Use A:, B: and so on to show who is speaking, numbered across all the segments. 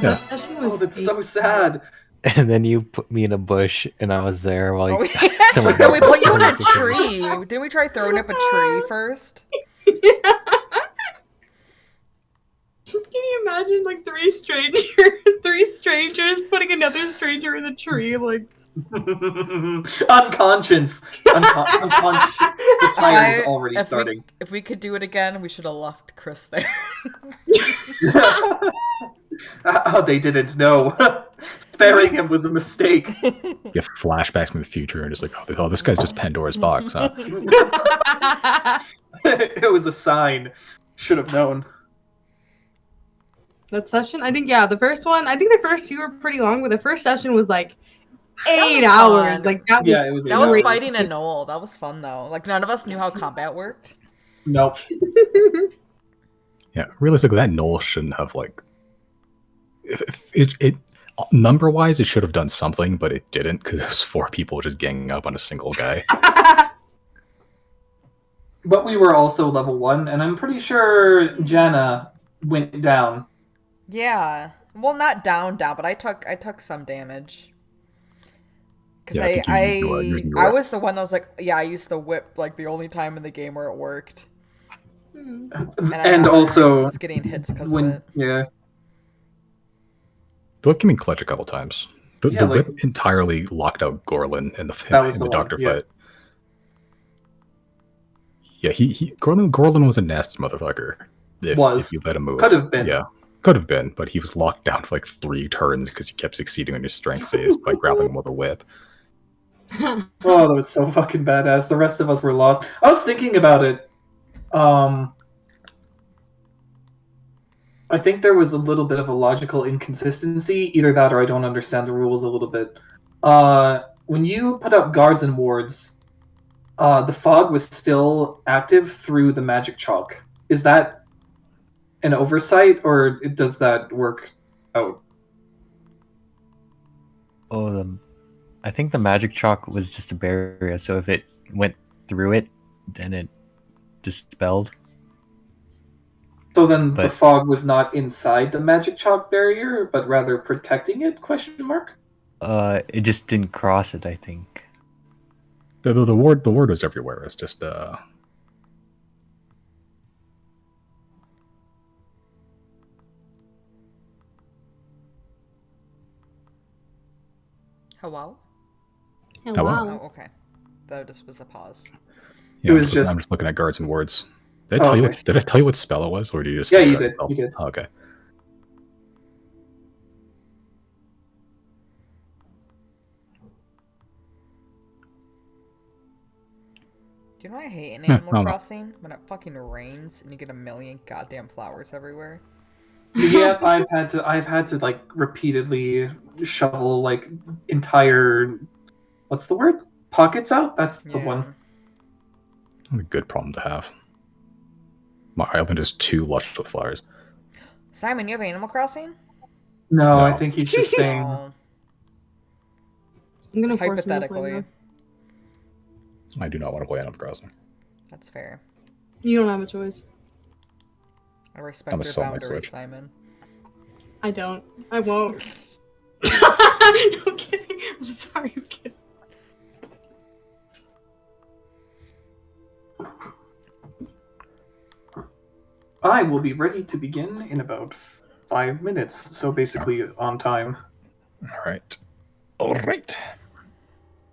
A: Yeah.
B: that session was.
C: Oh, that's so sad.
D: And then you put me in a bush, and I was there while
E: Oh,
D: you.
E: yeah.
D: someone
E: No, we
D: else
E: put you in a
D: was cooking.
E: tree. Didn't we try throwing up a tree first?
B: Can you imagine like three strangers putting another stranger in a tree? Like
C: Unconscious. Unconscious. The timer is already starting.
E: If we could do it again, we should have left Chris there.
C: Oh, they didn't know. Sparing him was a mistake.
A: You have flashbacks from the future and just like, oh, this guy's just Pandora's box, huh?
C: It was a sign. Should have known.
B: that session, I think the first one. I think the first two were pretty long, but the first session was like 8 hours.
E: Fun.
B: Like that was.
C: Yeah, it was.
E: That was
C: great.
E: fighting a knoll. That was fun though. Like none of us knew how combat worked.
C: Nope.
A: Yeah, realistically, that Knoll shouldn't have like. It number wise, it should have done something, but it didn't because it was 4 people just ganging up on a single guy.
C: But we were also level 1, and I'm pretty sure Janna went down.
E: Yeah. Well, not down, but I took some damage. Because
A: Yeah,
E: I was the one that was like, yeah, I used the whip like the only time in the game where it worked.
C: And also,
E: I was getting hits because of
C: when
E: it.
C: yeah,
A: The whip came in clutch a couple times. The
C: Yeah, like-
A: whip entirely locked out Gorlin in
C: That
A: the
C: was the one,
A: doctor
C: yeah.
A: fight. Yeah, Gorlin was a nasty motherfucker. If you let him move.
C: Could have been.
A: Yeah, could have been, but he was locked down for like 3 turns because he kept succeeding on your strength saves by grappling him with a whip.
C: Oh, that was so fucking badass. The rest of us were lost. I was thinking about it. I think there was a little bit of a logical inconsistency. Either that or I don't understand the rules a little bit. When you put up guards and wards, the fog was still active through the magic chalk. Is that an oversight, or does that work out?
D: Oh, I think the magic chalk was just a barrier, so if it went through it, then it dispelled.
C: So then the
D: But-
C: fog was not inside the magic chalk barrier, but rather protecting it? Question mark.
D: It just didn't cross it, I think.
A: The ward was everywhere. It's just
E: Hello?
B: Oh,
A: Hello?
B: wow.
E: Oh, okay. That just was a pause.
A: yeah,
C: It was
A: I'm just looking at guards and wards. Did I
C: Oh,
A: tell you
C: okay.
A: what? Did I tell you what spell it was, or did you just?
C: Yeah,
A: figure
C: you
A: it out
C: did.
A: yourself?
C: You did.
A: Oh, okay.
E: Do you know what I hate in
A: Yeah,
E: Animal
A: I don't know.
E: Crossing? When it fucking rains and you get a million goddamn flowers everywhere.
C: Yeah, I've had to like repeatedly shovel like entire, what's the word? Pockets out? That's the
E: Yeah.
C: one.
A: What a good problem to have. My island is too lush with flowers.
E: Simon, you have Animal Crossing?
C: No, I
A: No.
C: think he's just saying.
E: Oh,
B: I'm gonna force him to play
E: hypothetically.
B: now.
A: I do not want to play Animal Crossing.
E: That's fair.
B: You don't have a choice.
E: I respect
A: I'm a
E: your
A: soul my
E: boundaries,
A: Switch.
E: Simon.
B: I don't. I won't. I'm kidding. I'm sorry. I'm kidding.
C: I will be ready to begin in about 5 minutes, so basically on time.
A: All right.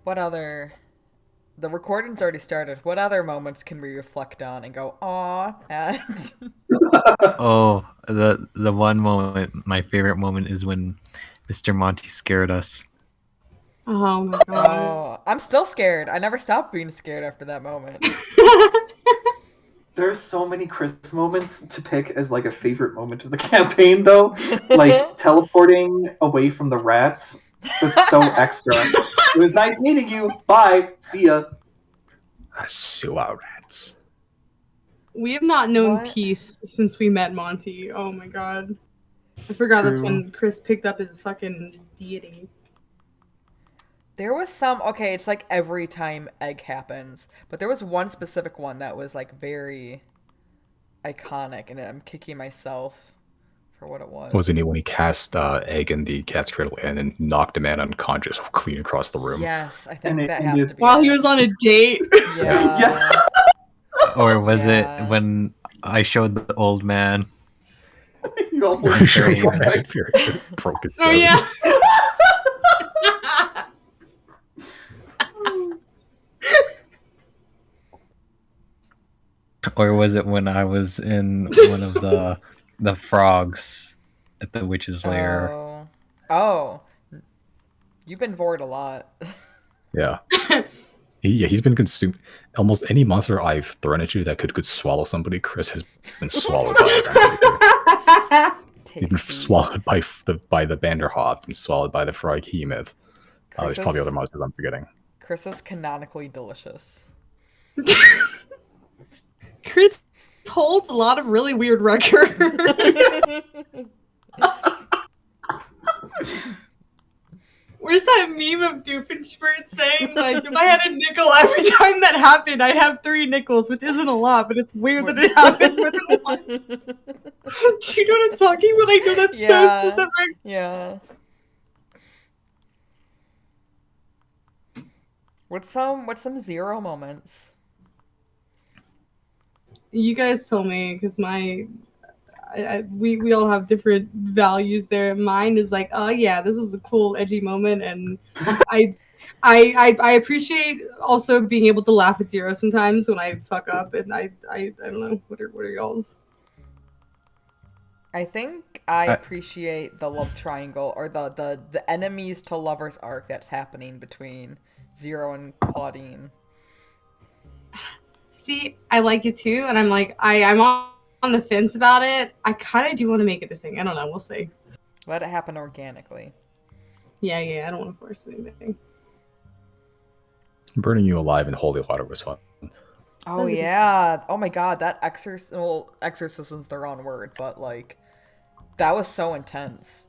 E: What other... The recording's already started. What other moments can we reflect on and go, aw, at?
D: Oh, the one moment, my favorite moment is when Mr. Monty scared us.
B: Oh my god.
E: Oh, I'm still scared. I never stopped being scared after that moment.
C: There's so many Chris moments to pick as like a favorite moment of the campaign, though. Like teleporting away from the rats. That's so extra. It was nice meeting you. Bye. See ya.
A: Sewer rats.
B: We have not known
E: What?
B: peace since we met Monty. Oh my god. I forgot that's
C: True.
B: when Chris picked up his fucking deity.
E: There was some, okay, it's like every time egg happens, but there was one specific one that was like very iconic, and I'm kicking myself for what it was.
A: Wasn't he when he cast Egg in the cat's cradle and knocked a man unconscious clean across the room?
E: Yes, I
C: And
E: think
C: it
E: that has
C: ended-
E: to be.
B: While
E: it.
B: he was on a date.
E: Yeah.
C: Yeah.
D: Or was
E: Yeah.
D: it when I showed the old man?
C: You almost
A: Pretty sure
D: Very
A: he
D: even.
A: had it broke his
B: Oh
A: nose.
B: yeah.
D: Or was it when I was in one of the frogs at the witch's lair?
E: Oh. You've been vored a lot.
A: Yeah. He's been consumed. Almost any monster I've thrown at you that could swallow somebody, Chris has been swallowed by it. He's been
E: Tasty.
A: swallowed by the Vanderhoff, been swallowed by the Froghemoth. There's probably other monsters I'm forgetting.
E: Chris is canonically delicious.
B: Chris holds a lot of really weird records. Where's that meme of Doofenshmirtz saying, like, if I had a nickel every time that happened, I'd have 3 nickels, which isn't a lot, but it's weird that it happened more than once. Do you know what I'm talking about? I know that's so
E: Yeah.
B: specific.
E: Yeah. What's some zero moments?
B: You guys told me, because we all have different values there. Mine is like, oh yeah, this was a cool edgy moment, and I appreciate also being able to laugh at Zero sometimes when I fuck up, and I don't know, what are y'all's?
E: I think I appreciate the love triangle or the enemies to lovers arc that's happening between Zero and Claudine.
B: See, I like it too, and I'm like, I'm on the fence about it. I kind of do want to make it a thing. I don't know. We'll see.
E: Let it happen organically.
B: Yeah. I don't want to force anything.
A: Burning you alive in holy water was fun.
E: Oh
B: was a good
E: yeah. Oh my god, that exorcism's the wrong word, but like that was so intense.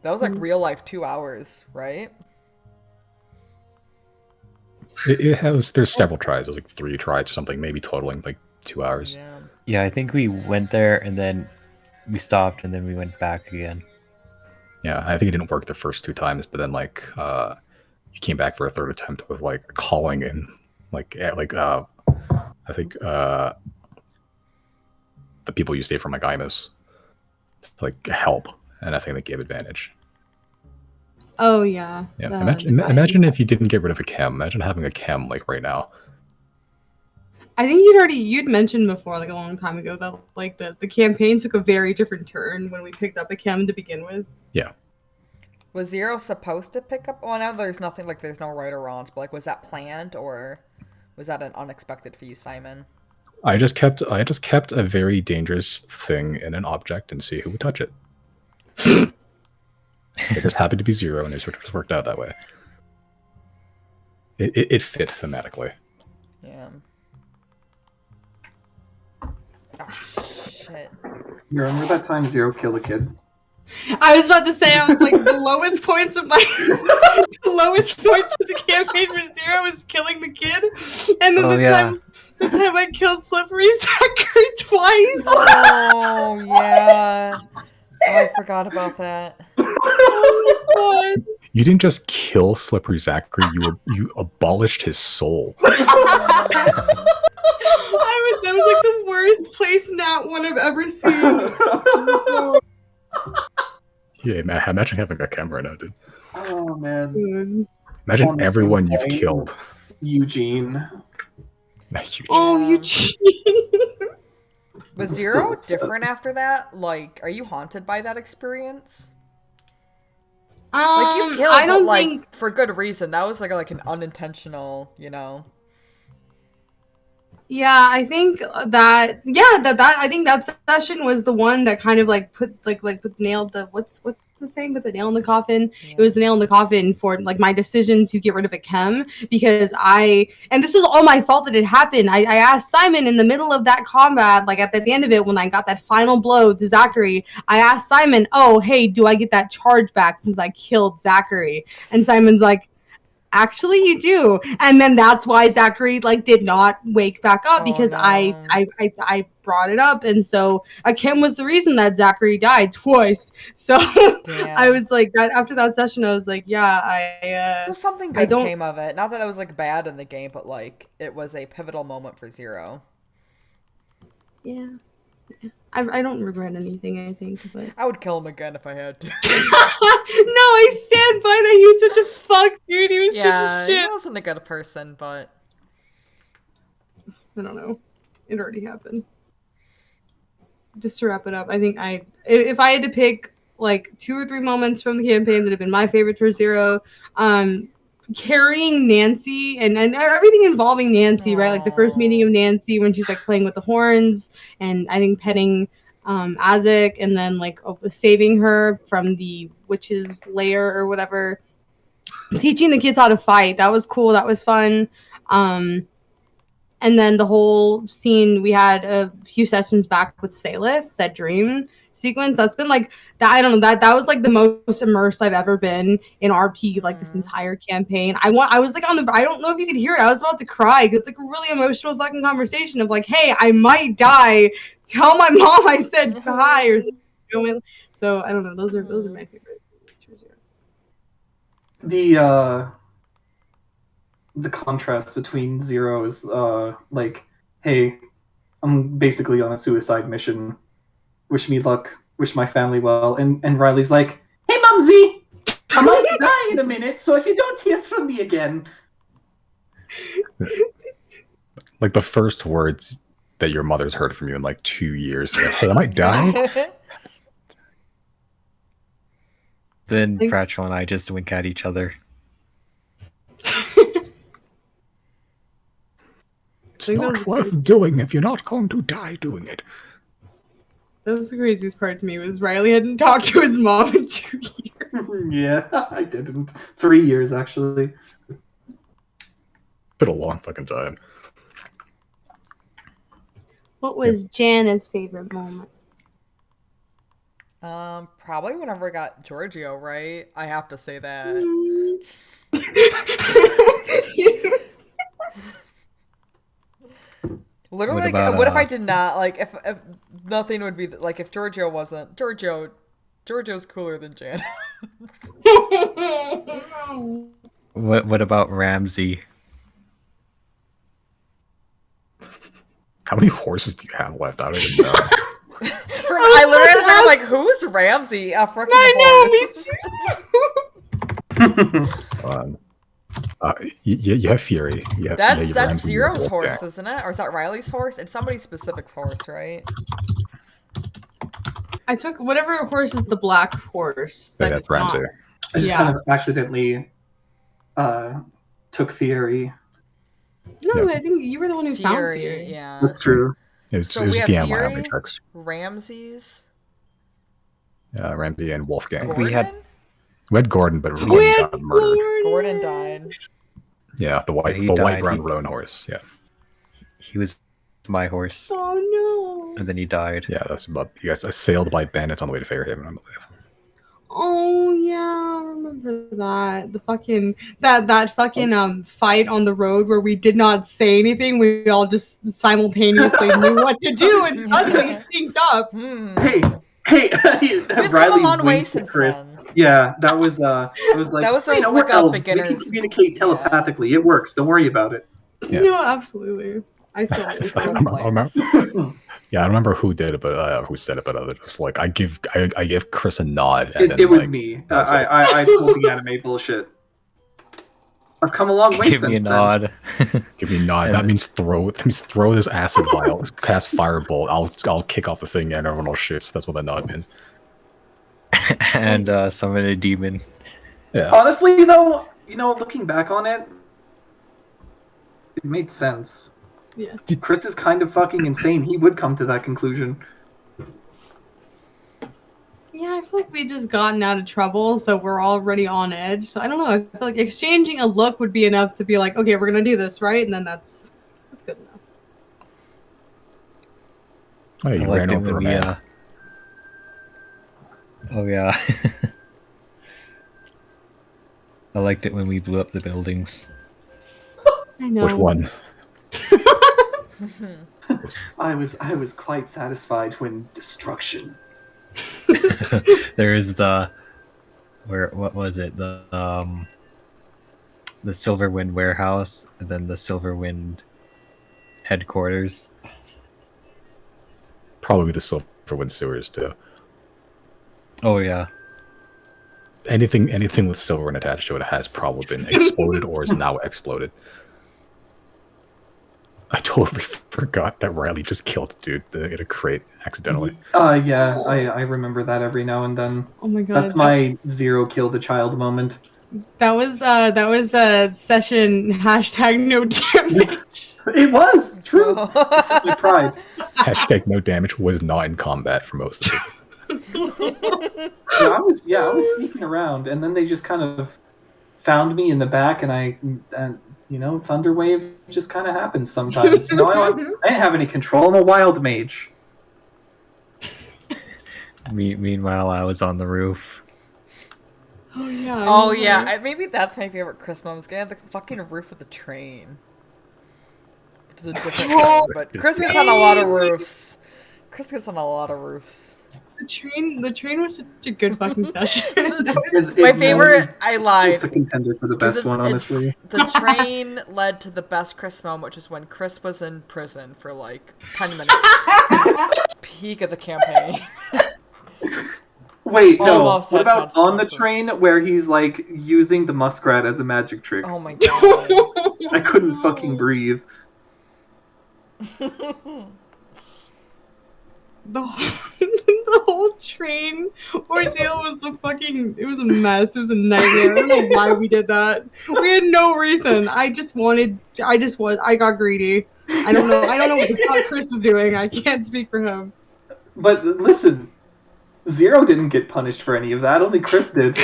E: That was like real life 2 hours, right?
A: There's several tries. There's like 3 tries or something, maybe totaling like 2 hours.
E: Yeah.
D: Yeah, I think we went there and then we stopped and then we went back again.
A: Yeah, I think it didn't work the first 2 times, but then like you came back for a 3rd attempt with like calling in I think the people you saved from like Imus to like help, and I think that gave advantage.
B: Oh yeah.
A: Yeah,
B: the
A: imagine if you didn't get rid of a chem. Imagine having a chem like right now.
B: I think you'd mentioned before, like a long time ago, that like the campaign took a very different turn when we picked up a chem to begin with.
A: Yeah.
E: Was Zero supposed to pick up? Well, now there's nothing like there's no right or wrongs, but like was that planned or was that an unexpected for you, Simon?
A: I just kept a very dangerous thing in an object and see who would touch it. It just happened to be Zero, and it just worked out that way. It fit thematically.
E: Yeah. Oh shit.
C: You remember that time Zero killed a kid?
B: I was about to say, I was like, the lowest points of the campaign for Zero was killing the kid, and then the time I killed Slippery Zachary twice.
E: Oh yeah. Oh, I forgot about that.
B: Oh, God.
A: You didn't just kill Slippery Zachary; you abolished his soul.
B: That was like the worst place nat one I've ever seen.
A: Yeah, man, imagine having a chem right now, dude.
C: Oh man.
B: Dude.
A: Imagine
C: On the
A: everyone
C: same
A: you've
C: plane.
A: killed.
C: Eugene.
B: Oh,
E: Yeah.
B: Eugene.
E: Was
C: I'm
E: Zero
C: still upset.
E: different after that? Like, are you haunted by that experience? Like you killed,
B: I don't
E: but like
B: think.
E: for good reason. That was like an unintentional, you know.
B: Yeah, I think that. Yeah, that I think that session was the one that kind of like put nailed the what's the saying, with the nail in the coffin.
E: Yeah.
B: It was the nail in the coffin for like my decision to get rid of a chem, because and this was all my fault that it happened. I asked Simon in the middle of that combat, like at the end of it, when I got that final blow to Zachary, I asked Simon, "Oh, hey, do I get that charge back since I killed Zachary?" And Simon's like, actually you do. And then that's why Zachary like did not wake back up, because
E: no.
B: I brought it up. And so Kim was the reason that Zachary died twice. So
E: Damn.
B: I was like, that after that session, I was like, yeah,
E: So something good came of it. Not that it was like bad in the game, but like it was a pivotal moment for Zero.
B: Yeah. I don't regret anything, I think. But
E: I would kill him again if I had to.
B: no, I stand by that. He was such a fuck, dude. He was such a shit.
E: He wasn't a good person, but
B: I don't know. It already happened. Just to wrap it up, I think if I had to pick like 2 or 3 moments from the campaign that have been my favorite for Zero, carrying Nancy and everything involving Nancy, right? Like the first meeting of Nancy when she's like playing with the horns, and I think petting Azek, and then like saving her from the witch's lair or whatever, teaching the kids how to fight. That was cool. That was fun. And then the whole scene, we had a few sessions back with Salith, that dream sequence. That's been like that. I don't know, that was like the most immersed I've ever been in RP, like this entire campaign. I was like I don't know if you could hear it. I was about to cry. It's like a really emotional fucking conversation of like, hey, I might die. Tell my mom I said hi or something. So I don't know. Those are my favorite pictures here.
C: The contrast between Zero is like, hey, I'm basically on a suicide mission. Wish me luck. Wish my family well. And Riley's like, hey, Mumsy, I might die in a minute, so if you don't hear from me again.
A: Like the first words that your mother's heard from you in like 2 years. Like, hey, I might die.
D: Then Pratchell and I just wink at each other.
A: It's not worth doing if you're not going to die doing it.
B: That was the craziest part to me, was Riley hadn't talked to his mom in 2 years.
C: Yeah, I didn't. 3 years, actually.
A: Been a long fucking time.
B: What was Janna's favorite moment?
E: Probably whenever I got Giorgio, right? I have to say that. Literally, like, what if I did not, like, if nothing would be, like, if Giorgio wasn't, Giorgio's cooler than Janna.
D: What about Ramsey?
A: How many horses do you have left? I don't even know.
E: I literally was like, who's Ramsey? A freaking horse.
A: You have Fury.
E: That's Zero's horse, isn't it? Or is that Riley's horse? It's somebody specific's horse, right?
B: I took whatever horse is the black horse.
A: That's Ramsey.
C: I just kind of accidentally took Fury.
B: No, I think you were the one who found Fury.
E: Yeah,
C: that's true.
A: It was
E: we have
A: the
E: Fury, Ramses,
A: Ramsey and Wolfgang.
E: Gordon?
A: We had Gordon, but Gordon got murdered.
E: Gordon died.
A: Yeah, the white brown roan horse. Yeah,
D: he was my horse.
B: Oh no!
D: And then he died.
A: Yeah, that's about. You guys assailed by bandits on the way to Fairhaven, I believe.
B: Oh yeah, I remember that. The fucking that fucking fight on the road where we did not say anything. We all just simultaneously knew what to do and suddenly synced up.
C: Hey, Riley
E: come a long way since
C: Chris.
E: then.
C: Yeah, that was like
E: like a beginner's.
C: We can communicate telepathically. It works. Don't worry about it.
A: Yeah.
B: No, absolutely. I still
A: I don't remember who did it, but who said it, but other just like I give Chris a nod. And
C: it was me. I pulled the anime bullshit. I've come a long way.
D: Give me a nod.
A: Give me a nod. That means throw this acid vial. Cast firebolt. I'll kick off the thing and everyone will shoot. So that's what that nod means.
D: And summon a demon.
A: Yeah.
C: Honestly, though, looking back on it, it made sense.
B: Yeah.
C: Chris is kind of fucking insane. He would come to that conclusion.
B: Yeah, I feel like we just gotten out of trouble, so we're already on edge. So I don't know. I feel like exchanging a look would be enough to be like, okay, we're gonna do this, right? And then that's good enough.
A: Oh, you ran over a man.
D: Oh yeah. I liked it when we blew up the buildings.
B: I know.
A: Which one?
C: I was quite satisfied when destruction.
D: There is the what was it? The Silverwind warehouse, and then the Silverwind headquarters.
A: Probably the Silverwind sewers too.
D: Oh yeah.
A: Anything with Silverwind attached to it has probably been exploded or is now exploded. I totally forgot that Riley just killed a dude in a crate accidentally.
C: Yeah, I remember that every now and then.
B: Oh my god.
C: That's my zero kill the child moment.
B: That was a session hashtag no damage.
C: It was true. Except my pride.
A: Hashtag no damage was not in combat for most of it.
C: I was sneaking around, and then they just kind of found me in the back, and Thunderwave just kind of happens sometimes. I didn't have any control. I'm a wild mage.
D: Meanwhile, I was on the roof.
B: Oh yeah.
E: Oh yeah, maybe that's my favorite Chris moment. Getting the fucking roof of the train, which is a different thing. But Chris gets on a lot of roofs.
B: The train was such a good fucking session. That was
E: my favorite. I lied.
C: It's a contender for the best one, honestly.
E: The train led to the best Chris moment, which is when Chris was in prison for like 10 minutes. Peak of the campaign.
C: Wait, no.
E: Almost
C: What
E: had
C: about on the
E: consequences.
C: train where he's like using the muskrat as a magic trick?
E: Oh my god.
C: I couldn't fucking breathe.
B: The whole train ordeal was it was a mess. It was a nightmare. I don't know why we did that. We had no reason. I got greedy. I don't know what the fuck Chris was doing. I can't speak for him.
C: But listen, Zero didn't get punished for any of that. Only Chris did.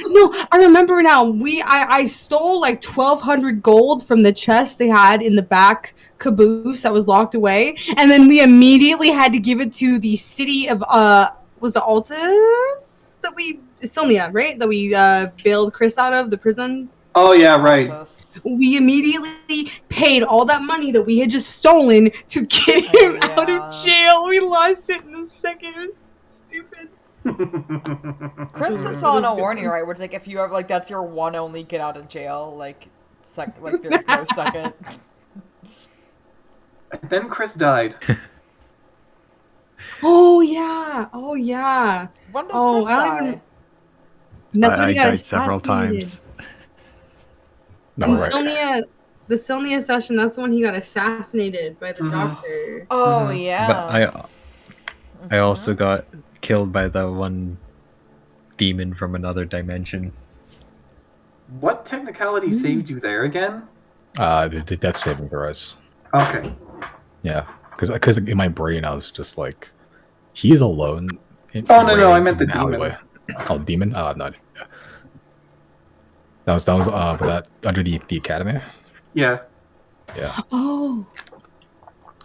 B: No, I remember now. I stole like 1,200 gold from the chest they had in the back caboose that was locked away, and then we immediately had to give it to the city of was it Altus Silnia, right? That we bailed Chris out of the prison.
C: Oh yeah, right.
B: We immediately paid all that money that we had just stolen to get him out of jail. We lost it in a second. It was stupid.
E: Chris is on a warning, right? Where it's like if you have like that's your one only get out of jail, like there's no second.
C: And then Chris died.
B: Oh yeah.
E: When did
B: Oh,
E: Chris
B: I don't
E: die?
B: even. That's when
D: I
B: he got
D: died several
B: assassinated.
D: times.
A: No,
B: In
A: right.
B: the Silnia session, that's the one he got assassinated by the doctor.
E: Oh yeah.
D: But I also got killed by the one demon from another dimension.
C: What technicality saved you there again?
A: The death saving throws.
C: Okay.
A: Yeah, because in my brain I was just like, he is alone.
C: No, I meant the demon.
A: alleyway. Oh, the demon. Not. Yeah. That was that under the academy.
C: Yeah.
A: Yeah.
B: Oh.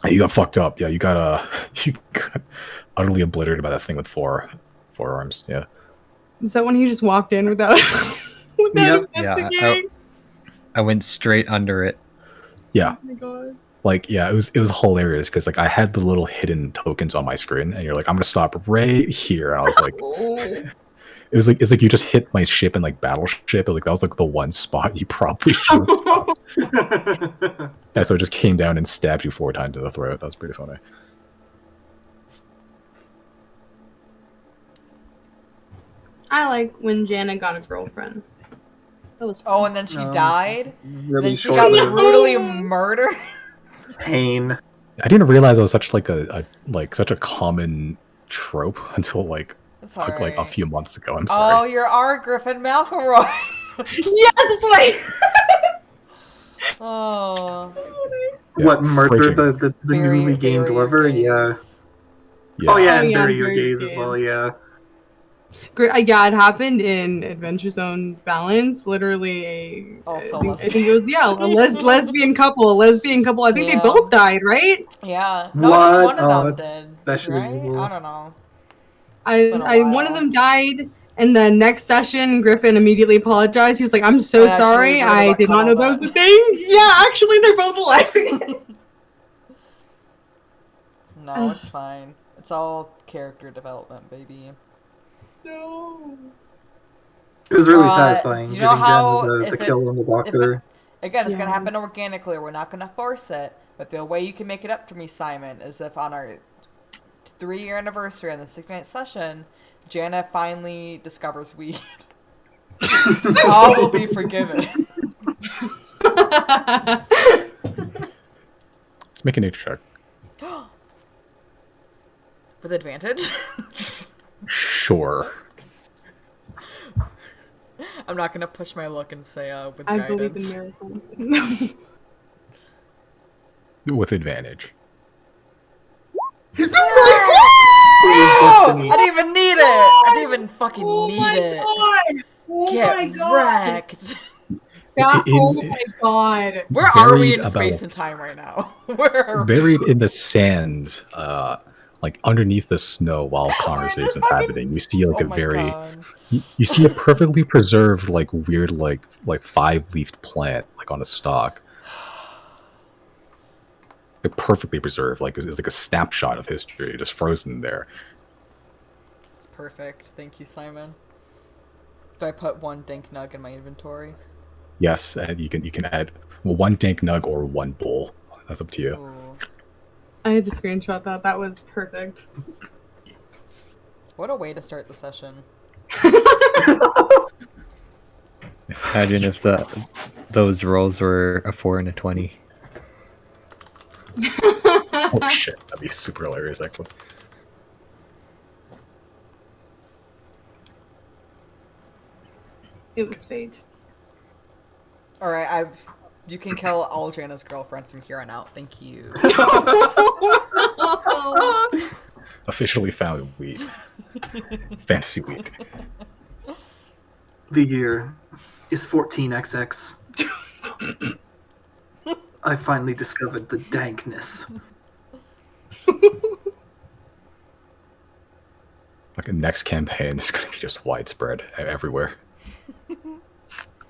A: You got fucked up. Yeah, you got utterly obliterated by that thing with four arms. Yeah.
B: Is that when he just walked in without
C: Yep.
B: investigating?
D: I went straight under it.
A: Yeah.
B: Oh my god.
A: Like, yeah, it was hilarious because like I had the little hidden tokens on my screen, and you're like, I'm gonna stop right here. And I was like, it's like you just hit my ship in like battleship. It was like that was like the one spot you probably should have stopped. Yeah, so it just came down and stabbed you 4 times in the throat. That was pretty funny.
B: I like when Janna got a girlfriend. That was fun.
E: Oh, and then she died.
C: Really
E: Then she got
C: short-lived.
E: brutally murdered.
C: Pain.
A: I didn't realize it was such like such a common trope until like
E: It's
A: like a
E: alright.
A: few months ago. I'm
E: Oh,
A: sorry.
E: you're R. Griffin McElroy.
B: Yes, like
E: Oh.
A: Yeah,
C: What, murder
A: fridging.
C: the
E: Bury-
C: newly gained
E: bury your
C: lover? Yeah.
E: gaze.
A: Yeah.
C: Oh yeah,
B: Oh,
C: and
B: yeah,
C: bury your
B: bury your
C: gaze as well,
B: gaze.
C: yeah.
B: great. Yeah, it happened in Adventure Zone Balance. Literally,
E: Also
B: I think it was lesbian couple. I think they
E: Yeah.
B: both died, right?
E: Yeah. No, just
C: What?
E: one of
C: Oh,
E: them
C: that's
E: did.
C: especially
E: Right?
C: evil.
E: I don't know. been a
B: One of
E: while.
B: them died, And then next session, Griffin immediately apologized. He was like, "I'm so
E: Actually,
B: sorry.
E: they're
B: I
E: about
B: did not know that
E: cut
B: was
E: all
B: a thing." Yeah, actually, they're both alive.
E: No, it's fine. It's all character development, baby.
B: No.
C: It was really satisfying
E: you
C: giving
E: know how
C: Jen the kill on the doctor.
E: Again, it's gonna happen
B: Yes.
E: organically. We're not gonna force it. But the way you can make it up to me, Simon, is if on our 3-year anniversary on the 69th session, Janna finally discovers weed. All will be forgiven.
A: Let's make a nature check.
E: With advantage?
A: Sure.
E: I'm not gonna push my luck and say with
B: I
E: guidance.
B: believe in miracles.
A: With advantage.
E: Oh, I didn't even need it! I didn't even fucking need it.
B: God! Oh
E: Get
B: my god!
E: wrecked.
B: Oh my god!
E: Where are we in
A: Buried
E: space
A: about-
E: and time right now? Where are we?
A: Buried in the sand, like underneath the snow while conversation's happening. You see like
E: Oh
A: a
E: my
A: very
E: God.
A: you see a perfectly preserved like weird like 5-leafed plant like on a stalk. Like perfectly preserved, like it's like a snapshot of history, just frozen there.
E: It's perfect. Thank you, Simon. Do I put 1 dank nug in my inventory?
A: Yes, and you can add 1 dank nug or 1 bowl. That's up to you.
E: Ooh.
B: I had to screenshot that. That was perfect.
E: What a way to start the session.
D: Imagine if those rolls were a 4 and a 20.
A: Oh shit, that'd be super hilarious actually.
B: It was fate.
E: Alright, you can kill all Janna's girlfriends from here on out. Thank you.
A: Officially found weed. Fantasy week.
C: The year is 14XX. I finally discovered the dankness.
A: Like the next campaign is gonna be just widespread everywhere.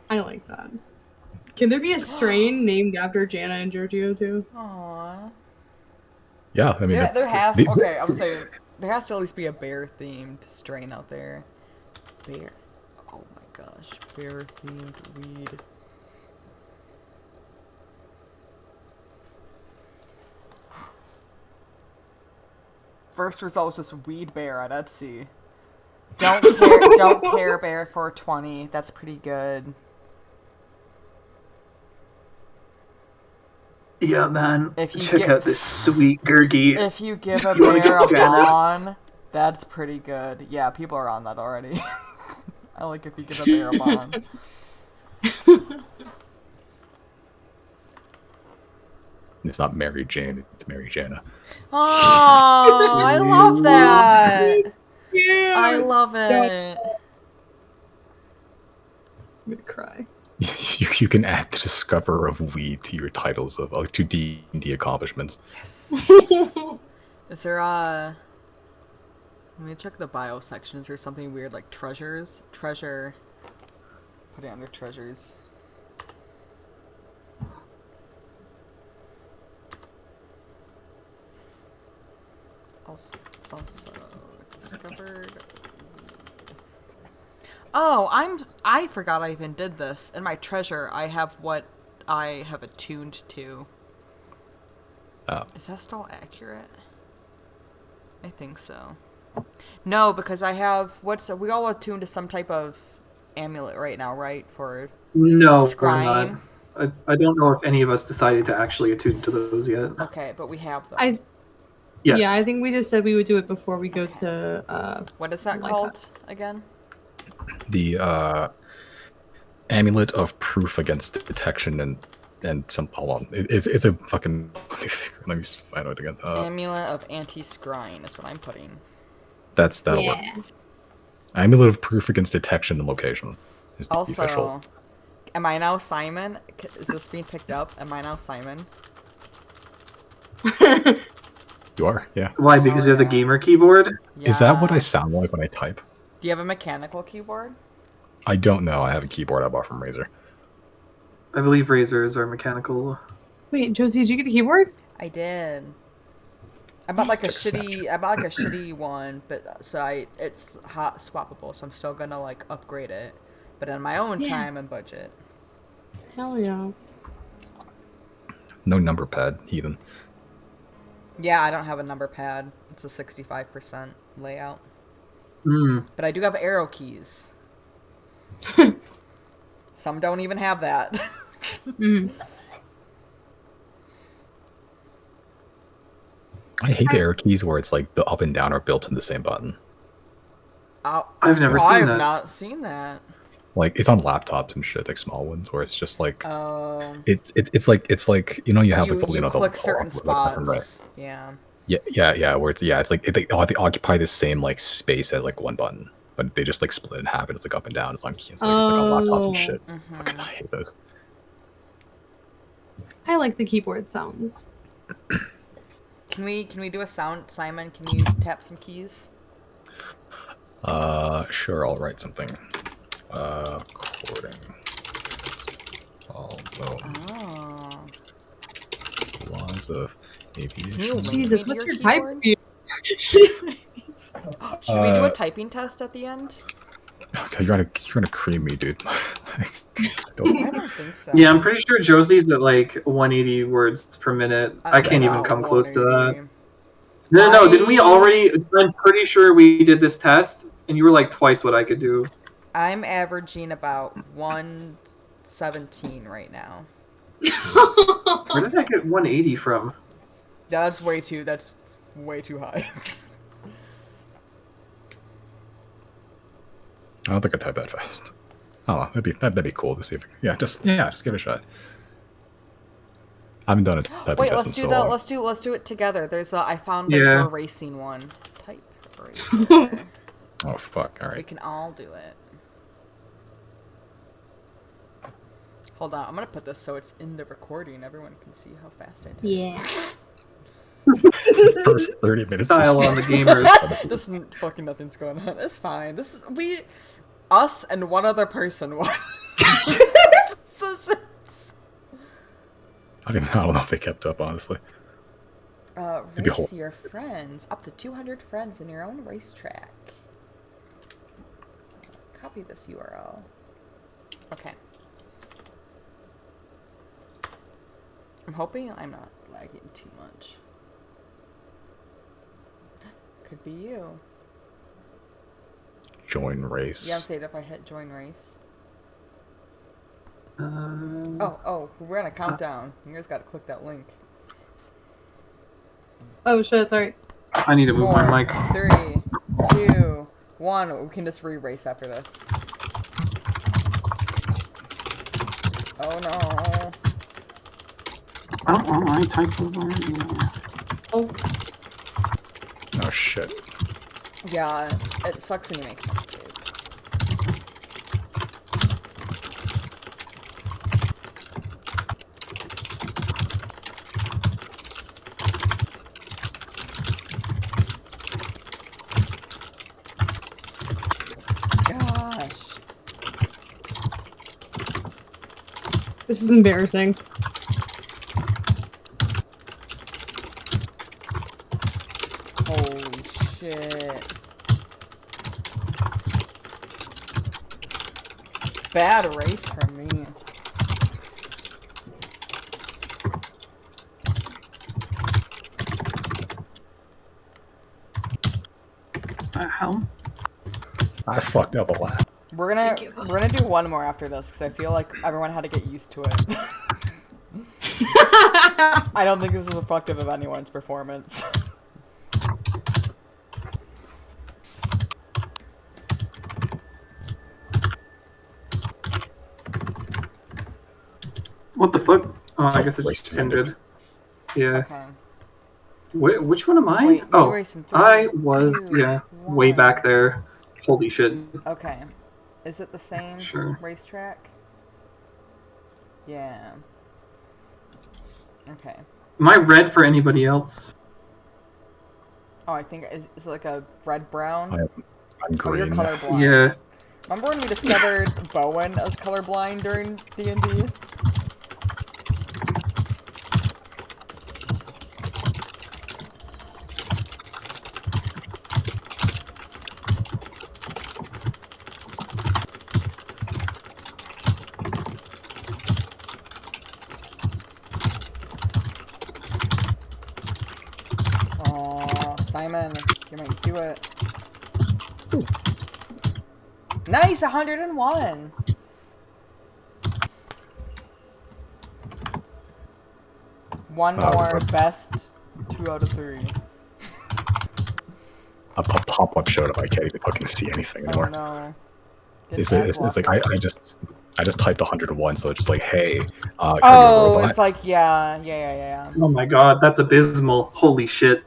B: I like that. Can there be a strain named after Janna and Giorgio too?
E: Aww.
A: Yeah, I mean
E: There has
A: the-
E: okay, I'm saying there has to at least be a bear themed strain out there. Bear. Oh my gosh. Bear themed weed. First result was just weed bear at Etsy. Don't care bear for 20. That's pretty good.
C: Yeah, man.
E: If you
C: Check
E: get-
C: out this sweet gurgie.
E: If you give a
C: You wanna
E: bear a
C: get Janna?
E: bond, that's pretty good. Yeah, people are on that already. I like if you give a bear a bond.
A: It's not Mary Jane, it's Mary Janna.
E: Oh, I love that.
B: Yeah,
E: I love it.
B: I'm gonna cry.
A: You can add the discoverer of weed to your titles of like to D&D accomplishments.
E: Yes. Is there let me check the bio section. Is there something weird like treasures? Treasure. Put it under treasures. Also discovered. Oh, I forgot I even did this. In my treasure, I have what I have attuned to.
A: Oh.
E: Is that still accurate? I think so. No, because I have we all attuned to some type of amulet right now, right? For
C: No, we're
E: scrying.
C: not. I don't know if any of us decided to actually attune to those yet.
E: Okay, but we have them.
C: Yes.
B: Yeah, I think we just said we would do it before we go to
E: What is that
B: like
E: called again?
A: The amulet of proof against detection and some hold on. It's a fucking let me find it again.
E: Amulet of anti-scrying is what I'm putting.
A: That'll work. Amulet of proof against detection and location is the official.
E: Also, am I now Simon? Is this being picked up? Am I now Simon?
A: You are, yeah.
C: Why? Because you have the
E: yeah.
C: gamer keyboard?
A: Is that what I
E: Yeah.
A: sound like when I type?
E: Do you have a mechanical keyboard?
A: I don't know. I have a keyboard I bought from Razer.
C: I believe razors are mechanical.
B: Wait, Josie, did you get the keyboard?
E: I did. I bought like a
A: Accept.
E: shitty one, but it's hot swappable, so I'm still gonna like upgrade it, but in my own
B: Yeah.
E: time and budget.
B: Hell yeah.
A: No number pad, heathen.
E: Yeah, I don't have a number pad. It's a 65% layout,
C: Mm.
E: but I do have arrow keys. Some don't even have that.
B: Mm.
A: I hate the arrow keys where it's like the up and down are built in the same button.
E: Oh,
C: I've never
E: I
C: seen
E: have
C: that.
E: not seen that.
A: Like it's on laptops and shit, like small ones, where it's just like
E: Um,
A: it's like you know you have
E: you,
A: like the
E: you
A: the
E: click
A: the-
E: certain
A: the button, right?
E: spots. Yeah.
A: Yeah. Where it's like they occupy the same like space as like one button, but they just like split in half and it's like up and down. It's like on laptop
B: Oh.
A: and shit.
E: Mhm.
A: Fucking I hate those.
B: I like the keyboard sounds.
E: Can we do a sound, Simon? Can you tap some keys?
A: Sure, I'll write something. According. Although
E: Oh.
A: laws of
E: Can you
A: aviation.
E: link
B: Jesus,
E: me to
B: what's
E: your
B: your type
E: keyboard?
B: speed?
E: Should we do a typing test at the end?
A: Okay, you're gonna cream me, dude. Don't-
E: I don't think so.
C: Yeah, I'm pretty sure Josie's at like 180 words per minute. I can't even
E: about
C: come close to that.
E: 180.
C: No, didn't we
E: I-
C: already? I'm pretty sure we did this test, and you were like twice what I could do.
E: I'm averaging about 117 right now.
C: Where did I get 180 from?
E: That's way too high.
A: I don't think I type that fast. Oh, that'd be cool to see if just give it a shot. I haven't done a typing
E: Wait,
A: test
E: let's
A: in
E: do
A: so
E: that.
A: long.
E: Let's do it together. There's a there's
C: Yeah.
E: a racing one. Type racer.
A: Oh fuck! All
E: We
A: right.
E: can all do it. Hold on, I'm gonna put this so it's in the recording. Everyone can see how fast I did.
B: Yeah.
A: First 30 minutes.
C: Style on the gamers.
E: This is fucking nothing's going on. It's fine. This is us and one other person won. So shit.
A: I don't know if they kept up, honestly. It'd be
E: Race
A: whole-
E: your friends. Up to 200 friends in your own racetrack. Copy this URL. Okay. I'm hoping I'm not lagging too much. Could be you.
A: Join race.
E: Yeah, I'm saying if I hit join race.
C: Oh.
E: Oh, we're on a countdown. You guys gotta click that link.
B: Oh shit, sorry.
C: I need to move my mic.
E: 3, 2, 1. We can just re-race after this. Oh no.
C: Oh, I typed the word.
B: Oh,
A: Oh shit.
E: Yeah, it sucks when you make a mistake. Gosh.
B: this is embarrassing.
E: Holy shit. Bad race for me.
C: How?
A: I fucked up a lot.
E: We're gonna do one more after this because I feel like everyone had to get used to it. I don't think this is reflective of anyone's performance.
C: What the fuck? Oh, I guess it
A: Race
C: just
A: ended.
C: ended. Yeah.
E: Okay.
C: Which one am I?
E: Wait,
C: Oh,
E: you're racing three,
C: I was,
E: two,
C: yeah, way
E: one.
C: back there. Holy shit.
E: Okay. Is it the same
C: Sure.
E: racetrack? Yeah. Okay.
C: Am I red for anybody else?
E: Oh, I think is it like a red brown?
A: I'm
E: Oh, you're
A: green.
E: colorblind.
C: Yeah.
E: Remember when we discovered Bowen as colorblind during D&D? Aw, Simon, you might do it. Nice, 101! One
A: Wow,
E: more,
A: that's
E: best 2 out of 3.
A: A pop-up showed up. I can't even fucking see anything
E: Oh
A: anymore.
E: no.
A: It's like I just typed 101, so it's just like, hey, are you a
E: Oh,
A: robot?
E: it's like, yeah.
C: Oh my god, that's abysmal. Holy shit.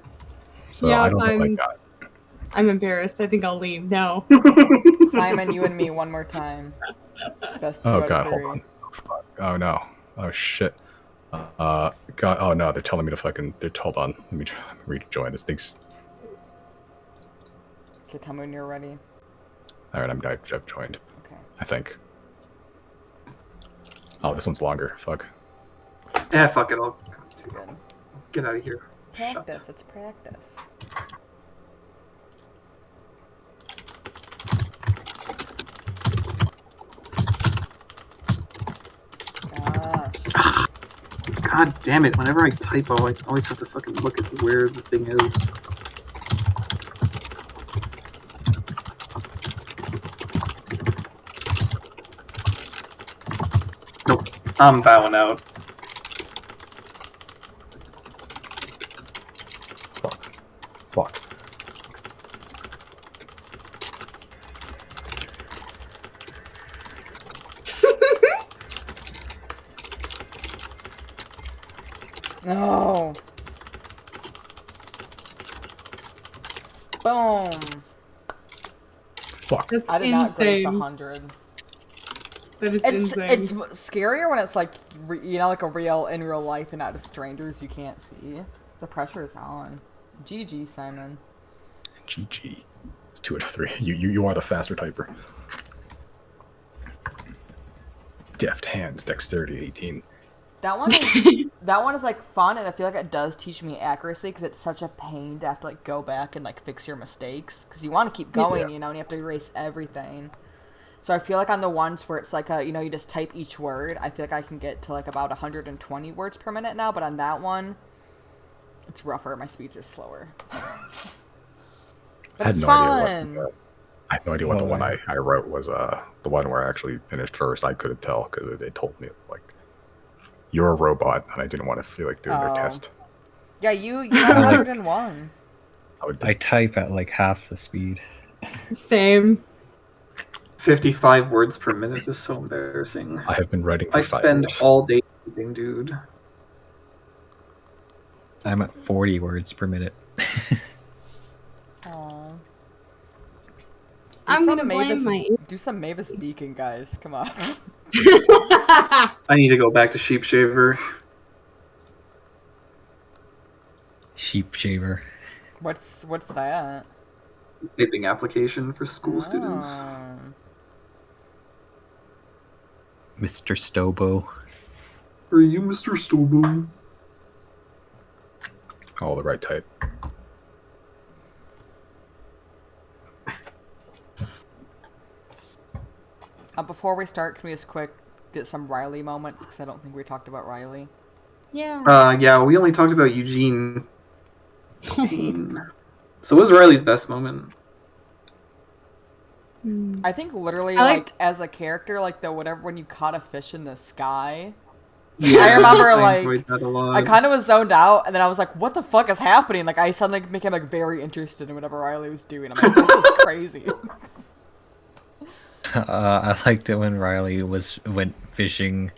A: So
B: Yeah,
A: I don't know what I got.
B: I'm embarrassed. I think I'll leave now.
E: Simon, you and me one more time. Best 2
A: Oh
E: out
A: god,
E: of
A: hold
E: 3.
A: on. Oh, fuck. Oh no. Oh shit. God. Oh no, they're telling me to fucking. Hold on. Let me rejoin this thing's.
E: Okay, tell me when you're ready.
A: All right, I've joined.
E: Okay.
A: I think. Oh, this one's longer. Fuck.
C: Yeah, fuck it. I'll
E: It's good.
C: get out of here.
E: Practice,
C: Shut.
E: it's practice. Gosh.
C: God damn it. Whenever I typo, I always have to fucking look at where the thing is. Nope. I'm bowing out.
A: Fuck.
E: No. Boom.
A: Fuck.
B: That's
E: I did not grace
B: insane.
E: 100.
B: That is
E: It's
B: insane.
E: scarier when it's like you know, like in real life and not to strangers you can't see. The pressure is on. GG, Simon.
A: GG. It's 2 out of 3. You are the faster typer. Deft hands, dexterity 18.
E: That one is like fun, and I feel like it does teach me accuracy because it's such a pain to have to like go back and like fix your mistakes because you want to keep going,
A: Yeah.
E: you know, and you have to erase everything. So I feel like on the ones where it's like you know, you just type each word, I feel like I can get to like about 120 words per minute now, but on that one, it's rougher. My speeds are slower. But it's fun.
A: I had no idea what the one I wrote was. The one where I actually finished first. I couldn't tell because they told me like, you're a robot, and I didn't want to feel like doing their
E: Oh.
A: test.
E: Yeah, you got 101.
D: I type at like half the speed.
B: Same.
C: 55 words per minute is so embarrassing.
A: I have been writing for
C: I
A: 5
C: spend
A: years.
C: all day typing, dude.
D: I'm at 40 words per minute.
E: Aww.
B: I'm gonna blame my.
E: Do some Mavis Beacon, guys. Come on.
C: I need to go back to Sheep Shaver.
D: Sheep shaver.
E: What's that?
C: Typing application for school students.
E: Oh.
D: Mr. Stobo.
C: Are you Mr. Stobo?
A: Oh, the right type.
E: Before we start, can we just get some Riley moments? Because I don't think we talked about Riley.
B: Yeah.
C: Yeah, we only talked about Eugene. Pain. So what was Riley's best moment?
E: I think literally,
B: I
E: like,
B: liked-
E: as a character, like, when you caught a fish in the sky.
C: Yeah,
E: I remember, like,
C: enjoyed that a lot.
E: I kind of was zoned out, and then I was like, what the fuck is happening? Like, I suddenly became, like, very interested in whatever Riley was doing. I'm like, this is crazy.
D: I liked it when Riley went fishing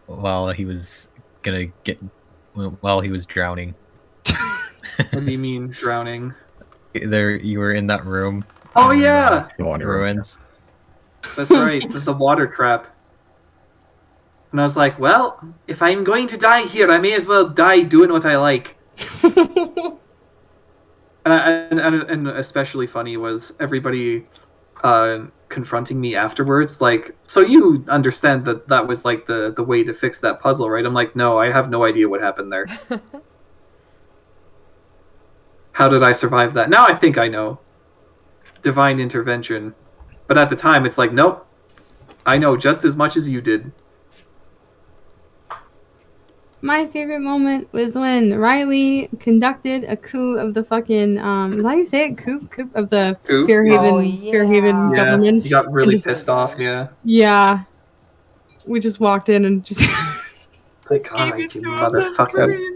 D: while he was while he was drowning.
C: What do you mean, drowning?
D: You were in that room.
C: Oh,
D: in,
C: yeah!
A: You want to ruin
D: ruins.
C: That's right, the water trap. And I was like, well, if I'm going to die here, I may as well die doing what I like. And especially funny was everybody confronting me afterwards, like, so you understand that that was like the way to fix that puzzle, right? I'm like, no, I have no idea what happened there. How did I survive that? Now I think I know. Divine intervention. But at the time, it's like, nope. I know just as much as you did.
B: My favorite moment was when Riley conducted a coup of the fucking, is that how you say it? Coup of the
C: Coup?
B: Fairhaven,
E: Oh, yeah.
B: Fairhaven
C: Yeah,
B: government.
C: he got really
B: And just-
C: pissed off, yeah.
B: Yeah. We just walked in and just
C: Like,
B: gave
C: alright,
B: it
C: you
B: to him. That's
C: motherfucker.
B: crazy.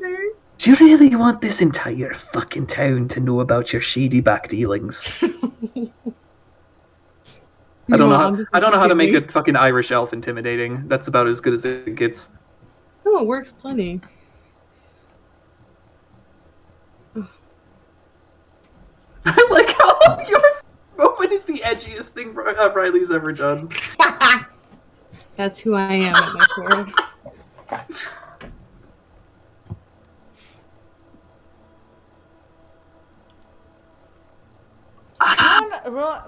C: Do you really want this entire fucking town to know about your shady back dealings? I don't know how, I don't know how to make a fucking Irish elf intimidating. That's about as good as it gets.
B: Oh, it works plenty.
C: I like how your moment is the edgiest thing Riley's ever done.
B: That's who I am at my core.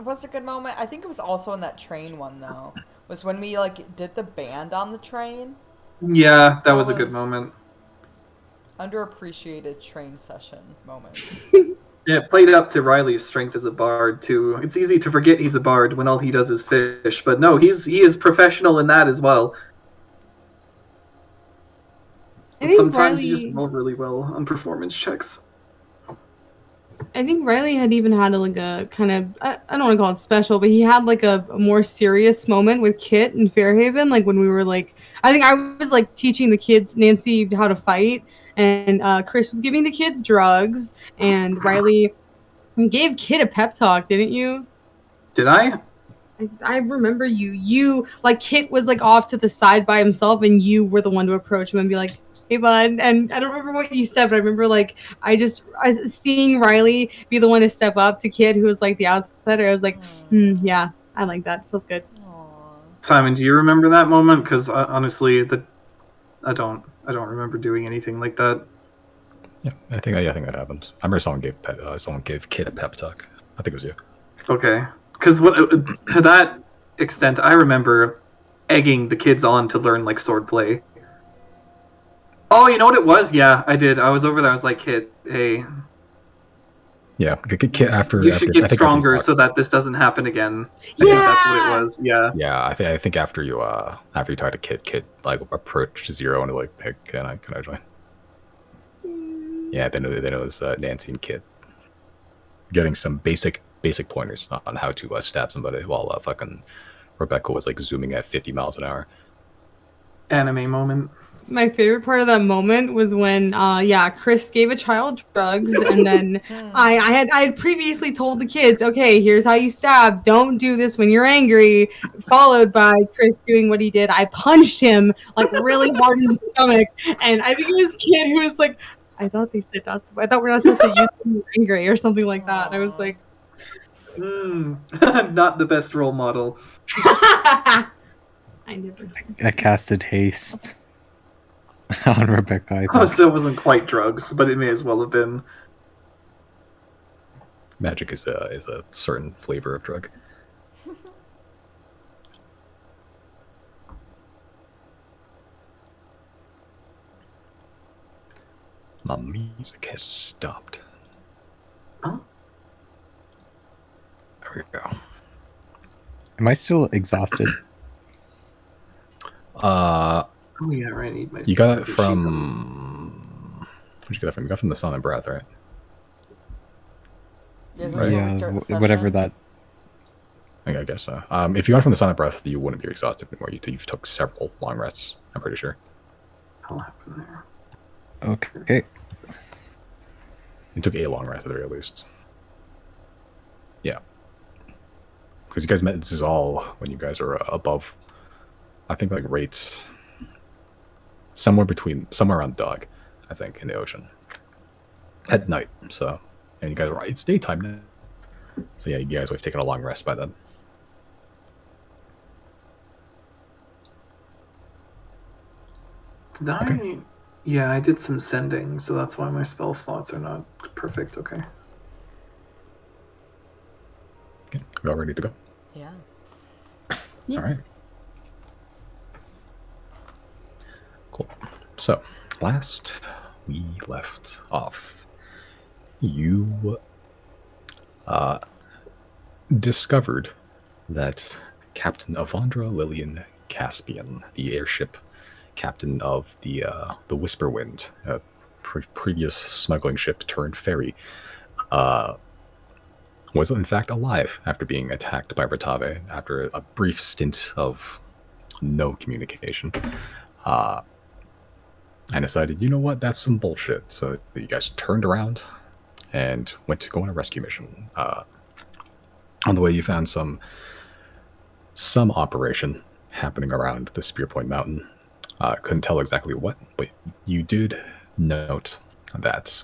E: What's a good moment? I think it was also in that train one though. Was when we like did the band on the train.
C: Yeah, that was a good moment.
E: Underappreciated train session moment.
C: Yeah, it played up to Riley's strength as a bard too. It's easy to forget he's a bard when all he does is fish, but no, he is professional in that as well. Sometimes you just roll really well on performance checks.
B: I think Riley had even had like a kind of, I don't want to call it special, but he had like a more serious moment with Kit in Fairhaven. Like when we were like, I think I was like teaching the kids, Nancy, how to fight, and Chris was giving the kids drugs, and Riley gave Kit a pep talk, didn't you?
C: Did I?
B: I remember you like Kit was like off to the side by himself, and you were the one to approach him and be like, hey bud. And I don't remember what you said, but I remember like I seeing Riley be the one to step up to Kid who was like the outsider. I was like, yeah, I like that. Feels good.
E: Aww.
C: Simon, do you remember that moment? Because honestly, I don't remember doing anything like that.
A: Yeah, I think that happened. I remember someone gave Kid a pep talk. I think it was you.
C: Okay, because to that extent, I remember egging the kids on to learn like swordplay. Oh, you know what it was? Yeah, I did. I was over there. I was like, Kid, hey.
A: Yeah, Kid after.
C: You should get stronger
A: after
C: so that this doesn't happen again.
B: Yeah!
C: I think that's what it was. Yeah.
A: Yeah, I think after you talked to Kid like approached Zero and like, hey, can I join? Yeah, then it was Nancy and Kid getting some basic pointers on how to stab somebody while fucking Rebecca was like zooming at 50 miles an hour.
C: Anime moment.
B: My favorite part of that moment was when, Chris gave a child drugs, and then I had previously told the kids, okay, here's how you stab. Don't do this when you're angry. Followed by Chris doing what he did. I punched him like really hard in the stomach, and I think it was Kid who was like, I thought they said not. I thought we're not supposed to use it when you're angry or something like that. And I was like,
C: not the best role model.
B: I never.
D: I casted haste on Rebecca. I think.
C: Oh, so it wasn't quite drugs, but it may as well have been.
A: Magic is a certain flavor of drug. My music has stopped.
C: Huh?
A: There we go.
D: Am I still exhausted?
C: Oh yeah, right. I need my.
A: You got it from. Where'd you get that from? You got it from the Sun and Breath, right?
E: Yeah, is this
A: Right.
E: where we
D: Yeah,
E: start the
D: whatever
E: session?
D: that.
A: I guess so. If you got it from the Sun and Breath, you wouldn't be exhausted anymore. You took several long rests. I'm pretty sure.
C: What happened there?
D: Okay.
A: You took a long rest at the very least. Yeah. Because you guys met Zal when you guys are above, I think, like rates somewhere around Dog, I think, in the ocean at night. So, and you guys are right. It's daytime now. So yeah, you guys would have taken a long rest by then.
C: Did I? Yeah, I did some sending, so that's why my spell slots are not perfect. Okay.
A: Okay, we all ready to go?
E: Yeah.
B: Yeah.
A: All right. Cool. So, last we left off, you discovered that Captain Avandra Lillian Caspian, the airship captain of the Whisperwind, a previous smuggling ship turned ferry, was in fact alive after being attacked by Ratave after a brief stint of no communication. And decided, you know what, that's some bullshit. So you guys turned around and went to go on a rescue mission. On the way, you found some operation happening around the Spear Point Mountain. Couldn't tell exactly what, but you did note that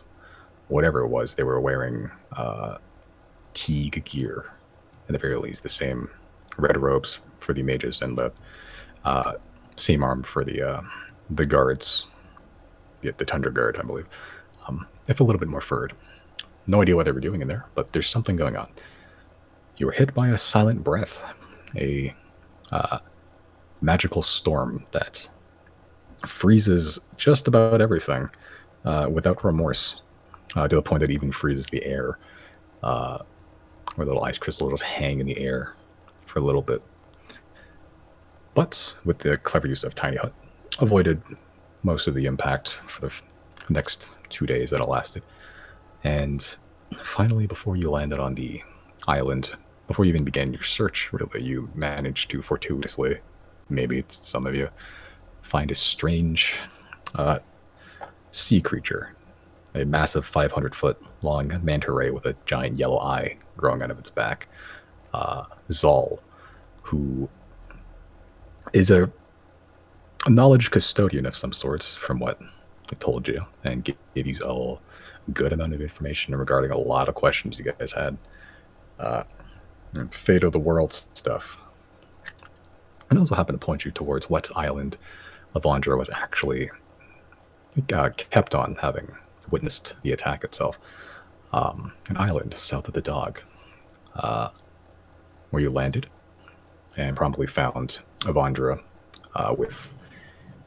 A: whatever it was, they were wearing Teague gear, at the very least, the same red robes for the mages and the same arm for the guards, the Tundra Guard, I believe, if a little bit more furred. No idea what they were doing in there, but there's something going on. You were hit by a silent breath, a magical storm that freezes just about everything without remorse, to the point that it even freezes the air, where little ice crystals just hang in the air for a little bit. But with the clever use of Tiny Hut, avoided most of the impact for the next 2 days that it lasted. And finally, before you landed on the island, before you even began your search, really, you managed to fortuitously, maybe it's some of you, find a strange sea creature, a massive 500-foot long manta ray with a giant yellow eye growing out of its back. Zal, who is a knowledge custodian of some sorts, from what it told you, and gave you a good amount of information regarding a lot of questions you guys had. Fate of the world stuff. And also happened to point you towards what island Avandra was actually kept on, having witnessed the attack itself. An island south of the Dog, where you landed and promptly found Avandra with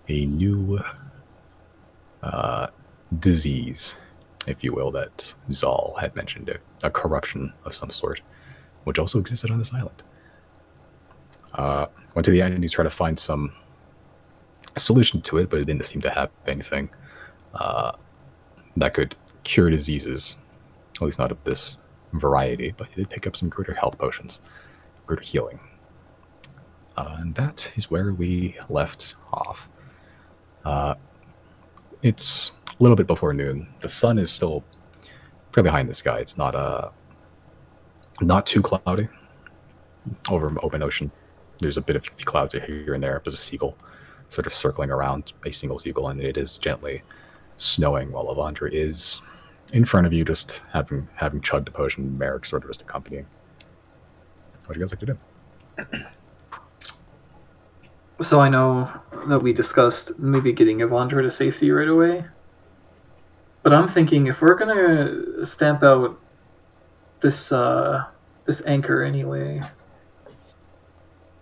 A: a new disease, if you will, that Zal had mentioned, a corruption of some sort, which also existed on this island. Went to the island to try to find some solution to it, but it didn't seem to have anything that could cure diseases, at least not of this variety, but it did pick up some greater health potions, greater healing. And that is where we left off. It's a little bit before noon. The sun is still fairly high in the sky. It's not too cloudy over open ocean. There's a bit of clouds here and there. There's a seagull sort of circling around, a single seagull, and it is gently snowing while Avandra is in front of you, just having chugged a potion. Merrick sort of just accompanying. What do you guys like to do?
C: So I know that we discussed maybe getting Avandra to safety right away. But I'm thinking if we're gonna stamp out this anchor anyway,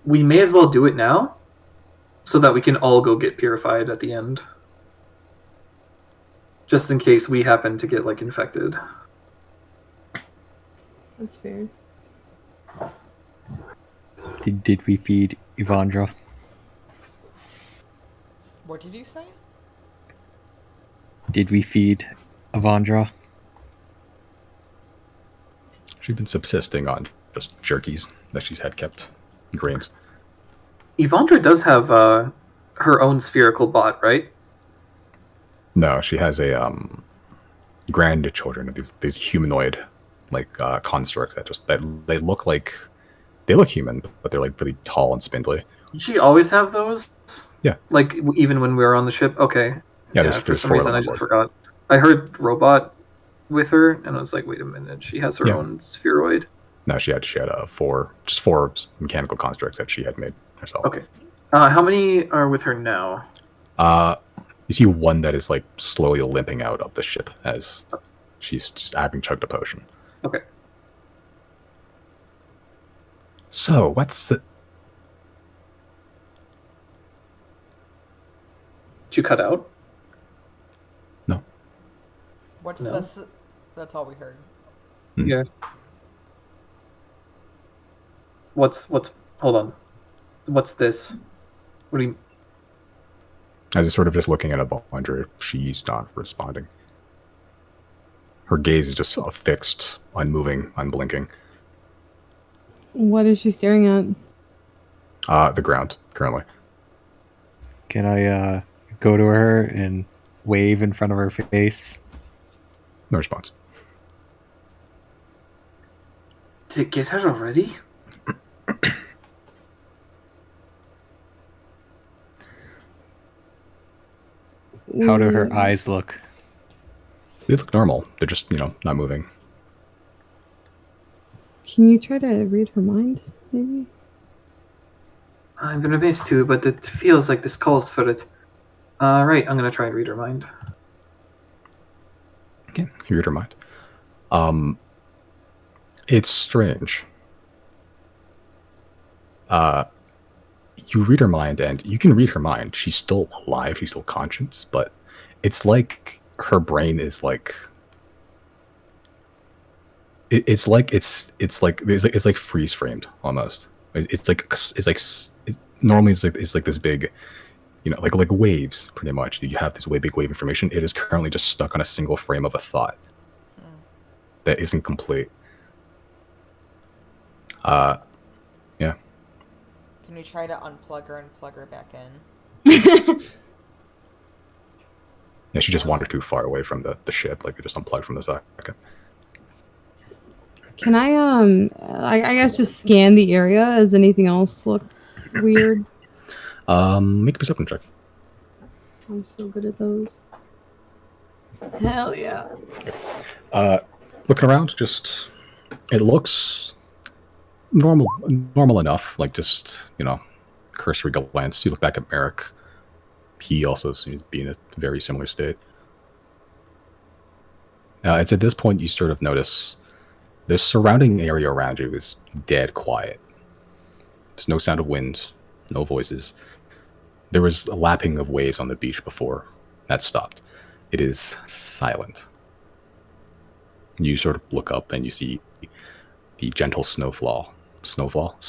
C: we may as well do it now, so that we can all go get purified at the end. Just in case we happen to get infected.
B: That's fair.
D: Did we feed Evandra?
E: What did you say?
D: Did we feed Evandra?
A: She's been subsisting on just jerkies that she's had kept, grains.
C: Evandra does have her own spherical bot, right?
A: No, she has a grandchildren of these humanoid constructs that they look human, but they're really tall and spindly.
C: Did she always have those?
A: Yeah.
C: Even when we were on the ship? Okay.
A: Yeah,
C: For some reason I just forgot. I heard robot with her, and I was like, wait a minute, she has her own spheroid.
A: No, she had four mechanical constructs that she had made herself.
C: Okay. How many are with her now?
A: You see one that is slowly limping out of the ship as she's just having chugged a potion.
C: Okay.
A: So, what's the...
C: Did you cut out?
A: No.
E: What's
C: No.
E: this? That's all we heard.
C: Yeah. What's hold on. What's this? What do you
A: I was sort of just looking at Avandra. She's not responding. Her gaze is just fixed, unmoving, unblinking.
B: What is she staring at?
A: The ground, currently.
D: Can I go to her and wave in front of her face?
A: No response.
C: Did it get her already?
D: How do her eyes look?
A: They look normal. They're just, not moving.
B: Can you try to read her mind, maybe?
C: I'm gonna miss too, but it feels like this calls for it. Right, I'm gonna try and read her mind.
A: Okay, you read her mind. It's strange. You read her mind, and you can read her mind. She's still alive. She's still conscious, but it's like her brain is like. It's like freeze framed almost. Normally it's like this big, like waves pretty much. You have this way big wave information. It is currently just stuck on a single frame of a thought that isn't complete. Yeah.
E: Can we try to unplug her and plug her back in?
A: Yeah, she just wandered too far away from the ship. Like, it just unplugged from the socket.
B: Can I guess just scan the area? Does anything else look weird?
A: Make a perception check.
B: I'm so good at those. Hell yeah.
A: Looking around, just it looks normal enough. Like, just cursory glance. You look back at Merrick. He also seems to be in a very similar state. It's at this point you sort of notice the surrounding area around you is dead quiet. There's no sound of wind, no voices. There was a lapping of waves on the beach before. That stopped. It is silent. You sort of look up and you see the gentle snowfall, the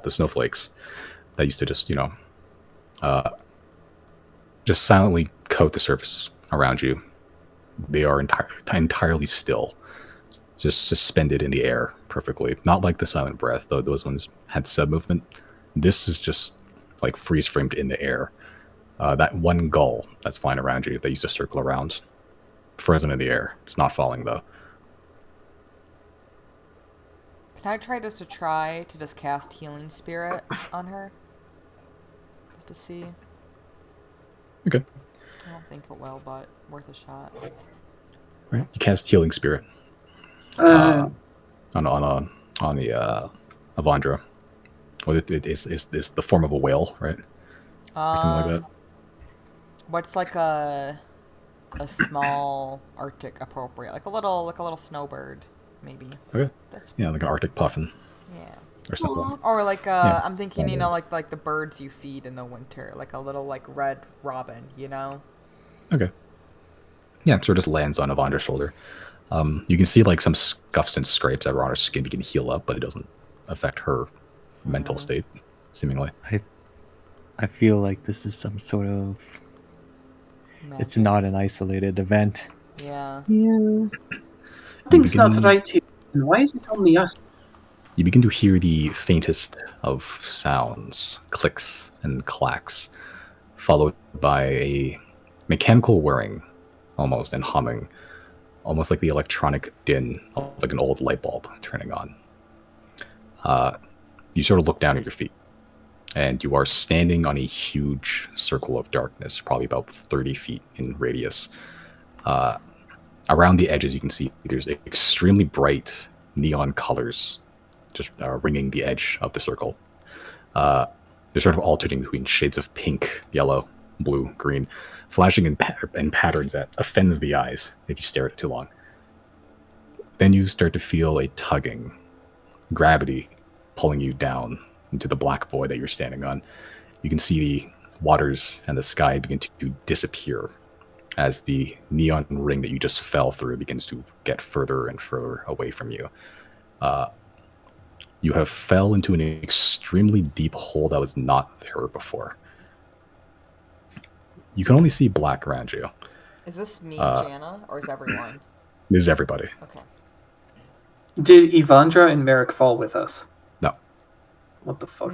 A: snowflakes that used to just silently coat the surface around you. They are entirely still, just suspended in the air perfectly. Not like the silent breath, though those ones had sub-movement. This is just like freeze-framed in the air. That one gull that's flying around you that used to circle around, frozen in the air. It's not falling, though.
E: Can I try just cast Healing Spirit on her? Just to see.
A: Okay.
E: I don't think it will, but worth a shot.
A: Right. You cast Healing Spirit on the Avandra. Well, it is the form of a whale, right? Or something like that.
E: What's like a small Arctic appropriate, like a little snowbird, maybe.
A: Okay.
E: That's
A: like an Arctic puffin.
E: Yeah.
A: Or something.
E: Or like
A: Yeah.
E: I'm thinking, like the birds you feed in the winter, like a little like red robin,
A: Okay. Yeah, sort of just lands on Avandra's shoulder. You can see like some scuffs and scrapes that are on her skin. You can heal up, but it doesn't affect her mental state, seemingly.
D: I feel like this is some sort of... It's not an isolated event.
E: Yeah.
B: Yeah.
C: Things not right here. And why is it only us?
A: You begin to hear the faintest of sounds, clicks and clacks, followed by a mechanical whirring, almost, and humming, almost like the electronic din of like an old light bulb turning on. You sort of look down at your feet, and you are standing on a huge circle of darkness, probably about 30 feet in radius. Around the edges, you can see there's extremely bright neon colors just ringing the edge of the circle. They're sort of alternating between shades of pink, yellow, blue, green, flashing in patterns that offends the eyes if you stare at it too long. Then you start to feel a tugging, gravity pulling you down into the black void that you're standing on. You can see the waters and the sky begin to disappear as the neon ring that you just fell through begins to get further and further away from you. You have fell into an extremely deep hole that was not there before. You can only see black around you.
E: Is this me, Janna, or is everyone?
A: This is everybody.
E: Okay.
C: Did Evandra and Merrick fall with us?
A: No.
C: What the fuck?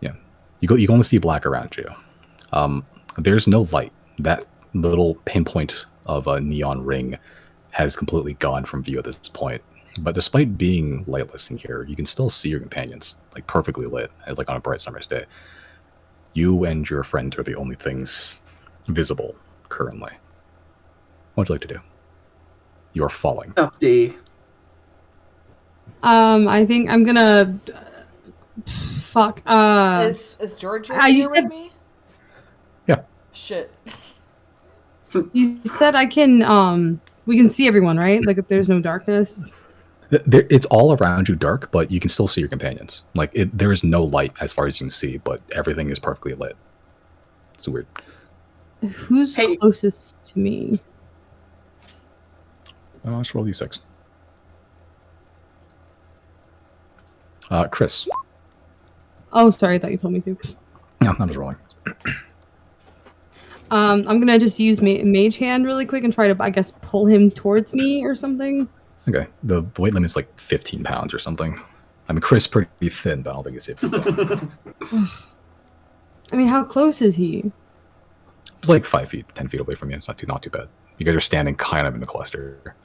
A: Yeah. You can only see black around you. There's no light. That little pinpoint of a neon ring has completely gone from view at this point. But despite being lightless in here, you can still see your companions, like perfectly lit, like on a bright summer's day. You and your friends are the only things visible currently. What would you like to do? You're falling.
C: Update.
B: I think I'm gonna. Fuck.
E: Is Georgia here with me?
A: Yeah.
E: Shit.
B: You said I can. We can see everyone, right? Like if there's no darkness.
A: It's all around you dark, but you can still see your companions. Like there is no light as far as you can see, but everything is perfectly lit. It's weird.
B: Who's closest to me?
A: Let's roll d6. Chris.
B: Oh, sorry. I thought you told me to.
A: No, I'm just rolling.
B: I'm gonna just use Mage Hand really quick and try to, I guess, pull him towards me or something.
A: Okay. The weight limit is like 15 pounds or something. I mean, Chris is pretty thin, but I don't think it's 15 pounds.
B: I mean, how close is he?
A: It's like 5 feet, 10 feet away from you. It's not too bad. You guys are standing kind of in a cluster.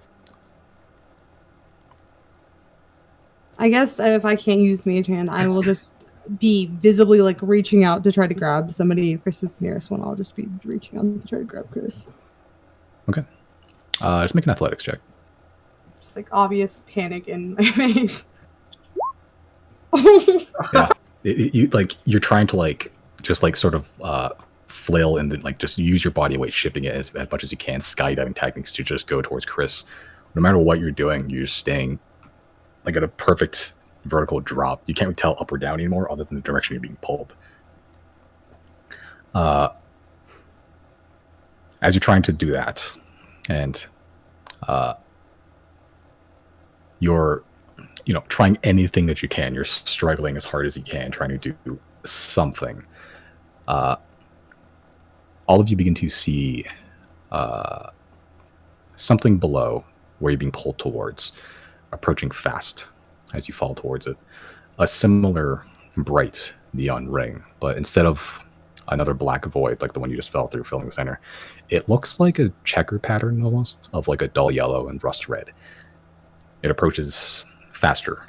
B: I guess if I can't use Mage Hand, I will just be visibly like reaching out to try to grab somebody. If Chris is the nearest one, I'll just be reaching out to try to grab Chris.
A: Okay. Just make an athletics check.
B: Just like obvious panic in my face.
A: Yeah. You're trying to just sort of flail and then just use your body weight, shifting it as much as you can, skydiving techniques to just go towards Chris. No matter what you're doing, you're just staying at a perfect vertical drop. You can't really tell up or down anymore other than the direction you're being pulled. As you're trying to do that, and you're trying anything that you can, you're struggling as hard as you can, trying to do something. All of you begin to see something below where you're being pulled towards, approaching fast as you fall towards it. A similar bright neon ring, but instead of another black void like the one you just fell through filling the center, it looks like a checker pattern almost of a dull yellow and rust red. It approaches faster.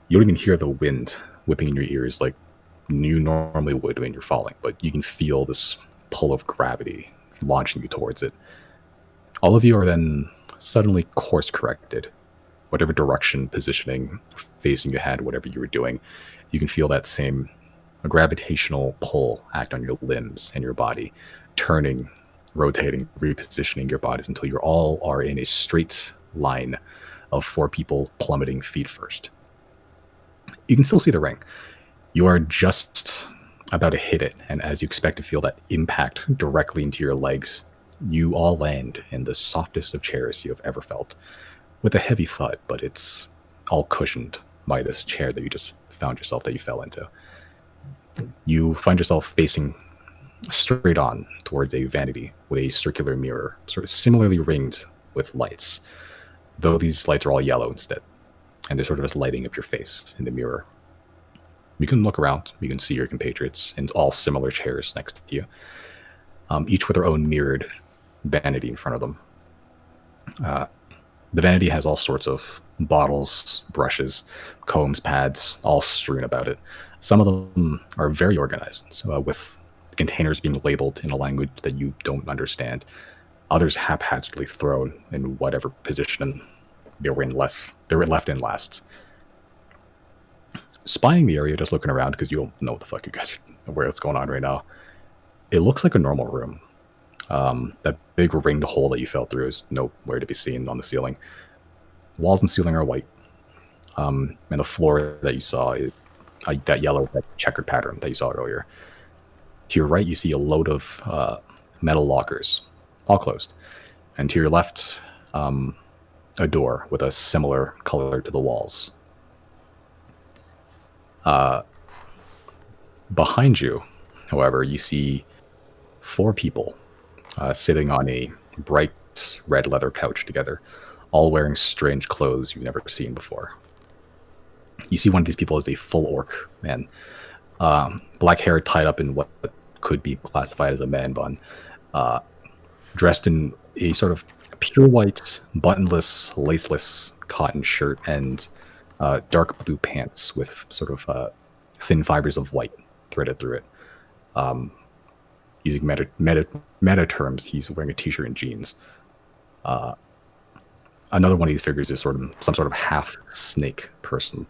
A: You don't even hear the wind whipping in your ears like you normally would when you're falling, but you can feel this pull of gravity launching you towards it. All of you are then suddenly course corrected. Whatever direction, positioning, facing you had, whatever you were doing, you can feel that same gravitational pull act on your limbs and your body, turning, rotating, repositioning your bodies until you all are in a straight line of 4 people plummeting feet first. You can still see the ring. You are just about to hit it, and as you expect to feel that impact directly into your legs, you all land in the softest of chairs you have ever felt, with a heavy thud, but it's all cushioned by this chair that you just found yourself, that you fell into. You find yourself facing straight on towards a vanity with a circular mirror, sort of similarly ringed with lights, though these lights are all yellow instead, and they're sort of just lighting up your face in the mirror. You can look around, you can see your compatriots in all similar chairs next to you, each with their own mirrored vanity in front of them. The vanity has all sorts of bottles, brushes, combs, pads, all strewn about it. Some of them are very organized, so with containers being labeled in a language that you don't understand. Others haphazardly thrown in whatever position they were left in last. Spying the area, just looking around because you don't know what the fuck you guys are, where it's going on right now. It looks like a normal room. That big ringed hole that you fell through is nowhere to be seen on the ceiling. Walls and ceiling are white. And the floor that you saw is that yellow, that checkered pattern that you saw earlier. To your right, you see a load of metal lockers, all closed. And to your left, a door with a similar color to the walls. Behind you, however, you see 4 people sitting on a bright red leather couch together, all wearing strange clothes you've never seen before. You see one of these people is a full orc man, black hair tied up in what could be classified as a man bun, dressed in a sort of pure white, buttonless, laceless cotton shirt and dark blue pants with sort of thin fibers of white threaded through it. Using meta terms, he's wearing a t-shirt and jeans. Another one of these figures is some sort of half snake person.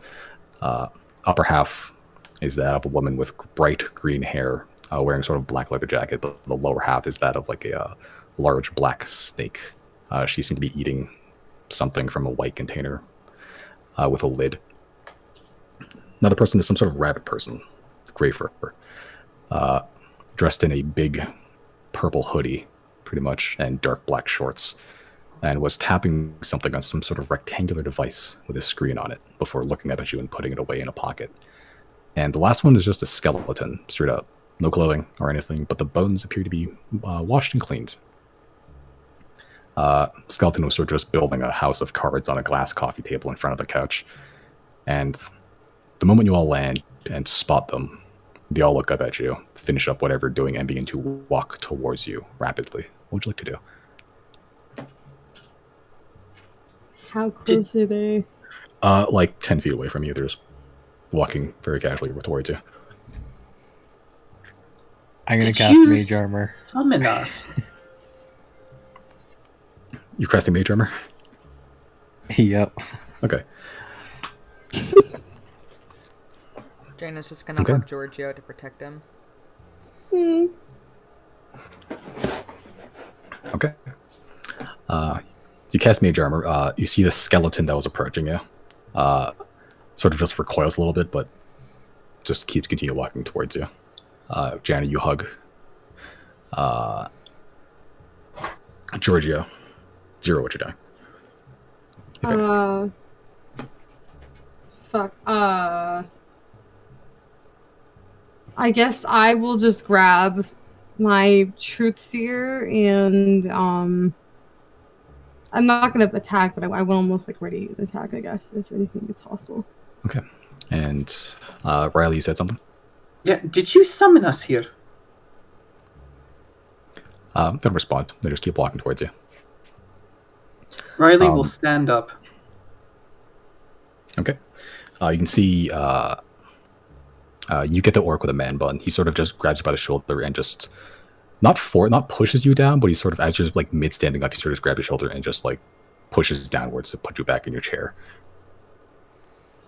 A: Upper half is that of a woman with bright green hair, wearing sort of black leather jacket, but the lower half is that of like a large black snake. She seemed to be eating something from a white container with a lid. Another person is some sort of rabbit person, gray fur, dressed in a big purple hoodie, pretty much, and dark black shorts, and was tapping something on some sort of rectangular device with a screen on it before looking up at you and putting it away in a pocket. And the last one is just a skeleton, straight up. No clothing or anything, but the bones appear to be washed and cleaned. Skeleton was sort of just building a house of cards on a glass coffee table in front of the couch. And the moment you all land and spot them, they all look up at you, finish up whatever you're doing, and begin to walk towards you rapidly. What would you like to do?
B: How close are they?
A: Like 10 feet away from you. They're just walking very casually towards you.
D: I'm gonna
C: Did
D: cast
C: you
D: Mage Armor.
C: Summon us.
A: You casting Mage Armor?
D: Yep.
A: Okay.
E: Janna's just gonna
A: Okay.
E: hug Giorgio to protect him.
A: Okay. You cast Mage Armor. You see the skeleton that was approaching you. Sort of just recoils a little bit, but just keeps continue walking towards you. Janna, you hug. Giorgio, 0, what you're doing? If anything.
B: Fuck. I guess I will just grab my Truth Seer and I'm not gonna attack, but I will almost like ready to attack, I guess, if anything gets hostile.
A: Okay. And Riley, you said something?
C: Yeah, did you summon us here?
A: They don't respond. They just keep walking towards you.
C: Riley will stand up.
A: Okay. You can see you get the orc with a man bun. He sort of just grabs you by the shoulder and just not pushes you down, but he sort of, as you're like mid standing up, he sort of just grabs your shoulder and just like pushes downwards to put you back in your chair.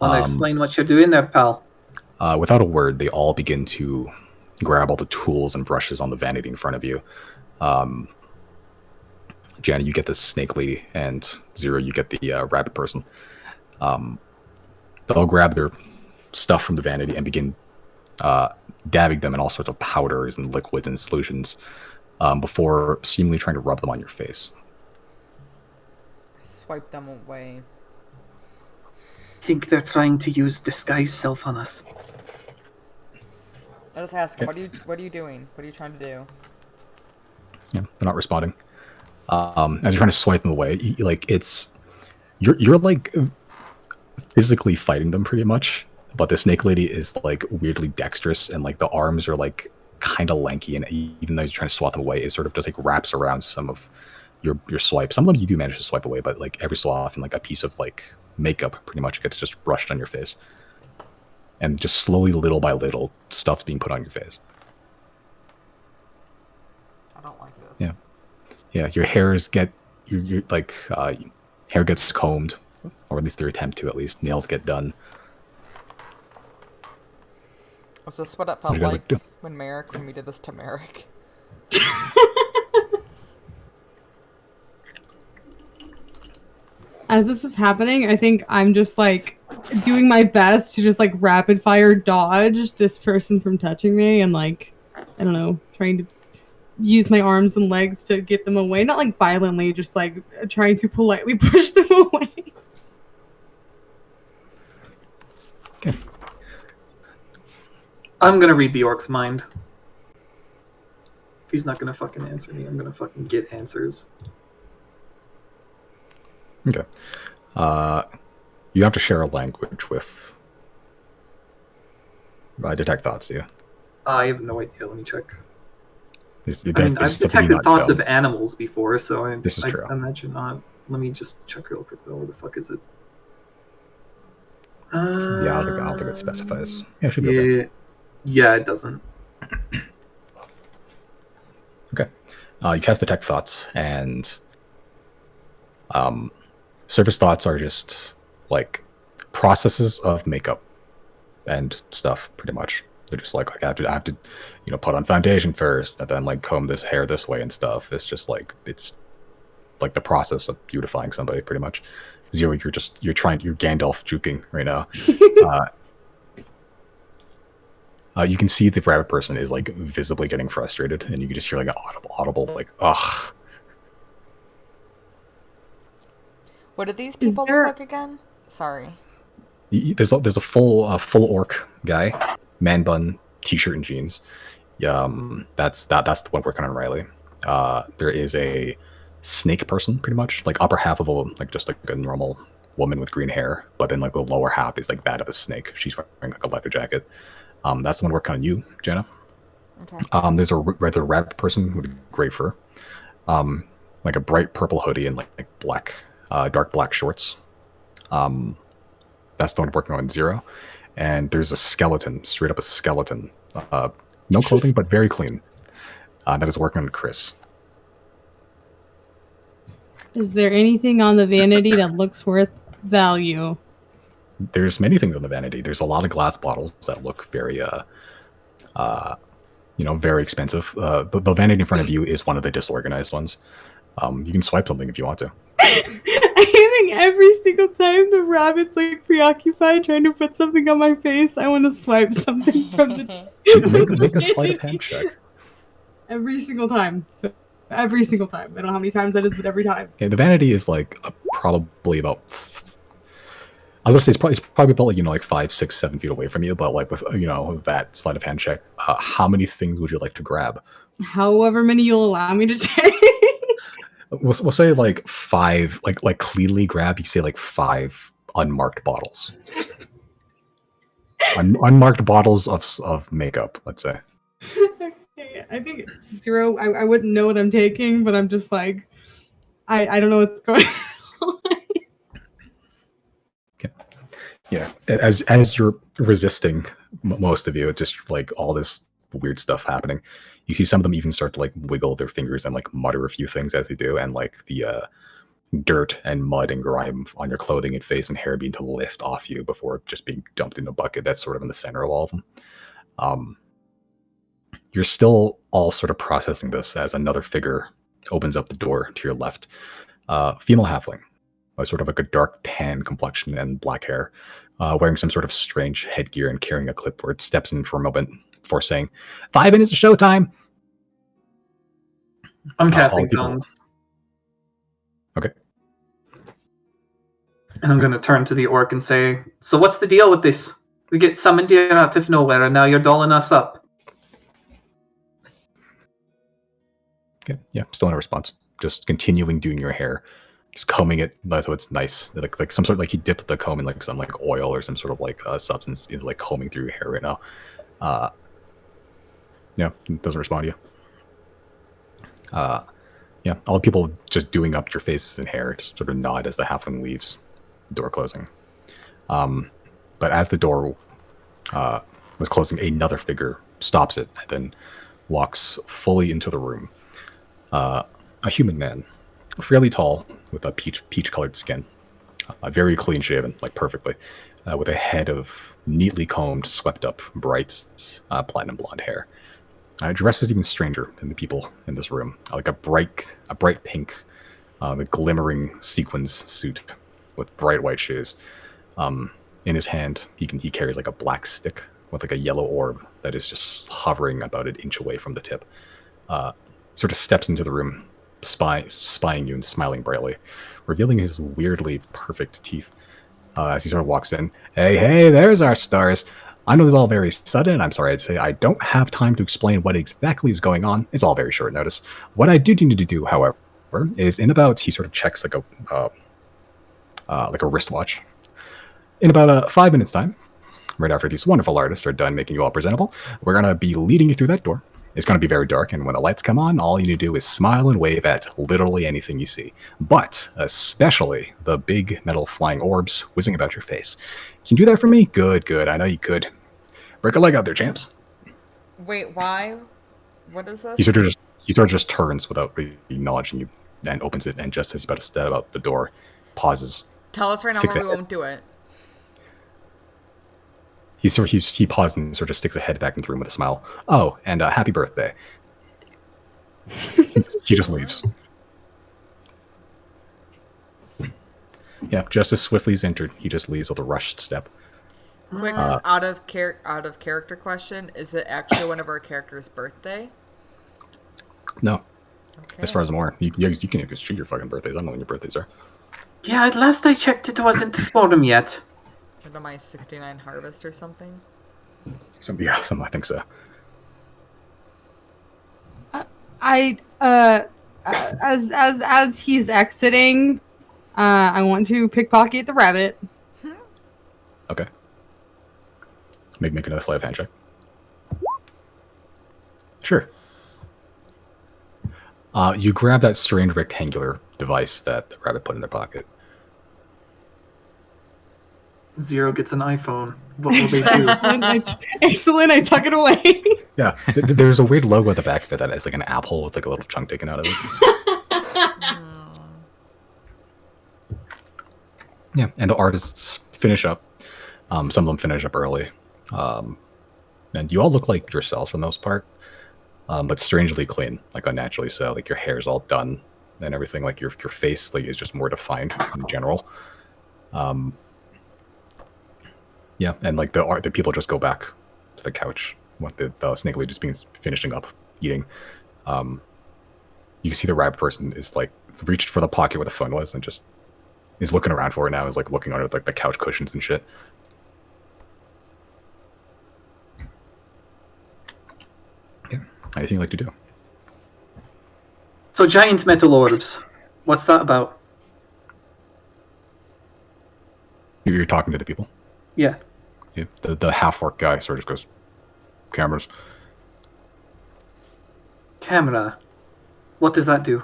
C: Wanna explain what you're doing there, pal?
A: Without a word, they all begin to grab all the tools and brushes on the vanity in front of you. Janna, you get the snake lady, and 0, you get the rabbit person. They'll grab their stuff from the vanity and begin dabbing them in all sorts of powders and liquids and solutions before seemingly trying to rub them on your face.
E: Swipe them away.
C: I think they're trying to use disguise self on us.
E: I just ask him, what are you doing? What are you trying to do?
A: Yeah, they're not responding. As you're trying to swipe them away, you're like physically fighting them pretty much, but the snake lady is like weirdly dexterous, and like the arms are like kind of lanky, and even though you're trying to swat them away, it sort of just like wraps around some of your swipe. Some of them you do manage to swipe away, but like every so often, like a piece of like makeup pretty much gets just brushed on your face, and just slowly, little by little, stuff's being put on your face.
E: I don't like this.
A: Yeah. Yeah, your hairs get your like hair gets combed, or at least they attempt to. At least nails get done.
E: Was this what it
A: What
E: felt
A: you guys
E: like
A: do?
E: when we did this to Merrick?
B: As this is happening, I think I'm just like doing my best to just like rapid fire dodge this person from touching me and like, I don't know, trying to use my arms and legs to get them away. Not like violently, just like trying to politely push them away.
A: Okay.
C: I'm gonna read the orc's mind. If he's not gonna fucking answer me, I'm gonna fucking get answers.
A: Okay. You have to share a language with detect thoughts, do you?
C: I have no idea. Let me check.
A: I've
C: I've detected thoughts of animals before, so
A: This is
C: I
A: true.
C: imagine not. Let me just check real quick though. Where the fuck is it?
A: Yeah, I don't think it specifies. Yeah, it should be okay.
C: Yeah, it doesn't.
A: Okay. You cast detect thoughts, and surface thoughts are just like processes of makeup and stuff, pretty much. They're just like I have to, put on foundation first, and then like comb this hair this way and stuff. It's just like it's like the process of beautifying somebody, pretty much. Zero, you're Gandalf juking right now. You can see the rabbit person is like visibly getting frustrated, and you can just hear like an audible like ugh.
E: What do these people look like again? Sorry.
A: There's a full orc guy, man bun, t-shirt and jeans. That's the one working on Riley. There is a snake person, pretty much like upper half of just like a normal woman with green hair, but then like the lower half is like that of a snake. She's wearing like a leather jacket. That's the one working on you, Janna.
E: Okay.
A: There's a regular rabbit person with gray fur, like a bright purple hoodie and like black, dark black shorts. That's the one working on Zero. And there's a skeleton, straight up a skeleton. No clothing, but very clean. That is working on Chris.
B: Is there anything on the vanity that looks worth value?
A: There's many things on the vanity. There's a lot of glass bottles that look very, very expensive. The vanity in front of you is one of the disorganized ones. You can swipe something if you want to.
B: I think every single time the rabbit's like preoccupied trying to put something on my face, I want to swipe something from the
A: make a sleight of hand check.
B: Every single time. So every single time. I don't know how many times that is, but every time.
A: Okay, the vanity is like probably about. I was gonna say it's probably about like 5, 6, 7 feet away from you, but like with that sleight of hand check, how many things would you like to grab?
B: However many you'll allow me to take.
A: We'll say like 5, like cleanly grab. You say like 5 unmarked bottles, unmarked bottles of makeup. Let's say.
B: Okay, I think Zero. I wouldn't know what I'm taking, but I'm just like, I don't know what's going on.
A: Okay. Yeah, as you're resisting, most of you, just like all this weird stuff happening. You see some of them even start to like wiggle their fingers and like mutter a few things as they do, and like the dirt and mud and grime on your clothing and face and hair being to lift off you before just being dumped in a bucket. That's sort of in the center of all of them. You're still all sort of processing this as another figure opens up the door to your left. Female halfling, sort of like a dark tan complexion and black hair, wearing some sort of strange headgear and carrying a clipboard, steps in for a moment before saying, 5 minutes of showtime.
C: I'm casting tongues.
A: Okay.
C: And I'm going to turn to the orc and say, so what's the deal with this? We get summoned here out of nowhere, and now you're dolling us up.
A: Okay. Yeah, still no response. Just continuing doing your hair. Just combing it so it's nice. Like some sort of like you dip the comb in like some like oil or some sort of like substance into like combing through your hair right now. Yeah, it doesn't respond to you. Yeah, all the people just doing up your faces and hair just sort of nod as the halfling leaves, the door closing. But as the door was closing, another figure stops it and then walks fully into the room. A human man, fairly tall, with a peach-colored skin, very clean-shaven, like perfectly, with a head of neatly combed, swept-up, bright, platinum blonde hair. Dresses even stranger than the people in this room, like a bright pink, the glimmering sequins suit with bright white shoes. In his hand, he carries like a black stick with like a yellow orb that is just hovering about an inch away from the tip. Sort of steps into the room, spying you and smiling brightly, revealing his weirdly perfect teeth. As he sort of walks in, hey, there's our stars. I know this is all very sudden. I'm sorry to say I don't have time to explain what exactly is going on. It's all very short notice. What I do need to do, however, is in about, he sort of checks like a wristwatch. In about 5 minutes time, right after these wonderful artists are done making you all presentable, we're going to be leading you through that door. It's going to be very dark, and when the lights come on, all you need to do is smile and wave at literally anything you see. But especially the big metal flying orbs whizzing about your face. Can you do that for me? Good. I know you could. Break a leg out there, champs.
E: Wait, why? What is this?
A: He sort of just turns without really acknowledging you and opens it, and just as he's about to step out the door, pauses.
E: Tell us right now why we won't do it.
A: He pauses and sort of sticks a head back into the room with a smile. Oh, and happy birthday. He just leaves. Yeah, just as swiftly as entered, he just leaves with a rushed step.
E: Quick out of character question: is it actually one of our characters' birthday?
A: No.
E: Okay.
A: As far as I'm aware, you can shoot your fucking birthdays. I don't know when your birthdays are.
C: Yeah, at last I checked, it wasn't autumn yet.
E: What am I, 69 harvest or something?
A: Something I think so.
B: As he's exiting, I want to pickpocket the rabbit.
A: Okay. Make another sleight of hand check. Sure. You grab that strange rectangular device that the rabbit put in their pocket.
C: Zero gets an iPhone. What will they do?
B: Excellent, I tuck it away.
A: Yeah, there's a weird logo at the back of it that is like an apple with like a little chunk taken out of it. Yeah, and the artists finish up. Some of them finish up early. And you all look like yourselves for the most part, but strangely clean, like unnaturally so. Like your hair's all done and everything. Like your face like is just more defined in general. Yeah, and like the people just go back to the couch. What the snake lady's being finishing up eating. You can see the rabbit person is like reached for the pocket where the phone was and just is looking around for it now. Is like looking under like the couch cushions and shit. Yeah, anything you'd like to do?
C: So giant metal orbs. What's that about?
A: You're talking to the people.
C: Yeah.
A: Yeah, the half-orc guy sort of goes, cameras.
C: Camera. What does that do?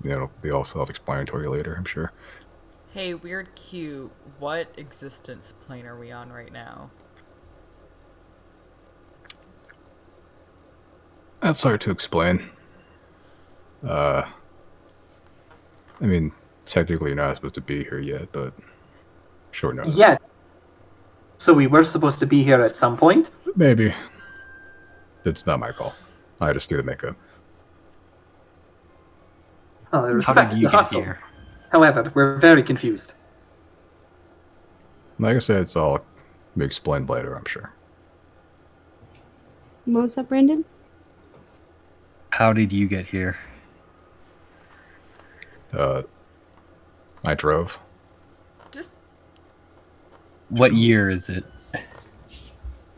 A: Yeah, it'll be all self-explanatory later, I'm sure.
E: Hey, weird cute. What existence plane are we on right now?
A: That's hard to explain. I mean, technically you're not supposed to be here yet, but short notice.
C: Yeah. So we were supposed to be here at some point?
A: Maybe. It's not my call. I just do the makeup.
C: Well, I
D: How
C: respect
D: did you
C: the
D: get
C: hustle.
D: here?
C: However, we're very confused.
A: Like I said, it's all be explained later, I'm sure.
B: What was that, Brandon?
D: How did you get here?
A: I drove.
E: Just
D: What year is it?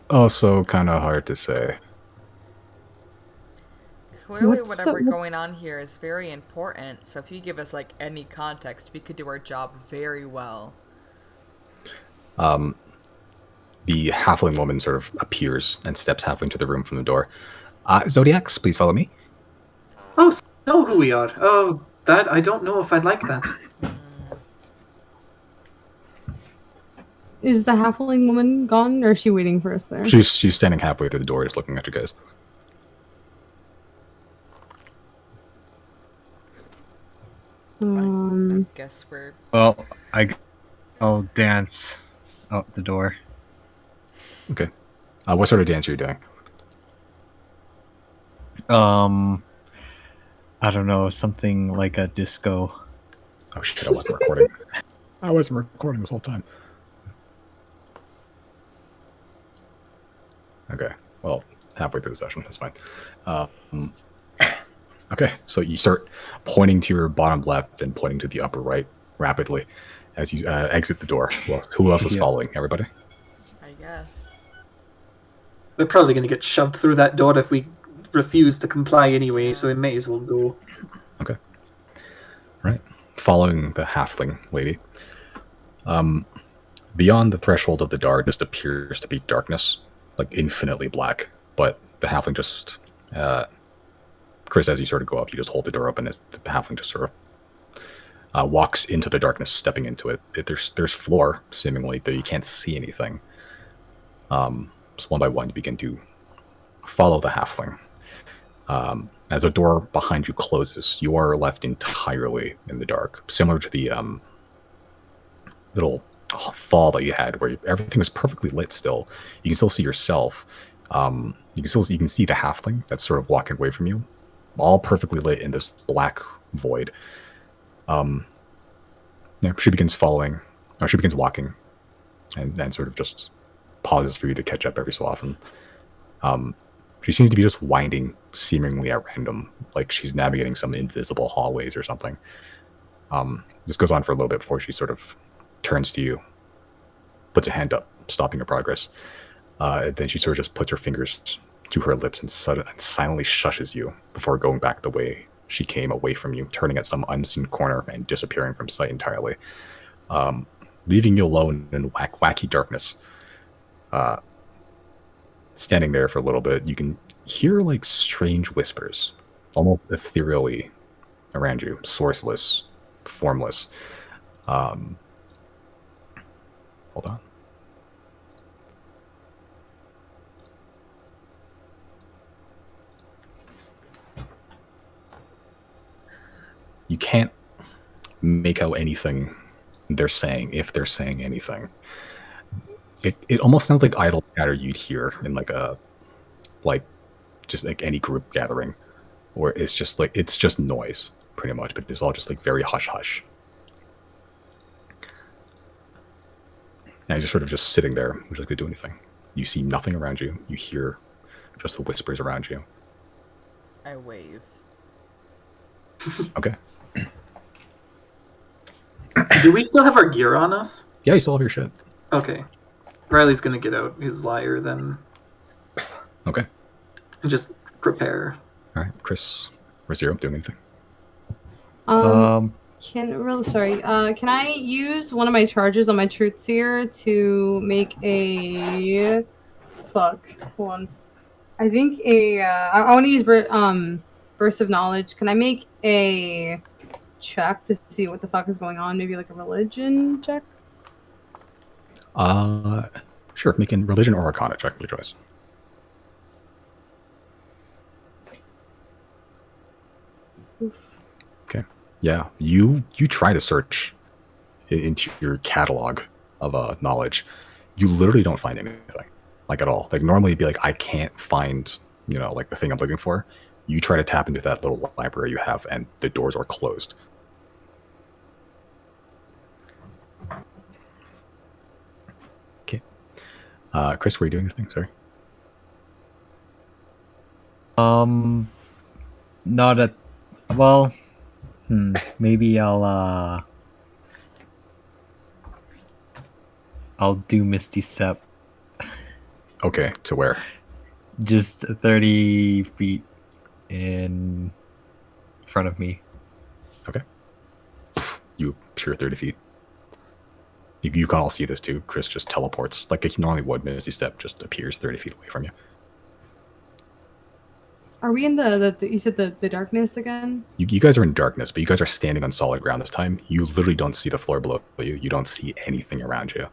A: Also, kind of hard to say.
E: clearly
B: What's
E: whatever
B: the-
E: going on here is very important. So if you give us like any context, we could do our job very well.
A: The halfling woman sort of appears and steps halfway into the room from the door. Zodiacs, please follow me.
C: Oh, so you know who we are. Oh, that I don't know if I'd like that.
B: Is the halfling woman gone, or is she waiting for us there?
A: She's standing halfway through the door, just looking at you guys.
E: I guess we're
D: Well, I'll dance out the door.
A: Okay. What sort of dance are you doing?
D: I don't know, something like a disco.
A: Oh shit! I wasn't recording. I wasn't recording this whole time. Okay, well, halfway through the session, that's fine. Okay, so you start pointing to your bottom left and pointing to the upper right rapidly as you exit the door. Who else is following? Everybody?
E: I guess.
C: We're probably going to get shoved through that door if we refuse to comply anyway, so we may as well go.
A: Okay. Right. Following the halfling lady. Beyond the threshold of the door just appears to be darkness, like infinitely black. But the halfling just, Chris, as you sort of go up, you just hold the door open as the halfling just sort of walks into the darkness, stepping into it. There's floor, seemingly, though you can't see anything. So one by one, you begin to follow the halfling. As a door behind you closes, you are left entirely in the dark, similar to the little fall that you had, where everything was perfectly lit. Still, you can still see yourself. You can see the halfling that's sort of walking away from you, all perfectly lit in this black void. Yeah, she begins walking, and then sort of just pauses for you to catch up every so often. She seems to be just winding seemingly at random, like she's navigating some invisible hallways or something. This goes on for a little bit before she sort of turns to you, puts a hand up, stopping her progress. Then she sort of just puts her fingers to her lips and silently shushes you before going back the way she came, away from you, turning at some unseen corner and disappearing from sight entirely, leaving you alone in wacky darkness. Standing there for a little bit, you can hear like strange whispers, almost ethereally around you, sourceless, formless. Hold on. You can't make out anything they're saying, if they're saying anything. It almost sounds like idle chatter you'd hear in just like any group gathering, or it's just noise pretty much, but it's all just like very hush hush. And you're sort of just sitting there. Would you like to do anything? You see nothing around you. You hear just the whispers around you.
E: I wave.
A: Okay.
C: Do we still have our gear on us?
A: Yeah, you still have your shit.
C: Okay. Riley's gonna get out his lyre then.
A: Okay.
C: And just prepare.
A: All right, Chris or Zero doing anything?
D: Um,
B: Can I use one of my charges on my Truth Seer to make a hold on. I think I want to use Burst of Knowledge. Can I make a check to see what the fuck is going on? Maybe like a religion check?
A: Sure. Making religion or arcana check, your choice.
B: Oof.
A: Okay. Yeah, you try to search into your catalog of knowledge. You literally don't find anything, like at all. Like normally, it'd be like, I can't find, like the thing I'm looking for. You try to tap into that little library you have, and the doors are closed. Okay. Chris, were you doing anything? Sorry.
D: not at. Well, maybe I'll do Misty Step.
A: Okay, to where?
D: Just 30 feet in front of me.
A: Okay. You appear 30 feet. You can all see this too. Chris just teleports like he normally would. Misty Step just appears 30 feet away from you.
B: Are we in the you said the darkness again?
A: You guys are in darkness, but you guys are standing on solid ground this time. You literally don't see the floor below you. You don't see anything around you.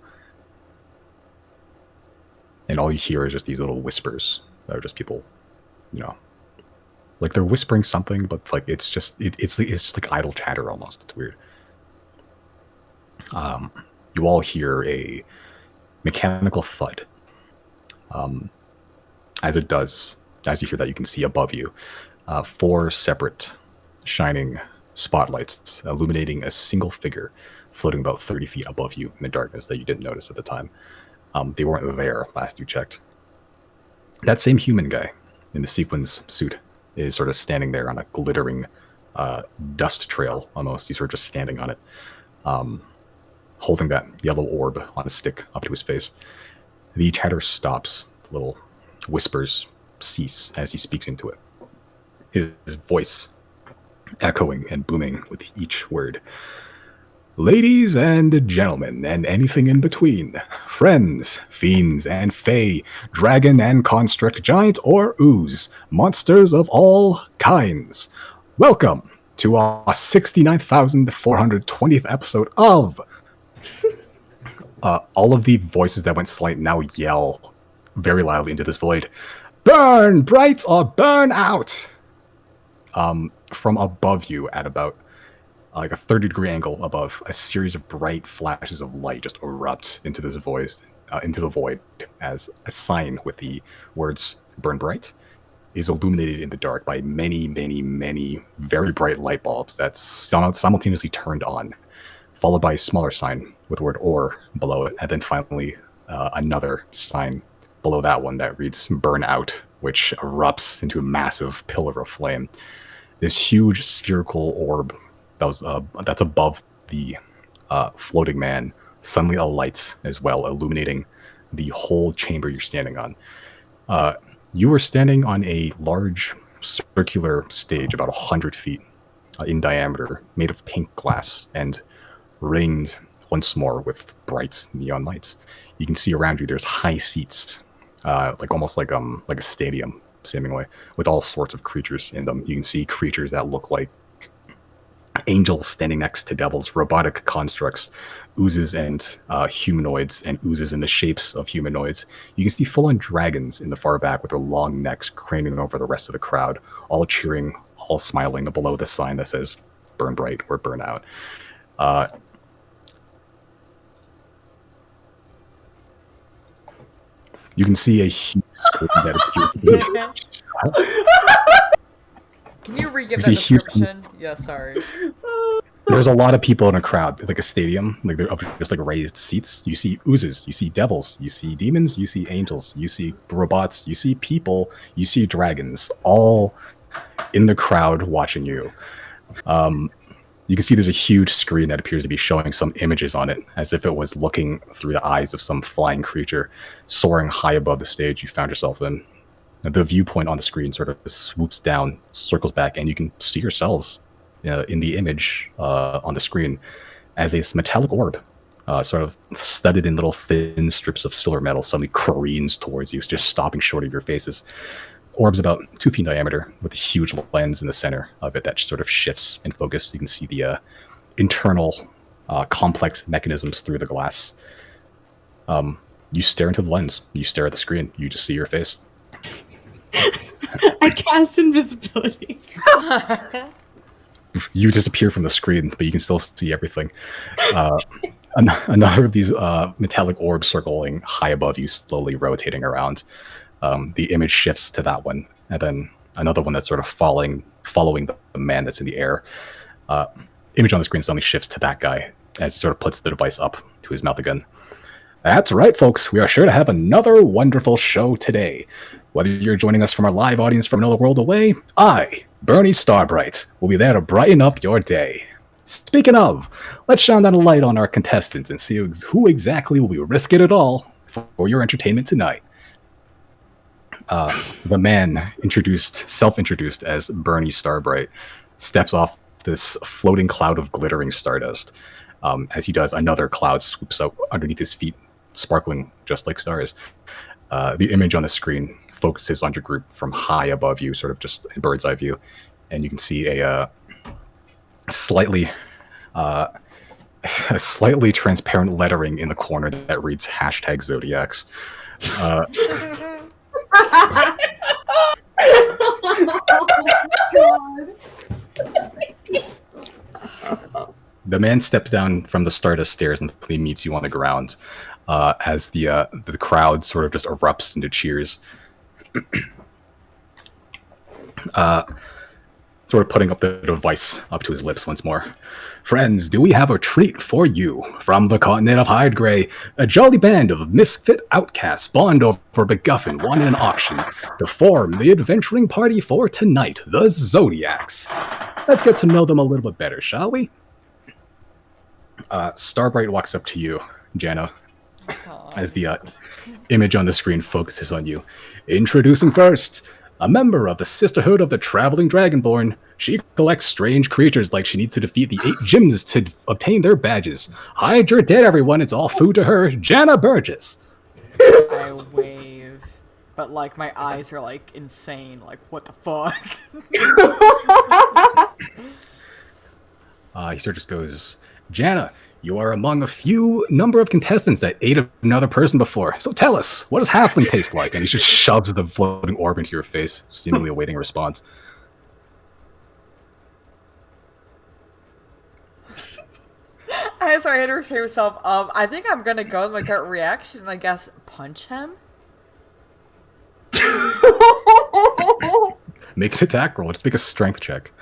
A: And all you hear is just these little whispers that are just people, like they're whispering something, but like it's just like idle chatter almost. It's weird. You all hear a mechanical thud. As it does, as you hear that, you can see above you 4 separate shining spotlights illuminating a single figure floating about 30 feet above you in the darkness that you didn't notice at the time. They weren't there last you checked. That same human guy in the sequins suit is sort of standing there on a glittering dust trail almost. He's sort of just standing on it, holding that yellow orb on a stick up to his face. The chatter stops. The little whispers cease as he speaks into it. His voice echoing and booming with each word. Ladies and gentlemen, and anything in between, friends, fiends and fae, dragon and construct, giant or ooze, monsters of all kinds. Welcome to our 69,420th episode of... all of the voices that went slight now yell very loudly into this void. Burn, bright, or burn out! From above you at about like a 30-degree angle above, a series of bright flashes of light just erupt into this void, as a sign with the words "Burn Bright" is illuminated in the dark by many, many, many very bright light bulbs that's simultaneously turned on, followed by a smaller sign with the word "Or" below it, and then finally another sign below that one that reads "Burn Out," which erupts into a massive pillar of flame. This huge spherical orb that's above the floating man suddenly alights as well, illuminating the whole chamber you're standing on. You are standing on a large circular stage about 100 feet in diameter, made of pink glass and ringed once more with bright neon lights. You can see around you there's high seats, almost like a stadium, seemingly, with all sorts of creatures in them. You can see creatures that look like angels standing next to devils, robotic constructs, oozes and humanoids, and oozes in the shapes of humanoids. You can see full-on dragons in the far back with their long necks craning over the rest of the crowd, all cheering, all smiling below the sign that says "Burn Bright" or "Burn Out." You can see a huge screen that appears to be...
E: Can you re-give that description? Yeah, sorry.
A: There's a lot of people in a crowd, like a stadium, like they're just like raised seats. You see oozes, you see devils, you see demons, you see angels, you see robots, you see people, you see dragons, all in the crowd watching you. You can see there's a huge screen that appears to be showing some images on it, as if it was looking through the eyes of some flying creature soaring high above the stage you found yourself in. The viewpoint on the screen sort of swoops down, circles back, and you can see yourselves in the image on the screen as a metallic orb, sort of studded in little thin strips of silver metal, suddenly careens towards you, just stopping short of your faces. Orb's about 2 feet in diameter, with a huge lens in the center of it that sort of shifts in focus. You can see the internal complex mechanisms through the glass. You stare into the lens. You stare at the screen. You just see your face.
B: I cast invisibility.
A: You disappear from the screen, but you can still see everything. Another of these metallic orbs circling high above you, slowly rotating around. The image shifts to that one, and then another one that's sort of following the man that's in the air. Image on the screen suddenly shifts to that guy as he sort of puts the device up to his mouth again. That's right, folks. We are sure to have another wonderful show today. Whether you're joining us from our live audience from another world away, I, Bernie Starbright, will be there to brighten up your day. Speaking of, let's shine down a light on our contestants and see who exactly will be risking it all for your entertainment tonight. The man self-introduced as Bernie Starbright, steps off this floating cloud of glittering stardust. As he does, another cloud swoops out underneath his feet, sparkling just like stars. The image on the screen focuses on your group from high above you, sort of just in bird's eye view, and you can see a slightly transparent lettering in the corner that reads #Zodiacs. The man steps down from the stardust stairs until he meets you on the ground, as the crowd sort of just erupts into cheers. sort of putting up the device up to his lips once more. Friends, do we have a treat for you? From the continent of Hydegray, a jolly band of misfit outcasts spawned over MacGuffin won an auction to form the adventuring party for tonight, the Zodiacs. Let's get to know them a little bit better, shall we? Starbright walks up to you, Janna, as the image on the screen focuses on you. Introducing first, a member of the Sisterhood of the Traveling Dragonborn. She collects strange creatures like she needs to defeat the 8 gyms to obtain their badges. Hide your dead, everyone. It's all food to her. Janna Burgess.
E: I wave, but like my eyes are like insane. Like what the fuck?
A: He sort of just goes, Janna, you are among a few number of contestants that ate another person before. So tell us, what does halfling taste like? And he just shoves the floating orb into your face, seemingly awaiting a response.
E: I'm sorry, I had to restrain myself. I think I'm gonna go with my gut reaction and I guess punch him.
A: Make an attack roll. Just make a strength check.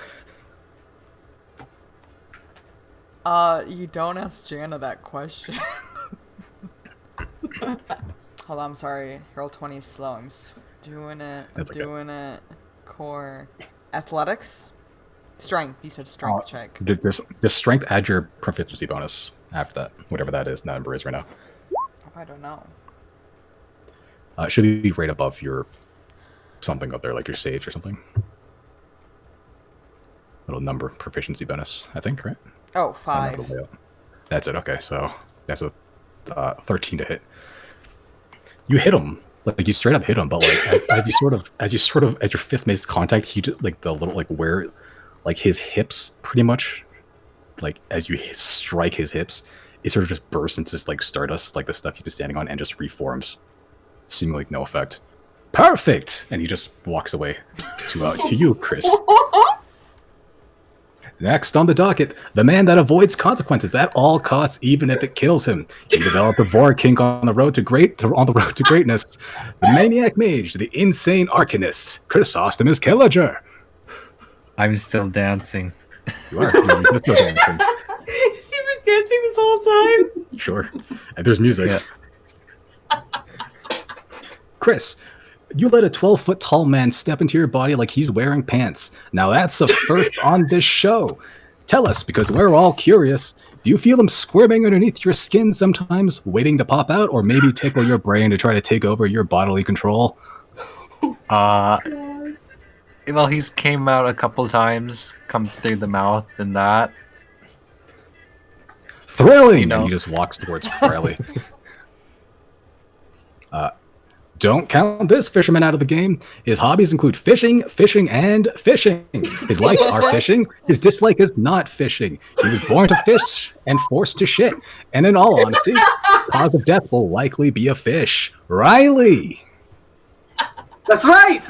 E: You don't ask Janna that question. Hold on, I'm sorry. Roll 20 is slow. I'm just doing it. I'm doing it. Core. Athletics? Strength. You said strength check.
A: Just strength, add your proficiency bonus after that. Whatever that is, number is right now.
E: I don't know.
A: It should be right above your something up there, like your saves or something. Little number proficiency bonus, I think, right?
E: Oh, 5.
A: That's it. Okay, so that's a 13 to hit. You hit him, like you straight up hit him, but like as your fist makes contact, he just like the little like where, like his hips, pretty much, like as you strike his hips, it sort of just bursts into like stardust, like the stuff he's been standing on, and just reforms, seemingly like no effect. Perfect, and he just walks away to you, Chris. Next on the docket, the man that avoids consequences at all costs, even if it kills him. He developed a Vorkink on the road to greatness. The maniac mage, the insane arcanist, Chrysostomus Killager.
D: I'm still dancing.
A: You are. You're just still dancing.
B: Has he been dancing this whole time?
A: Sure. And there's music. Yeah. Chris, you let a 12-foot tall man step into your body like he's wearing pants. Now that's a first on this show. Tell us, because we're all curious, do you feel him squirming underneath your skin sometimes, waiting to pop out, or maybe tickle your brain to try to take over your bodily control?
D: Well, he's came out a couple times, come through the mouth and that.
A: Thrilling!
D: You know.
A: And he just walks towards Riley. Don't count this fisherman out of the game. His hobbies include fishing, and fishing. His likes are fishing. His dislike is not fishing. He was born to fish and forced to shit. And in all honesty, cause of death will likely be a fish. Riley!
C: That's right!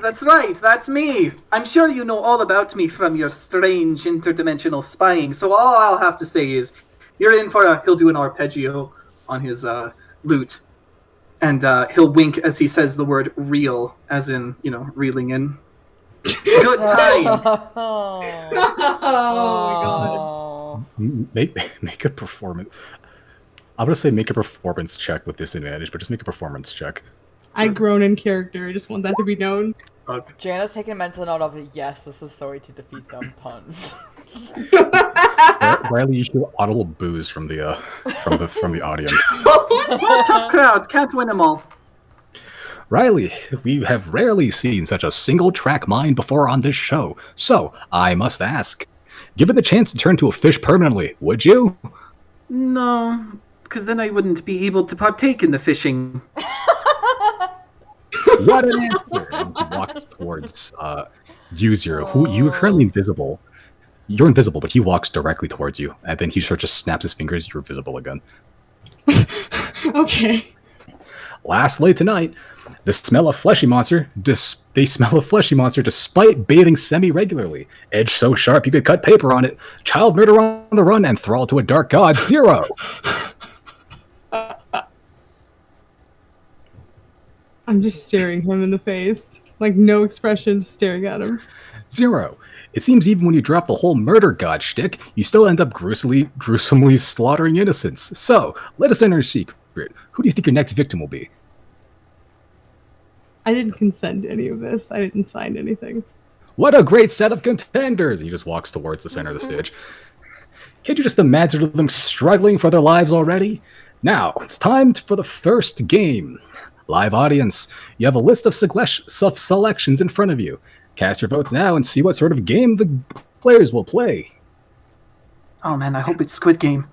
C: That's me! I'm sure you know all about me from your strange interdimensional spying, so all I'll have to say is, you're in for he'll do an arpeggio on his lute. And he'll wink as he says the word reel, as in, reeling in. Good time!
B: Oh my god.
A: Make a performance. I'm going to say make a performance check with disadvantage, but just make a performance check.
B: I groan in character. I just want that to be known.
E: Janna's taking a mental note of it. Yes, this is the way to defeat them puns.
A: Riley, you should audible boos from the audience.
C: Tough crowd, can't win them all.
A: Riley, we have rarely seen such a single-track mind before on this show. So, I must ask, given the chance to turn to a fish permanently, would you?
C: No, because then I wouldn't be able to partake in the fishing.
A: What an answer! And he walks towards you, Zero, who you are currently invisible. You're invisible, but he walks directly towards you, and then he sort of just snaps his fingers. You're visible again.
B: Okay.
A: Lastly, tonight, they smell a fleshy monster despite bathing semi-regularly. Edge so sharp you could cut paper on it. Child murder on the run and thrall to a dark god. Zero. I'm
B: just staring him in the face. Like, no expression, just staring at him.
A: Zero. It seems even when you drop the whole murder god shtick, you still end up gruesomely slaughtering innocents. So, let us in on your secret. Who do you think your next victim will be?
B: I didn't consent to any of this. I didn't sign anything.
A: What a great set of contenders! He just walks towards the center of the stage. Can't you just imagine them struggling for their lives already? Now, it's time for the first game. Live audience, you have a list of selections in front of you. Cast your votes now and see what sort of game the players will play.
C: Oh man, I hope it's Squid Game.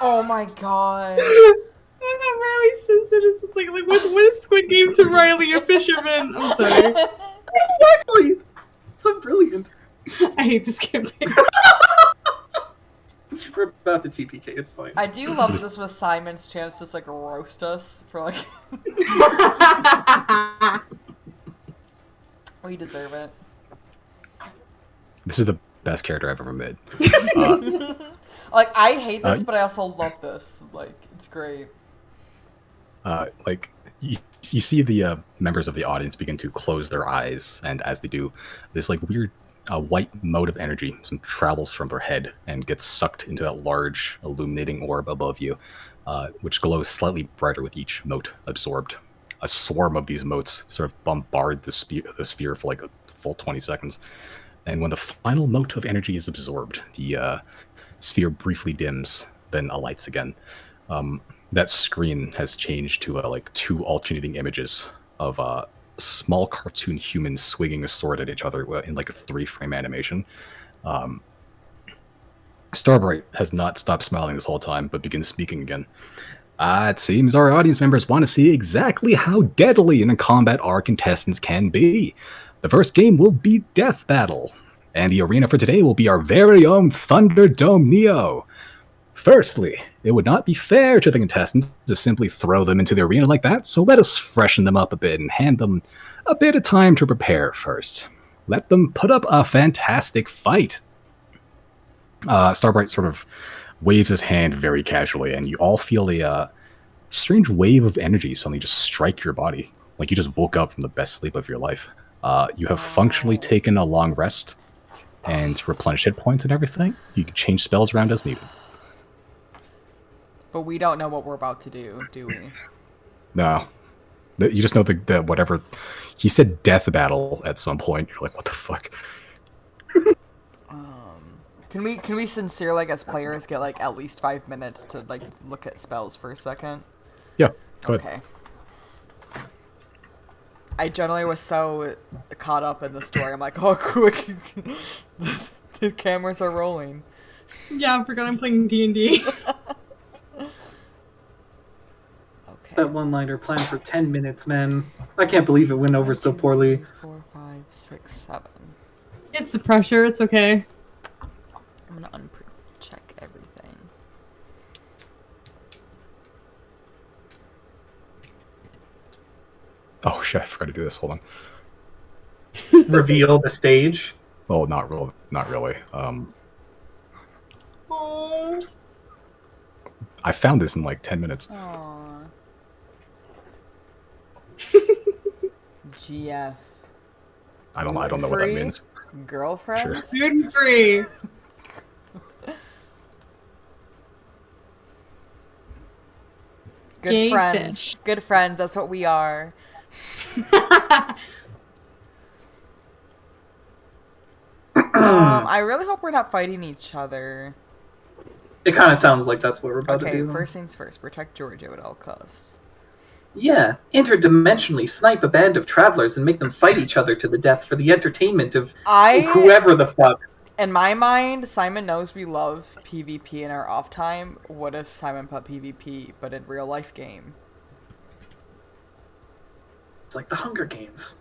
E: Oh my god.
B: Riley says that it's like what is Squid Game to Riley, a fisherman? I'm sorry.
C: Exactly! So brilliant.
B: I hate this campaign.
C: We're about to TPK, it's fine.
E: I do love that this was Simon's chance to just like roast us for like we deserve it.
A: This is the best character I've ever made.
E: Like I hate this, but I also love this. Like it's great.
A: Like you see the members of the audience begin to close their eyes, and as they do, this like weird white mote of energy travels from their head and gets sucked into that large illuminating orb above you, which glows slightly brighter with each mote absorbed. A swarm of these motes sort of bombard the sphere for like a full 20 seconds, and when the final mote of energy is absorbed, the sphere briefly dims, then alights again. That screen has changed to like two alternating images of small cartoon humans swinging a sword at each other in like a 3-frame animation. Starbright has not stopped smiling this whole time, but begins speaking again. It seems our audience members want to see exactly how deadly in a combat our contestants can be. The first game will be Death Battle, and the arena for today will be our very own Thunderdome Neo. Firstly, it would not be fair to the contestants to simply throw them into the arena like that, so let us freshen them up a bit and hand them a bit of time to prepare first. Let them put up a fantastic fight. Starbright sort of waves his hand very casually, and you all feel a strange wave of energy suddenly just strike your body, like you just woke up from the best sleep of your life. You have functionally taken a long rest and replenished hit points and everything. You can change spells around as needed.
E: But we don't know what we're about to do we?
A: No. You just know the whatever... He said death battle at some point. You're like, what the fuck?
E: Can we sincerely, like, as players, get like at least 5 minutes to like look at spells for a second?
A: Yeah, go ahead.
E: Okay. I generally was so caught up in the story. I'm like, oh, quick, the cameras are rolling.
B: Yeah, I forgot I'm playing D&D.
C: That one-liner planned for 10 minutes, man. I can't believe it went over so poorly.
E: 4, 5, 6, 7.
B: It's the pressure, it's okay.
E: I'm gonna check everything.
A: Oh shit, I forgot to do this. Hold on.
C: Reveal the stage.
A: Oh, not really.
B: Oh.
A: I found this in like 10 minutes.
E: Aww. GF.
A: I don't know what that means.
E: Girlfriend?
A: Sure.
B: Gluten-free.
E: Good
B: Gay
E: friends.
B: fish.
E: Good friends, that's what we are. I really hope we're not fighting each other.
C: It kind of sounds like that's what we're about to
E: Okay,
C: do.
E: first things first. Protect Georgia at all costs.
C: Yeah, interdimensionally snipe a band of travelers and make them fight each other to the death for the entertainment of whoever the fuck.
E: In my mind, Simon knows we love PvP in our off time. What if Simon put PvP, but in real life game?
C: It's like the Hunger Games.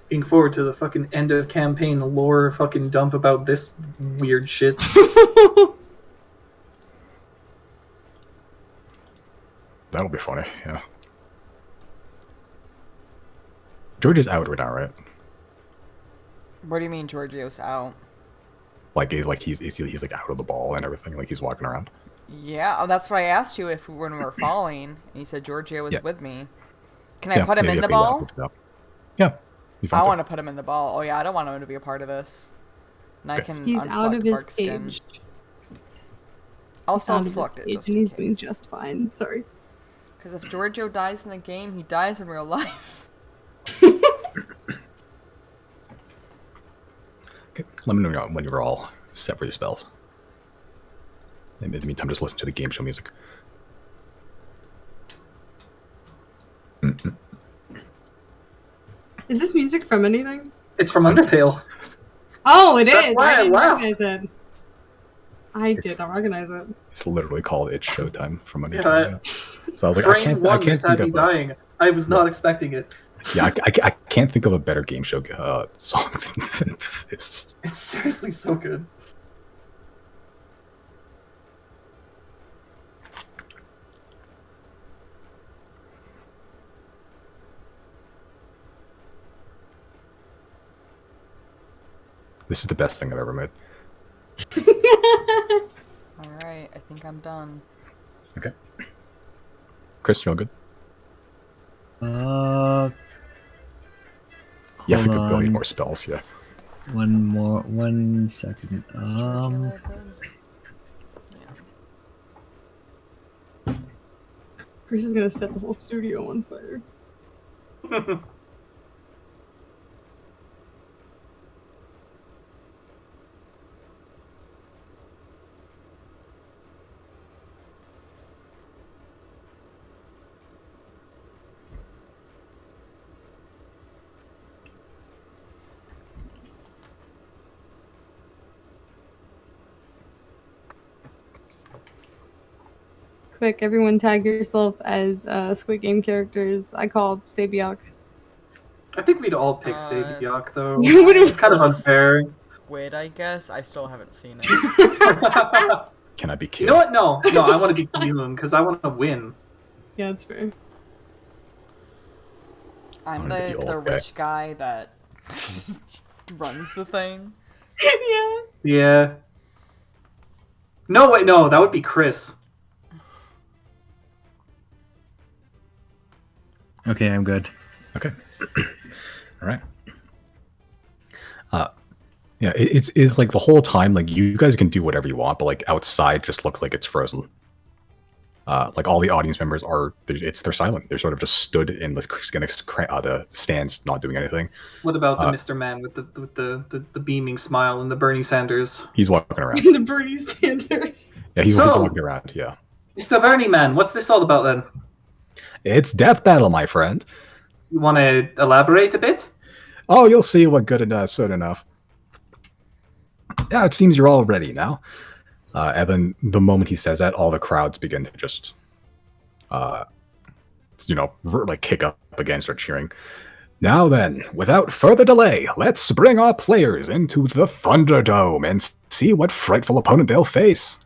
C: Looking forward to the fucking end of campaign lore fucking dump about this weird shit.
A: That'll be funny, yeah. George is out right now, right?
E: What do you mean Giorgio's out?
A: Like he's like out of the ball and everything. Like he's walking around.
E: Yeah, that's what I asked you if when we were falling, and you said Giorgio was
A: Yeah.
E: with me. Can I put him in the ball?
A: Yeah.
E: I want to put him in the ball. Oh yeah, I don't want him to be a part of this. And I can
B: He's out of his
E: Bark's skin.
B: cage.
E: I'll
B: He's out of his
E: select it
B: cage
E: just
B: and
E: in
B: he's doing
E: case.
B: just fine. Sorry.
E: Because if Giorgio dies in the game, he dies in real life.
A: Okay. Let me know when you're all set for your spells. In the meantime, just listen to the game show music.
B: Is this music from anything?
C: It's from Undertale.
B: Oh, it
C: That's
B: is.
C: why I
B: I didn't
C: laughed.
B: recognize it. I did not recognize it.
A: It's literally called "It's Showtime" from
C: Yeah,
A: Undertale. Yeah. So I was like, I
C: Frame
A: can't
C: one
A: think
C: had me
A: of
C: dying. I was not expecting it.
A: I can't think of a better game show song than this.
C: It's seriously so good.
A: This is the best thing I've ever made.
E: Alright, I think I'm done.
A: Okay. Chris, you all good? You have to
D: Hold
A: go need
D: on.
A: more spells, yeah.
D: 1 second.
B: Chris is gonna set the whole studio on fire. Quick, everyone tag yourself as Squid Game characters. I call Xodiac.
C: I think we'd all pick Xodiac, though.
B: You would've-
C: It's kind of unfair.
E: Squid, I guess. I still haven't seen it.
A: Can I be
C: You
A: killed?
C: know what? No, I want to be Kiyun because I want to win.
B: Yeah, that's fair.
E: I'm
A: wanna be the
E: the
A: old guy.
E: rich guy that runs the thing.
B: Yeah.
C: Yeah. No, wait, no, that would be Chris.
D: Okay, I'm good.
A: Okay. All right. Yeah, it's like the whole time, like you guys can do whatever you want, but like outside just looks like it's frozen. Like all the audience members they're silent. They're sort of just stood in the stands, not doing anything.
C: What about the Mr. Man with the beaming smile and the Bernie Sanders?
A: He's walking around.
B: The Bernie Sanders.
A: Yeah, he's
C: So-
A: walking around. Yeah,
C: Mr. Bernie Man, what's this all about then?
A: it's death battle, my friend.
C: You want to elaborate a bit?
A: Oh, you'll see what good and soon enough. Yeah, it seems you're all ready now. And then the moment he says that, all the crowds begin to just, kick up again, start cheering. Now then, without further delay, let's bring our players into the Thunderdome and see what frightful opponent they'll face.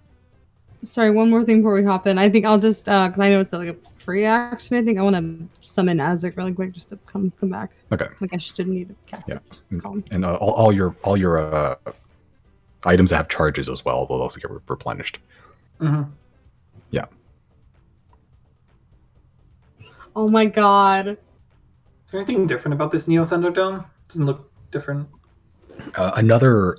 B: Sorry, one more thing before we hop in. I think I'll just, because I know it's like a free action, I think I want to summon Azek really quick just to come back.
A: Okay.
B: Like I shouldn't need to cast
A: Yeah.
B: it. Just call him.
A: And all your items that have charges as well will also get replenished.
C: Mm-hmm.
A: Yeah.
B: Oh my god.
C: Is there anything different about this Neo Thunderdome? Doesn't look different.
A: Another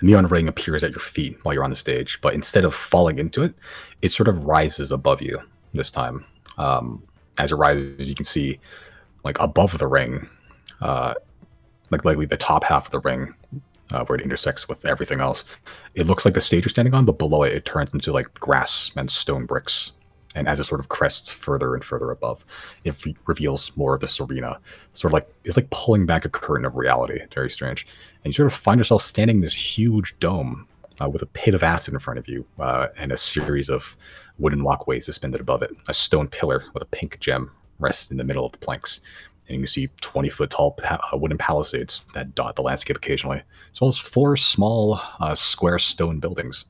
A: neon ring appears at your feet while you're on the stage, but instead of falling into it, it sort of rises above you this time. As it rises, you can see, like above the ring, like the top half of the ring, where it intersects with everything else. It looks like the stage you're standing on, but below it, it turns into like grass and stone bricks. And as it sort of crests further and further above, it reveals more of this arena. Sort of like it's like pulling back a curtain of reality. It's very strange. And you sort of find yourself standing in this huge dome with a pit of acid in front of you and a series of wooden walkways suspended above it. A stone pillar with a pink gem rests in the middle of the planks. And you can see 20-foot tall wooden palisades that dot the landscape occasionally, as well as 4 small square stone buildings.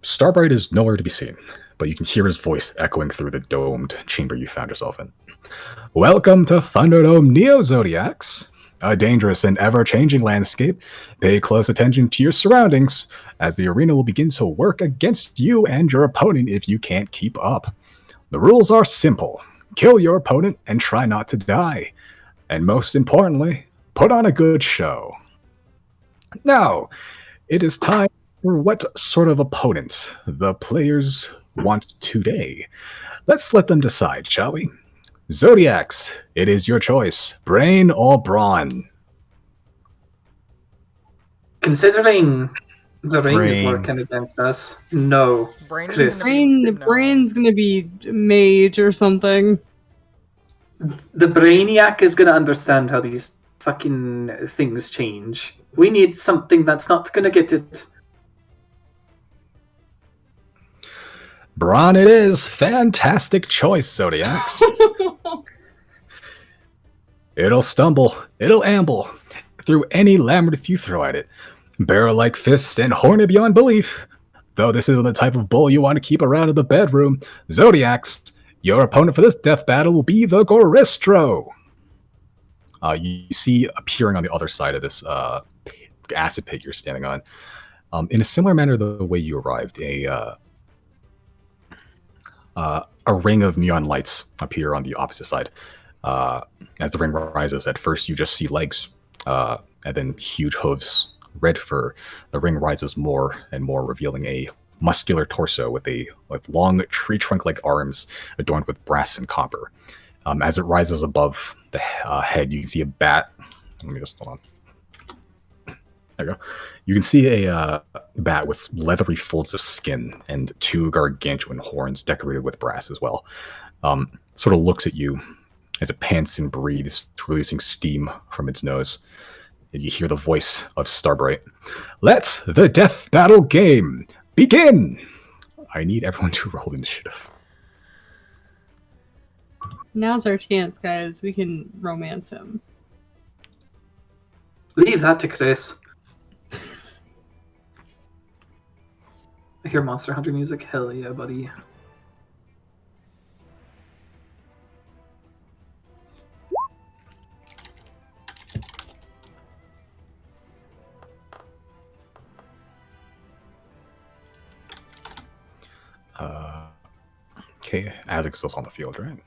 A: Starbright is nowhere to be seen. but you can hear his voice echoing through the domed chamber you found yourself in. Welcome to Thunderdome Neo Zodiacs, a dangerous and ever-changing landscape. Pay close attention to your surroundings, as the arena will begin to work against you and your opponent if you can't keep up. The rules are simple. Kill your opponent and try not to die. And most importantly, put on a good show. Now, it is time for what sort of opponent the players want today. Let's let them decide, shall we? Zodiacs, it is your choice. Brain or brawn?
C: Considering the ring is
D: Brain.
C: working against us, no.
E: Brain is
C: Chris.
E: gonna be
B: The brain's gonna be mage or something.
C: The Brainiac is going to understand how these fucking things change. We need something that's not going to get it.
A: Brawn it is. Fantastic choice, Zodiacs. It'll stumble, it'll amble through any labyrinth you throw at it. Barrel-like fists and horny beyond belief. Though this isn't the type of bull you want to keep around in the bedroom, Zodiacs, your opponent for this death battle will be the Goristro. You see appearing on the other side of this acid pit you're standing on. In a similar manner to the way you arrived, a ring of neon lights appear on the opposite side. As the ring rises, at first you just see legs, and then huge hooves, red fur. The ring rises more and more, revealing a muscular torso with long tree trunk-like arms adorned with brass and copper. As it rises above the head, you can see a bat. Let me just hold on. There you go. You can see a bat with leathery folds of skin and two gargantuan horns decorated with brass as well. Sort of looks at you as it pants and breathes, releasing steam from its nose. And you hear the voice of Starbright. Let the death battle game begin! I need everyone to roll initiative.
B: Now's our chance, guys. We can romance him.
C: Leave that to Chris. I hear Monster Hunter music. Hell yeah, buddy.
A: Okay, Azek's still on the field, right?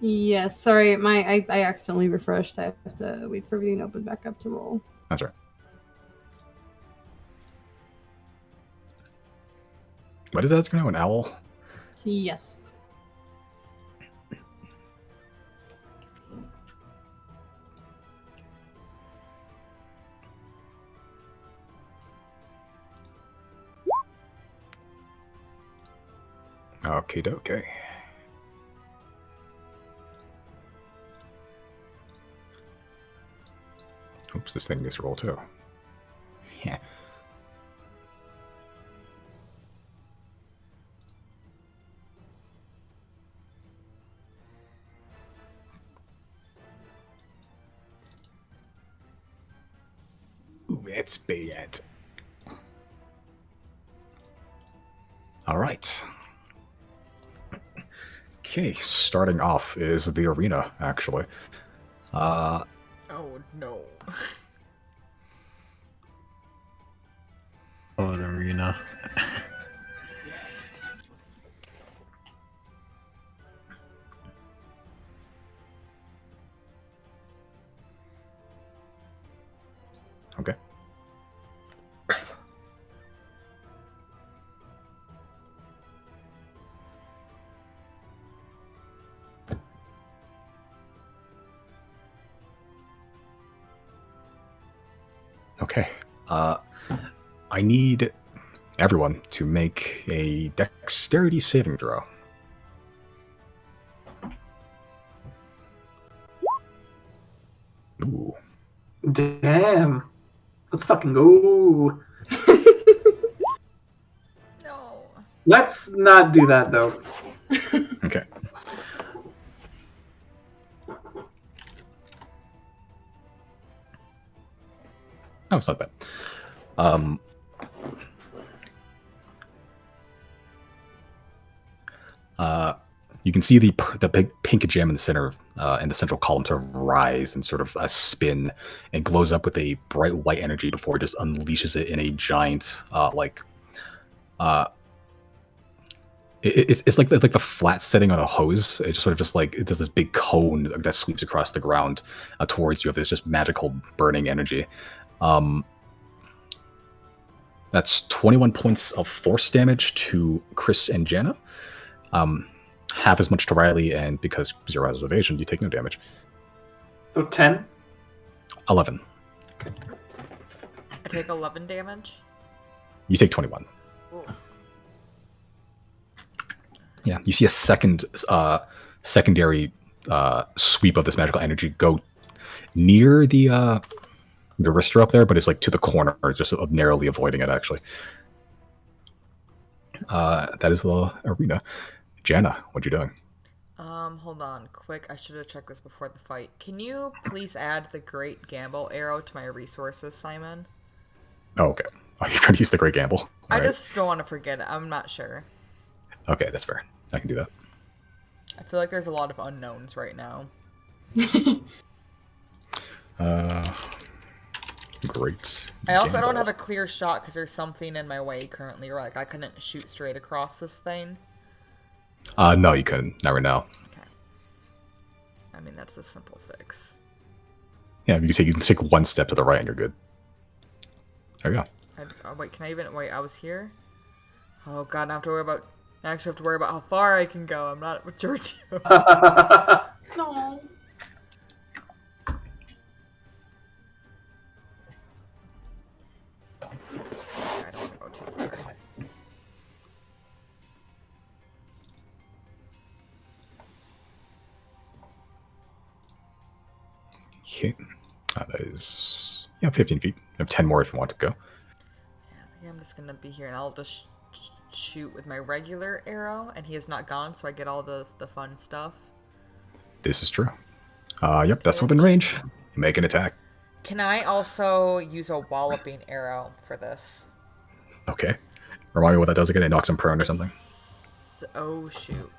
B: Yes, sorry, I accidentally refreshed. I have to wait for everything to open back up to roll.
A: That's right. What is Azek now? An owl?
B: Yes.
A: Okay, okay. Oops, this thing gets roll too. Yeah. Ooh, that's bad. All right. Okay, starting off is the arena, actually.
E: Oh no.
D: Oh, the arena.
A: Okay. Okay. I need everyone to make a dexterity saving throw. Ooh.
C: Damn. Let's fucking go.
E: No.
C: Let's not do that, though.
A: Okay. Oh, it's not bad. You can see the big pink gem in the center, in the central column, sort of rise and sort of spin and glows up with a bright white energy before it just unleashes it in a giant, it's like the flat setting on a hose. It just sort of just like it does this big cone that sweeps across the ground towards you of this just magical burning energy. That's 21 points of force damage to Chris and Janna. Half as much to Riley, and because 0 has evasion, you take no damage.
C: So 10?
A: 11.
E: I take 11 damage.
A: You take 21.
E: Ooh.
A: Yeah, you see a secondary sweep of this magical energy go near the wrister up there, but it's like to the corner, just narrowly avoiding it, actually. That is the arena. Janna, what you doing?
E: Hold on, quick. I should have checked this before the fight. Can you please add the Great Gamble arrow to my resources, Simon?
A: Oh, okay. Oh, you're going to use the Great Gamble.
E: I just don't want to forget it. I'm not sure.
A: Okay, that's fair. I can do that.
E: I feel like there's a lot of unknowns right now.
A: Great.
E: I also
A: Gamble.
E: don't have a clear shot because there's something in my way currently, or like I couldn't shoot straight across this thing.
A: No, you couldn't. Not right now.
E: Okay. I mean, that's a simple fix.
A: Yeah, you can take one step to the right and you're good. There you go.
E: Wait, can I even... Wait, I was here? Oh god, I have to worry about... I actually have to worry about how far I can go. I'm not with Giorgio.
B: No.
E: I don't want to go too far.
A: Okay. That is 15 feet. You have 10 more if you want to go.
E: Yeah, I think I'm just gonna be here and I'll just shoot with my regular arrow and he is not gone, so I get all the fun stuff.
A: This is true. Yep, that's within range. Make an attack.
E: Can I also use a walloping arrow for this?
A: Okay. Remind me what that does again. It knocks him prone or something.
E: Oh shoot!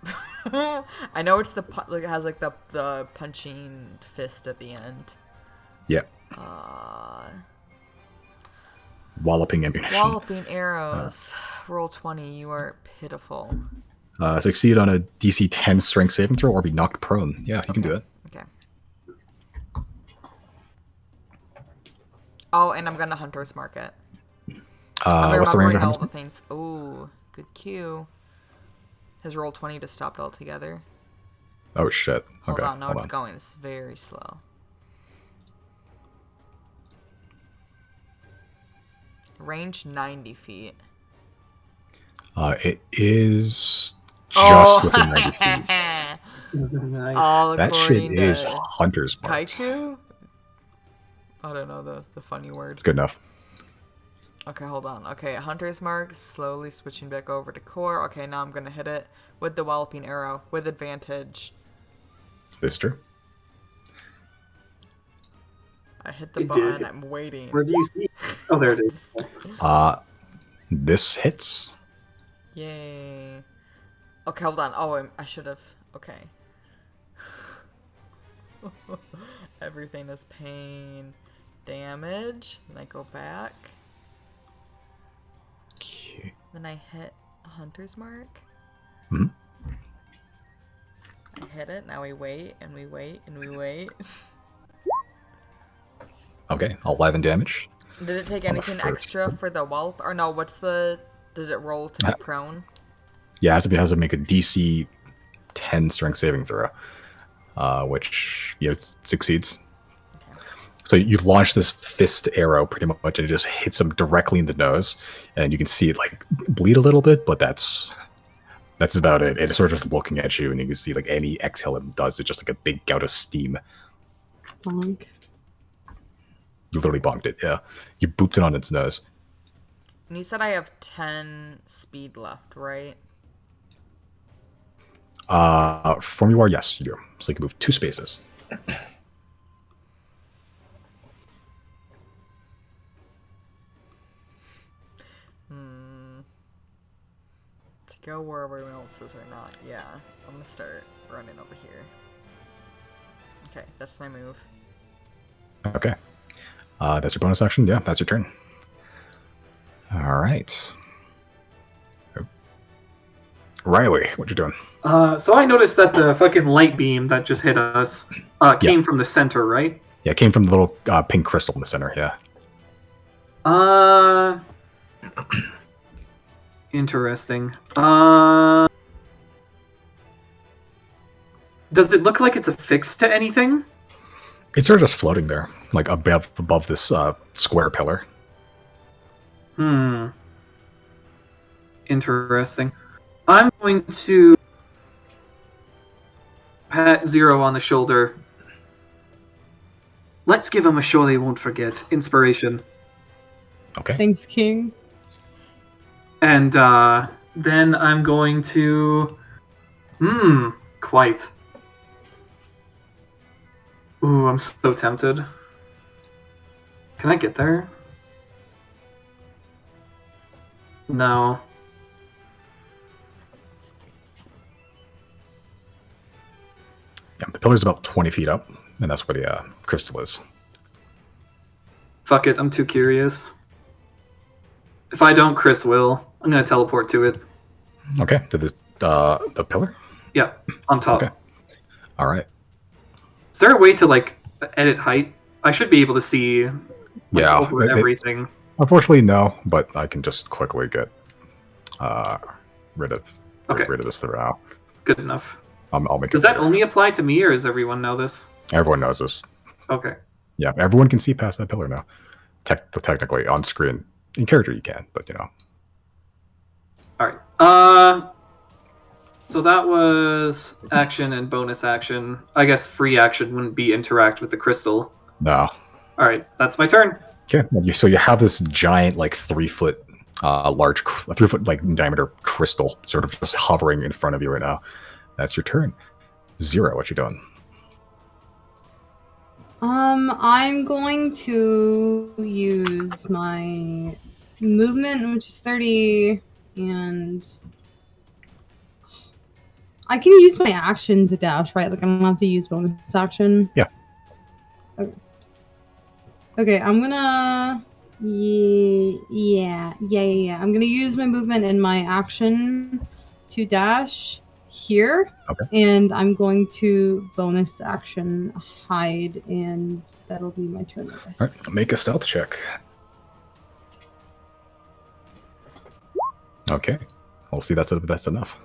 E: I know it's like it has like the punching fist at the end.
A: Yeah. Walloping ammunition.
E: Walloping arrows. Roll 20. You are pitiful.
A: Succeed on a DC 10 strength saving throw or be knocked prone. Yeah, you can do it.
E: Okay. Oh, and I'm gonna hunter's mark it.
A: What's the range of
E: all
A: Hunter's
E: the things. Ooh, good cue. Has roll 20 to stop it altogether.
A: Oh shit.
E: Hold
A: Okay.
E: on, no, it's going. It's very slow. Range 90 feet.
A: It is just within 90 feet.
C: Nice.
E: All
A: That shit
E: according
A: is
E: to
A: Hunter's Mark.
E: Kaiku? I don't know the funny words.
A: It's good enough.
E: Okay, hold on. Okay, Hunter's Mark, slowly switching back over to core. Okay, now I'm gonna hit it with the walloping arrow with advantage.
A: This is true.
E: I hit the
C: You
E: button.
C: did.
E: I'm waiting.
C: Where do you see? Oh, there it is.
A: This hits.
E: Yay. Okay, hold on. Oh, I should have. Okay. Everything is pain damage. Then I go back.
A: Okay.
E: Then I hit a Hunter's Mark.
A: Hmm.
E: I hit it. Now we wait and we wait and we wait.
A: Okay, 11 damage.
E: Did it take
A: On the
E: anything
A: first
E: extra for the wallop? Or no, what's the... Did it roll to be prone?
A: Yeah, it has to make a DC 10 strength saving throw, which succeeds.
E: Okay.
A: So you launch this fist arrow pretty much, and it just hits him directly in the nose, and you can see it like bleed a little bit, but that's about it. It's sort of just looking at you, and you can see like any exhale it does, it's just like a big gout of steam.
B: Bonk.
A: You literally bonked it, yeah. You booped it on its nose.
E: And you said I have 10 speed left, right?
A: From you are, yes, you do. So you can move 2 spaces.
E: to go where everyone else is or not. Yeah, I'm gonna start running over here. Okay, that's my move.
A: Okay. That's your bonus action? Yeah, that's your turn. Alright. Riley, what you doing?
C: So I noticed that the fucking light beam that just hit us came from the center, right?
A: Yeah, it came from the little pink crystal in the center, yeah.
C: Interesting. Does it look like it's affixed to anything?
A: It's sort of just floating there, like above this square pillar.
C: Interesting. I'm going to pat Zero on the shoulder. Let's give him a show they won't forget. Inspiration.
A: Okay.
B: Thanks, King.
C: And then I'm going to... quite. Ooh, I'm so tempted. Can I get there? No.
A: Yeah, the pillar's about 20 feet up, and that's where the crystal is.
C: Fuck it, I'm too curious. If I don't, Chris will. I'm gonna teleport to it.
A: Okay, to the pillar?
C: Yeah, on top.
A: Okay. Alright.
C: Is there a way to, like, edit height? I should be able to see over everything.
A: Unfortunately, no, but I can just quickly get rid of this for now.
C: Good enough.
A: I'll make
C: Does that only apply to me, or does everyone know this?
A: Everyone knows this.
C: Okay.
A: Yeah, everyone can see past that pillar now. Technically, on screen. In character, you can, but you know.
C: Alright. So that was action and bonus action. I guess free action wouldn't be interact with the crystal.
A: No.
C: Alright, that's my turn.
A: Okay, so you have this giant, like 3-foot, large, 3-foot like diameter crystal, sort of just hovering in front of you right now. That's your turn. Zero, what you doing?
B: I'm going to use my movement, which is 30, and I can use my action to dash, right? Like, I don't have to use bonus action.
A: Yeah.
B: Okay, I'm gonna... Yeah. I'm gonna use my movement and my action to dash here.
A: Okay.
B: And I'm going to bonus action hide, and that'll be my turn, I guess.
A: Alright, make a stealth check. Okay. We'll see that's enough.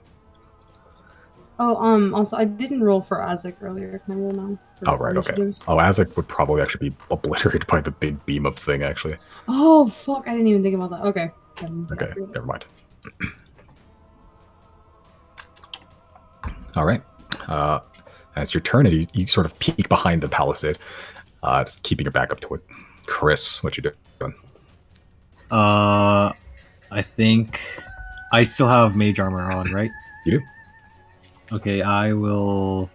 B: Oh, also, I didn't roll for Isaac earlier. Can I roll now?
A: Oh, right, okay.
B: Initiative?
A: Oh, Azek would probably actually be obliterated by the big beam of thing, actually.
B: Oh, fuck. I didn't even think about that. Okay.
A: Okay, never mind. All right. That's your turn, and you sort of peek behind the palisade, just keeping your back up to it. Chris, what you doing?
D: I think I still have mage armor on, right?
A: You do?
D: Okay, I will...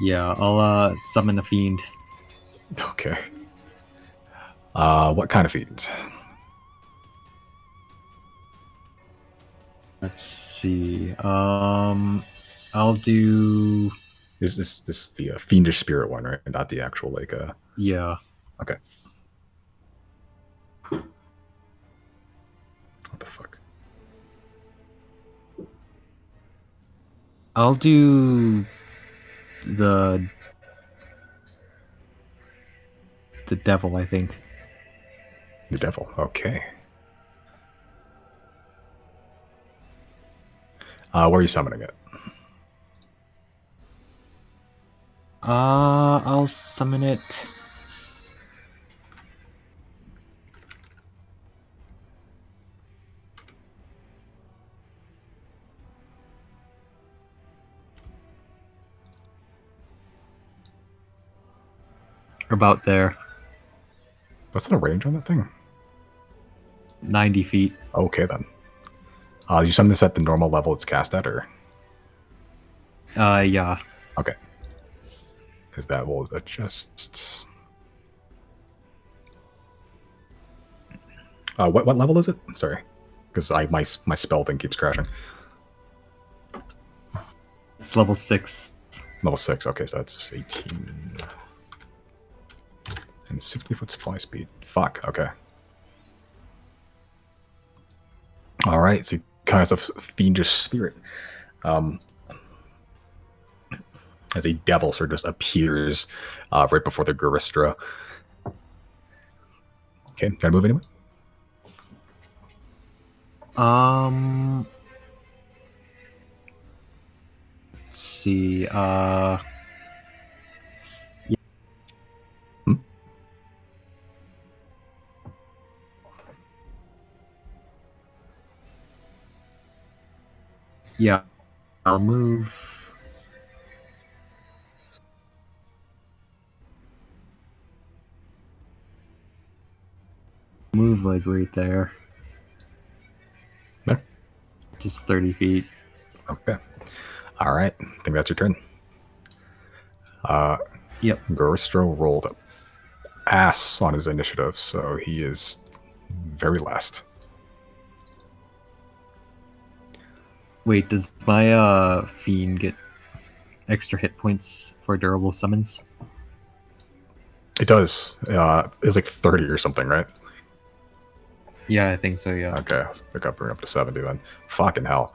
D: Yeah, I'll summon a fiend.
A: Okay. What kind of fiend?
D: Let's see. I'll do...
A: This is the fiendish spirit one, right? Not the actual, like,
D: Yeah.
A: Okay. What the fuck?
D: I'll do the devil, I think.
A: The devil. Okay. Where are you summoning it?
D: I'll summon it. About there.
A: What's the range on that thing?
D: 90 feet.
A: Okay, then. You summon this at the normal level it's cast at, or?
D: Yeah.
A: Okay. Because that will adjust... what level is it? Sorry. because my spell thing keeps crashing.
D: It's level 6.
A: Level 6. Okay, so that's 18 and 60-foot fly speed. Fuck. Okay. All right. So kind of a fiendish spirit. As a devil sort of just appears right before the Garistra. Okay, gotta move anyway.
D: Let's see. Yeah, I'll move. Move like right there.
A: There.
D: Just 30 feet.
A: Okay. All right. I think that's your turn.
D: Yep.
A: Garistro rolled up ass on his initiative, so he is very last.
D: Wait, does my fiend get extra hit points for durable summons?
A: It does. It's like 30 or something, right?
D: Yeah, I think so, yeah.
A: Okay, let's bring up to 70 then. Fucking hell.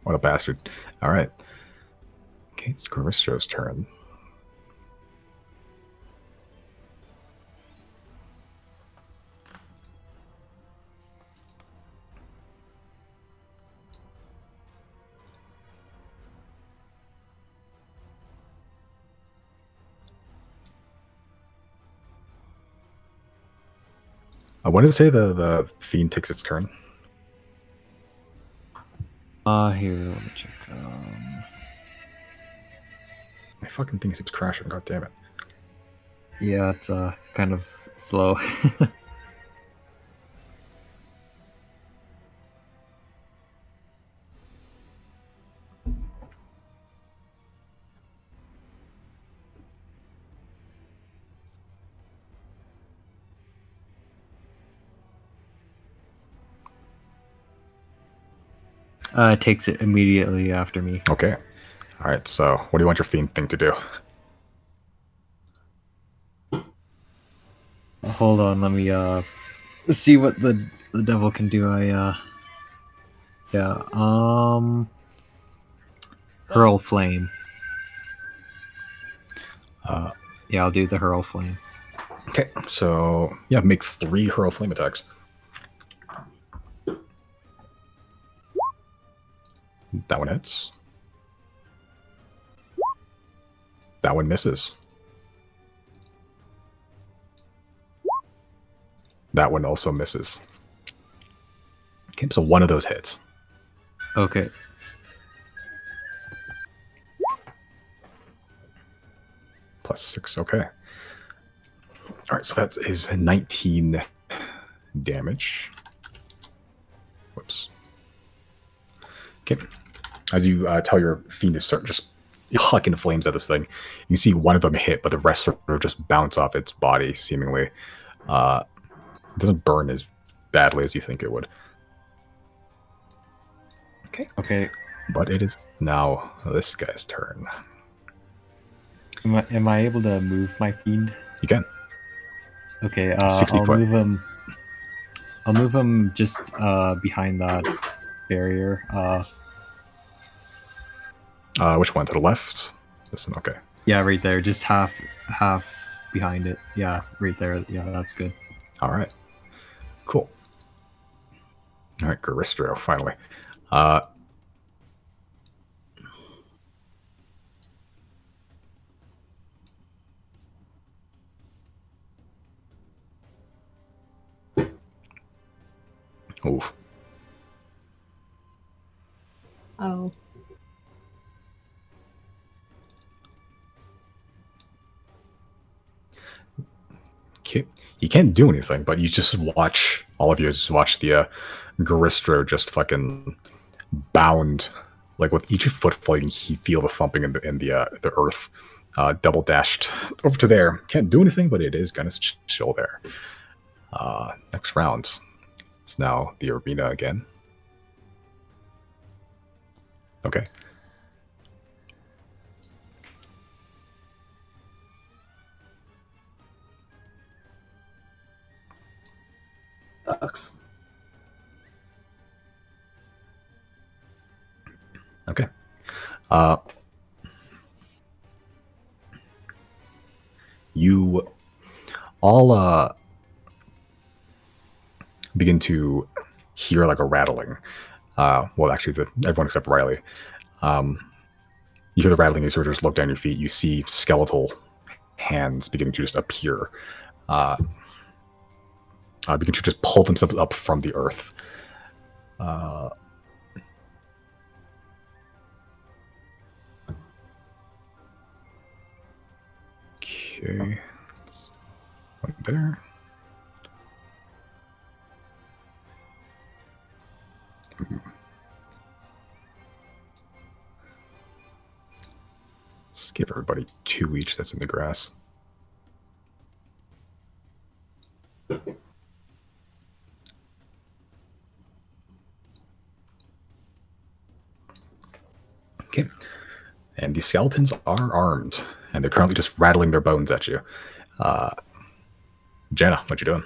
A: What a bastard. Alright. Okay, it's Garistro's turn. When does it say the fiend takes its turn?
D: Here, let me check.
A: My fucking thing keeps crashing, god damn it.
D: Yeah, it's kind of slow. It takes it immediately after me.
A: Okay. Alright, so what do you want your fiend thing to do?
D: Hold on, let me see what the devil can do. Hurl flame. Yeah, I'll do the hurl flame.
A: Okay, so yeah, make 3 hurl flame attacks. That one hits. That one misses. That one also misses. Okay, so one of those hits.
D: Okay.
A: +6, okay. Alright, so that is 19 damage. Whoops. Okay. As you tell your fiend to start just hucking flames at this thing, you see one of them hit, but the rest sort of just bounce off its body, seemingly. It doesn't burn as badly as you think it would. Okay.
D: Okay.
A: But it is now this guy's turn.
D: Am I able to move my fiend?
A: You can.
D: Okay,
A: 60
D: I'll
A: foot.
D: move him. I'll move him just behind that barrier.
A: Which one? To the left? This one, okay.
D: Yeah, right there. Just half behind it. Yeah, right there. Yeah, that's good.
A: Alright. Cool. Alright, Garistro, finally. Oof.
B: Oh.
A: Okay. You can't do anything, but you just watch, all of you just watch the Garistro just fucking bound. Like with each footfall, you can feel the thumping in the earth. Double dashed over to there. Can't do anything, but it is gonna chill there. Next round. It's now the arena again. Okay.
C: Sucks.
A: Okay. You all begin to hear like a rattling. Well, actually, everyone except Riley. You hear the rattling. You sort of just look down your feet. You see skeletal hands beginning to just appear. Begin to just pull themselves up from the earth. Okay. One there. Let's give everybody 2 each that's in the grass. Okay. And the skeletons are armed, and they're currently just rattling their bones at you. Janna, what you doing?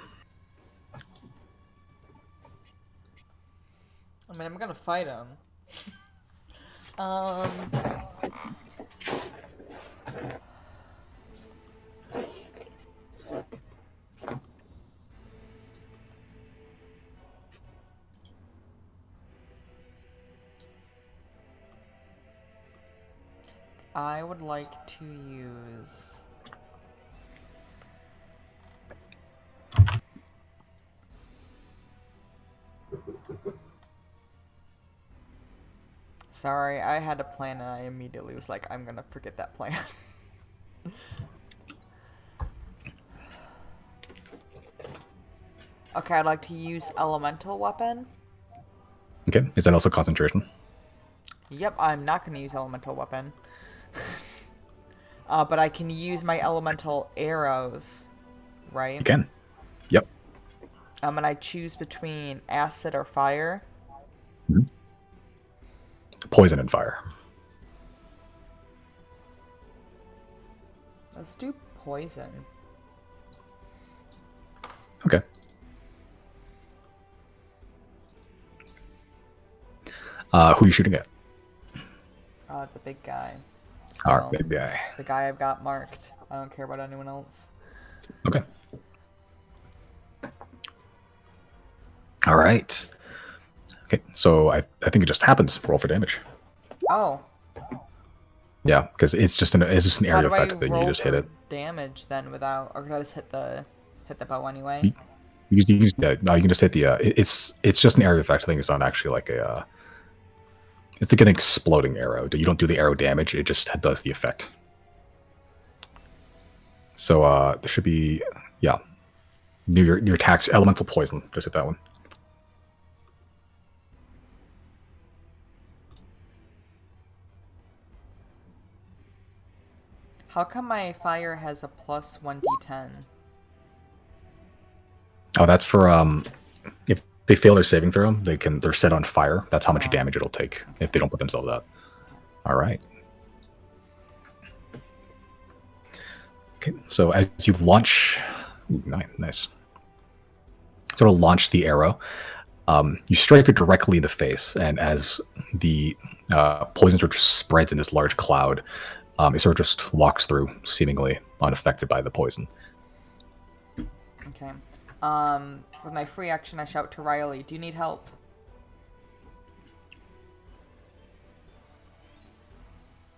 E: I mean, I'm gonna fight him. I would like to use... Sorry, I had a plan and I immediately was like, I'm gonna forget that plan. Okay, I'd like to use elemental weapon.
A: Okay. Is that also concentration?
E: Yep, I'm not gonna use elemental weapon. But I can use my elemental arrows, right?
A: You can. Yep.
E: And I choose between acid or fire.
A: Poison and fire.
E: Let's do poison.
A: Okay. Who are you shooting at?
E: The big guy.
A: Our
E: Still,
A: big guy.
E: the guy I've got marked. I don't care about anyone else.
A: Okay. All right. Okay, so I think it just happens. Roll for damage.
E: Oh.
A: Yeah, because it's just an area
E: How do I
A: effect. Then you
E: roll
A: just hit
E: for
A: it.
E: damage then without, or can I just hit the bow anyway?
A: No, you can just hit the. It's just an area effect. I think it's not actually like a. It's like an exploding arrow. You don't do the arrow damage. It just does the effect. So there should be your attacks elemental poison. Just hit that one.
E: How come my fire has a plus 1d10?
A: Oh, that's for if they fail their saving throw, they're set on fire. That's how much damage it'll take if they don't put themselves out. All right. Okay, so as you launch, nice. Sort of launch the arrow, you strike it directly in the face, and as the poison sort of spreads in this large cloud, it sort of just walks through, seemingly unaffected by the poison.
E: Okay. With my free action, I shout to Riley, "Do you need help?"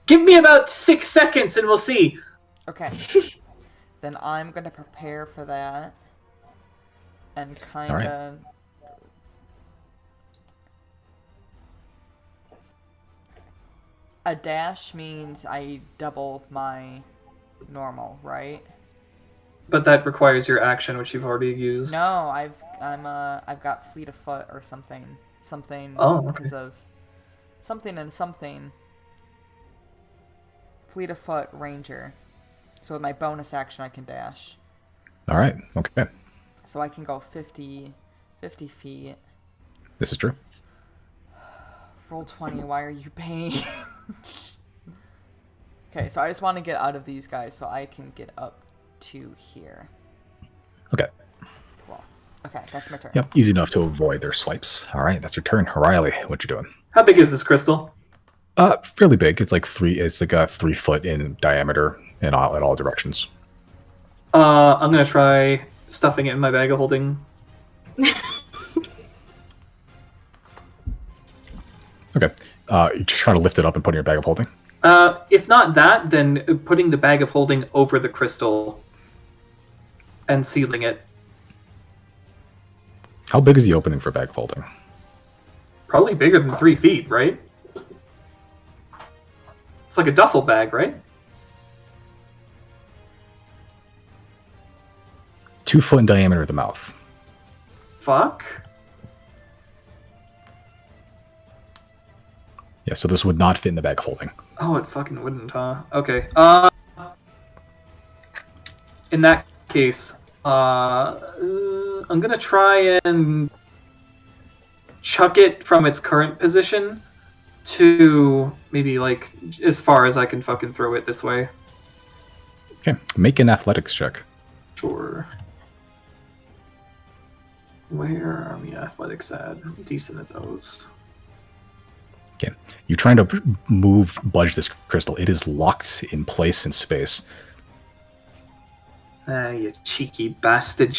C: Give me about 6 seconds and we'll see.
E: Okay. Then I'm gonna prepare for that. And kinda... A dash means I double my normal, right?
C: But that requires your action, which you've already used.
E: No, I've got fleet of foot or something.
C: Oh, okay.
E: Because of something and something. Fleet of foot ranger. So with my bonus action I can dash.
A: All right. Okay.
E: So I can go 50 50 feet.
A: This is true.
E: Roll 20. Why are you paying? Okay, so I just want to get out of these guys so I can get up to here.
A: Okay.
E: Cool. Okay, that's my turn.
A: Yep, easy enough to avoid their swipes. All right, that's your turn. Riley, what you doing?
C: How big is this crystal?
A: Fairly big. It's like 3 foot in diameter in all directions.
C: I'm gonna try stuffing it in my bag of holding.
A: Okay. You just trying to lift it up and put it in your bag of holding?
C: If not that, then putting the bag of holding over the crystal and sealing it.
A: How big is the opening for bag of holding?
C: Probably bigger than 3 feet, right? It's like a duffel bag, right?
A: 2 foot in diameter at the mouth.
C: Fuck.
A: Yeah, so this would not fit in the bag of holding.
C: Oh, it fucking wouldn't, huh? Okay. In that case, I'm gonna try and chuck it from its current position to maybe like as far as I can fucking throw it this way.
A: Okay, make an athletics check.
C: Sure. Where are we athletics at? I'm decent at those.
A: Okay, you're trying to budge this crystal. It is locked in place in space.
C: Ah, you cheeky bastard.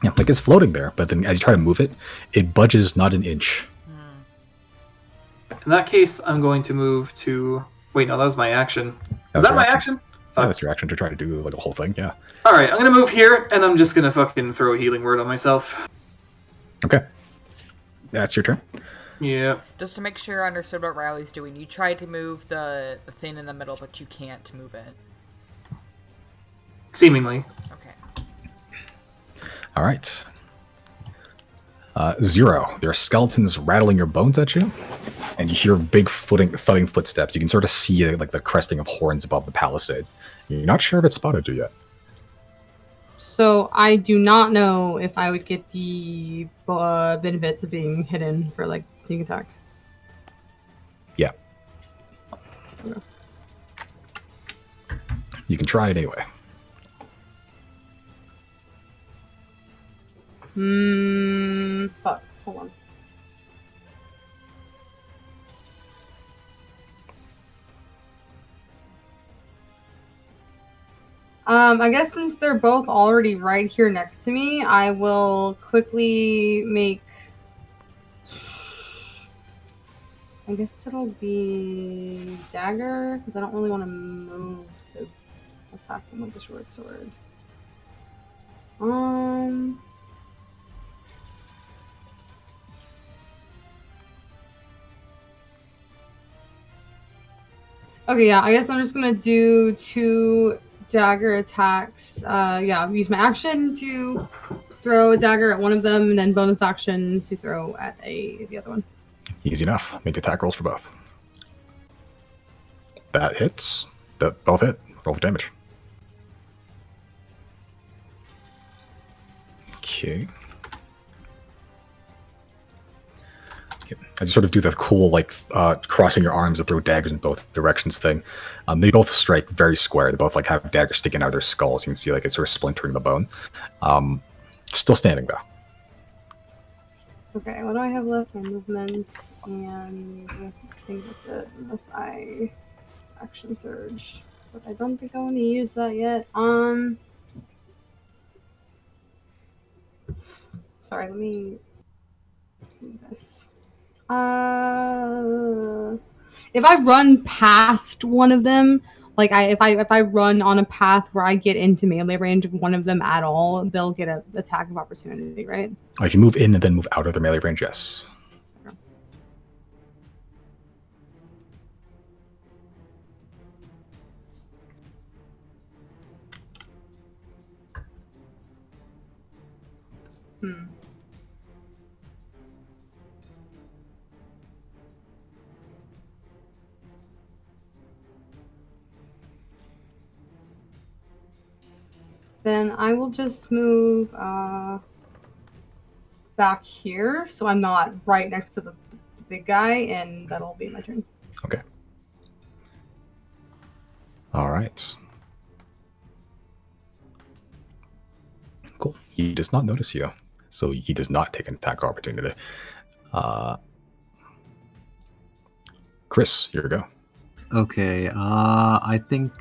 A: Yeah, like it's floating there, but then as you try to move it, it budges not an inch.
C: In that case, I'm going to move to... Wait, no, that was my action. Is that my action?
A: Yeah, that's your action to try to do like the whole thing, yeah.
C: Alright, I'm gonna move here, and I'm just gonna fucking throw a healing word on myself.
A: Okay. That's your turn.
C: Yeah.
E: Just to make sure I understood what Riley's doing, you tried to move the thing in the middle, but you can't move it.
C: Seemingly.
E: Okay.
A: All right. 0. There are skeletons rattling your bones at you, and you hear big thudding footsteps. You can sort of see like the cresting of horns above the palisade. You're not sure if it's spotted you yet.
B: So I do not know if I would get the benefits of being hidden for like sneak attack.
A: Yeah. You can try it anyway.
B: Fuck. Hold on. I guess since they're both already right here next to me, I will quickly make... I guess it'll be dagger, because I don't really want to move to attack them with the short sword. Okay, yeah, I guess I'm just gonna do 2 dagger attacks. Use my action to throw a dagger at one of them, and then bonus action to throw at the other one.
A: Easy enough. Make attack rolls for both. That hits. That both hit. Roll for damage. Okay. I just sort of do the cool, like, crossing your arms to throw daggers in both directions thing. They both strike very square. They both, like, have daggers sticking out of their skulls. You can see, like, it's sort of splintering the bone. Still standing, though.
B: Okay, what do I have left? My movement, and I think that's it, unless I action surge. But I don't think I want to use that yet. Sorry, let me do this. If I run past one of them, like if I run on a path where I get into melee range of one of them at all, they'll get an attack of opportunity, right?
A: If you move in and then move out of the melee range, yes.
B: Then I will just move back here, so I'm not right next to the big guy, and that'll be my turn.
A: Okay. All right. Cool. He does not notice you, so he does not take an attack opportunity. Chris, here we go.
F: Okay, I think.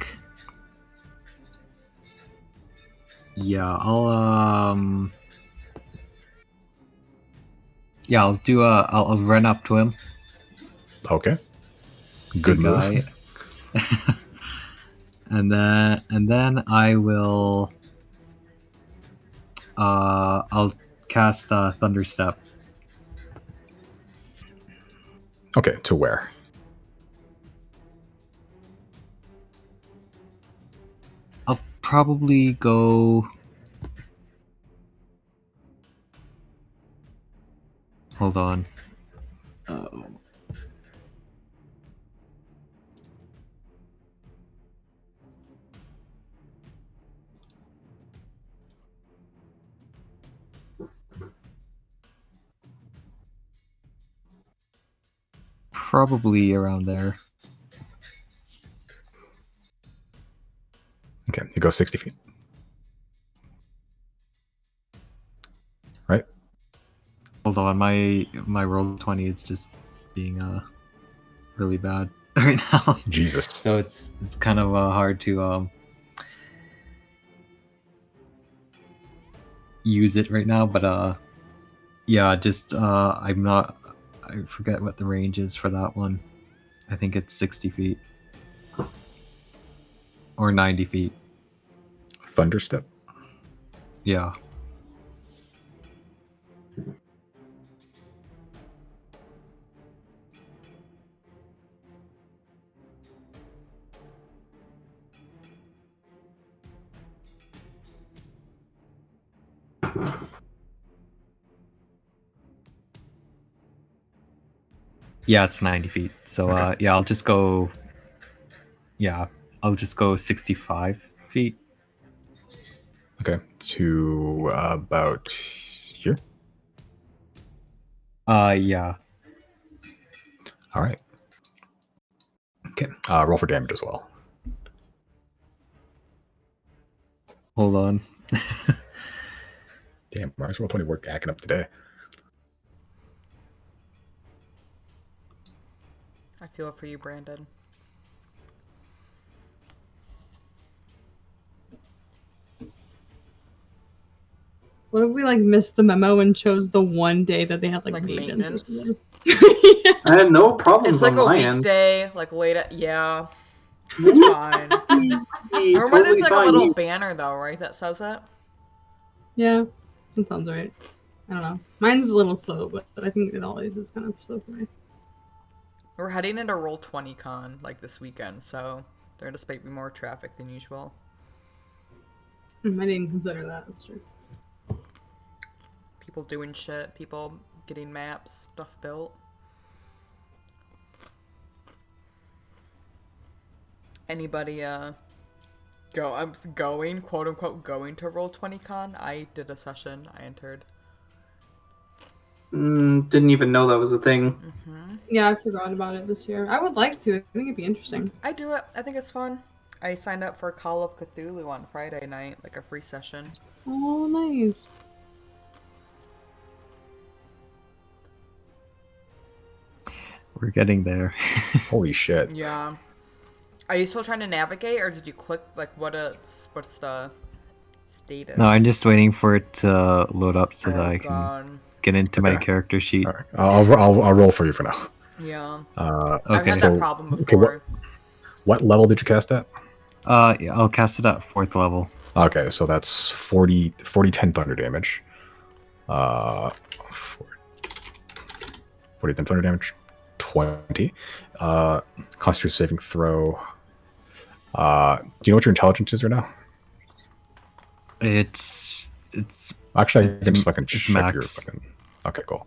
F: Yeah, Yeah, I'll do I'll run up to him.
A: Okay. Good
F: Big
A: move.
F: guy. and then I will. I'll cast Thunder Step.
A: Okay, to where?
F: I'll probably go. Hold on. Probably around there.
A: Okay, you go 60 feet. Right?
F: Hold on, my roll 20 is just being really bad right now.
A: Jesus.
F: So it's kind of hard to use it right now, but yeah, just I forget what the range is for that one. I think it's 60 feet or 90 feet.
A: Thunderstep?
F: Yeah. Yeah, it's 90 feet. So
A: Okay.
F: yeah, I'll just go 65 feet.
A: Okay, to about here.
F: Yeah.
A: All right. Okay, roll for damage as well.
F: Hold on.
A: Damn, Mars roll 20 work acting up today.
E: I feel it for you, Brandon.
B: What if we like missed the memo and chose the one day that they had like,
E: Like
B: maintenance or
E: maintenance?
B: something?
C: I had no problems
E: It's like
C: on
E: a
C: my end.
E: weekday, like late at, yeah. It's fine.
C: Be
E: Remember
C: totally
E: there's like a
C: fine.
E: little banner though, right, that says it?
B: Yeah, that sounds right. I don't know. Mine's a little slow, but I think it always is kind of slow for me.
E: We're heading into Roll 20 Con like this weekend, so there just might be more traffic than usual.
B: I didn't consider that. That's true.
E: People doing shit, people getting maps, stuff built. Anybody I'm going, quote unquote, going to Roll 20 Con. I did a session, I entered.
C: Didn't even know that was a thing.
B: Yeah, I forgot about it this year. I would like to. I think it'd be interesting.
E: I do it. I think it's fun. I signed up for Call of Cthulhu on Friday night, like a free session.
B: Oh, nice.
F: We're getting there.
A: Holy shit.
E: Yeah. Are you still trying to navigate, or did you click, like, what's the status?
F: No, I'm just waiting for it to load up so that I can
E: God.
F: get into my
A: Okay.
F: character sheet.
A: All right. I'll roll for you for now.
E: Yeah.
F: Okay.
E: I've had
A: so-
E: that problem
A: okay,
E: before.
A: What level did you cast at?
F: Yeah, I'll cast it at 4th level.
A: Okay, so that's 40 10 thunder damage. 40 10 thunder damage. 20. Constitution saving throw. Do you know what your intelligence is right now?
F: It's
A: Actually, I can just fucking
F: it's
A: check your
F: max.
A: fucking. Okay, cool.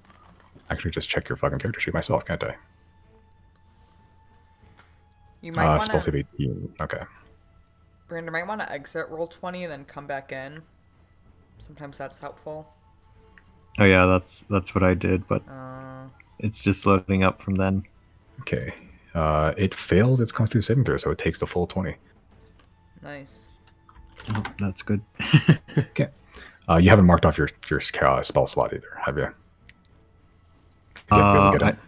A: Actually, just check your fucking character sheet myself, can't I?
E: You might
A: Spell
E: want
A: save
E: to,
A: 18. Okay.
E: Brandon might want to exit roll 20 and then come back in. Sometimes that's helpful.
F: Oh yeah, that's what I did, but
E: Uh,
F: it's just loading up from then.
A: Okay. It fails its Constitution saving throw, so it takes the full 20.
E: nice.
F: Oh, that's good.
A: Okay. You haven't marked off your spell slot either, have you? 'Cause you have to be able to get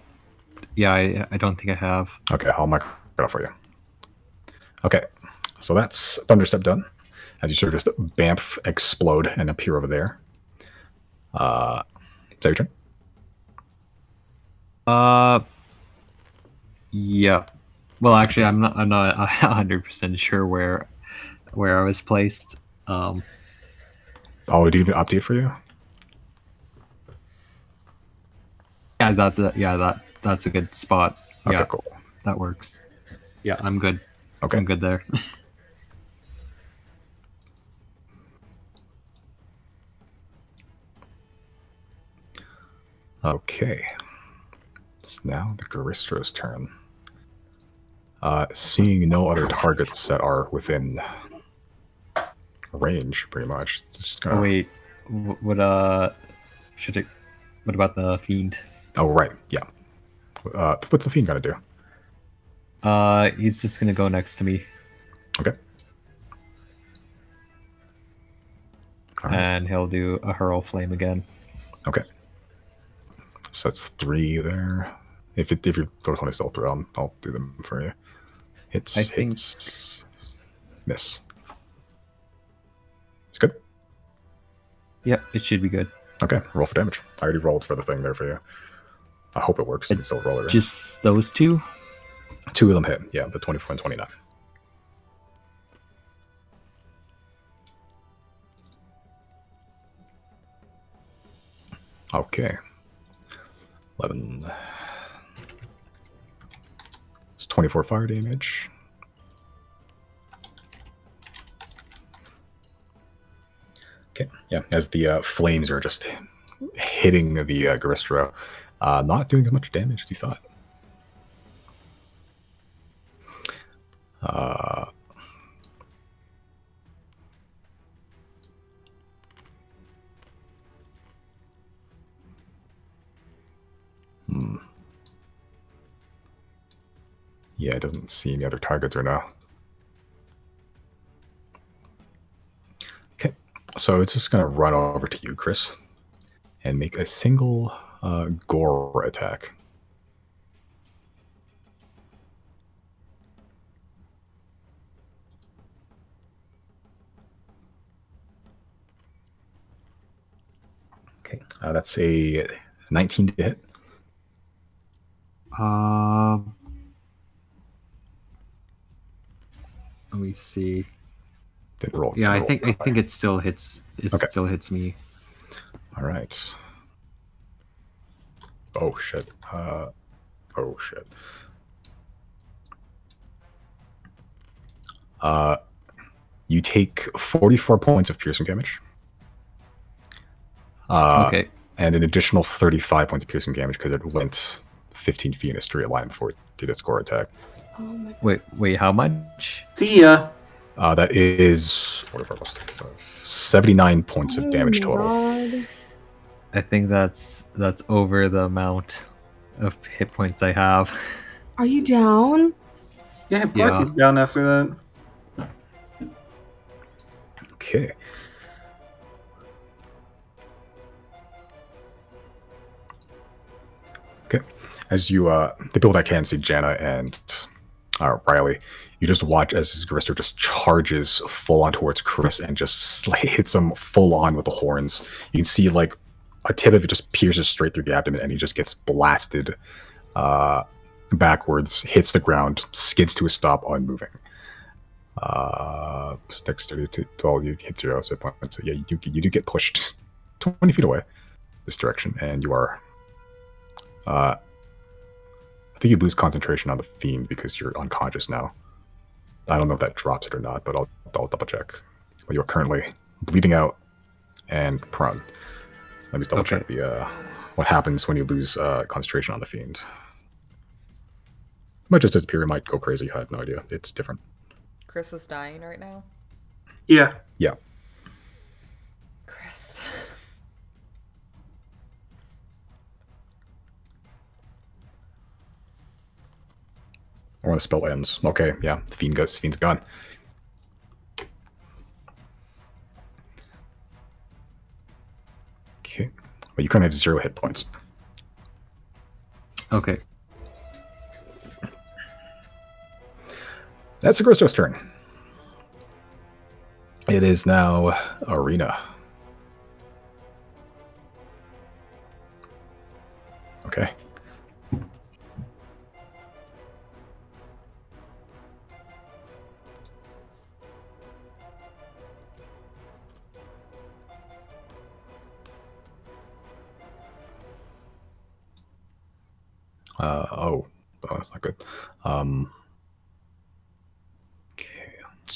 A: in.
F: I don't think I have.
A: Okay, I'll mark it off for you. Okay, so that's Thunderstep done. As you sort of just bamf, explode, and appear over there. Is that your turn?
F: Yeah. Well, actually, I'm not 100% sure where I was placed.
A: Oh, did it even update for you?
F: Yeah, that's a good spot.
A: Okay,
F: Yeah,
A: cool.
F: that works. Yeah, I'm good.
A: Okay.
F: I'm good there.
A: Okay. It's now the Garistro's turn. Seeing no other targets that are within range, pretty much. It's just gonna...
F: Oh wait, what should it? What about the fiend?
A: Oh, right, yeah. What's the fiend gonna do?
F: He's just gonna go next to me.
A: Okay. All right.
F: And he'll do a hurl flame again.
A: Okay. So that's 3 there. If your total 20 still through, I'll do them for you. Hits,
F: I think-
A: hits, miss. It's good.
F: Yep, it should be good.
A: Okay, roll for damage. I already rolled for the thing there for you. I hope it works. You can still roll it. Right?
F: Just those two?
A: 2 of them hit. Yeah, the 24 and 29. Okay. 11. It's 24 fire damage. Okay, yeah, as the flames are just hitting the Garistro, not doing as much damage as you thought. Yeah, it doesn't see any other targets right now. Okay, so it's just going to run over to you, Chris, and make a single gore attack. Okay, that's a 19 to hit.
F: Let me see.
A: Didn't roll.
F: Yeah, I
A: roll
F: think it still hits. It
A: Okay.
F: still hits me.
A: All right. Oh shit. Oh shit. You take 44 points of piercing damage.
F: Okay.
A: And an additional 35 points of piercing damage because it went 15 feet in a straight line before it did its core attack.
B: Oh my god.
F: Wait, how much?
C: See ya.
A: That is 44 plus 35, 79 points of damage
B: Oh my
A: total.
B: God.
F: I think that's over the amount of hit points I have.
B: Are you down?
C: Yeah, of course
F: Yeah.
C: he's down after that.
A: Okay. Okay. As you, the people that can see Janna and Riley, you just watch as his Garister just charges full on towards Chris and just hits him full on with the horns. You can see like a tip of it just pierces straight through the abdomen and he just gets blasted backwards, hits the ground, skids to a stop, unmoving. Dexterity to all you hit 0 hit points. So yeah, you do get pushed 20 feet away this direction, and you are. I think you lose concentration on the fiend because you're unconscious now. I don't know if that drops it or not, but I'll double check. But you are currently bleeding out and prone. Let me just double check the what happens when you lose concentration on the fiend. It might just disappear. It might go crazy. I have no idea. It's different.
E: Chris is dying right now.
C: Yeah.
A: Yeah.
E: Chris.
A: Or when the spell ends. Okay, yeah. The fiend's gone. Okay. Well, you currently have 0 hit points.
F: Okay.
A: That's the Grostro's turn. It is now Arena. Okay. Oh, that's not good. Okay, 3.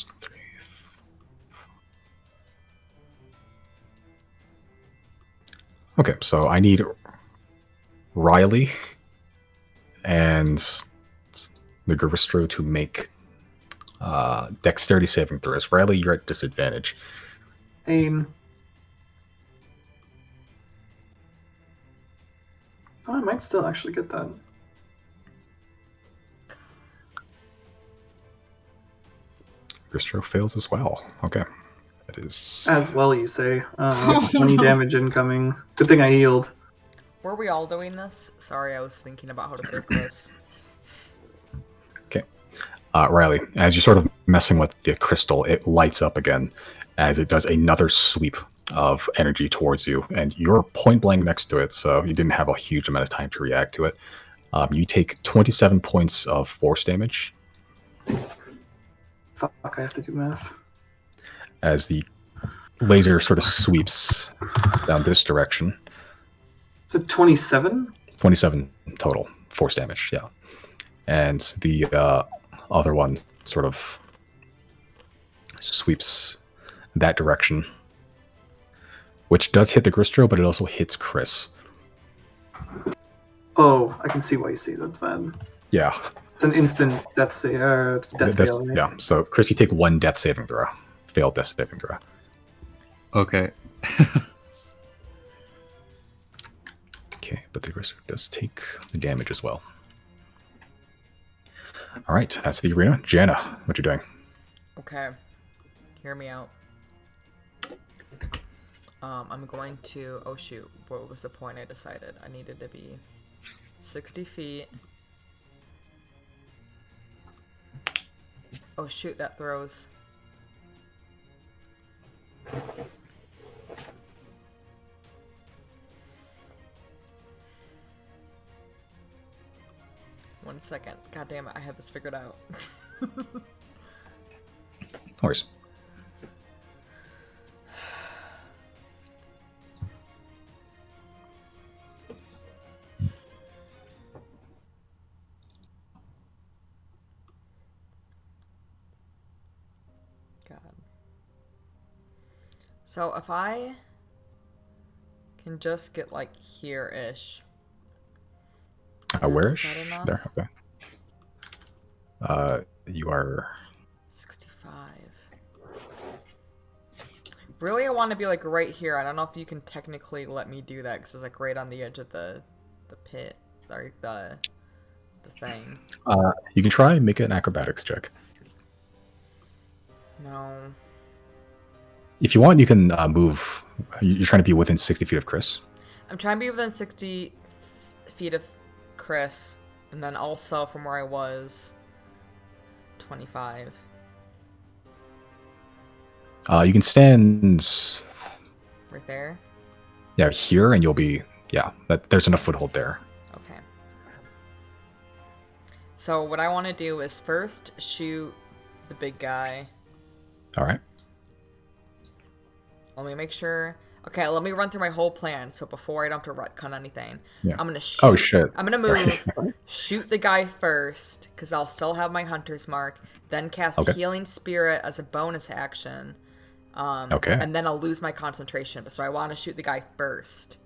A: Okay, so I need Riley and the Garistro to make dexterity saving throws. Riley, you're at disadvantage.
C: Aim. Oh, I might still actually get that.
A: Garistro fails as well. Okay. That is...
C: As well, you say. 20 damage incoming. Good thing I healed.
E: Were we all doing this? Sorry, I was thinking about how to save Chris.
A: Okay. Riley, as you're sort of messing with the crystal, it lights up again as it does another sweep of energy towards you, and you're point blank next to it, so you didn't have a huge amount of time to react to it. You take 27 points of force damage.
C: Fuck, I have to do math.
A: As the laser sort of sweeps down this direction.
C: So 27?
A: 27 total force damage, yeah. And the other one sort of sweeps that direction, which does hit the Gristro, but it also hits Chris.
C: Oh, I can see why you say that's bad.
A: Yeah.
C: It's an instant death fail. Right?
A: Yeah, so Chris, you take 1 death saving throw. Failed death saving throw.
F: Okay.
A: Okay, but the Gristro does take the damage as well. All right, that's the arena. Janna, what you doing?
E: Okay. Hear me out. I'm going to... Oh, shoot. What was the point I decided? I needed to be 60 feet. Oh, shoot. That throws. One second. God damn it. I had this figured out.
A: No worries.
E: God. So if I can just get like here-ish.
A: Where-ish?
E: Is that enough?
A: There, okay. You are...
E: 65. Really, I want to be like right here. I don't know if you can technically let me do that because it's like right on the edge of the pit, or the thing.
A: You can try and make an acrobatics check.
E: No.
A: If you want, you can move. You're trying to be within 60 feet of Chris.
E: I'm trying to be within 60 feet of Chris, and then also from where I was, 25.
A: You can stand...
E: Right there?
A: Yeah, here, and you'll be... Yeah, there's enough foothold there.
E: Okay. So what I want to do is first shoot the big guy.
A: All right.
E: Let me make sure... Okay, let me run through my whole plan, so before I don't have to retcon anything.
A: Yeah.
E: I'm gonna shoot...
A: Oh, shit.
E: I'm gonna move,
A: Sorry.
E: shoot the guy first, because I'll still have my Hunter's Mark, then cast
A: Okay.
E: Healing Spirit as a bonus action.
A: Okay.
E: And then I'll lose my concentration, so I want to shoot the guy first.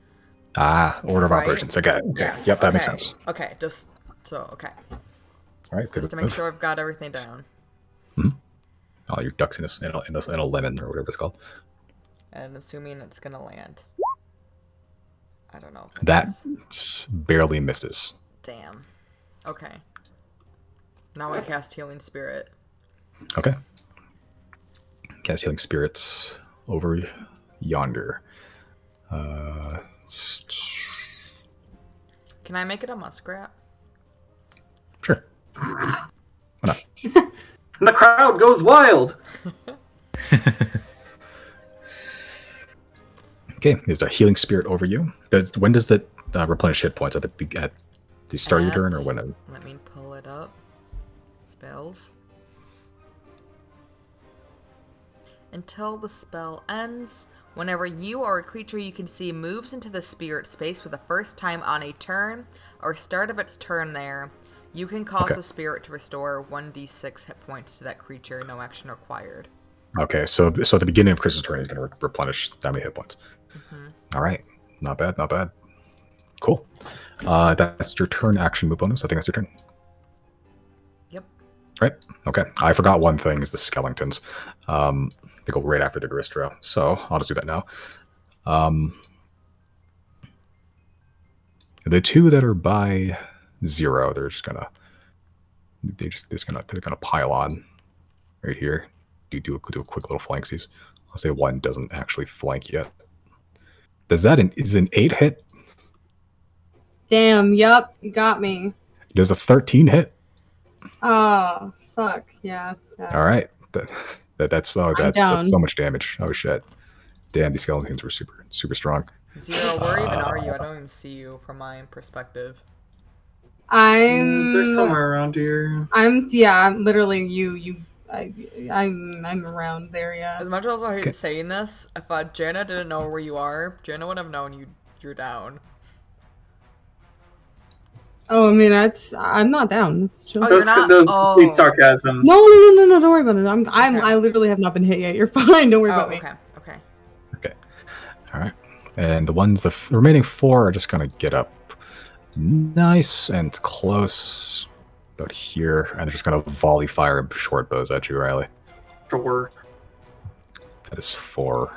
A: Order of
E: Right?
A: operations. Okay.
E: Yes.
A: Yep, that makes
E: okay.
A: sense.
E: Okay, just... So, okay.
A: All right, good
E: Just to make
A: move.
E: sure I've got everything down.
A: Mhm. all your ducks in a lemon or whatever it's called.
E: And assuming it's gonna land. I don't know.
A: That barely misses.
E: Damn. Okay. Now I cast Healing Spirit.
A: Okay. Cast Healing Spirits over yonder.
E: Can I make it a muskrat?
A: Sure. Why not?
C: And the crowd goes wild.
A: Okay, there's a Healing Spirit over you. When does that replenish hit points? At the start of your turn, or when?
E: Let me pull it up. Spells. Until the spell ends, whenever you or a creature you can see moves into the spirit space for the first time on a turn, or start of its turn there, you can cause the spirit to restore 1d6 hit points to that creature, no action required.
A: Okay, so at the beginning of Chris's turn, he's going to replenish that many hit points. All right, not bad, not bad. Cool. That's your turn action move bonus. I think that's your turn.
E: Yep.
A: Right? Okay. I forgot one thing is the skeletons. They go right after the Garistro, so I'll just do that now. The two that are by 0, they're gonna pile on right here. Do a quick little flanksies. I'll say one doesn't actually flank yet. Is an 8 hit?
B: Damn, yup, you got me.
A: Does a 13 hit?
B: Oh, fuck, yeah.
A: All right. That's so much damage. Oh shit. Damn, these skeletons were super strong.
E: Zero, where even are you? I don't even see you from my perspective.
C: They're somewhere around here.
B: I'm literally I'm around there, yeah.
E: As much as I hate saying this, if Janna didn't know where you are, Janna would have known you're down.
B: Oh, I mean, I'm not down. It's chill.
E: You're not?
C: Those complete sarcasm.
B: No, don't worry about it. I literally have not been hit yet. You're fine. Don't worry about me.
E: Okay.
A: All right. And the remaining 4 are just gonna get up nice and close about here, and they're just gonna volley fire short bows at you, Riley.
C: Sure.
A: That is 4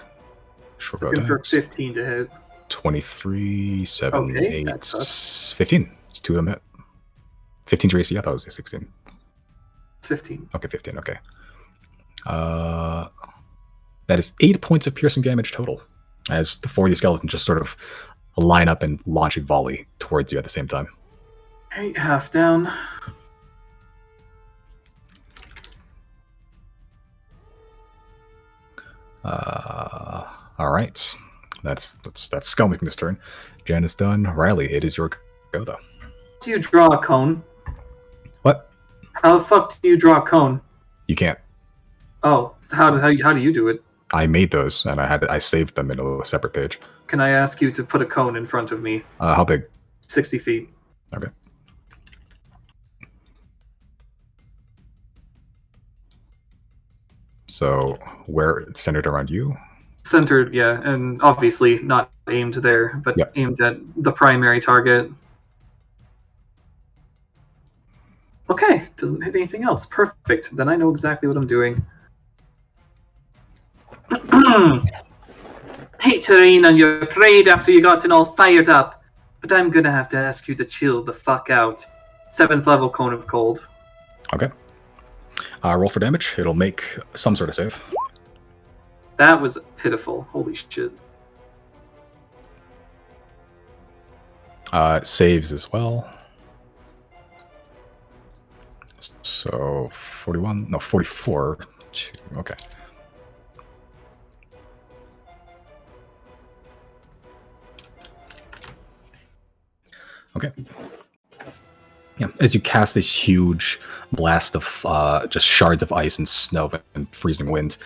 A: short bow
C: Looking for
A: damage.
C: 15 to hit.
A: 23, 7,
C: Okay,
A: 8,
C: that sucks.
A: 15. It's 2 of them hit. 15 to AC. I thought it was 16.
C: It's 15.
A: Okay, 15. Okay. That is 8 points of piercing damage total, as the 4 of these skeletons just sort of line up and launch a volley towards you at the same time.
C: Okay, half down.
A: All right. That's Skull making his turn. Jan is done. Riley, it is your go though.
C: Do you draw a cone?
A: What?
C: How the fuck do you draw a cone?
A: You can't.
C: Oh, how do you do it?
A: I made those and I saved them in a separate page.
C: Can I ask you to put a cone in front of me?
A: How big?
C: 60 feet.
A: Okay. So where it's centered around you?
C: Centered, yeah, and obviously not aimed there, but aimed at the primary target. Okay, doesn't hit anything else. Perfect. Then I know exactly what I'm doing. Hate to rain on your parade after you gotten all fired up, but I'm gonna have to ask you to chill the fuck out. 7th level Cone of Cold.
A: Okay. Roll for damage. It'll make some sort of save.
C: That was pitiful. Holy shit.
A: Saves as well. So 41, no, 44. Okay. Okay. Yeah, as you cast this huge blast of just shards of ice and snow and freezing wind,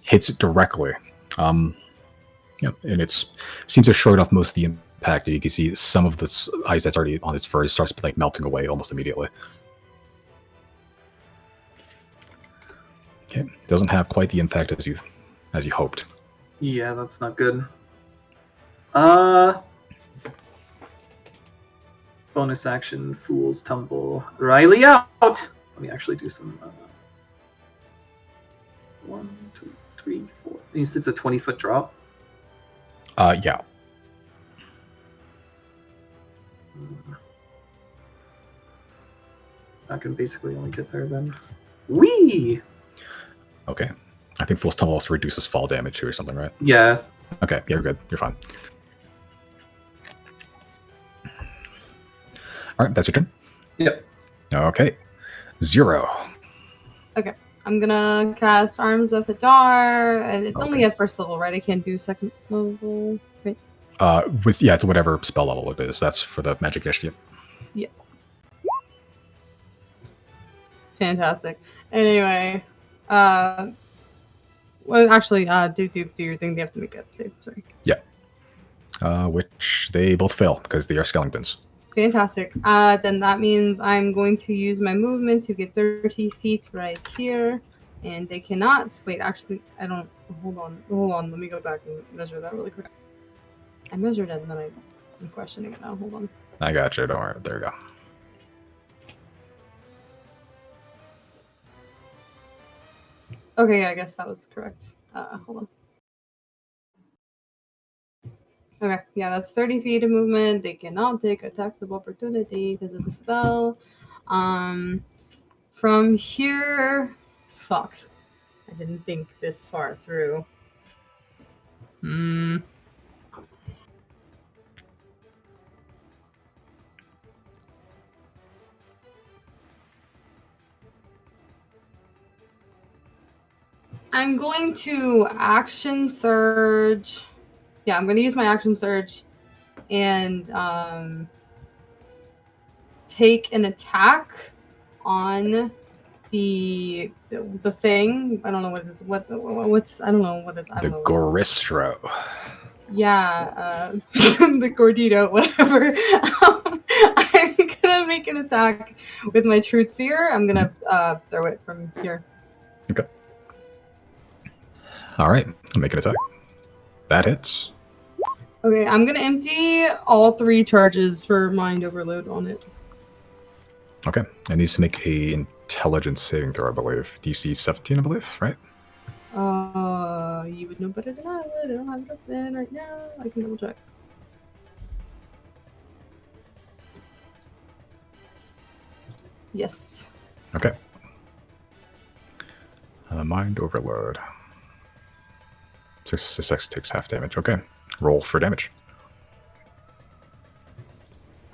A: hits it directly. Yeah, and it seems to short off most of the impact. You can see some of this ice that's already on its fur starts like melting away almost immediately. Okay, doesn't have quite the impact as you hoped.
C: Yeah, that's not good. Bonus action, Fool's Tumble. Riley out! Let me actually do some... 1, 2, 3, 4. You said it's a 20-foot drop?
A: Yeah.
C: I can basically only get there then. Whee!
A: Okay. I think full tumble also reduces fall damage too or something, right?
C: Yeah.
A: Okay, you're good. You're fine. All right, that's your turn.
C: Yep.
A: Okay. 0.
B: I'm gonna cast Arms of Hadar, and it's only
A: Okay.
B: at first level, right? I can't do second level. Right?
A: It's whatever spell level it is. That's for the magic initiative.
B: Fantastic. Anyway, well, actually, do your thing. They have to make a save. Sorry.
A: Which they both fail because they are skeletons.
B: Fantastic. Then that means I'm going to use my movement to get 30 feet right here, and they cannot. Wait, actually, I don't. Hold on. Let me go back and measure that really quick. I measured it, and then I'm questioning it now. Hold on.
A: I got you. Don't worry. There you go.
B: Okay, I guess that was correct. Hold on. Okay, yeah, that's 30 feet of movement. They cannot take attacks of opportunity because of the spell. From here, fuck. I didn't think this far through. I'm going to action surge. Yeah, I'm going to use my action surge and take an attack on the thing. I don't know what it is. What's I don't know what it, I
A: The
B: don't know what it's-
A: Goristro.
B: Yeah, the Gordito, whatever. I'm gonna make an attack with my Truth Seer. I'm gonna throw it from here.
A: Okay. All right. I'll make an attack. That hits.
B: Okay, I'm gonna empty all 3 charges for Mind Overload on it.
A: Okay. It needs to make a intelligence saving throw, I believe. DC 17, I believe, right?
B: You would know better than I would. I don't have it open right now. I can double check. Yes.
A: Okay. Mind overload. 6 takes half damage. Okay. Roll for damage.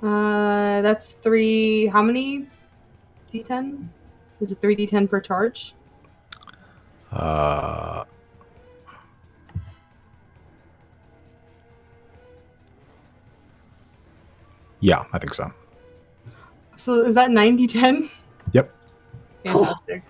B: That's 3. How many? D10? Is it 3d10 per charge?
A: Yeah, I think so.
B: So is that 9d10?
A: Yep.
B: Fantastic.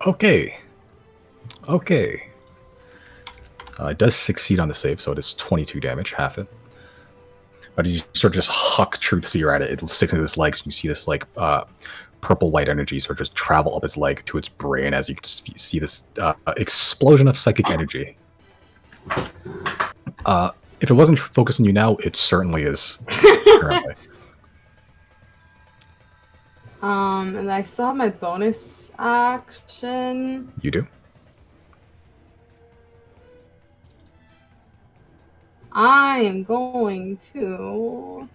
A: Okay. Okay. It does succeed on the save, so it is 22 damage, half it. But you sort of just huck Truth Seer at it. It sticks into his legs. You see this like purple white energy sort of just travel up his leg to its brain as you just see this explosion of psychic energy. If it wasn't focused on you now, it certainly is. Currently.
B: And I still have my bonus action.
A: You do.
B: I am going to...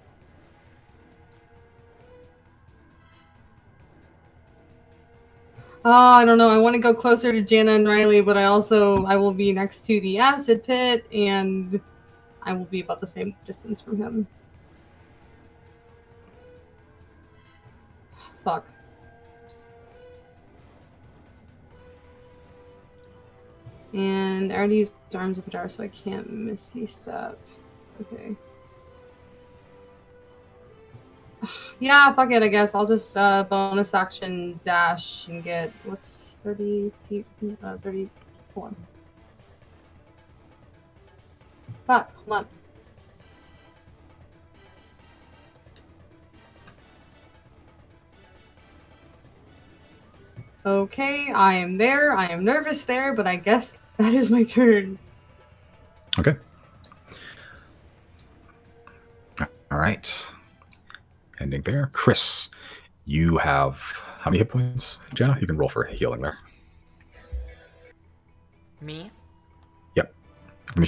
B: I don't know. I want to go closer to Janna and Riley, but I will be next to the acid pit, and I will be about the same distance from him. Fuck. And I already used Arms of Hadar, so I can't missy step. Okay. Yeah, fuck it, I guess. I'll just bonus action dash and get, what's 30 feet? 34. Fuck, hold on. Okay, I am there. I am nervous there, but I guess that is my turn.
A: Okay. All right. Ending there. Chris, you have how many hit points, Janna? You can roll for healing there.
E: Me?
A: Yep.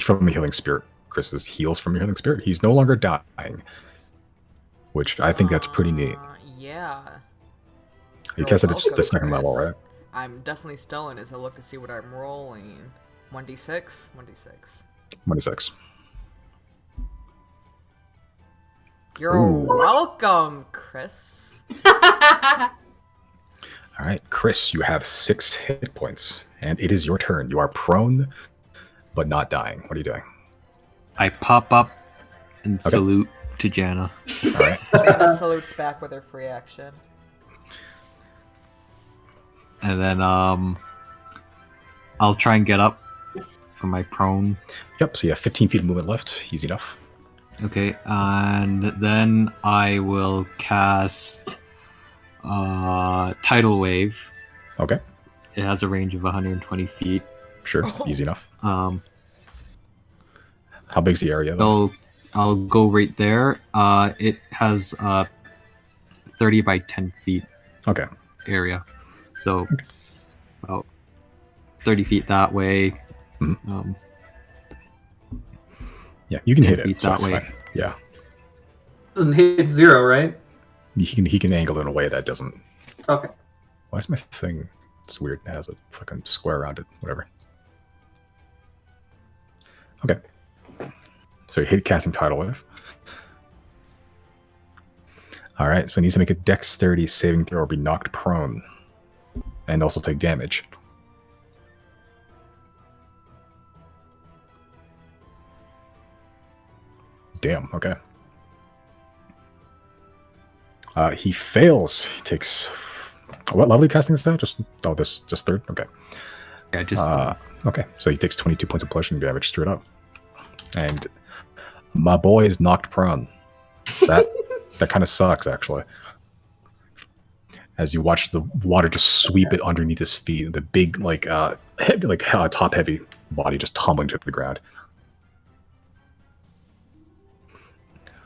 A: From the healing spirit. Chris's heals from your healing spirit. He's no longer dying, which I think that's pretty neat.
E: Yeah.
A: You
E: You're
A: cast it at the
E: welcome,
A: second level,
E: Chris.
A: right?
E: I'm definitely still in as I look to see what I'm rolling. 1d6? 1d6.
A: 26.
E: You're
A: Ooh.
E: welcome, Chris.
A: All right, Chris, you have 6 hit points, and it is your turn. You are prone, but not dying. What are you doing?
F: I pop up and salute to Janna.
A: All right.
E: Janna salutes back with her free action.
F: And then I'll try and get up for my prone.
A: Yep, so you have 15 feet of movement left. Easy enough.
F: Okay, and then I will cast Tidal Wave.
A: Okay,
F: It has a range of 120 feet.
A: sure. Easy enough.
F: Um,
A: How big's the area, though?
F: I'll go right there. It has 30 by 10 feet
A: Okay.
F: area. So about 30 feet that way.
A: Mhm. Yeah, you can
F: 10
A: hit it.
F: feet
A: So
F: that
A: that's
F: way.
A: fine. Yeah,
C: Doesn't hit 0, right?
A: he can angle it in a way that doesn't.
C: Okay.
A: Why is my thing? It's weird. It has a fucking square around it. Whatever. Okay. So you hit casting Tidal Wave. All right. So he needs to make a Dexterity saving throw or be knocked prone, and also take damage. Damn. Okay. He fails. He takes. What level are you casting this at? Just third. Okay.
F: Yeah, just
A: Okay. So he takes 22 points of bludgeoning damage straight up, and my boy is knocked prone. That kind of sucks, actually. As you watch the water just sweep it underneath his feet, the big heavy, top heavy body just tumbling to the ground.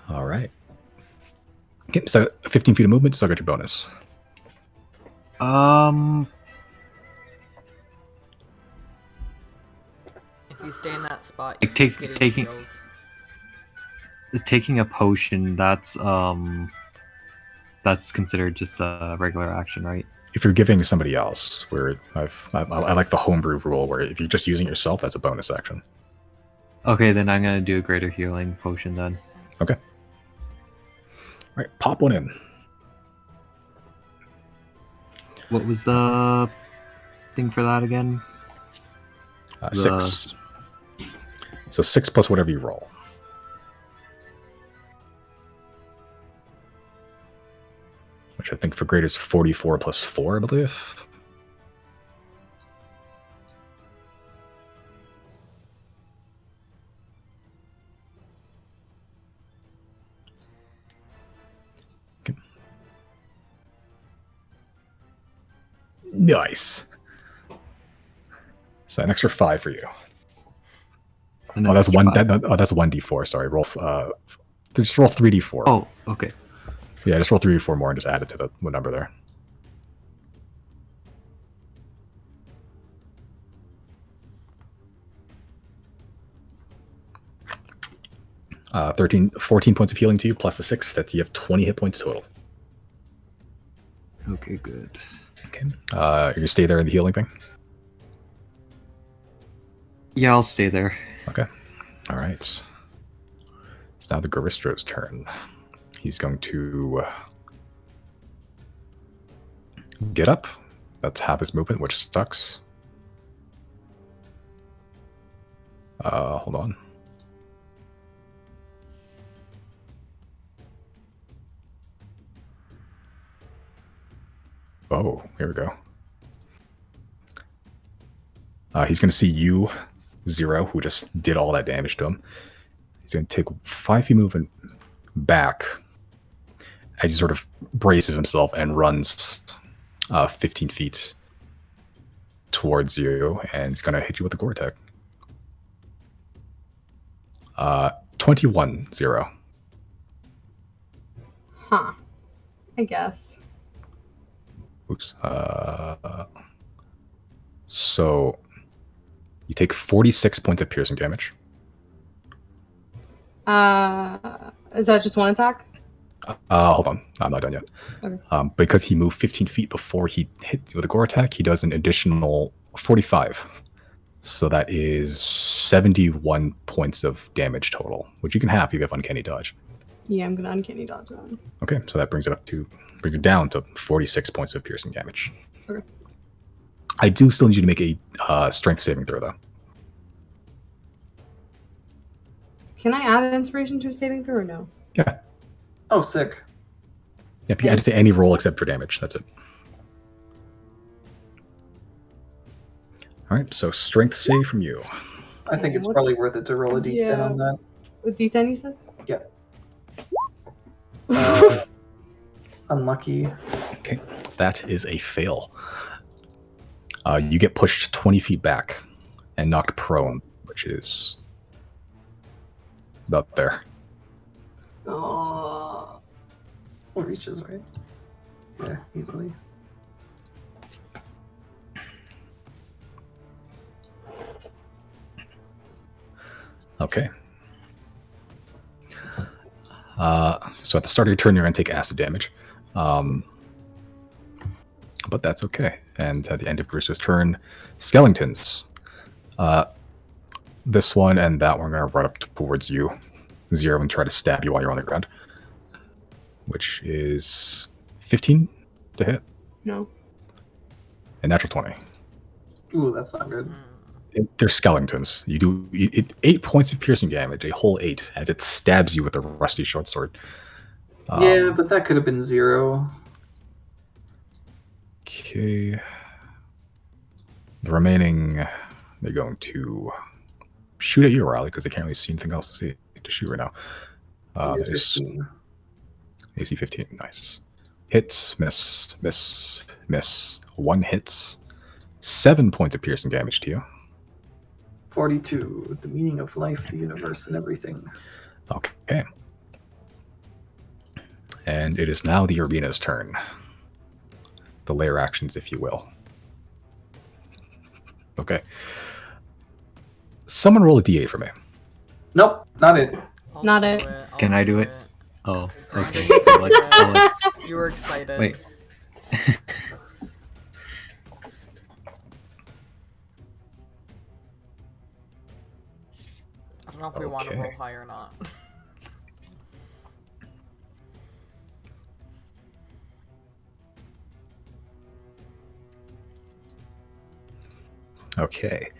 A: All right. Okay, so 15 feet of movement, still got your bonus.
E: If you stay in that spot,
F: Like
E: you keep getting killed.
F: taking a potion, that's considered just a regular action, right?
A: If you're giving somebody else, where I like the homebrew rule, where if you're just using it yourself, that's a bonus action.
F: Okay, then I'm gonna do a greater healing potion then.
A: Okay. All right, pop one in.
F: What was the thing for that again?
A: 6. So 6 plus whatever you roll. Which I think for greater is 44 plus 4, I believe. Okay. Nice. So an extra 5 for you.
F: And
A: Oh,
F: then
A: that's
F: extra
A: one.
F: five.
A: That's 1d4. Sorry, roll. Just roll 3d4.
F: Oh, okay.
A: Yeah, just roll 3d4 more and just add it to the number there. 14 points of healing to you, plus the 6. That you have 20 hit points total.
F: Okay, good.
A: Okay. You're gonna stay there in the healing thing.
F: Yeah, I'll stay there.
A: Okay. All right. It's now the Garistro's turn. He's going to get up. That's half his movement, which sucks. Hold on. Oh, here we go. He's going to see you, Zero, who just did all that damage to him. He's going to take 5 feet movement back as he sort of braces himself and runs 15 feet towards you, and he's going to hit you with a gore attack. 21-0.
B: Huh. I guess.
A: Oops. So you take 46 points of piercing damage.
B: Is that just one attack?
A: Hold on. I'm not done yet.
B: Okay.
A: Because he moved 15 feet before he hit you with a gore attack, he does an additional 45. So that is 71 points of damage total, which you can have if you have Uncanny Dodge.
B: Yeah, I'm gonna uncanny dodge that.
A: Okay, so that brings it down to 46 points of piercing damage.
B: Okay.
A: I do still need you to make a strength saving throw, though.
B: Can I add an inspiration to a saving throw or no?
A: Yeah.
C: Oh, sick.
A: Yep, you add it to any roll except for damage. That's it. All right, so strength save from you.
C: I think it's
B: What's-
C: probably worth it to roll a d10
B: Yeah.
C: on that.
B: With D10 you said?
C: Unlucky.
A: Okay, that is a fail. You get pushed 20 feet back and knocked prone, which is about there.
B: Oh.
C: Well, reaches, right? Yeah, easily.
A: Okay. So at the start of your turn, you're going to take acid damage. But that's okay. And at the end of Gruster's turn, skeletons. This one and that one are going to run up towards you, Zero, and try to stab you while you're on the ground. Which is 15 to hit.
B: No.
A: A natural 20.
C: Ooh, that's not good.
A: They're skeletons. You do 8 points of piercing damage, a whole 8, as it stabs you with a rusty short sword.
C: Yeah, but that could have been 0.
A: Okay. The remaining, they're going to shoot at you, Riley, because they can't really see anything else to shoot right now.
C: Yes,
A: It's
C: 15.
A: AC 15, nice. Hits, miss, miss, miss. 1 hits. 7 points of piercing damage to you.
C: 42. The meaning of life, the universe, and everything.
A: Okay. And it is now the arena's turn. The layer actions, if you will. Okay. Someone roll a d8 for me.
C: Nope, not it.
B: Not it.
D: Can I do it? Oh, okay.
E: You
D: So, like, I'll, like,
E: You were excited.
D: wait.
E: I don't know if we want to
A: Okay.
E: roll high or not.
A: Okay.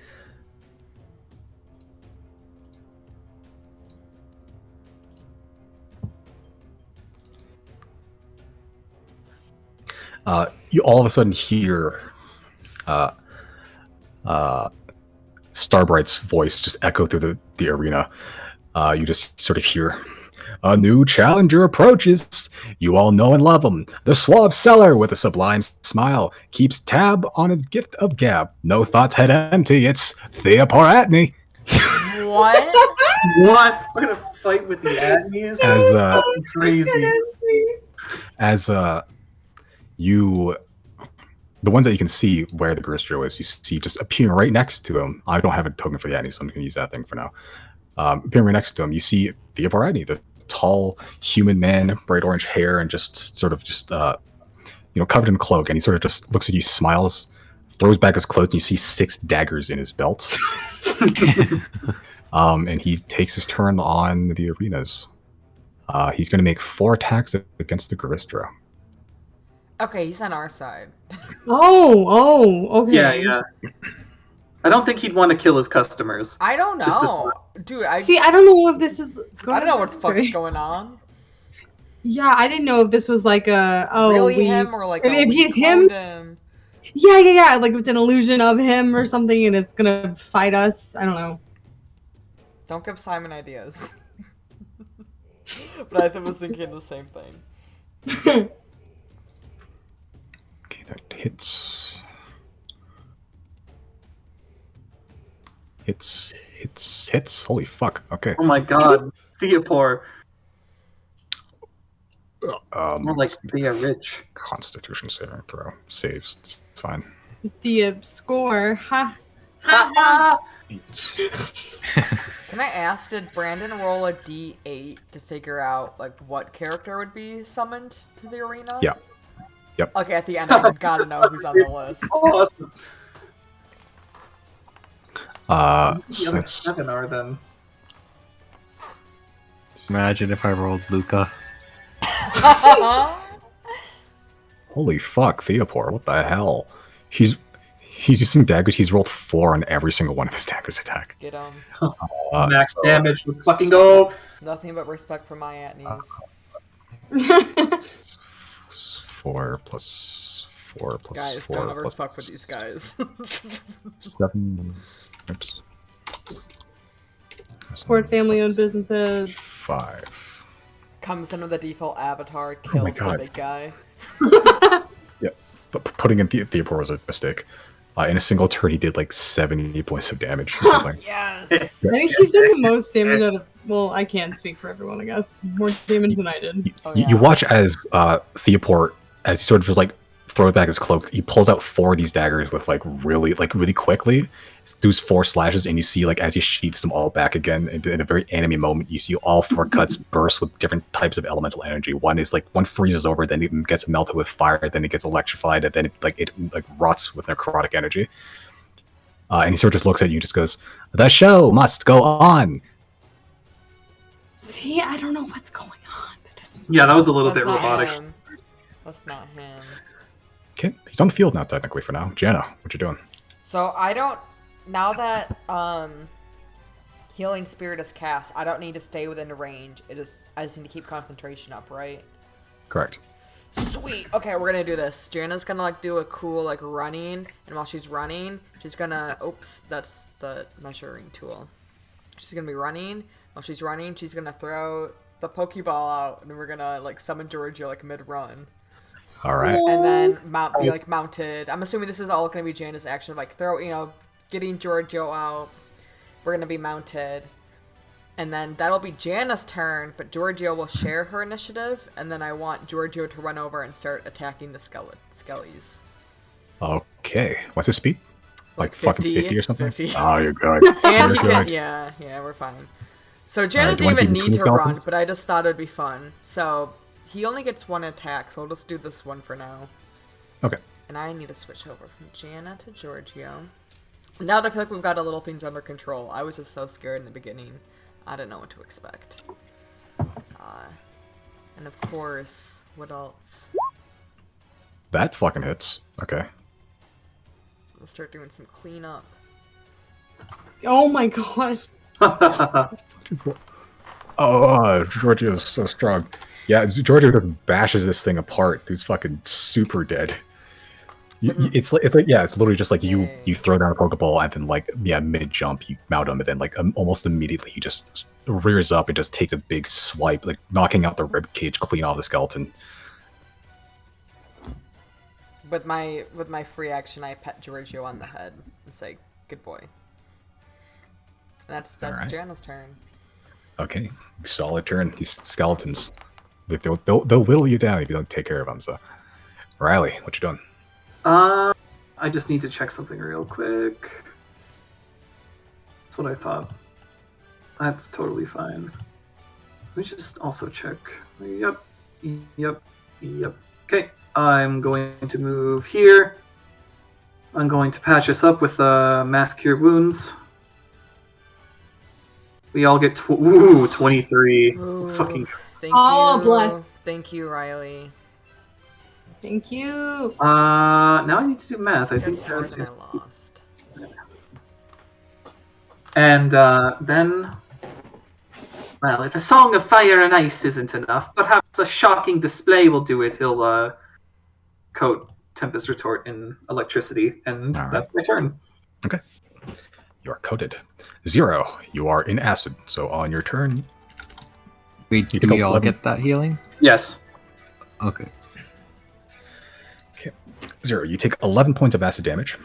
A: You all of a sudden hear Starbright's voice just echo through the arena. You just sort of hear, a new challenger approaches. You all know and love him. The suave seller with a sublime smile keeps tab on his gift of gab. No thoughts head empty. It's Thea Poratny.
E: What?
C: What? We're gonna fight with the Agnes?
A: As
C: Fucking crazy.
A: you, the ones that you can see where the Gristro is, you see just appearing right next to him. I don't have a token for the Agnes, so I'm going to use that thing for now. Appearing right next to him, you see Thea Poratny, the tall human man, bright orange hair, and just covered in cloak. And he sort of just looks at you, smiles, throws back his cloak, and you see 6 daggers in his belt. And he takes his turn on the arenas. He's going to make 4 attacks against the Garistro.
E: Okay, he's on our side.
B: Okay.
C: Yeah. I don't think he'd want to kill his customers.
E: I don't
C: Just a
E: know. Dude, I
B: don't know if this is.
E: I don't know what the fuck's going on.
B: Yeah, I didn't know if this was like
E: Really him or like
B: if
E: we
B: he's him.
E: cloned him.
B: Yeah. Like it's an illusion of him or something, and it's gonna fight us. I don't know.
E: Don't give Simon ideas. But I was thinking the same thing.
A: Okay, that hits. hits. Holy fuck. Okay.
C: Oh my god, Theopore. More like
A: Let's see.
C: Thea Rich.
A: Constitution saving throw. Saves. It's fine.
B: The score. Ha.
E: Can I ask, did Brandon roll a d8 to figure out like what character would be summoned to the arena?
A: Yeah. Yep.
E: Okay, at the end I gotta know who's on the list.
C: Awesome.
A: So
C: The other
A: that's
C: 7 are then.
F: Imagine if I rolled Luca.
A: holy fuck, Theopore. What the hell? He's using daggers. He's rolled 4 on every single one of his daggers attack.
E: Get him.
C: Max
A: so
C: damage. Let's fucking go.
E: Nothing but respect for my Atneys.
A: 4 plus 4 plus
E: Guys,
A: 4
E: don't ever
A: plus
E: fuck with these guys.
A: 7. Oops.
B: Support family-owned businesses.
A: 5.
E: Comes in with a default avatar,
A: Oh my
E: kills the
A: God.
E: big guy.
A: But putting in Theopore was a mistake. In a single turn, he did like 70 points of damage. Or something.
E: Yes!
B: I think he's done the most damage out of. Well, I can't speak for everyone, I guess. More damage than I did.
E: Oh,
A: You
E: yeah.
A: watch as Theopore, as he sort of just like throws back his cloak, he pulls out 4 of these daggers with really quickly. Does 4 slashes, and you see like as he sheaths them all back again, in a very anime moment, you see all 4 cuts burst with different types of elemental energy. One freezes over, then it gets melted with fire, then it gets electrified, and then it rots with necrotic energy. And he sort of just looks at you, and just goes, "The show must go on."
B: See, I don't know what's going on. That doesn't.
C: Yeah, that was a little
E: That's
C: bit
E: not
C: robotic.
E: him. That's not him.
A: Okay, he's on the field now, technically for now. Janna, what you doing?
E: So I don't... Now that Healing Spirit is cast, I don't need to stay within the range. I just need to keep concentration up, right?
A: Correct.
E: Sweet. Okay, we're gonna do this. Janna's gonna like do a cool like running, and while she's running, she's gonna. Oops, that's the measuring tool. She's gonna be running. While she's running, she's gonna throw the Pokeball out, and we're gonna like summon Giorgio like mid-run,
A: All right.
E: and then be like mounted. I'm assuming this is all gonna be Janna's action, like getting Giorgio out. We're gonna be mounted. And then that'll be Janna's turn, but Giorgio will share her initiative, and then I want Giorgio to run over and start attacking the skellies.
A: Okay. What's his speed? Like fucking 50 or something?
E: 50.
A: Oh, you're good.
E: And he
A: You're
E: can,
A: good.
E: yeah, we're fine. So Janna
A: Alright, do you
E: didn't
A: wanna
E: even
A: keep
E: need to
A: between
E: run,
A: skeletons?
E: but I just thought it'd be fun. So he only gets 1 attack, so we'll just do this one for now.
A: Okay.
E: And I need to switch over from Janna to Giorgio. Now that I feel like we've got the little things under control, I was just so scared in the beginning. I didn't know what to expect. And of course, what else?
A: That fucking hits. Okay.
E: We'll start doing some cleanup.
B: Oh my god.
A: Oh, Giorgio is so strong. Yeah, Giorgio just bashes this thing apart. Dude's fucking super dead. It's literally just like you throw down a Pokeball and then mid jump you mount him, and then almost immediately he just rears up and just takes a big swipe, like knocking out the rib cage clean off the skeleton.
E: With my free action, I pet Giorgio on the head and say, "Good boy." And that's
A: Alright.
E: Janna's turn.
A: Okay, solid turn. These skeletons, they'll whittle you down if you don't take care of them. So, Riley, what you doing?
C: I just need to check something real quick. That's what I thought. That's totally fine. Let me just also check. Yep. Okay, I'm going to move here. I'm going to patch us up with Mass Cure Wounds. We all get 23. Let's fucking...
E: Thank
B: Oh,
E: you.
B: bless.
E: Thank you, Riley.
B: Thank you.
C: Now I need to do math. I think
E: That's more
C: that's...
E: than I lost.
C: And then... Well, if a song of fire and ice isn't enough, perhaps a shocking display will do it. He'll coat Tempest Retort in electricity, and
A: All right.
C: that's my turn.
A: Okay, you are coated. 0, you are in acid. So on your turn,
F: Wait,
A: You
F: do
A: take
F: we all
A: 11?
F: get that healing?
C: Yes.
F: Okay.
A: 0, you take 11 points of acid damage.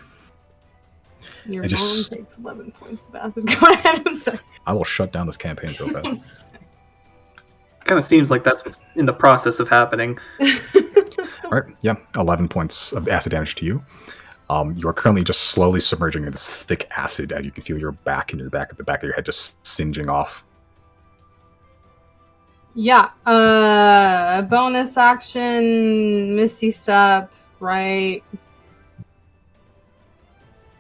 B: Your
A: I
B: mom
A: just-
B: takes 11 points of acid. Go ahead, I'm sorry.
A: I will shut down this campaign so fast.
C: Kind of seems like that's what's in the process of happening.
A: All right, yeah, 11 points of acid damage to you. You are currently just slowly submerging in this thick acid, and you can feel your back and the back of your head just singeing off.
B: Yeah, bonus action, Misty Step, right?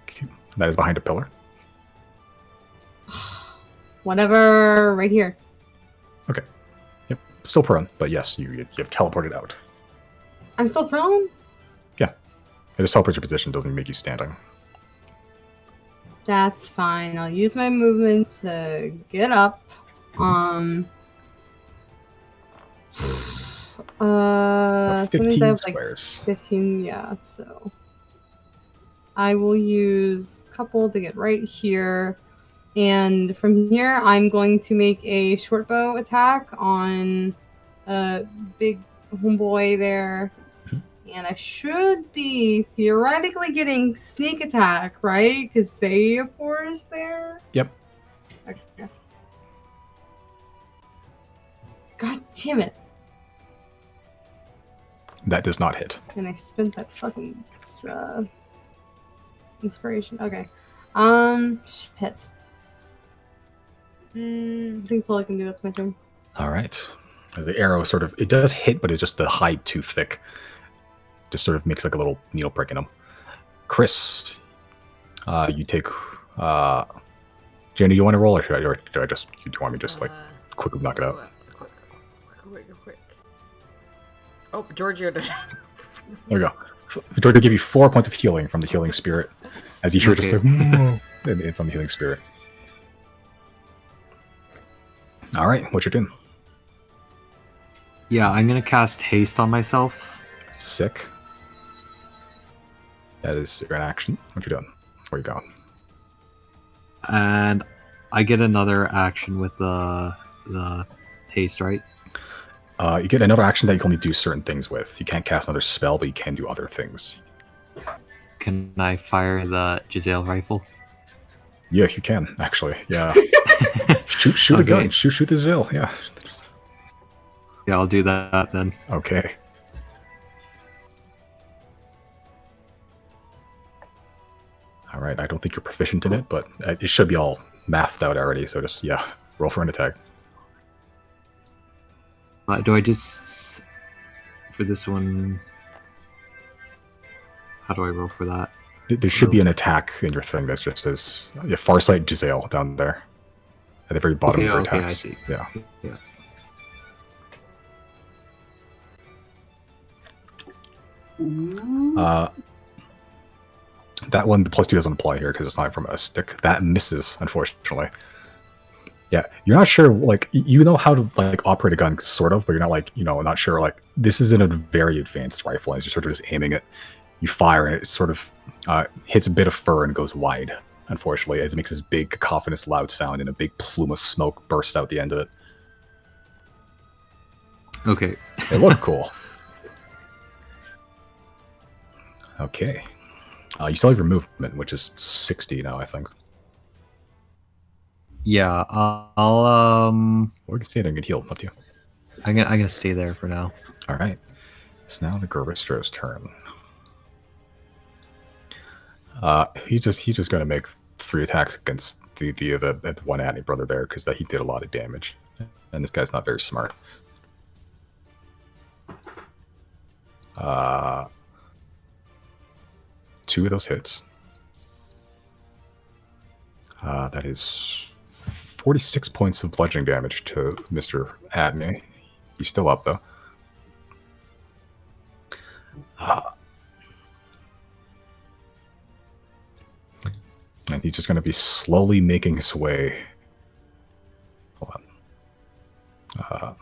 A: Okay. That is behind a pillar.
B: Whatever, right here.
A: Okay. Yep. Still prone, but yes, you have teleported out.
B: I'm still prone?
A: It just teleports your position, doesn't make you standing.
B: That's fine. I'll use my movement to get up.
A: About
B: So that means I
A: 15
B: have like
A: squares.
B: 15, yeah, so I will use a couple to get right here. And from here, I'm going to make a short bow attack on big homeboy there. And I should be theoretically getting sneak attack, right? Because they is there.
A: Yep.
B: Okay. God damn it.
A: That does not hit.
B: And I spent that fucking inspiration. Okay. Shit. I think that's all I can do. That's my turn.
A: All right. The arrow sort of, it does hit, but it's just the hide too thick. Just sort of makes like a little needle prick in him. Chris, you take. Jenny, you want to roll, or should I just? Do you want me to just like quickly knock it out?
E: Quick. Oh, Giorgio did.
A: There we go. George will give you 4 points of healing from the healing spirit, as you hear just
F: Okay.
A: from the healing spirit. All right, what you're doing?
F: Yeah, I'm gonna cast haste on myself.
A: Sick. That is your action. What you doing? Where you going?
F: And I get another action with the haste, right?
A: You get another action that you can only do certain things with. You can't cast another spell, but you can do other things.
F: Can I fire the Giselle rifle?
A: Yeah, you can actually. Yeah. shoot a
F: Okay.
A: gun. Shoot the Zill. Yeah.
F: Yeah, I'll do that then.
A: Okay. All right. I don't think you're proficient in it, but it should be all mathed out already. So just roll for an attack.
F: Do I just for this one? How do I roll for that?
A: There should be an attack in your thing that just says Farsight Giselle down there at the very bottom of your
F: Okay,
A: attacks.
F: I see.
A: Yeah.
F: Yeah.
A: That one, the +2 doesn't apply here because it's not from a stick. That misses, unfortunately. Yeah, you're not sure, like, you know how to, like, operate a gun, sort of, but you're not, like, not sure, like, this isn't a very advanced rifle, and you're sort of just aiming it. You fire, and it sort of hits a bit of fur and goes wide, unfortunately, as it makes this big, cacophonous, loud sound, and a big plume of smoke bursts out the end of it.
F: Okay.
A: It looked cool. Okay. You still have your movement, which is 60 now, I think.
F: Yeah, I'll
A: Or you can stay there and get healed, up to you.
F: I'm gonna stay there for now.
A: All right. It's now the Garistro's turn. He's just gonna make 3 attacks against the one Adney brother there because he did a lot of damage, and this guy's not very smart. 2 of those hits. That is 46 points of bludgeoning damage to Mr. Adney. He's still up though. And he's just going to be slowly making his way. Hold on.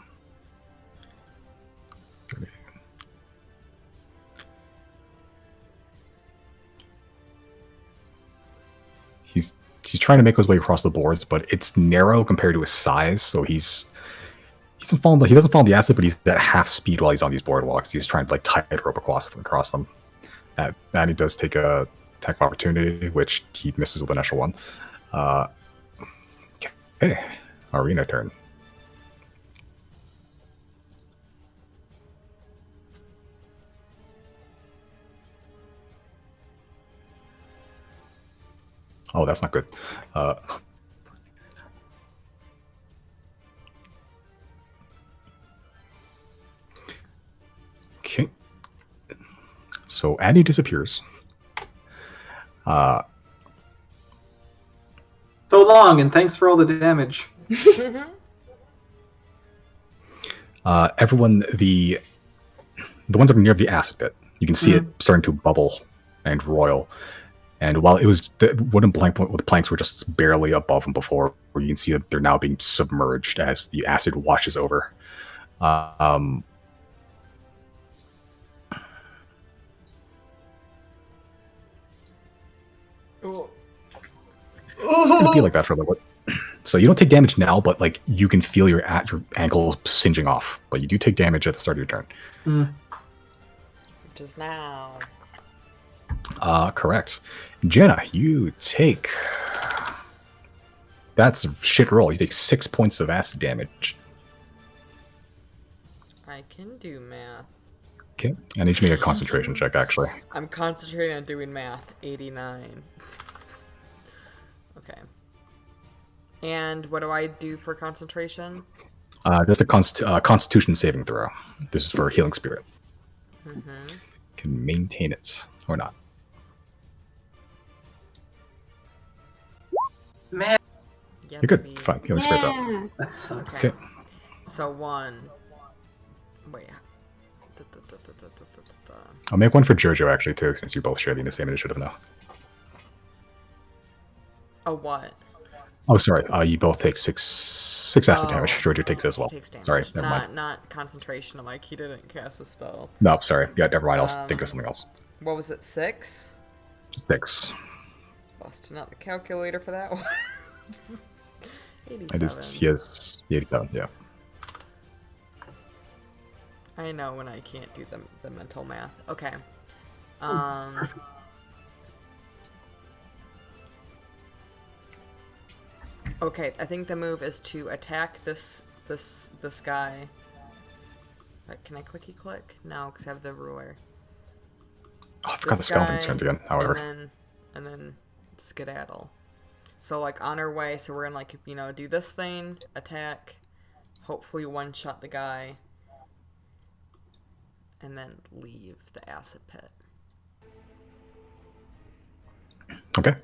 A: He's trying to make his way across the boards, but it's narrow compared to his size, so he doesn't fall in the acid, but he's at half speed while he's on these boardwalks. He's trying to like tightrope across them. And he does take a attack of opportunity, which he misses with an extra one. Okay, arena turn. Oh, that's not good. Okay. So Addy disappears.
C: So long, and thanks for all the damage.
A: Everyone, the ones that are near the acid pit, you can see it starting to bubble and roil. And while it was the wooden plank with the planks were just barely above them before, where you can see that they're now being submerged as the acid washes over. It's gonna be like that for a little bit. So you don't take damage now, but like you can feel your ankle singeing off. But you do take damage at the start of your turn.
E: Which is now.
A: Correct. Janna, you take. That's a shit roll. You take 6 points of acid damage.
E: I can do math.
A: Okay. I need you to make a concentration check, actually.
E: I'm concentrating on doing math. 89. Okay. And what do I do for concentration?
A: Just a constitution saving throw. This is for healing spirit. Can maintain it or not.
C: Man,
E: Yeah,
A: You're good.
E: baby.
A: Fine. Healing spirit's up.
B: Yeah.
C: that sucks.
A: Okay.
E: So 1. Wait.
A: I'll make one for Jojo, actually, too, since you both share the same initiative now.
E: A what?
A: Oh, sorry. You both take six acid damage. Jojo takes it as well.
E: Takes damage.
A: Sorry, never mind.
E: Not concentration. I'm like, he didn't cast a spell.
A: No, sorry. Yeah, never mind. I'll think of something else.
E: What was it? 6?
A: 6.
E: Busting out the calculator for that one. 87.
A: It is, he has 87, yeah.
E: I know when I can't do the mental math. Okay. Okay, I think the move is to attack this guy. Right, can I clicky click? No, because I have the ruler.
A: Oh, I forgot the
E: This
A: skeleton's
E: guy,
A: turns again, however.
E: And then skedaddle. So like on our way, so we're gonna like, you know, do this thing, attack, hopefully one shot the guy, and then leave the acid pit.
A: Okay.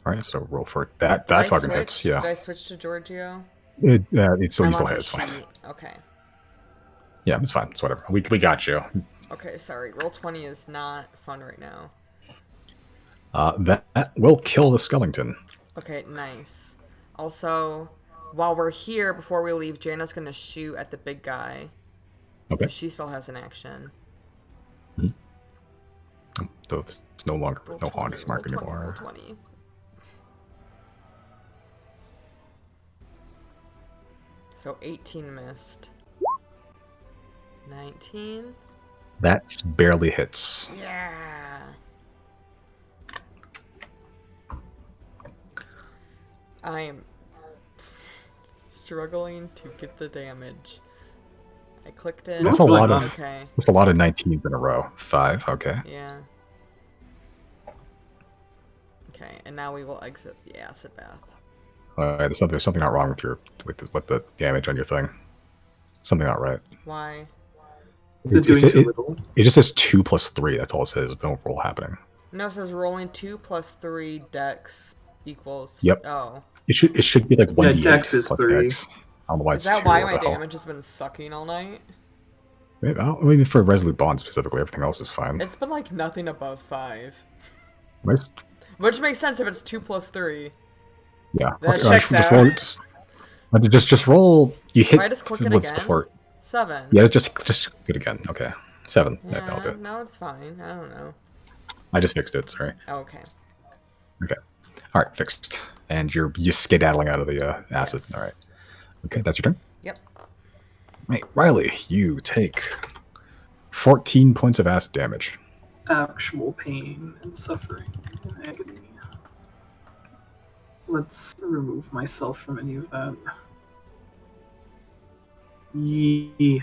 A: Alright, so roll for it. That
E: Did I
A: fucking
E: switch?
A: hits, yeah.
E: Did I switch to Giorgio?
A: It's still,
E: I'm
A: you still
E: on
A: hit,
E: the
A: it's fine.
E: sheet. Okay.
A: Yeah, it's fine, it's whatever. We got you.
E: Okay, sorry. Roll 20 is not fun right now.
A: That will kill the skeleton.
E: Okay, nice. Also, while we're here, before we leave, Janna's gonna shoot at the big guy.
A: Okay.
E: She still has an action.
A: So it's no longer
E: Roll
A: no
E: 20,
A: honest mark
E: roll 20,
A: anymore.
E: roll 20. So 18 missed. 19.
A: That's barely hits.
E: Yeah. I am struggling to get the damage. I clicked it.
A: That's a lot of
E: Okay.
A: that's a lot of 19s in a row. 5, okay.
E: Yeah. Okay, and now we will exit the acid bath.
A: There's something not wrong with the damage on your thing. Something not right.
E: Why?
C: It's doing too little.
A: It just says 2 plus 3. That's all it says. No roll happening.
E: No, it says rolling 2 plus 3 dex equals.
A: Yep.
E: Oh.
A: It should be like 1d8
C: dex is
A: plus
C: 3.
A: X. I don't know why
E: Is
A: it's
E: that
A: 2.
E: why
A: What
E: my
A: the hell?
E: damage has been sucking all night?
A: Maybe for Resolute Bond specifically, everything else is fine.
E: It's been like nothing above 5.
A: Nice.
E: Which makes sense if it's 2 plus 3.
A: Yeah.
E: That
A: Okay,
E: checks
A: just
E: out.
A: roll. Just roll. You hit
E: I just click it
A: once
E: again?
A: before.
E: 7.
A: Yeah, just do it again. Okay. 7. Yeah,
E: Yeah,
A: I'll do it.
E: no, it's fine. I don't know.
A: I just fixed it. Sorry.
E: Oh, okay.
A: Okay. All right, fixed. And you're skedaddling out of the acid.
E: Yes.
A: All right. Okay, that's your turn.
E: Yep.
A: Right, Riley, you take 14 points of acid damage.
C: Actual pain and suffering and agony. Let's remove myself from any of that.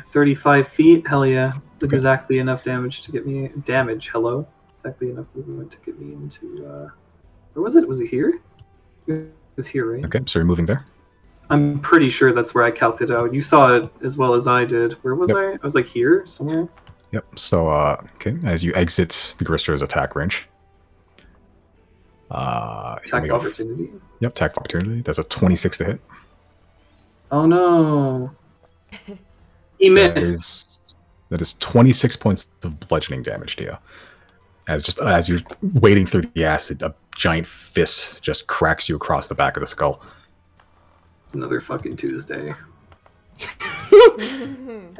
C: 35 feet? Hell yeah.
A: Okay.
C: Exactly enough damage to get me... Damage, hello? Exactly enough movement to get me into... Where was it? Was it here? It was here, right?
A: Okay, so you're moving there.
C: I'm pretty sure that's where I calculated out. You saw it as well as I did. Where was
A: Yep.
C: I? I was like here, somewhere.
A: Yep. So, okay, as you exit the Grister's attack range.
C: Attack of opportunity.
A: Yep, attack of opportunity. That's a 26 to hit.
C: Oh no. He missed.
A: That is 26 points of bludgeoning damage to you. As you're wading through the acid, a giant fist just cracks you across the back of the skull.
C: Another fucking Tuesday.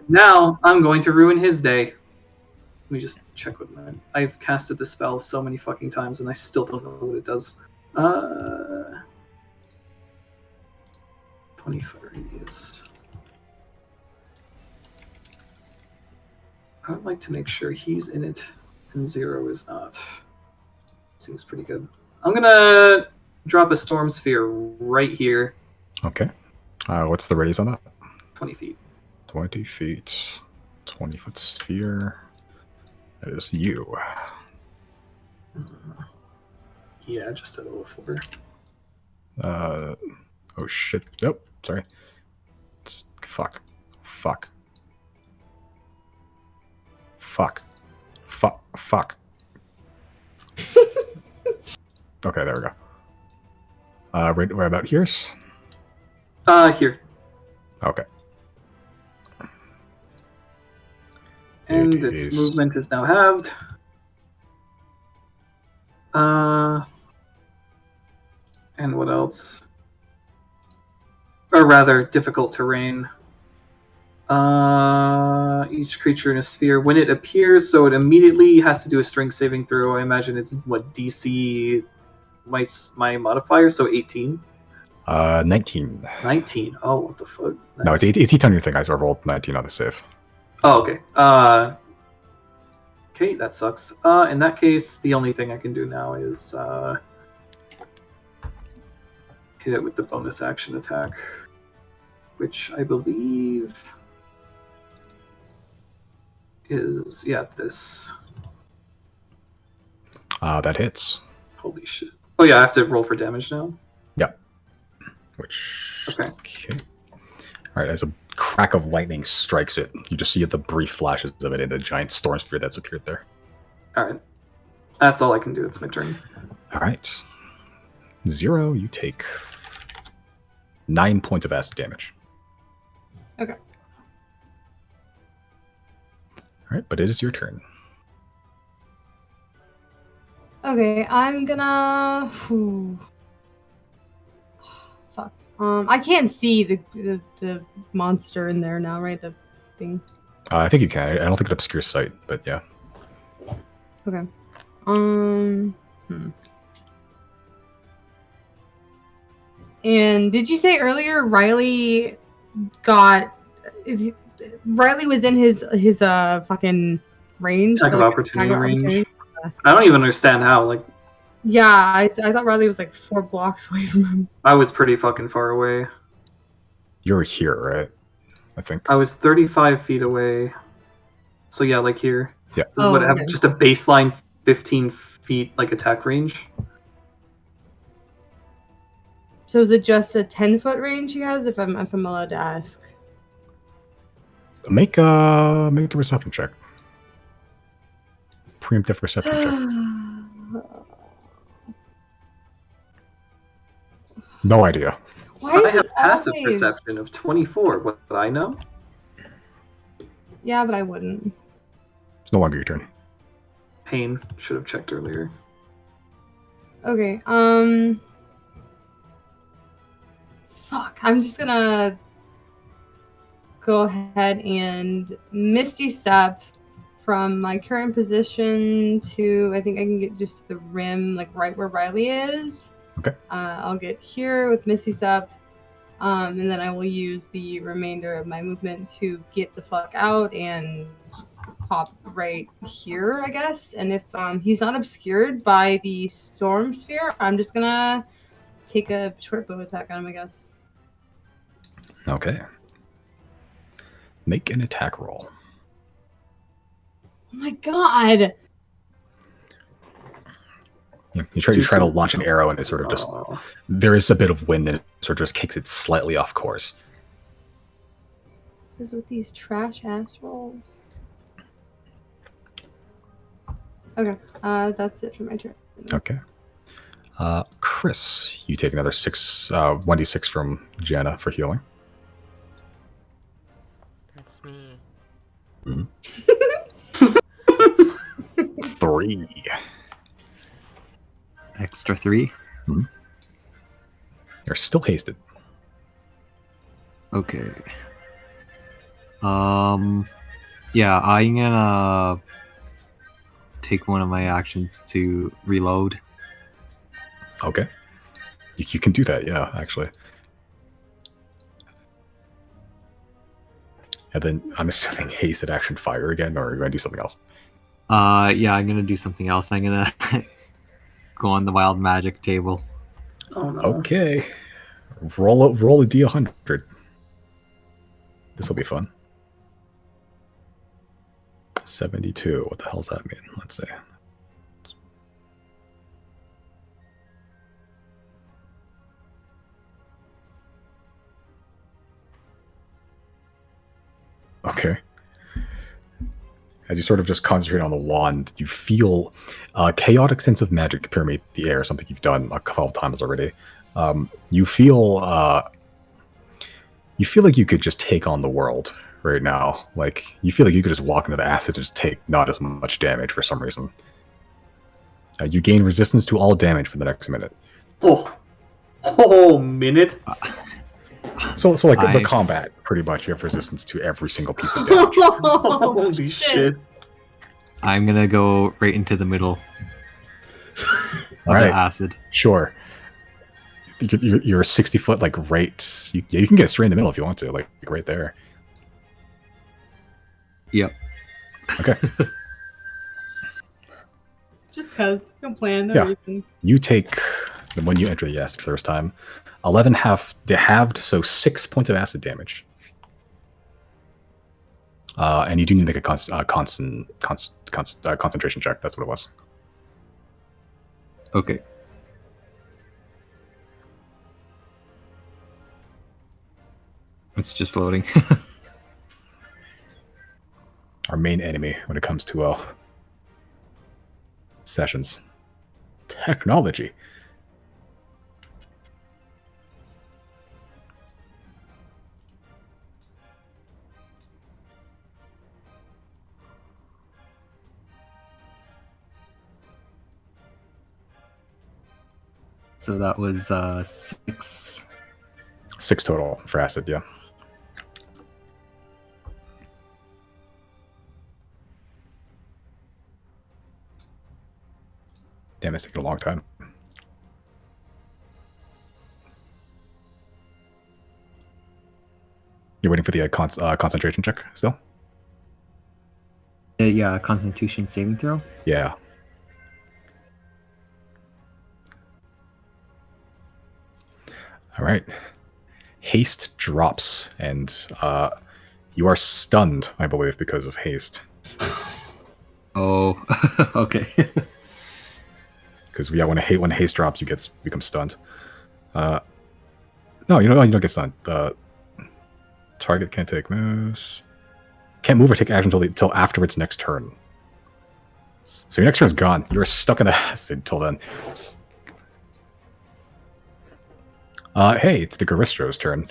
C: Now I'm going to ruin his day. Let me just check what mine. I've casted the spell so many fucking times and I still don't know what it does. 20-foot radius. I would like to make sure he's in it and 0 is not. Seems pretty good. I'm gonna drop a storm sphere right here.
A: Okay. What's the radius on that?
C: 20 feet.
A: 20 feet. 20-foot sphere. That is you.
C: Yeah, just a little 4.
A: Oh shit. Nope. Sorry. Fuck. Fuck. Fuck. Fuck. Fuck. Okay, there we go. Right where about here's?
C: Here.
A: Okay.
C: And
A: It
C: its
A: is-
C: movement is now halved. And what else? Or rather, difficult terrain. Each creature in a sphere, when it appears, so it immediately has to do a strength saving throw. I imagine it's what DC my modifier, so 18.
A: 19.
C: 19. Oh, what the fuck?
A: No, it's 18 on your thing. I rolled 19 on the save.
C: Oh, okay. Okay, that sucks. In that case, the only thing I can do now is hit it with the bonus action attack, which I believe is, yeah, this.
A: That hits.
C: Holy shit. Oh yeah, I have to roll for damage now?
A: Yep. Which...
C: Okay.
A: Alright, as a crack of lightning strikes it, you just see the brief flashes of it in the giant storm sphere that's appeared there.
C: Alright. That's all I can do. It's my turn.
A: Alright. 0, you take 9 points of acid damage.
B: Okay.
A: Alright, but it is your turn.
B: Okay, I'm gonna. Fuck. I can't see the monster in there now, right? The thing.
A: I think you can. I don't think it obscures sight, but yeah.
B: Okay. And did you say earlier Riley was in his fucking range?
C: Attack
B: for,
C: of
B: like,
C: opportunity
B: attack of
C: range.
B: opportunity?
C: I don't even understand how. Like,
B: Yeah, I thought Riley was like 4 blocks away from him.
C: I was pretty fucking far away.
A: You're here, right? I think.
C: I was 35 feet away. So yeah, like here.
A: Yeah.
B: Oh,
C: Would it have
B: okay.
C: just a baseline 15 feet like attack range?
B: So is it just a 10-foot range he has? If I'm allowed to ask.
A: Make a perception check. Preemptive perception check. No idea.
B: Why
C: I
B: is
C: have
B: it
C: passive
B: always...
C: perception of 24. What would I know?
B: Yeah, but I wouldn't.
A: It's no longer your turn.
C: Pain. Should have checked earlier.
B: Okay, fuck. I'm just gonna go ahead and Misty Step from my current position to, I think I can get just the rim, like right where Riley is.
A: Okay.
B: I'll get here with Misty Step, and then I will use the remainder of my movement to get the fuck out and pop right here, I guess. And if he's not obscured by the storm sphere, I'm just gonna take a short bow attack on him, I guess.
A: Okay. Make an attack roll.
B: Oh my god!
A: You try to launch an arrow, and it sort of just there is a bit of wind, and it sort of just kicks it slightly off course.
B: Is with these trash ass rolls. Okay, that's it for my turn.
A: Okay. Chris, you take another 1d6 from Janna for healing.
G: That's me.
A: 3.
F: Extra 3.
A: You're still hasted.
F: Okay. Yeah, I'm gonna take one of my actions to reload.
A: Okay. You can do that, yeah, actually. And then I'm assuming hasted action fire again, or are you going to do something else?
F: Yeah, I'm gonna do something else. I'm gonna go on the wild magic table.
C: Oh no.
A: Okay. Roll a d100. This will be fun. 72. What the hell does that mean? Let's see. Okay. As you sort of just concentrate on the wand, you feel a chaotic sense of magic permeate the air, something you've done a couple of times already. You feel like you could just take on the world right now. Like, you feel like you could just walk into the acid and just take not as much damage for some reason. You gain resistance to all damage for the next minute.
C: Oh, minute?
A: So like the combat, pretty much, you have resistance to every single piece of damage.
C: Holy shit.
F: I'm gonna go right into the middle of
A: Alright.
F: the acid.
A: Sure. You're 60 foot, like, right... You can get straight in the middle if you want to, like right there.
F: Yep.
A: Okay.
B: Just cause. No plan, no
A: Yeah.
B: reason.
A: You take, when you enter the acid for the first time, 11 halved, so 6 points of acid damage. And you do need to make a concentration check. That's what it was.
F: Okay. It's just loading.
A: Our main enemy when it comes to sessions. Technology.
F: So that was 6.
A: 6 total for acid, yeah. Damn, it's taking a long time. You're waiting for the concentration check still?
F: Yeah, Constitution saving throw.
A: Yeah. All right. Haste drops, and you are stunned, I believe, because of haste.
F: Oh, okay.
A: Because yeah, when haste drops, you become stunned. No, you don't get stunned. The target can't take moves. Can't move or take action until after its next turn. So your next turn is gone. You're stuck in the acid until then. Hey, it's the Garistro's turn.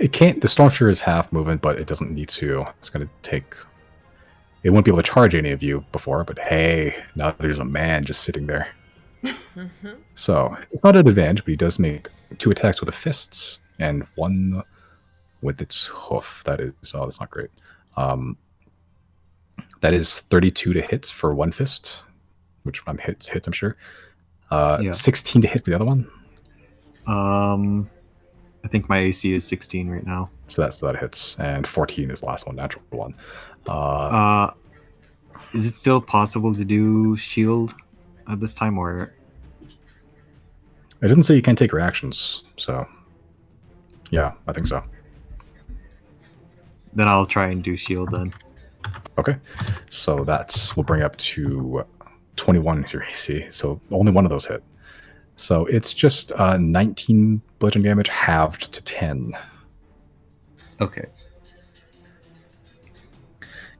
A: It can't. The Stormsphere is half movement, but it doesn't need to. It's going to take. It won't be able to charge any of you before, but hey, now there's a man just sitting there. So it's not an advantage, but he does make 2 attacks with the fists and 1 with its hoof. That is, oh, that's not great. That is 32 to hit for 1 fist, which hits, I'm sure. 16 to hit for the other one.
F: I think my AC is 16 right now.
A: So that hits, and 14 is the last one, natural one.
F: Is it still possible to do shield at this time, or
A: It doesn't say you can't take reactions, so yeah, I think so.
F: then I'll try and do shield then?
A: Okay, so we'll bring it up to 21 is your AC. So only one of those hit. So it's just 19 bludgeoning damage halved to 10.
F: Okay.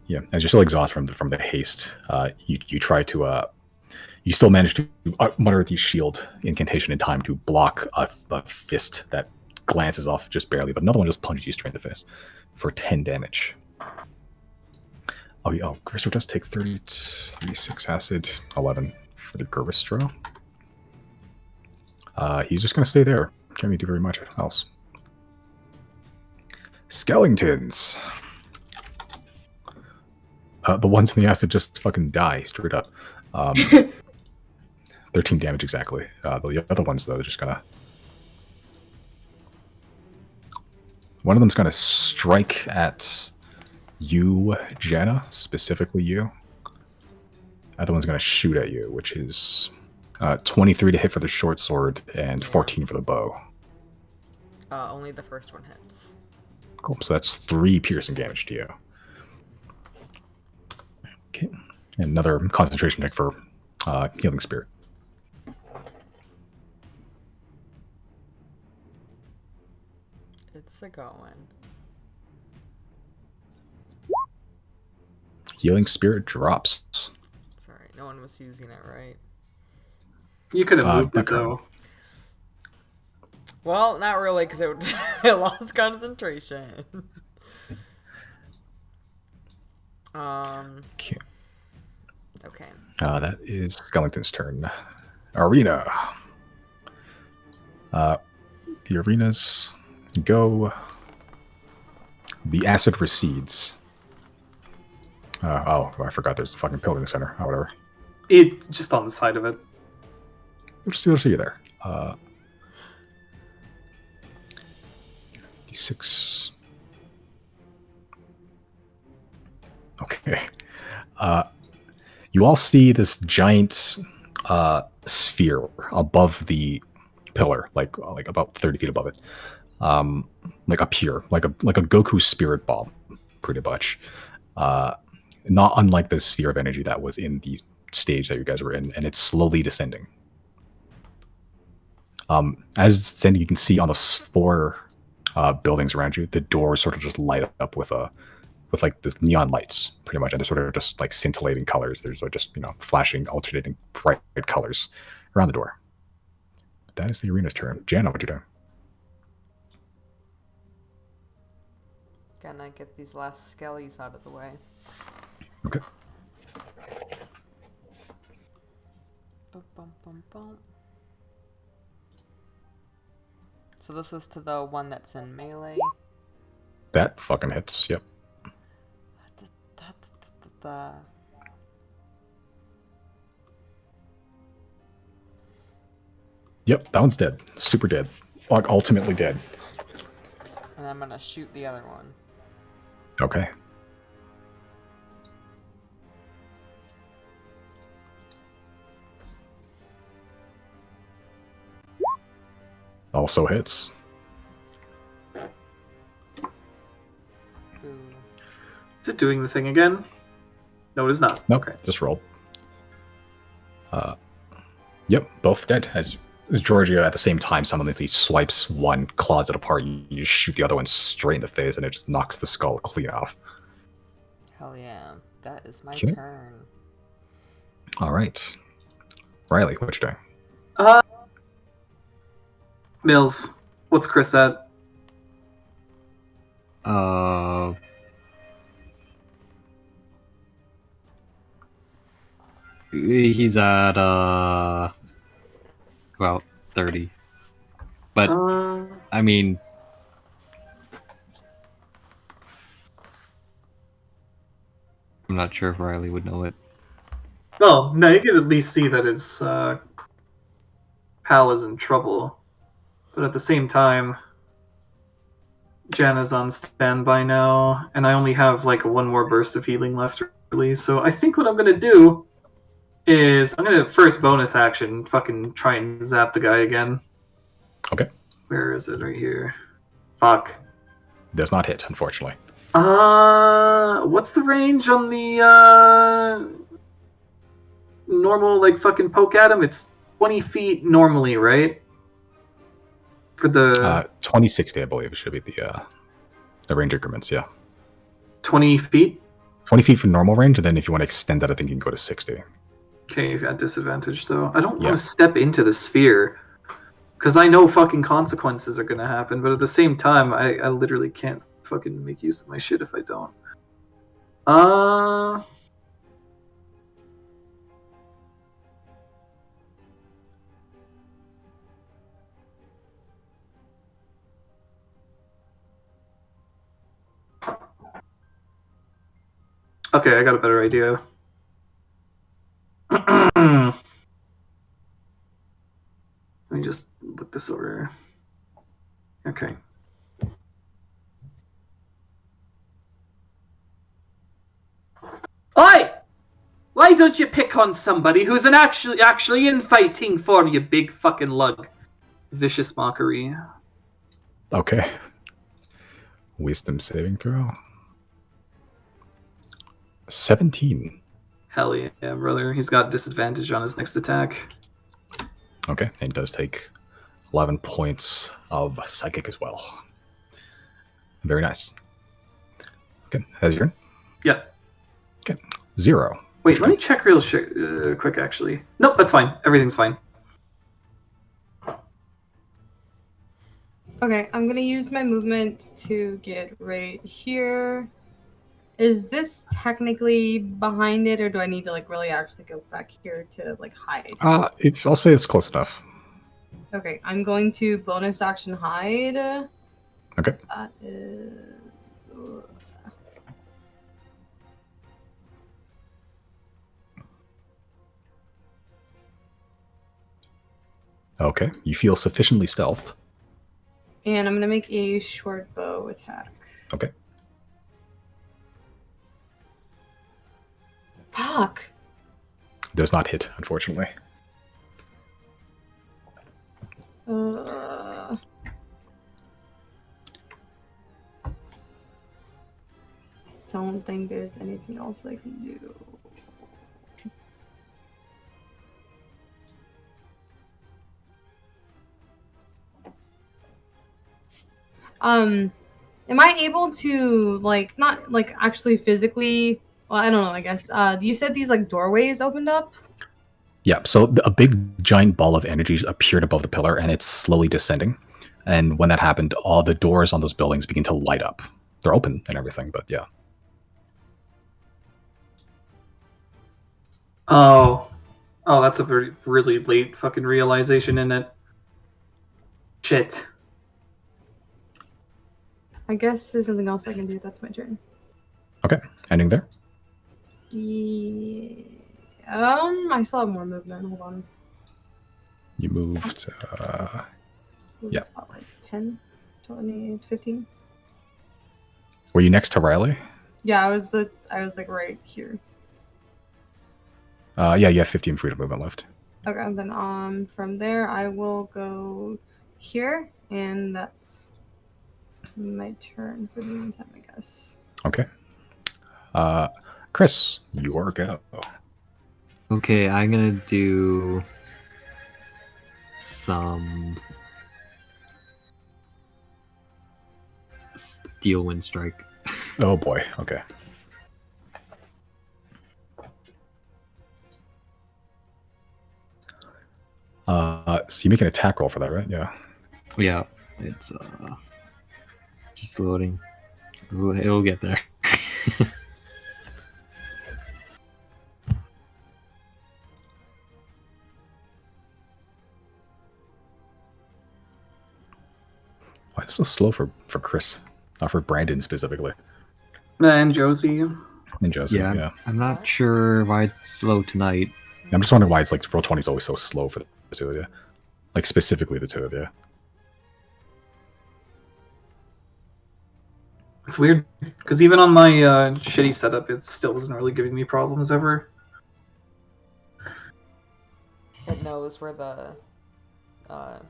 A: Yeah, as you're still exhausted from the haste, you try to you still manage to mutter the shield incantation in time to block a fist that glances off just barely, but another one just punches you straight in the face for 10 damage. Oh, Garisto does take 36 acid, 11 for the Garisto. He's just going to stay there. Can't really do very much else. Skeletons. The ones in the acid just fucking die straight up. 13 damage exactly. The other ones, though, they're just going to... One of them's going to strike at you, Janna, specifically you. Other one's going to shoot at you, which is 23 to hit for the short sword and 14 for the bow.
E: Only the first one hits.
A: Cool. So that's 3 piercing damage to you. Okay. And another concentration check for healing spirit.
E: It's a going.
A: Healing spirit drops.
E: Sorry, no one was using it right.
C: You could have moved
A: not
C: it though.
E: Well, not really, because it lost concentration.
A: Okay.
E: Okay.
A: That is Skellington's turn. Arena. The arenas go. The acid recedes. I forgot there's a fucking pillar in the center. Oh, whatever.
C: It's just on the side of it.
A: We'll see you there. D6. Okay. You all see this giant sphere above the pillar, like about 30 feet above it. Like up here, like a Goku spirit bomb, pretty much. Not unlike the sphere of energy that was in the stage that you guys were in, and it's slowly descending. As it's descending, you can see on the 4 buildings around you, the doors sort of just light up with like this neon lights, pretty much, and they're sort of just like scintillating colors. There's just flashing, alternating bright colors around the door. That is the arena's turn. Janna, what you doing?
E: Gonna get these last skellies out of the way.
A: Okay.
E: Bum, bum, bum, bum. So this is to the one that's in melee.
A: That fucking hits. Yep. Yep, that one's dead. Super dead. Like, ultimately dead.
E: And I'm gonna shoot the other one.
A: Okay. Also hits.
E: Ooh.
C: Is it doing the thing again? No, it is not.
A: Nope,
C: Okay.
A: just rolled. Yep, both dead. As Georgia at the same time simultaneously swipes one, claws it apart, you just shoot the other one straight in the face, and it just knocks the skull clean off.
E: Hell yeah. That is my
A: Okay.
E: turn.
A: All right. Riley, what you doing?
C: Mills, what's Chris at?
F: He's at about 30. But I mean, I'm not sure if Riley would know it.
C: Well, no, you can at least see that his pal is in trouble. But at the same time, Janna's on standby now, and I only have like one more burst of healing left, really. So I think what I'm gonna do is I'm gonna first bonus action, fucking try and zap the guy again.
A: Okay.
C: Where is it? Right here. Fuck.
A: Does not hit, unfortunately.
C: What's the range on the normal like fucking poke at him? It's 20 feet normally, right? For the
A: 2060, I believe, should be the range increments. Yeah,
C: 20 feet.
A: 20 feet for normal range, and then if you want to extend that, I think you can go to 60.
C: Okay, you've got disadvantage though. I don't
A: Yeah.
C: want to step into the sphere because I know fucking consequences are gonna happen, but at the same time, I literally can't fucking make use of my shit if I don't. Okay, I got a better idea. Let me just look this over. Okay. Oi! Why don't you pick on somebody who's actually in fighting for you, big fucking lug? Vicious mockery.
A: Okay. Wisdom saving throw. 17.
C: Hell yeah, brother. He's got disadvantage on his next attack.
A: Okay, and he does take 11 points of psychic as well. Very nice. Okay, that's your turn.
C: Yeah.
A: Okay, 0.
C: Wait, let me check real quick, actually. Nope, that's fine. Everything's fine.
B: Okay, I'm gonna use my movement to get right here. Is this technically behind it, or do I need to like really actually go back here to like hide?
A: I'll say it's close enough.
B: Okay, I'm going to bonus action hide.
A: Okay.
B: That is.
A: Okay, you feel sufficiently stealthed.
B: And I'm gonna make a short bow attack.
A: Okay.
B: Fuck.
A: Does not hit, unfortunately.
B: Don't think there's anything else I can do. Am I able to like not like actually physically? Well, I don't know. I guess. You said these like doorways opened up.
A: Yeah, so a big giant ball of energy appeared above the pillar, and it's slowly descending. And when that happened, all the doors on those buildings begin to light up. They're open and everything, but yeah.
C: Oh, that's a really late fucking realization, isn't it? Shit.
B: I guess there's nothing else I can do. That's my turn.
A: Okay, ending there.
B: Yeah. I still have more movement. Hold on.
A: You moved. Yeah.
B: What's that, like 10, 20, 15?
A: Were you next to Riley?
B: Yeah, I was like right here.
A: Yeah, you have 15 freedom movement left.
B: Okay, and then from there I will go here, and that's my turn for the meantime, I guess.
A: Okay. Chris, your go.
F: Okay, I'm gonna do some steel wind strike.
A: Oh boy. Okay. So you make an attack roll for that, right? Yeah.
F: Yeah, it's just loading. It'll get there.
A: Why is it so slow for Chris? Not for Brandon specifically.
C: And Josie.
A: And Josie, yeah.
F: I'm not sure why it's slow tonight.
A: I'm just wondering why it's like Roll20 is always so slow for the two of you. Like specifically the two of you.
C: It's weird because even on my shitty setup, it still wasn't really giving me problems ever.
E: It knows where the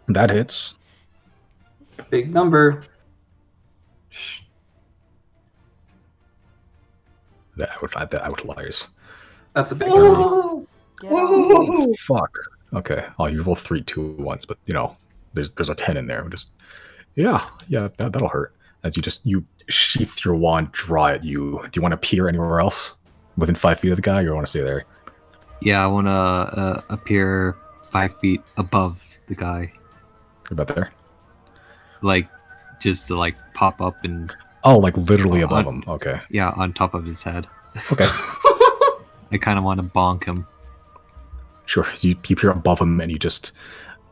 A: That hits.
C: Big number. Shh.
A: That outliers.
C: That's a big number.
B: Oh,
E: get out.
B: oh.
A: Fuck. Okay. Oh, you roll 3 2 ones, but you know, there's a 10 in there. Just that'll hurt. As you sheath your wand, draw it. Do you want to peer anywhere else within 5 feet of the guy, or you want to stay there?
F: Yeah, I want to appear 5 feet above the guy,
A: You're about there.
F: like just to like pop up and
A: Oh, like literally above him. Okay.
F: yeah, on top of his head.
A: Okay.
F: I kind of want to bonk him.
A: Sure. You peer above him, and you just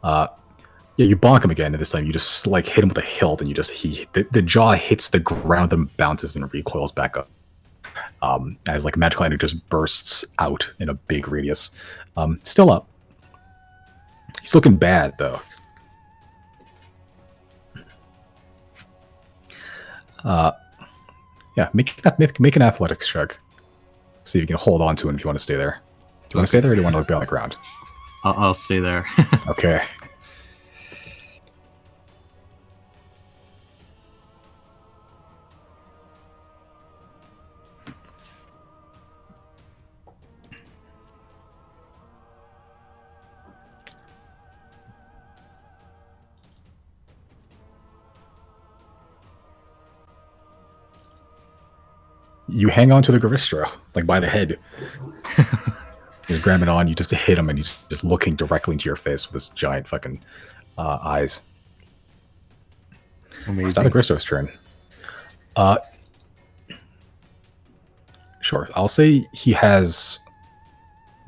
A: you bonk him again, and this time you just like hit him with a hilt, and the jaw hits the ground and bounces and recoils back up. As like magical energy just bursts out in a big radius. Still up. He's looking bad though. Yeah, make an athletics check. See if you can hold on to him if you want to stay there. Do you want to stay there, or do you want to be on the ground?
F: I'll stay there.
A: Okay. You hang on to the Gravistro, like by the head. You grab it on, you just hit him, and he's just looking directly into your face with his giant fucking eyes.
F: Amazing.
A: It's not the Gristro's turn. Sure. I'll say he has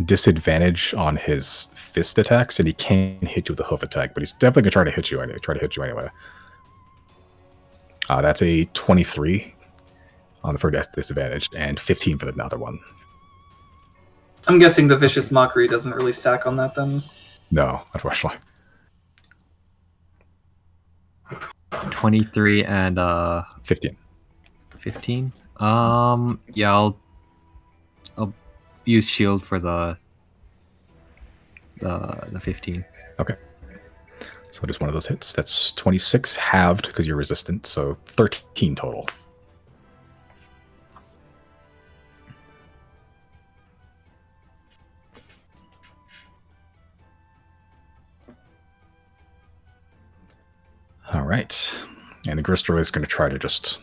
A: disadvantage on his fist attacks, and he can't hit you with a hoof attack, but he's definitely gonna try to hit you anyway. That's a 23 on the first disadvantage, and 15 for the other one.
C: I'm guessing the vicious mockery doesn't really stack on that then.
A: No, unfortunately.
F: 23 and
A: 15.
F: 15. Yeah, I'll use shield for the 15.
A: Okay. So just one of those hits. That's 26 halved because you're resistant, so 13 total. All right. And the Gristro is going to try to just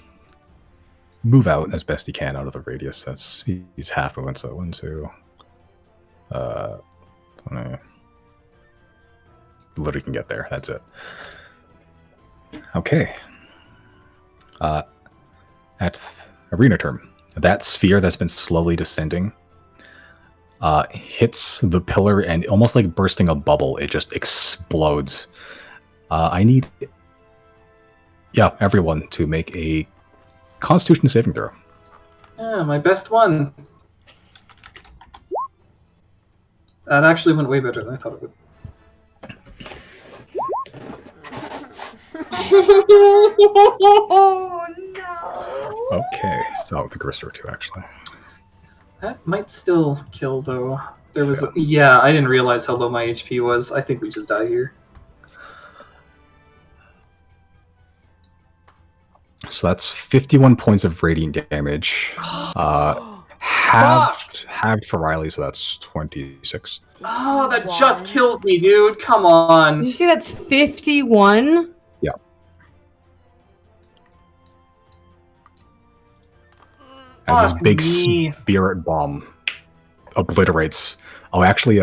A: move out as best he can out of the radius. He's half moving, so 1, 2, 20. Literally can get there. That's it. Okay. At arena term, that sphere that's been slowly descending hits the pillar, and almost like bursting a bubble, it just explodes. I need everyone to make a Constitution saving throw.
C: Yeah, my best one. That actually went way better than I thought it would.
B: Oh no!
A: Okay, so the Gristro too, actually.
C: That might still kill, though. There was... Yeah, I didn't realize how low my HP was. I think we just die here.
A: So that's 51 points of radiant damage. Halved for Riley, so that's 26.
C: Oh, that just kills me, dude. Come on.
B: Did you say that's 51?
A: Yeah. As this big spirit bomb obliterates. Oh, actually,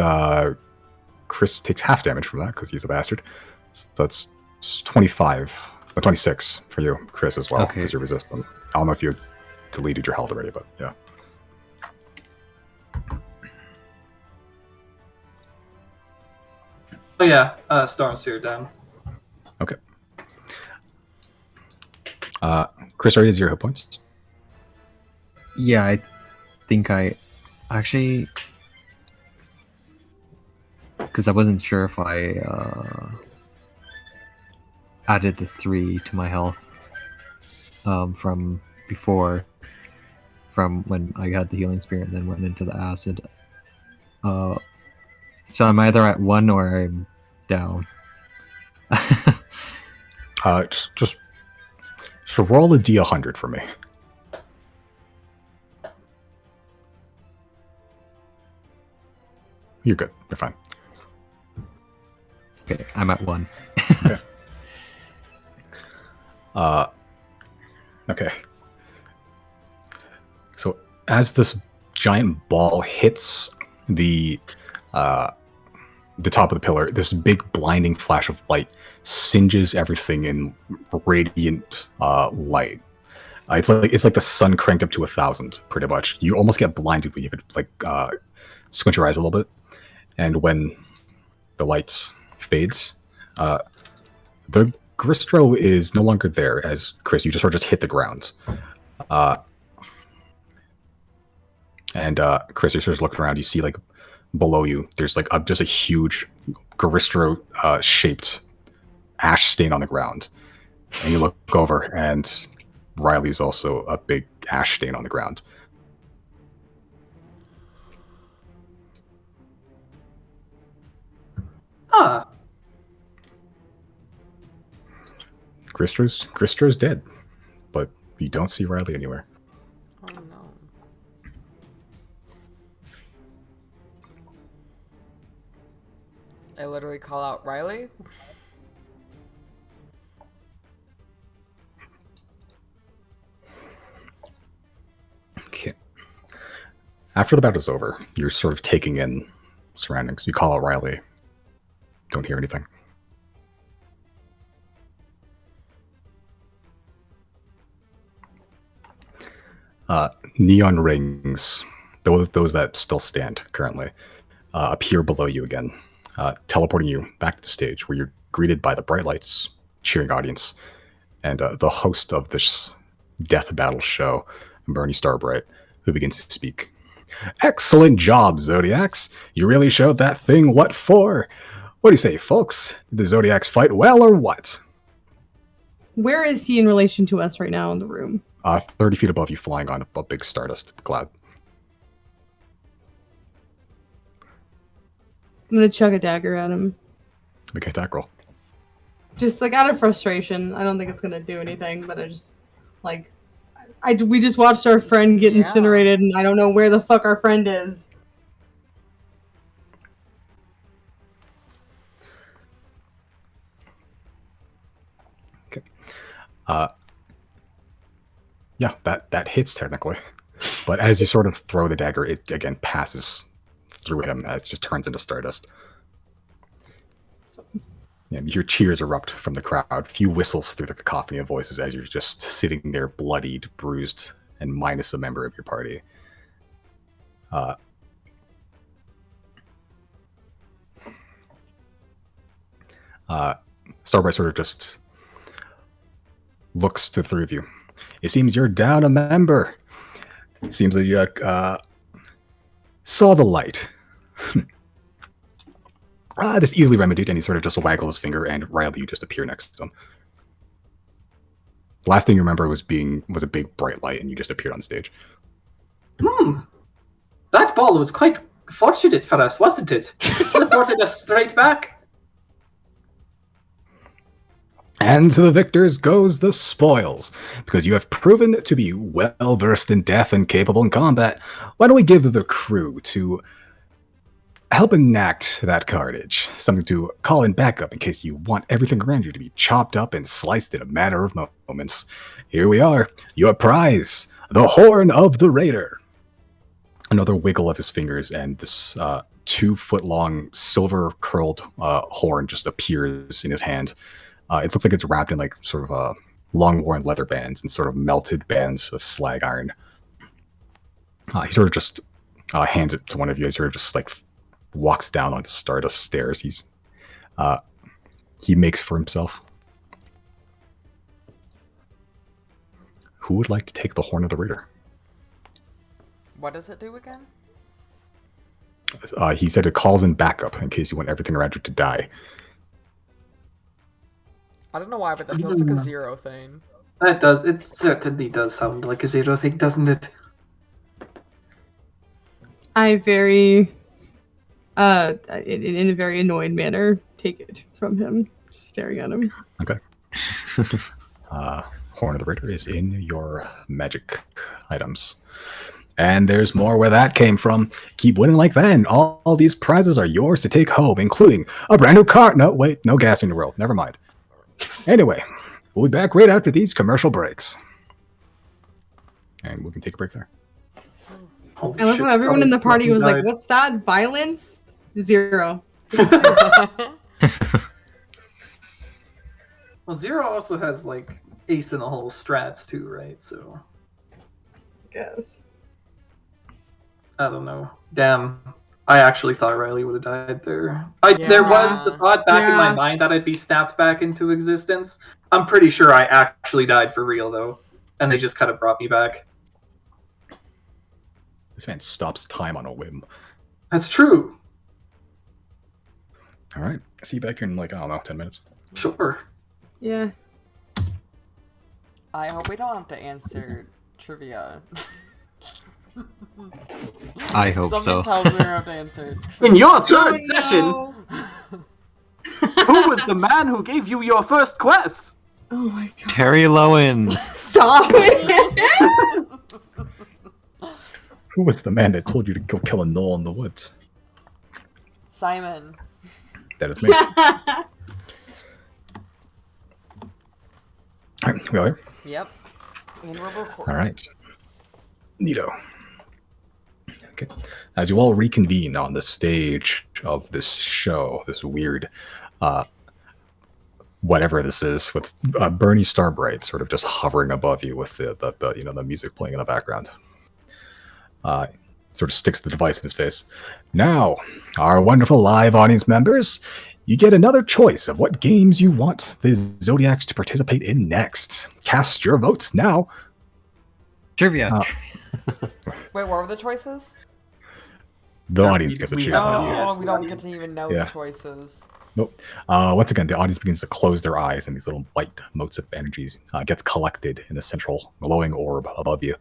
A: Chris takes half damage from that because he's a bastard. So that's 25. 26 for you, Chris, as well, because you're resistant. I don't know if you deleted your health already, but yeah.
C: Oh yeah, Storm Sphere down.
A: Okay. Chris, are you 0 hit points?
F: Yeah, I think I actually, because I wasn't sure if I added the 3 to my health from before, from when I had the healing spirit and then went into the acid. So I'm either at 1 or I'm down.
A: Just so roll a d100 for me. You're good. You're fine.
F: Okay, I'm at 1.
A: Okay. Okay. So as this giant ball hits the top of the pillar, this big blinding flash of light singes everything in radiant light. It's like the sun cranked up to 1,000, pretty much. You almost get blinded when you squint your eyes a little bit, and when the light fades, the Gristro is no longer there. As Chris, you just sort of hit the ground, and Chris, you're sort of looking around. You see like below you, there's like just a huge Gristro shaped ash stain on the ground, and you look over, and Riley's also a big ash stain on the ground.
C: Ah,
A: Gristro's dead, but you don't see Riley anywhere.
E: Oh no. I literally call out Riley.
A: Okay. After the battle is over, you're sort of taking in surroundings. You call out Riley. Don't hear anything. Neon rings, those that still stand currently, appear below you again, teleporting you back to the stage where you're greeted by the bright lights, cheering audience, and the host of this death battle show, Bernie Starbright, who begins to speak. Excellent job, Zodiacs. You really showed that thing what for. What do you say, folks? Did the Zodiacs fight well or what?
B: Where is he in relation to us right now in the room?
A: 30 feet above you, flying on a big stardust cloud.
B: I'm gonna chuck a dagger at him.
A: Make an attack roll.
B: Just like out of frustration. I don't think it's gonna do anything, but I just like we just watched our friend get incinerated, and I don't know where the fuck our friend is.
A: Okay. Yeah, that hits technically, but as you sort of throw the dagger, it again passes through him as it just turns into stardust. Yeah, you hear cheers erupt from the crowd. A few whistles through the cacophony of voices as you're just sitting there, bloodied, bruised, and minus a member of your party. Starbright sort of just looks to the three of you. It seems you're down a member. Seems that you saw the light. This easily remedied, and he sort of just waggled his finger, and Riley, you just appear next to him. The last thing you remember was a big bright light, and you just appeared on stage.
C: That ball was quite fortunate for us, wasn't it? It teleported us straight back.
A: And to the victors goes the spoils, because you have proven to be well versed in death and capable in combat. Why don't we give the crew to help enact that carnage, something to call in backup in case you want everything around you to be chopped up and sliced in a matter of moments. Here we are, your prize, the Horn of the Raider. Another wiggle of his fingers, and this 2-foot-long silver-curled horn just appears in his hand. It looks like it's wrapped in like sort of long-worn leather bands and sort of melted bands of slag iron. He sort of just hands it to one of you. He sort of just like walks down on the stardust stairs. He makes for himself. Who would like to take the Horn of the Raider?
E: What does it do again?
A: He said it calls in backup in case you want everything around you to die.
E: I don't know why, but that feels like a 0 thing.
C: That does. It certainly does sound like a zero thing, doesn't it?
B: I very, in a very annoyed manner, take it from him, staring at him.
A: Okay. Horn of the Ritter is in your magic items. And there's more where that came from. Keep winning like that, and all these prizes are yours to take home, including a brand new car. No, wait, no gas in the world. Never mind. Anyway, we'll be back right after these commercial breaks. And we can take a break there.
C: Holy
B: I love
C: shit,
B: how everyone in the party
C: fucking
B: was like,
C: died.
B: "What's that? Violence? Zero."
C: Well, Zero also has like ace in the hole strats too, right? So
B: Guess.
C: I don't know. Damn, I actually thought Riley would have died there. There was the
E: Yeah.
C: thought back in my
B: Yeah.
C: mind that I'd be snapped back into existence. I'm pretty sure I actually died for real though, and they just kind of brought me back.
A: This man stops time on a whim.
C: That's true.
A: All right. See you back here in, like, I don't know, 10 minutes.
C: Sure.
B: Yeah.
E: I hope we don't have to answer trivia.
F: I hope
E: Something
F: so.
E: tells me we don't have to answer.
C: In your
B: Oh,
C: third session,
B: no.
C: who was the man who gave you your first quest?
B: Oh my god.
F: Terry Lowen.
B: Stop it!
A: Who was the man that told you to go kill a gnoll in the woods?
E: Simon.
A: That is me. All right, we all here?
E: Yep. And we're recording.
A: All right. Neato. Okay. As you all reconvene on the stage of this show, this weird, whatever this is, with Bernie Starbright sort of just hovering above you with the music playing in the background. Sort of sticks the device in his face. Now, our wonderful live audience members, you get another choice of what games you want the Zodiacs to participate in next. Cast your votes now.
F: Trivia.
E: Wait, what were the choices?
A: The
C: Yeah,
A: audience gets a
C: we
A: choose.
C: have
A: not
C: to
A: you.
C: Yeah,
E: Oh,
C: it's
E: we
C: the
E: don't get
C: audience.
E: to even know
A: Yeah.
E: the choices.
A: Nope. Once again, the audience begins to close their eyes, and these little white motes of energies gets collected in the central glowing orb above you,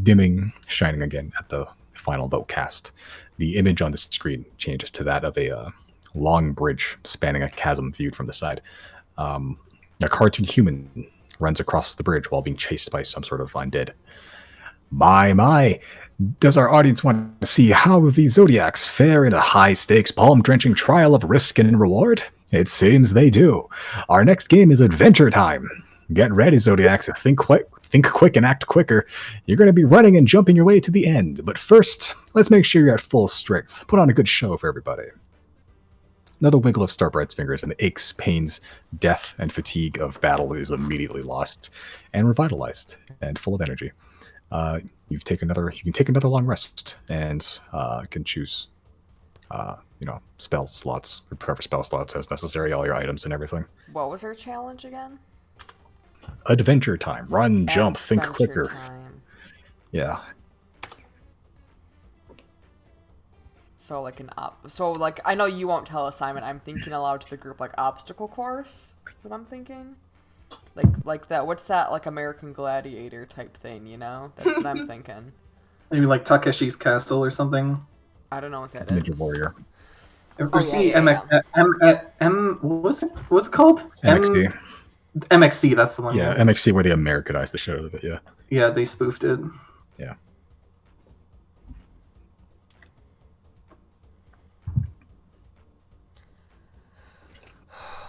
A: dimming, shining again at the final vote cast. The image on the screen changes to that of a long bridge spanning a chasm viewed from the side. A cartoon human runs across the bridge while being chased by some sort of undead. My, does our audience want to see how the Zodiacs fare in a high-stakes, palm-drenching trial of risk and reward? It seems they do. Our next game is Adventure Time. Get ready, Zodiacs, to think quick and act quicker. You're going to be running and jumping your way to the end. But first, let's make sure you're at full strength. Put on a good show for everybody. Another wiggle of Starbright's fingers, and the aches, pains, death, and fatigue of battle is immediately lost and revitalized and full of energy. You can take another long rest and can choose, spell slots, recover spell slots as necessary, all your items and everything.
E: What was her challenge again?
A: Adventure time. Run, jump, think
E: Adventure
A: quicker.
E: time.
A: Yeah.
E: So like I know you won't tell us, Simon. I'm thinking aloud to the group, like obstacle course. That's what I'm thinking. Like that. What's that? Like American Gladiator type thing, you know? That's what I'm thinking.
C: Maybe like Takeshi's Castle or something.
E: I don't know what that
A: Ninja
E: is.
A: Warrior.
C: Or
E: Oh,
C: see
E: yeah.
C: what was it called?
A: MXC.
C: MXC, that's the one.
A: Yeah, MXC where they Americanized the shit out of it, yeah.
C: Yeah, they spoofed it.
A: Yeah.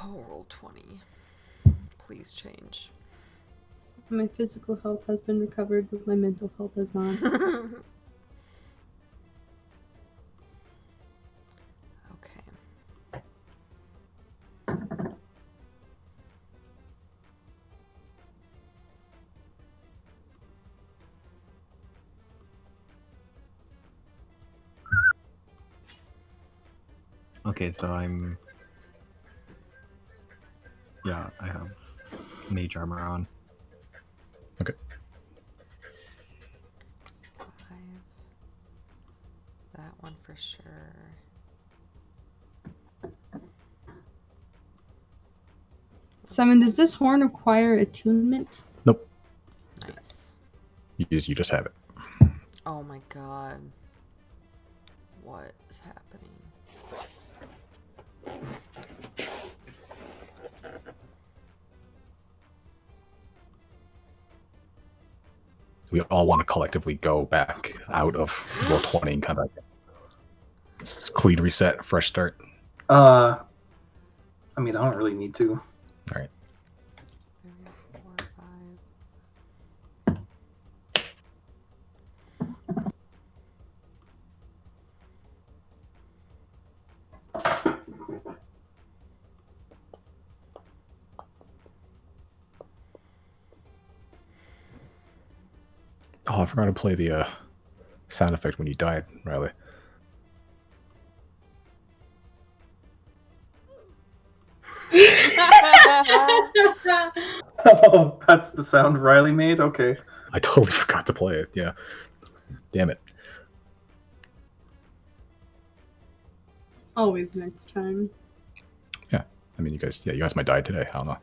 E: Oh, roll 20. Please change.
B: My physical health has been recovered, but my mental health has not.
E: Okay.
F: Okay, so I'm. Yeah, I have mage armor on.
A: Okay.
E: 5. That one for sure.
B: Simon, does this horn require attunement?
E: Nice.
A: You just have it.
E: Oh my god. What is happening?
A: We all want to collectively go back out of roll 20 and come back. Clean reset, fresh start.
C: I mean, I don't really need to.
A: All right.
E: 3, 4, 5.
A: Oh, I forgot to play the sound effect when you died, Riley.
C: Oh, that's the sound Riley made? Okay.
A: I totally forgot to play it. Yeah. Damn it.
B: Always next time.
A: Yeah. I mean, you guys might die today. I don't know.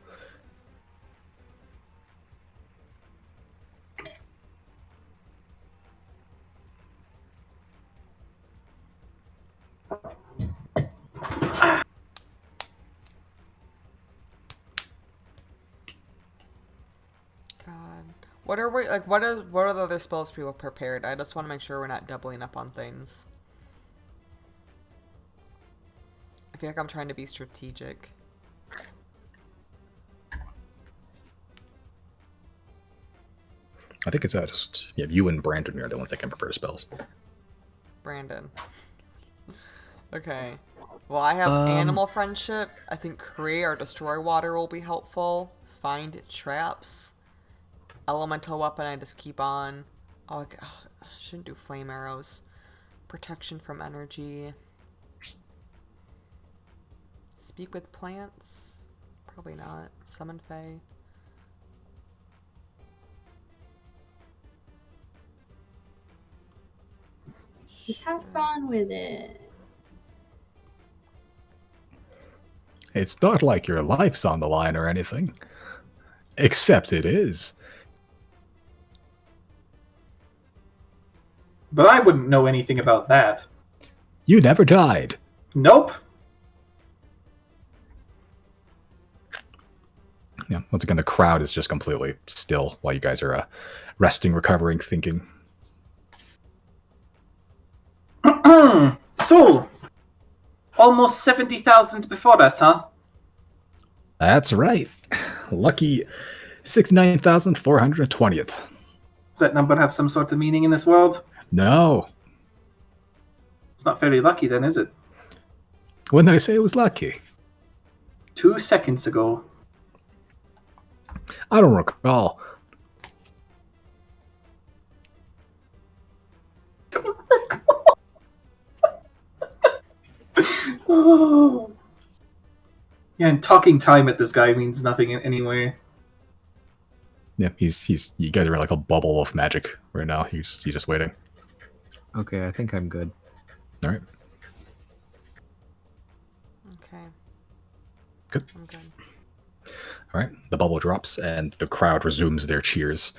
E: God. What are we like? What are the other spells people prepared? I just want to make sure we're not doubling up on things. I feel like I'm trying to be strategic.
A: I think it's just you and Brandon are the ones that can prepare spells.
E: Brandon. Okay. Well, I have animal friendship. I think create or destroy water will be helpful. Find traps. Elemental weapon, I just keep on. Oh, I shouldn't do flame arrows. Protection from energy. Speak with plants. Probably not. Summon Fae.
B: Just have fun with it.
A: It's not like your life's on the line or anything. Except it is.
C: But I wouldn't know anything about that.
A: You never died.
C: Nope.
A: Yeah. Once again, the crowd is just completely still while you guys are resting, recovering, thinking.
C: So, almost 70,000 before us, huh?
A: That's right. Lucky 69,420th.
C: Does that number have some sort of meaning in this world?
A: No.
C: It's not very lucky then, is it?
A: When did I say it was lucky?
C: 2 seconds ago.
A: I don't recall.
C: Oh. Yeah, and talking time at this guy means nothing anyway.
A: Yeah, he's. You guys are in like a bubble of magic right now. He's just waiting.
F: Okay, I think I'm good.
A: All right.
E: Okay.
A: Good.
E: I'm good.
A: All right. The bubble drops and the crowd resumes their cheers.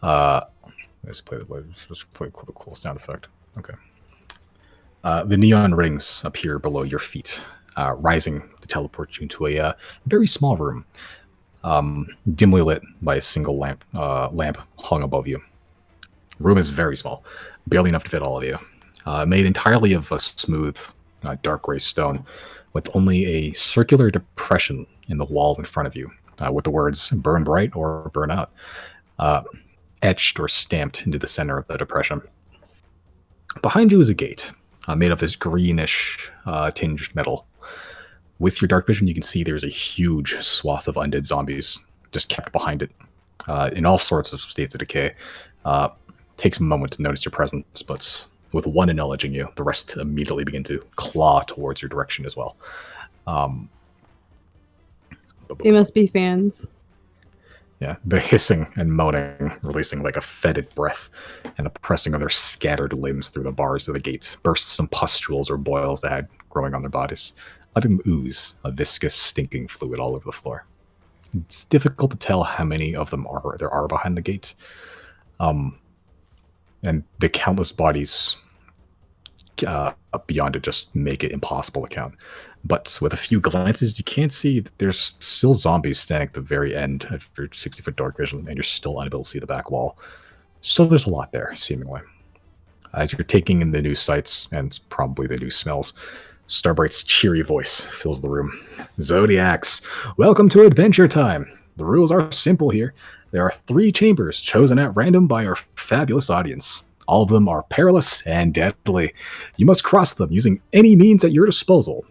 A: Let's play the cool sound effect. Okay. The neon rings appear below your feet, rising to teleport you into a very small room, dimly lit by a single lamp hung above you. The room is very small, barely enough to fit all of you. Made entirely of a smooth, dark gray stone, with only a circular depression in the wall in front of you, with the words "Burn bright" or "Burn out" etched or stamped into the center of the depression. Behind you is a gate, made of this greenish tinged metal. With your dark vision, you can see there's a huge swath of undead zombies just kept behind it, in all sorts of states of decay. Takes a moment to notice your presence, but with one acknowledging you, the rest immediately begin to claw towards your direction as well.
B: They must be fans.
A: Yeah, the hissing and moaning, releasing like a fetid breath, and the pressing of their scattered limbs through the bars of the gates bursts some pustules or boils that had growing on their bodies, letting them ooze a viscous, stinking fluid all over the floor. It's difficult to tell how many of them there are behind the gate. And the countless bodies beyond it just make it impossible to count. But with a few glances, you can see that there's still zombies standing at the very end of your 60-foot dark vision, and you're still unable to see the back wall. So there's a lot there, seemingly. As you're taking in the new sights and probably the new smells, Starbright's cheery voice fills the room. Xodiacs, welcome to Adventure Time. The rules are simple here. There are 3 chambers chosen at random by our fabulous audience. All of them are perilous and deadly. You must cross them using any means at your disposal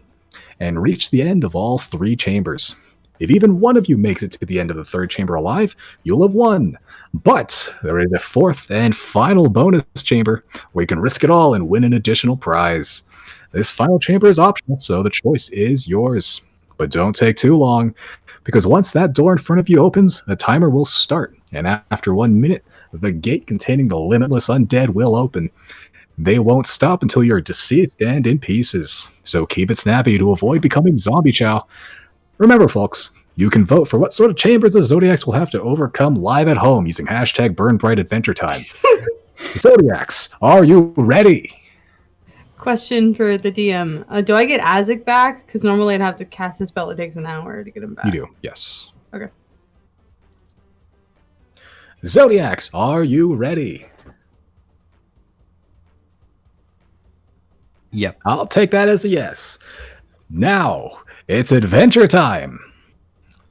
A: and reach the end of all 3 chambers. If even one of you makes it to the end of the 3rd chamber alive, you'll have won. But there is a 4th and final bonus chamber where you can risk it all and win an additional prize. This final chamber is optional, so the choice is yours. But don't take too long, because once that door in front of you opens, the timer will start, and after 1 minute, the gate containing the limitless undead will open. They won't stop until you're deceased and in pieces, so keep it snappy to avoid becoming zombie chow. Remember, folks, you can vote for what sort of chambers the Xodiacs will have to overcome live at home using hashtag BurnBrightAdventureTime. Xodiacs, are you ready?
B: Question for the DM. Do I get Azek back? Because normally I'd have to cast a spell. It takes an hour to get him back.
A: You do, yes.
B: Okay.
A: Xodiacs, are you ready?
F: Yep.
A: I'll take that as a yes. Now, it's adventure time.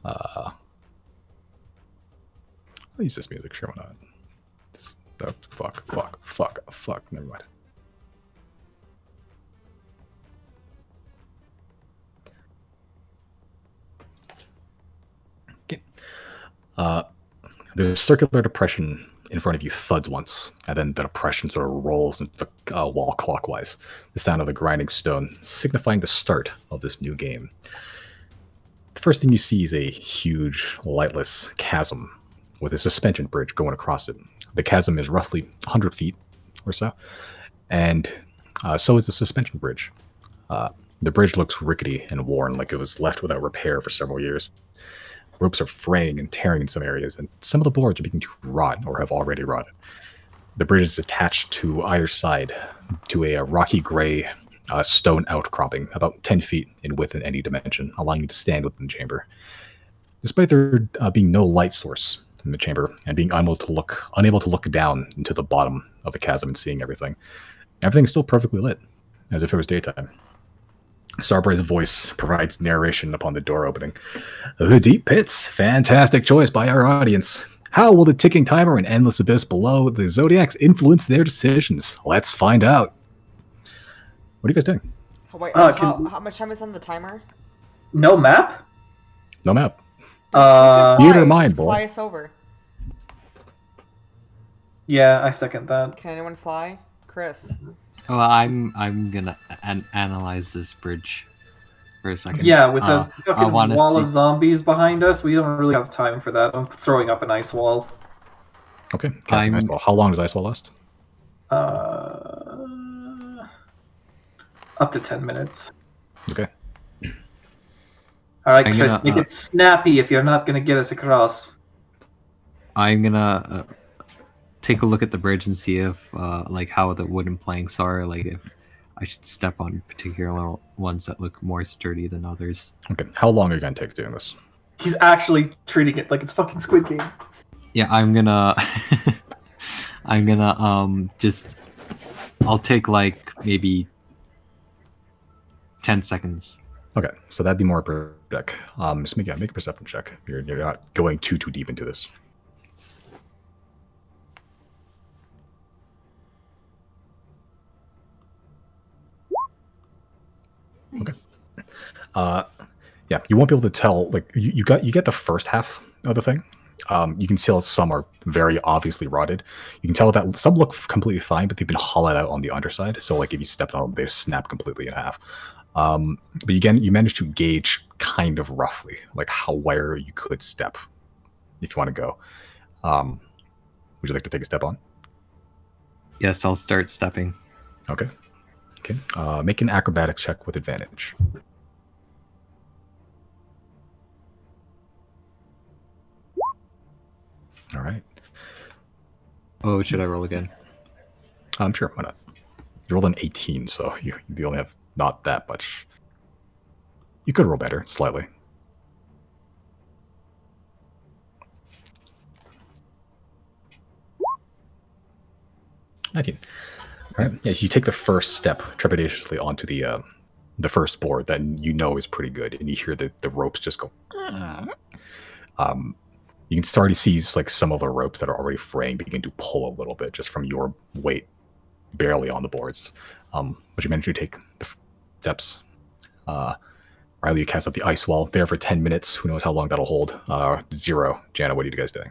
A: I'll use this music, sure, why not? Oh, fuck, never mind. Okay. There's a circular depression in front of you thuds once, and then the depression sort of rolls into the wall clockwise. The sound of the grinding stone, signifying the start of this new game. The first thing you see is a huge, lightless chasm with a suspension bridge going across it. The chasm is roughly 100 feet or so, and so is the suspension bridge. The bridge looks rickety and worn, like it was left without repair for several years. Ropes are fraying and tearing in some areas, and some of the boards are beginning to rot or have already rotted. The bridge is attached to either side to a rocky gray stone outcropping, about 10 feet in width in any dimension, allowing you to stand within the chamber. Despite there being no light source in the chamber and being unable to look down into the bottom of the chasm and seeing everything is still perfectly lit, as if it was daytime. Starbright's voice provides narration upon the door opening. The deep pits, fantastic choice by our audience. How will the ticking timer and endless abyss below the Xodiacs influence their decisions? Let's find out. What are you guys doing?
E: Wait, how much time is on the timer?
C: No map?
A: No map.
C: Theater
A: mind, boy.
E: Fly us over.
C: Yeah, I second that.
E: Can anyone fly? Chris.
F: Well, I'm gonna analyze this bridge for a second.
C: Yeah, with a
F: I
C: fucking
F: wanna
C: wall
F: see-
C: of zombies behind us, we don't really have time for that. I'm throwing up an ice wall.
A: Okay, casting ice wall. How long does ice wall last?
C: Up to 10 minutes.
A: Okay.
C: Alright,
F: I'm
C: Chris,
F: gonna,
C: make it snappy if you're not gonna get us across.
F: I'm gonna take a look at the bridge and see if like how the wooden planks are, like if I should step on particular ones that look more sturdy than others.
A: Okay, how long are you going to take doing this?
C: He's actually treating it like it's fucking Squid Game.
F: Yeah, I'm gonna I'll take like maybe 10 seconds.
A: Okay, so that'd be more per deck. Just make a perception check. You're not going too deep into this.
B: Nice.
A: Yeah, you won't be able to tell. Like you get the first half of the thing. You can tell some are very obviously rotted. You can tell that some look completely fine, but they've been hollowed out on the underside. So like if you step on them, they snap completely in half. But again, you manage to gauge kind of roughly like how where you could step if you want to go. Would you like to take a step on?
F: Yes, I'll start stepping.
A: Okay. Okay. Make an acrobatics check with advantage. All right.
F: Oh, should I roll again?
A: I'm sure. Why not? You rolled an 18, so you only have not that much. You could roll better, slightly. All right. Yeah, you take the first step trepidatiously onto the first board that you know is pretty good, and you hear the ropes just go. You can start to see like some of the ropes that are already fraying begin to pull a little bit just from your weight, barely on the boards. But you manage to take the steps. Riley, you cast up the ice wall there for 10 minutes. Who knows how long that'll hold? 0. Janna, what are you guys doing?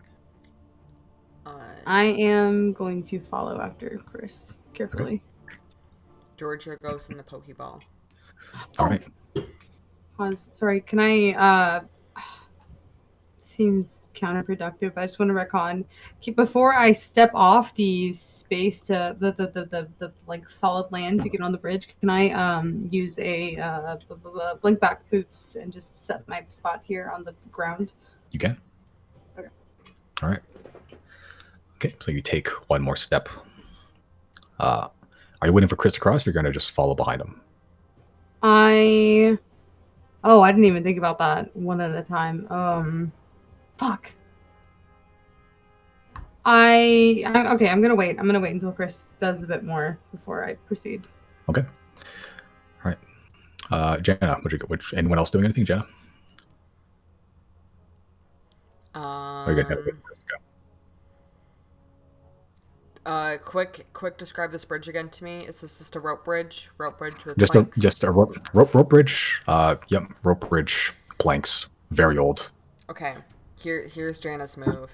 B: I am going to follow after Chris carefully.
E: Georgia goes in the Pokeball.
A: All right.
B: Pause. Sorry, can I seems counterproductive. I just want to recon before I step off the space to the like solid land to get on the bridge. Can I use a blink back boots and just set my spot here on the ground?
A: You can.
B: Okay.
A: All right. Okay, so you take one more step. Are you waiting for Chris to cross, or you're going to just follow behind him?
B: I didn't even think about that. One at a time. Fuck. Okay, I'm gonna wait. I'm gonna wait until Chris does a bit more before I proceed.
A: Okay. All right. Janna, anyone else doing anything, Janna? Or you guys gotta wait for Chris to go?
E: Quick, describe this bridge again to me. Is this just a rope bridge? Rope bridge with
A: Just
E: planks?
A: just a rope bridge. Yep, rope bridge, planks, very old.
E: Okay. Here's Janna's move.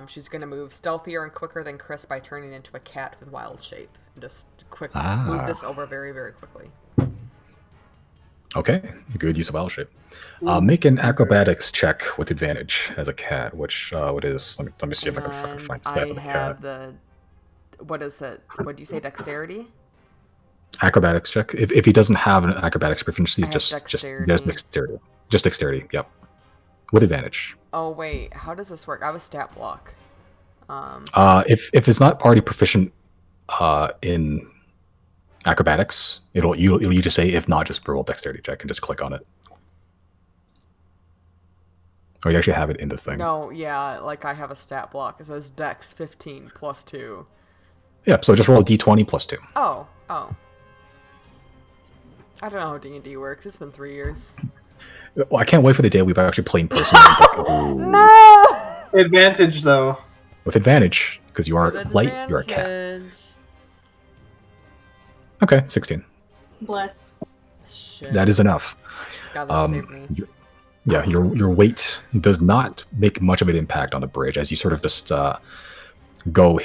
E: She's gonna move stealthier and quicker than Chris by turning into a cat with wild shape. And just move this over very, very quickly.
A: Okay, good use of wild shape. Make an acrobatics check with advantage as a cat, which what is? Let me see if I can fucking find stat of a cat.
E: What is it? What do you say? Dexterity?
A: Acrobatics check. If he doesn't have an acrobatics proficiency, just
E: dexterity.
A: dexterity. Just dexterity. Yep, with advantage.
E: Oh wait, how does this work? I have a stat block.
A: If it's not already proficient in acrobatics, it'll you just say if not, just roll dexterity check and just click on it. Or you actually have it in the thing.
E: No, yeah, like I have a stat block. It says Dex 15 plus 2.
A: Yeah, so just roll a d20 plus 2.
E: Oh. I don't know how D&D works. It's been 3 years.
A: Well, I can't wait for the day we've actually played in person. Like,
E: No!
C: Advantage, though.
A: with advantage, because you are
E: With
A: light, you're a cat.
E: advantage.
A: Okay, 16.
B: Bless.
E: Shit.
A: That is enough.
E: God, that saved me.
A: Yeah, your weight does not make much of an impact on the bridge as you sort of just go.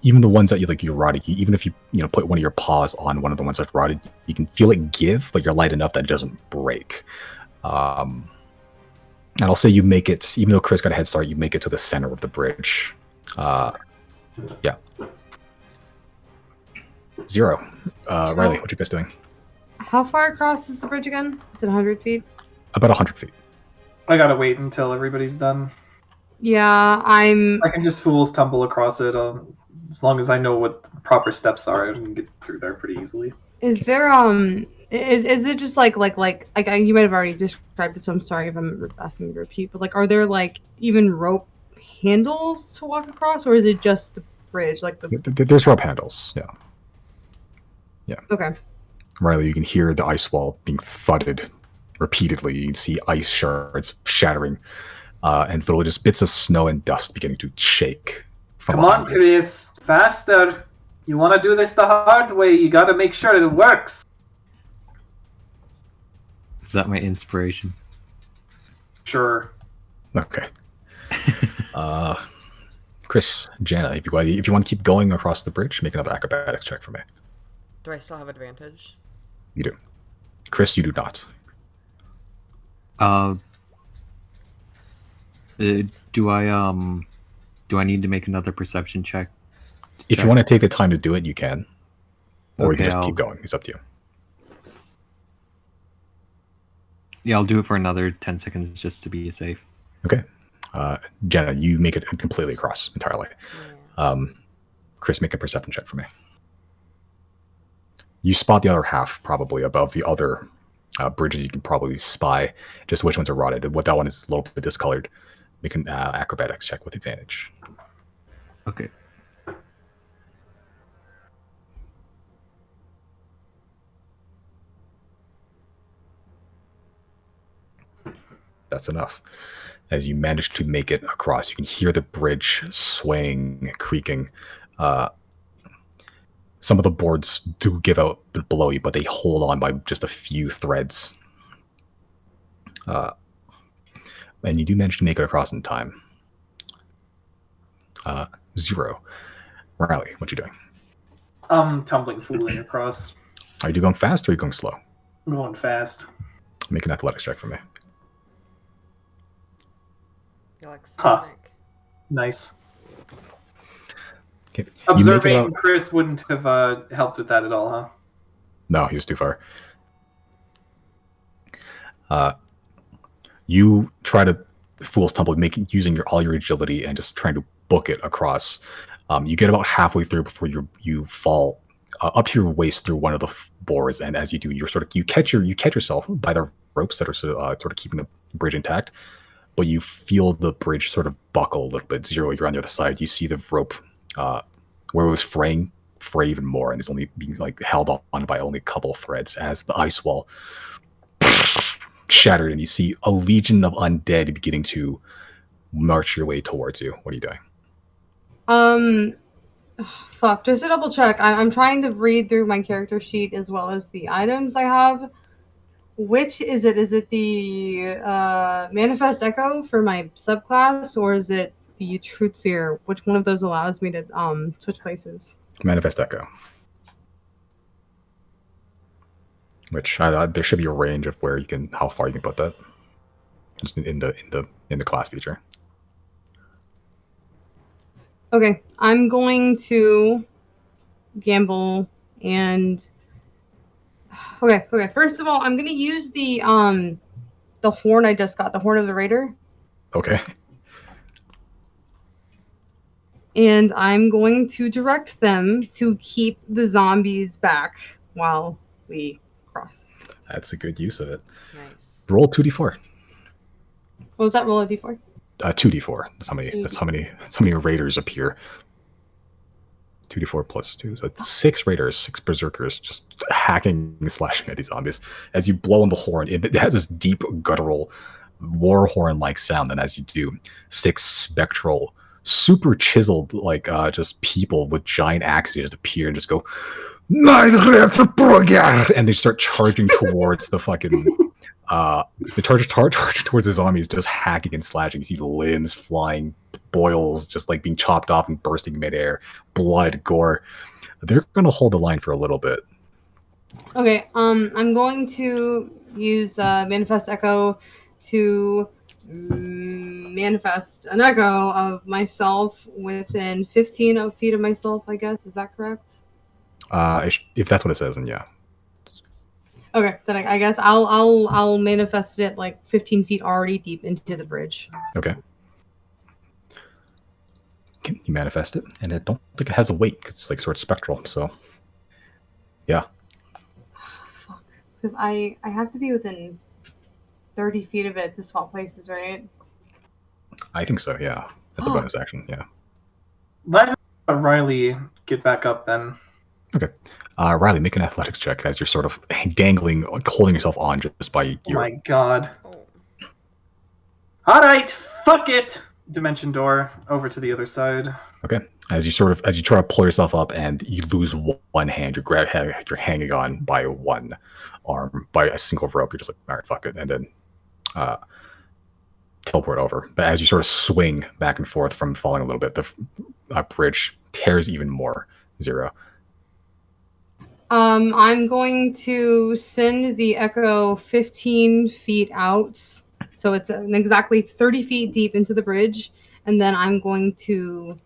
A: Even the ones that you're rotted, even if you put one of your paws on one of the ones that's rotted, you can feel it give, but you're light enough that it doesn't break. And I'll say you make it, even though Chris got a head start, you make it to the center of the bridge. Yeah. 0. Riley, what you guys doing?
B: How far across is the bridge again? Is it 100 feet?
A: About 100 feet.
C: I gotta wait until everybody's done.
B: Yeah,
C: I can just fools tumble across it. As long as I know what the proper steps are, I can get through there pretty easily.
B: Is there is it just like you might have already described it, so I'm sorry if I'm asking you to repeat, but like, are there like even rope handles to walk across, or is it just the bridge? Like
A: There's rope handles. Yeah. Yeah.
B: Okay.
A: Riley, you can hear the ice wall being thudded repeatedly. You can see ice shards shattering, and little just bits of snow and dust beginning to shake. From
C: Come on,
A: behind you.
C: Chris, faster! You want to do this the hard way? You gotta make sure it works.
F: Is that my inspiration?
C: Sure.
A: Okay. Chris, Janna, if you want to keep going across the bridge, make another acrobatics check for me.
E: Do I still have advantage?
A: You do. Chris, you do not.
F: Do I need to make another perception check?
A: If you want to take the time to do it, you can. Or you
F: Okay,
A: can just keep going. It's up to you.
F: Yeah, I'll do it for another 10 seconds just to be safe.
A: Okay. Jenna, you make it completely across entirely.
E: Yeah.
A: Chris, make a perception check for me. You spot the other half probably above the other bridges. You can probably spy just which ones are rotted. What that one is a little bit discolored. Make an acrobatics check with advantage.
F: Okay.
A: That's enough. As you manage to make it across, you can hear the bridge swaying, creaking. Some of the boards do give out below you, but they hold on by just a few threads. And you do manage to make it across in time. 0. Riley, what you doing?
C: I'm tumbling, fooling across.
A: Are you going fast or are you going slow?
C: I'm going fast.
A: Make an athletics check for me.
E: You're like
C: Huh.
E: Sonic.
C: Nice.
A: Okay.
C: Observing Chris wouldn't have helped with that at all, huh?
A: No, he was too far. You try to fool's tumble, using all your agility and just trying to book it across. You get about halfway through before you fall up to your waist through one of the boards, and as you do, you catch yourself by the ropes that are sort of keeping the bridge intact. But you feel the bridge sort of buckle a little bit. 0, you're on the other side. You see the rope where it was fray even more, and it's only being like held on by only a couple of threads as the ice wall shattered, and you see a legion of undead beginning to march your way towards you. What are you doing?
B: Fuck. Just to double check, I'm trying to read through my character sheet as well as the items I have. Which is it? Is it the Manifest Echo for my subclass, or is it the Truth Seer? Which one of those allows me to switch places?
A: Manifest Echo. Which there should be a range of how far you can put that. Just in the class feature.
B: Okay, I'm going to gamble and. Okay. First of all, I'm gonna use the horn I just got, the horn of the raider.
A: Okay.
B: And I'm going to direct them to keep the zombies back while we cross.
A: That's a good use of it.
E: Nice.
A: Roll 2d4.
B: What was that? Roll a d4?
A: 2d4. That's how many raiders appear. 2d4 plus 2. So 6 raiders, 6 berserkers just hacking and slashing at these zombies. As you blow on the horn, it has this deep guttural war horn-like sound, and as you do, 6 spectral, super chiseled, just people with giant axes just appear and just go, and they start charging towards the fucking they charge towards the zombies, just hacking and slashing. You see limbs flying, boils just like being chopped off and bursting midair, blood, gore. They're gonna hold the line for a little bit.
B: Okay, I'm going to use Manifest Echo to manifest an echo of myself within 15 feet of myself, I guess. Is that correct?
A: If that's what it says, then yeah.
B: Okay, then I guess I'll manifest it like 15 feet already deep into the bridge.
A: Okay. You manifest it, and I don't think it has a weight. It's like sort of spectral, so yeah.
B: Fuck, because I have to be within 30 feet of it to swap places, right?
A: I think so. Yeah, that's a bonus action. Yeah.
C: Let Riley get back up then.
A: Okay. Riley, make an athletics check as you're sort of dangling, holding yourself on just by your...
C: Oh my god. Alright, fuck it! Dimension door, over to the other side.
A: Okay. As you try to pull yourself up and you lose one hand, you're hanging on by one arm, by a single rope. You're just like, alright, fuck it. And then teleport over. But as you sort of swing back and forth from falling a little bit, the bridge tears even more. 0.
B: I'm going to send the echo 15 feet out. So it's exactly 30 feet deep into the bridge. And then I'm going to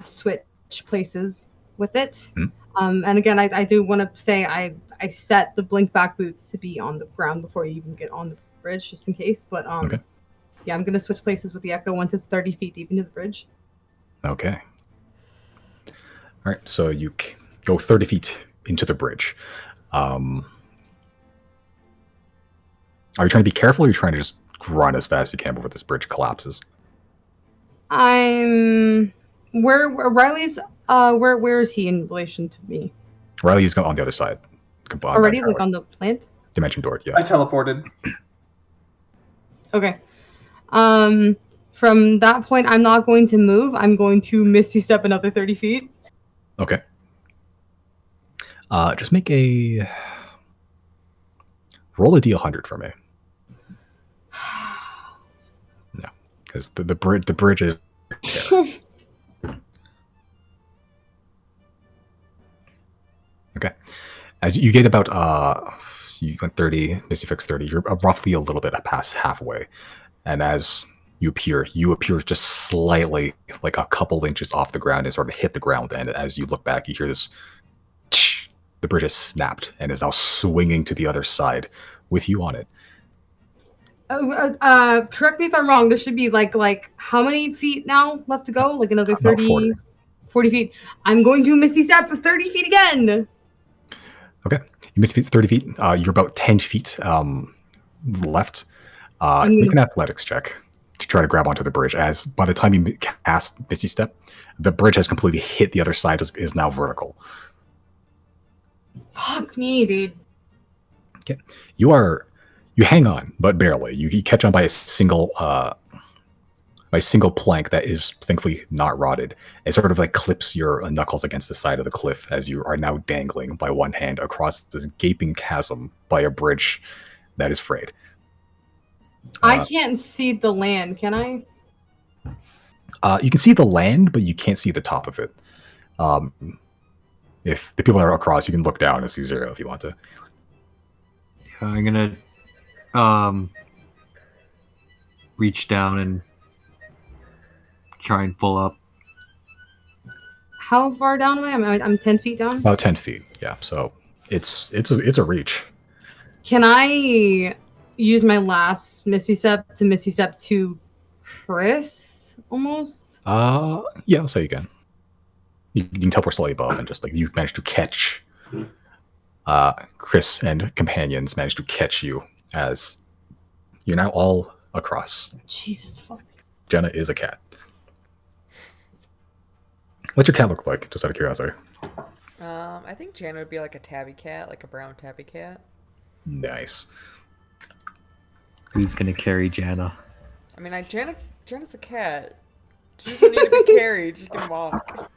B: switch places with it. And again, I do want to say I set the blink back boots to be on the ground before you even get on the bridge, just in case. But
A: okay.
B: Yeah, I'm gonna switch places with the Echo once it's 30 feet deep into the bridge.
A: Okay. All right, so you go 30 feet into the bridge. Are you trying to be careful, or are you trying to just run as fast as you can before this bridge collapses?
B: I'm where Riley's where is he in relation to me?
A: Riley's on the other side.
B: Already, like on the plant?
A: Dimension door, yeah.
C: I teleported.
B: Okay. From that point, I'm not going to move. I'm going to Misty Step another 30 feet.
A: Okay. Just make a roll a d100 for me. No, because the bridge is. Okay. As you get about you went 30, Misty fixed 30. You're roughly a little bit past halfway, and as you appear just slightly, like a couple inches off the ground, and sort of hit the ground. And as you look back, you hear this. The bridge has snapped and is now swinging to the other side, with you on it.
B: Correct me if I'm wrong. There should be like how many feet now left to go? Like another 30, 40 feet. I'm going to Misty Step 30 feet again.
A: Okay, you missed 30 feet. You're about 10 feet left. Make an athletics check to try to grab onto the bridge. As by the time you cast Misty Step, the bridge has completely hit the other side. Is now vertical.
B: Fuck me, dude.
A: Okay, you hang on, but barely. You catch on by a single plank that is thankfully not rotted. It sort of like clips your knuckles against the side of the cliff as you are now dangling by one hand across this gaping chasm by a bridge that is frayed.
B: I can't see the land, can I?
A: You can see the land, but you can't see the top of it. If the people are across, you can look down and see Zero if you want to.
F: Yeah, I'm gonna reach down and try and pull up.
B: How far down am I? I'm 10 feet down.
A: About 10 feet, yeah. So it's a reach.
B: Can I use my last Misty Step to Misty Step to Chris almost?
A: Yeah, I'll say you can. You can teleport slightly above, and just like you managed to catch Chris and companions managed to catch you as you're now all across.
B: Jesus fuck.
A: Janna is a cat. What's your cat look like? Just out of curiosity.
E: I think Janna would be like a tabby cat, like a brown tabby cat.
A: Nice.
D: Who's gonna carry Janna?
E: I mean, Janna's a cat. She doesn't need to be carried. She can walk.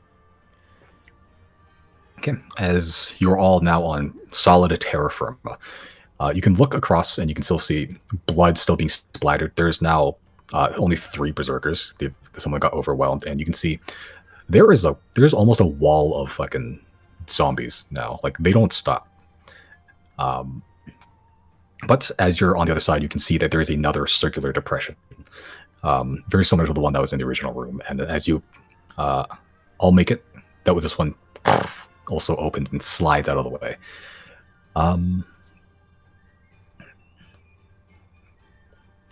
A: Okay, as you're all now on solid terra firma, you can look across and you can still see blood still being splattered. There's now only 3 berserkers. Someone got overwhelmed, and you can see there's almost a wall of fucking zombies now. Like, they don't stop. But as you're on the other side, you can see that there is another circular depression, very similar to the one that was in the original room. And as you all make it, that was this one also opens and slides out of the way.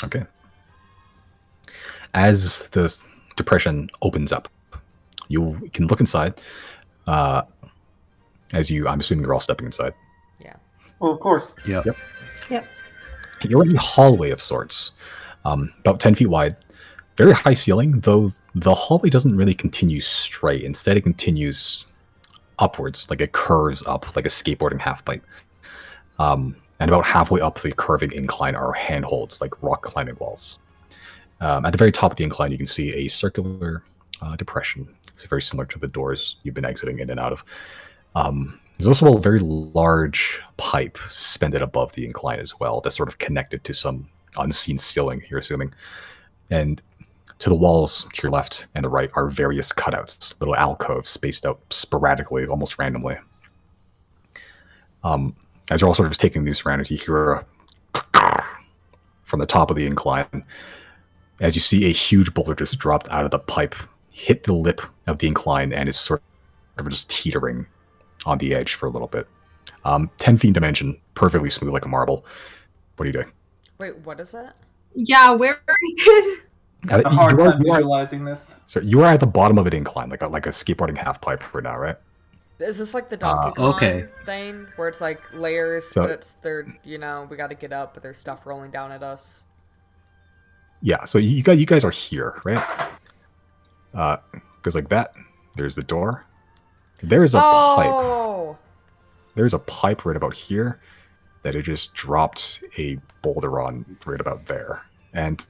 A: Okay. As the depression opens up, you can look inside. I'm assuming you're all stepping inside.
E: Yeah.
C: Well, of course.
D: Yep.
A: You're in a hallway of sorts, about 10 feet wide, very high ceiling, though the hallway doesn't really continue straight. Instead, it continues upwards, like it curves up like a skateboarding half pipe. And about halfway up the curving incline are handholds, like rock climbing walls. At the very top of the incline, you can see a circular depression. It's very similar to the doors you've been exiting in and out of. There's also a very large pipe suspended above the incline as well that's sort of connected to some unseen ceiling, you're assuming. And to the walls to your left and the right are various cutouts, little alcoves spaced out sporadically, almost randomly. As you're all sort of just taking these around, you hear from the top of the incline as you see a huge boulder just dropped out of the pipe, hit the lip of the incline, and is sort of just teetering on the edge for a little bit. 10 feet in dimension, perfectly smooth like a marble. What are you doing?
E: Wait, what is that?
B: Yeah, where is it?
C: A hard time visualizing this.
A: So you are at the bottom of an incline, like a skateboarding half pipe right now, right?
E: Is this like the Donkey Kong
F: okay.
E: thing where it's like layers,
A: So-
E: but it's they're we got to get up, but there's stuff rolling down at us.
A: Yeah. So you guys are here, right? Because like that, there's the door. There's a pipe.
E: Oh,
A: There's a pipe right about here that it just dropped a boulder on right about there, and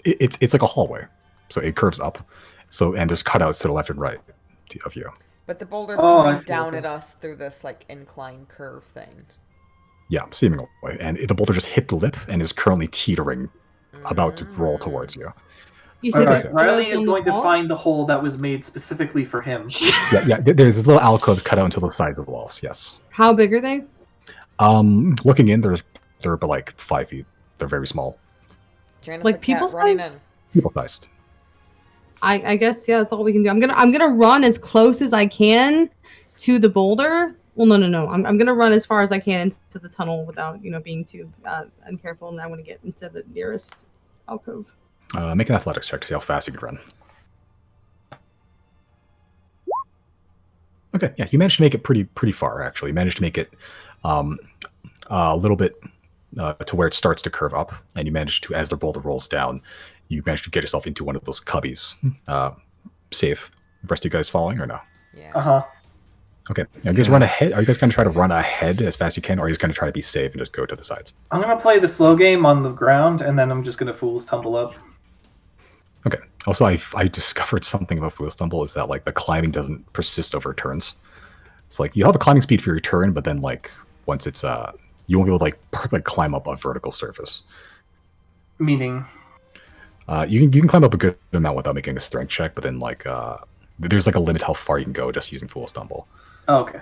A: it's like a hallway, so it curves up. So and there's cutouts to the left and right of you.
E: but the boulders
C: Oh, I
E: coming
C: see,
E: down
C: okay.
E: at us through this like incline curve thing.
A: Yeah, seemingly, and the boulder just hit the lip and is currently teetering, about to roll towards you.
B: You said
C: Alright,
B: there's
C: Riley
B: bullets
C: is
B: on the
C: going to
B: walls?
C: find the hole that was made specifically for him.
A: Yeah. There's little alcoves cut out into the sides of the walls. Yes.
B: How big are they?
A: Looking in, they're about like 5 feet. They're very small,
E: Janus
B: Like
E: the cat
B: people
E: running
B: size?
E: in.
A: people sized.
B: I guess yeah, that's all we can do. I'm gonna run as close as I can to the boulder. Well, no. I'm gonna run as far as I can into the tunnel without being too uncareful, and I want to get into the nearest alcove.
A: Make an athletics check to see how fast you can run. Okay, yeah, you managed to make it pretty far. Actually, you managed to make it a little bit to where it starts to curve up, and you managed to, as the boulder rolls down, you managed to get yourself into one of those cubbies, safe. The rest of you guys following or no?
E: Yeah.
C: Uh-huh.
A: Okay, now you guys run ahead. Are you guys going to try to run ahead as fast as you can, or are you just going to try to be safe and just go to the sides?
C: I'm gonna play the slow game on the ground, and then I'm just gonna fool's tumble up.
A: Okay. Also, I discovered something about Fool Stumble is that like the climbing doesn't persist over turns. It's like you have a climbing speed for your turn, but then like once it's you won't be able to like climb up a vertical surface.
C: Meaning,
A: You can climb up a good amount without making a strength check, but then like there's like a limit how far you can go just using Fool Stumble.
C: oh, okay.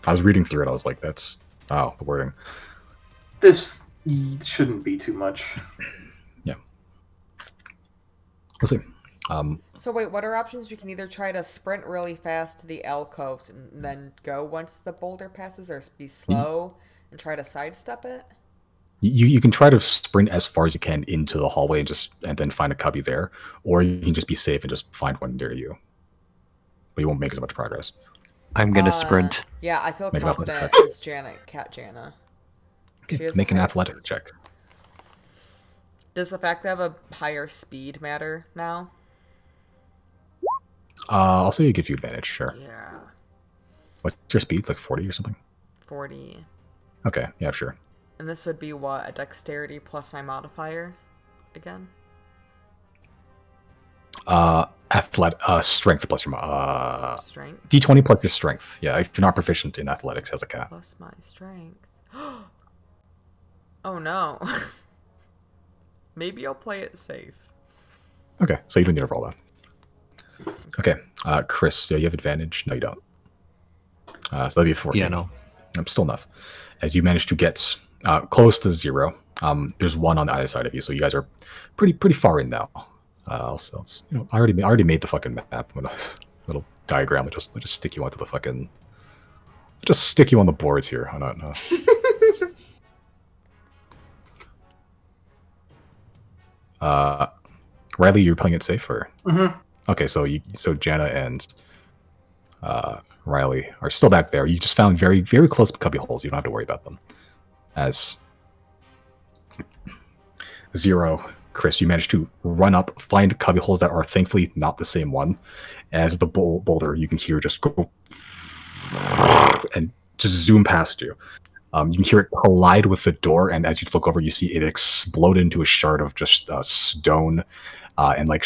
A: I was reading through it. I was like, that's the wording.
C: This shouldn't be too much.
A: We'll see.
E: So wait, what are options? We can either try to sprint really fast to the alcoves and then go once the boulder passes, or be slow and try to sidestep it.
A: You can try to sprint as far as you can into the hallway and then find a cubby there, or you can just be safe and just find one near you. But you won't make as much progress.
D: I'm gonna sprint.
E: Yeah, I feel
A: Make an
E: confident
A: athletic
E: as Janna.
A: Okay,
E: She has
A: make
E: a
A: an
E: higher
A: athletic
E: speed.
A: check.
E: Does the fact that I have a higher speed matter now?
A: I'll say you give you advantage, sure.
E: Yeah.
A: What's your speed? Like 40 or something?
E: 40.
A: Okay, yeah, sure.
E: And this would be what? A dexterity plus my modifier again?
A: Strength plus your
E: Strength
A: D20 plus your strength. Yeah, if you're not proficient in athletics as a cat.
E: plus my strength. Oh no. Maybe I'll play it safe.
A: Okay, so you don't need to roll that. Okay, Chris, yeah, you have advantage. No, you don't. So that'd be a 14.
F: Yeah, no.
A: Still enough. As you manage to get close to 0, there's 1 on either side of you, so you guys are pretty far in now. Also, I already made the fucking map with a little diagram. I'll just stick you onto the fucking. Just stick you on the boards here. I don't know. Riley, you're playing it safe, or?
C: Mm-hmm.
A: Okay, so Janna and Riley are still back there. You just found very close cubby holes. You don't have to worry about them. As 0, Chris, you managed to run up, find cubby holes that are thankfully not the same one. As the boulder, you can hear just go and just zoom past you. You can hear it collide with the door, and as you look over, you see it explode into a shard of just stone and like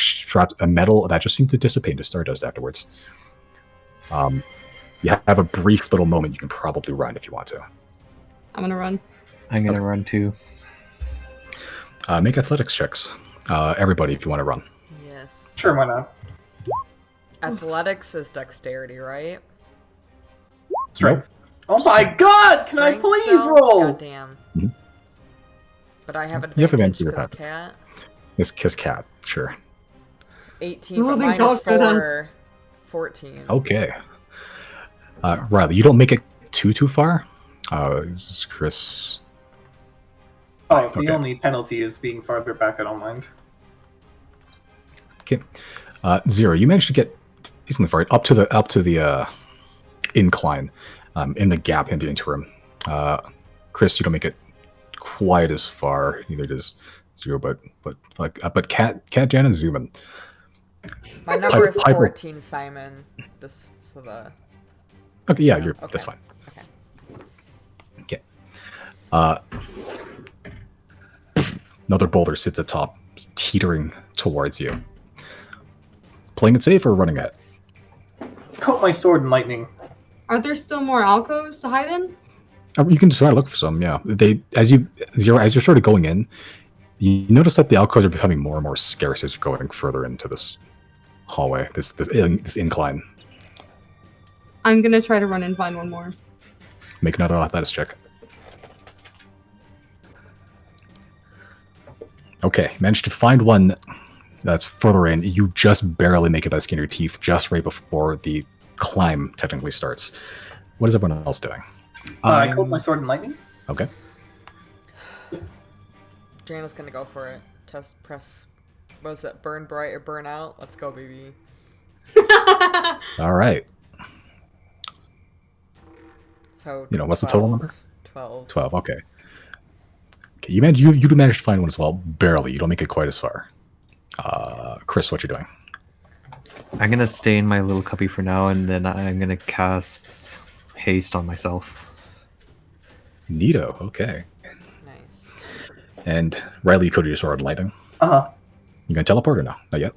A: a metal that just seemed to dissipate into stardust afterwards. You have a brief little moment. You can probably run if you want to.
B: I'm gonna run.
D: I'm gonna run too.
A: Make athletics checks. Everybody, if you want to run.
E: Yes.
C: Sure, why not?
E: Athletics is dexterity, right?
C: Strength. Oh my god! Can I
E: Strength
C: please
E: still?
C: roll?
E: God damn.
A: Mhm.
E: But I have
A: You have
E: advantage
A: advantage
E: because
A: with that.
E: cat.
A: This kiss cat, sure.
E: 18
B: Oh,
E: but
B: thank
E: minus
B: God for that.
E: 4. 14.
A: Okay. Riley, you don't make it too far. This is Chris.
C: Oh, if the
A: Okay.
C: only penalty is being farther back, I don't mind.
A: Okay. Zero, you managed to get decently far up to the incline, in the gap in the interim. Chris, you don't make it quite as far. Neither does Zero, but Cat, Janna, and Zuman.
E: My number is
A: Piper.
E: 14, Simon. Just so the.
A: Okay, yeah,
E: Yeah,
A: you're
E: okay.
A: that's fine.
E: Okay.
A: Okay. Another boulder sits atop, teetering towards you. Playing it safe or running it?
C: Coat my sword in lightning.
B: Are there still more alcoves to hide in?
A: You can try to look for some. Yeah, as you're sort of going in, you notice that the alcoves are becoming more and more scarce as you're going further into this hallway, this incline.
B: I'm gonna try to run and find one more.
A: Make another athletics check. Okay, managed to find one that's further in. You just barely make it by the skin of your teeth, just right before the climb technically starts. What is everyone else doing?
C: I coat my sword in lightning.
A: Okay.
E: Janna's gonna go for it. Test press. Was it burn bright or burn out? Let's go, baby.
A: All right.
E: So
A: What's the total number?
E: 12.
A: 12. Okay. Okay. You do manage to find one as well. Barely. You don't make it quite as far. Chris, what you doing?
F: I'm gonna stay in my little cubby for now, and then I'm gonna cast haste on myself.
A: Neato. Okay.
E: Nice.
A: And Riley, you coated your sword in lightning.
C: Uh-huh.
A: You gonna teleport or no? Not yet.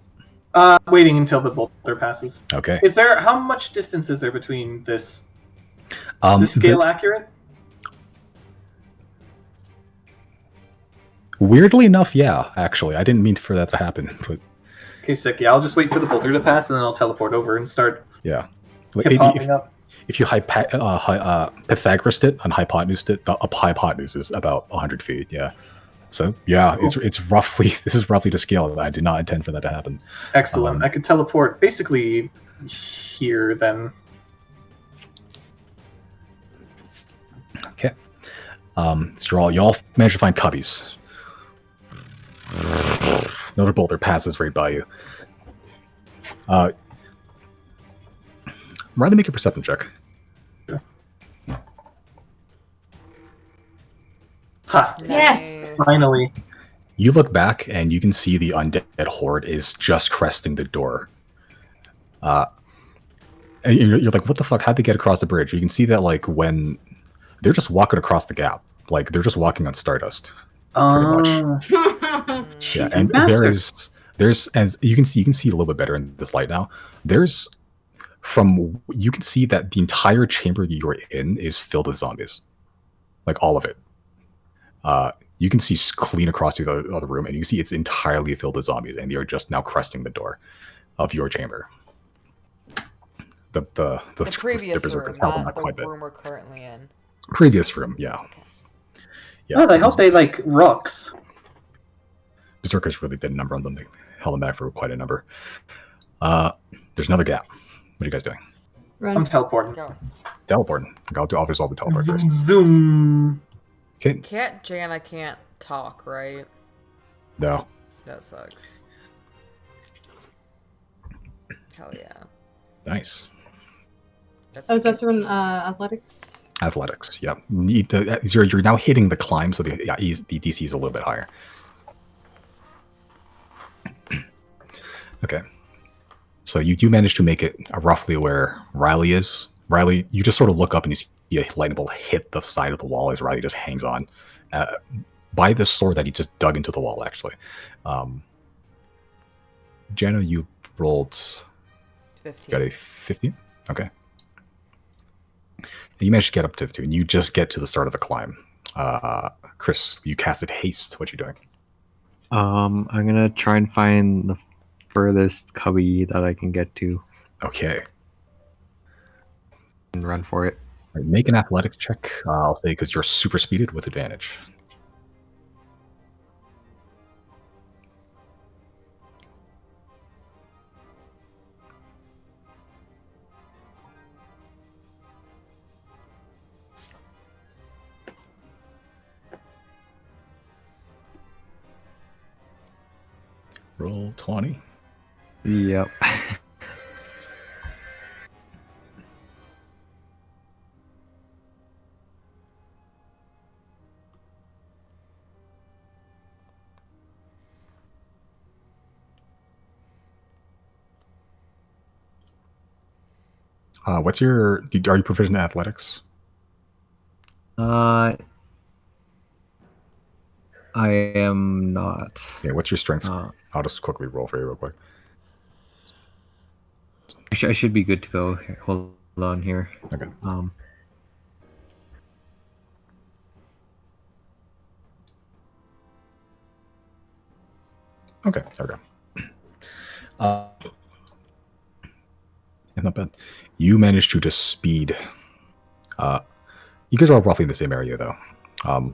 C: Waiting until the boulder passes.
A: Okay.
C: How much distance is there between this? Is this
A: The-
C: scale accurate?
A: Weirdly enough, yeah. Actually, I didn't mean for that to happen, but
C: Okay, sick. Yeah, I'll just wait for the boulder to pass, and then I'll teleport over and start
A: yeah. Like,
C: popping up.
A: if you Pythagoras it and hypotenused it, the hypotenuse is about 100 feet. Yeah. So yeah, it's roughly this is roughly to scale. I did not intend for that to happen.
C: Excellent. I could teleport basically here then.
A: Okay. So you all managed to find cubbies. Another boulder passes right by you. Rather make a perception check.
C: Ha!
B: Yes!
C: Finally.
A: You look back and you can see the undead horde is just cresting the door. And you're like, what the fuck? How'd they get across the bridge? You can see that like when they're just walking across the gap, like they're just walking on stardust. Pretty much. Yeah, and there's as you can see a little bit better in this light now. You can see that the entire chamber that you're in is filled with zombies, like all of it. You can see clean across the other room, and you can see it's entirely filled with zombies, and they are just now cresting the door of your chamber. The
E: previous
A: berserkers
E: room,
A: held them
E: not
A: back quite a
E: the
A: bit.
E: room we're currently in.
A: Previous room, yeah. Yeah.
C: Oh, I hope they like rocks.
A: Berserkers really did a number on them. They held them back for quite a number. There's another gap. What are you guys doing?
B: Run.
C: I'm teleporting.
E: Go.
A: Teleporting. I'll resolve the teleport first.
C: Zoom.
A: Okay.
E: Janna can't talk, right?
A: No.
E: That sucks. Hell yeah.
A: Nice.
E: That's
B: Oh, do I have to run athletics?
A: Athletics. Yeah. You're now hitting the climb, so the DC is a little bit higher. Okay. So you do manage to make it roughly where Riley is. Riley, you just sort of look up and you see a lightning bolt hit the side of the wall as Riley just hangs on by the sword that he just dug into the wall, actually. Janna, you rolled
E: 15.
A: got a 15? Okay. You managed to get up to the 2, and you just get to the start of the climb. Chris, you casted haste. What you doing?
F: I'm gonna try and find the furthest cubby that I can get to
A: Okay.
F: and run for it.
A: All right, make an athletics check. I'll say because you're super speeded with advantage. Roll 20.
F: Yep.
A: What's your? Are you proficient in athletics?
F: I am not.
A: Yeah. What's your strength?
F: Uh,
A: I'll just quickly roll for you real quick.
F: I should be good to go. Here, hold on here.
A: Okay. Okay. There we go. Yeah, not bad. You managed to just speed. You guys are all roughly in the same area, though. I'll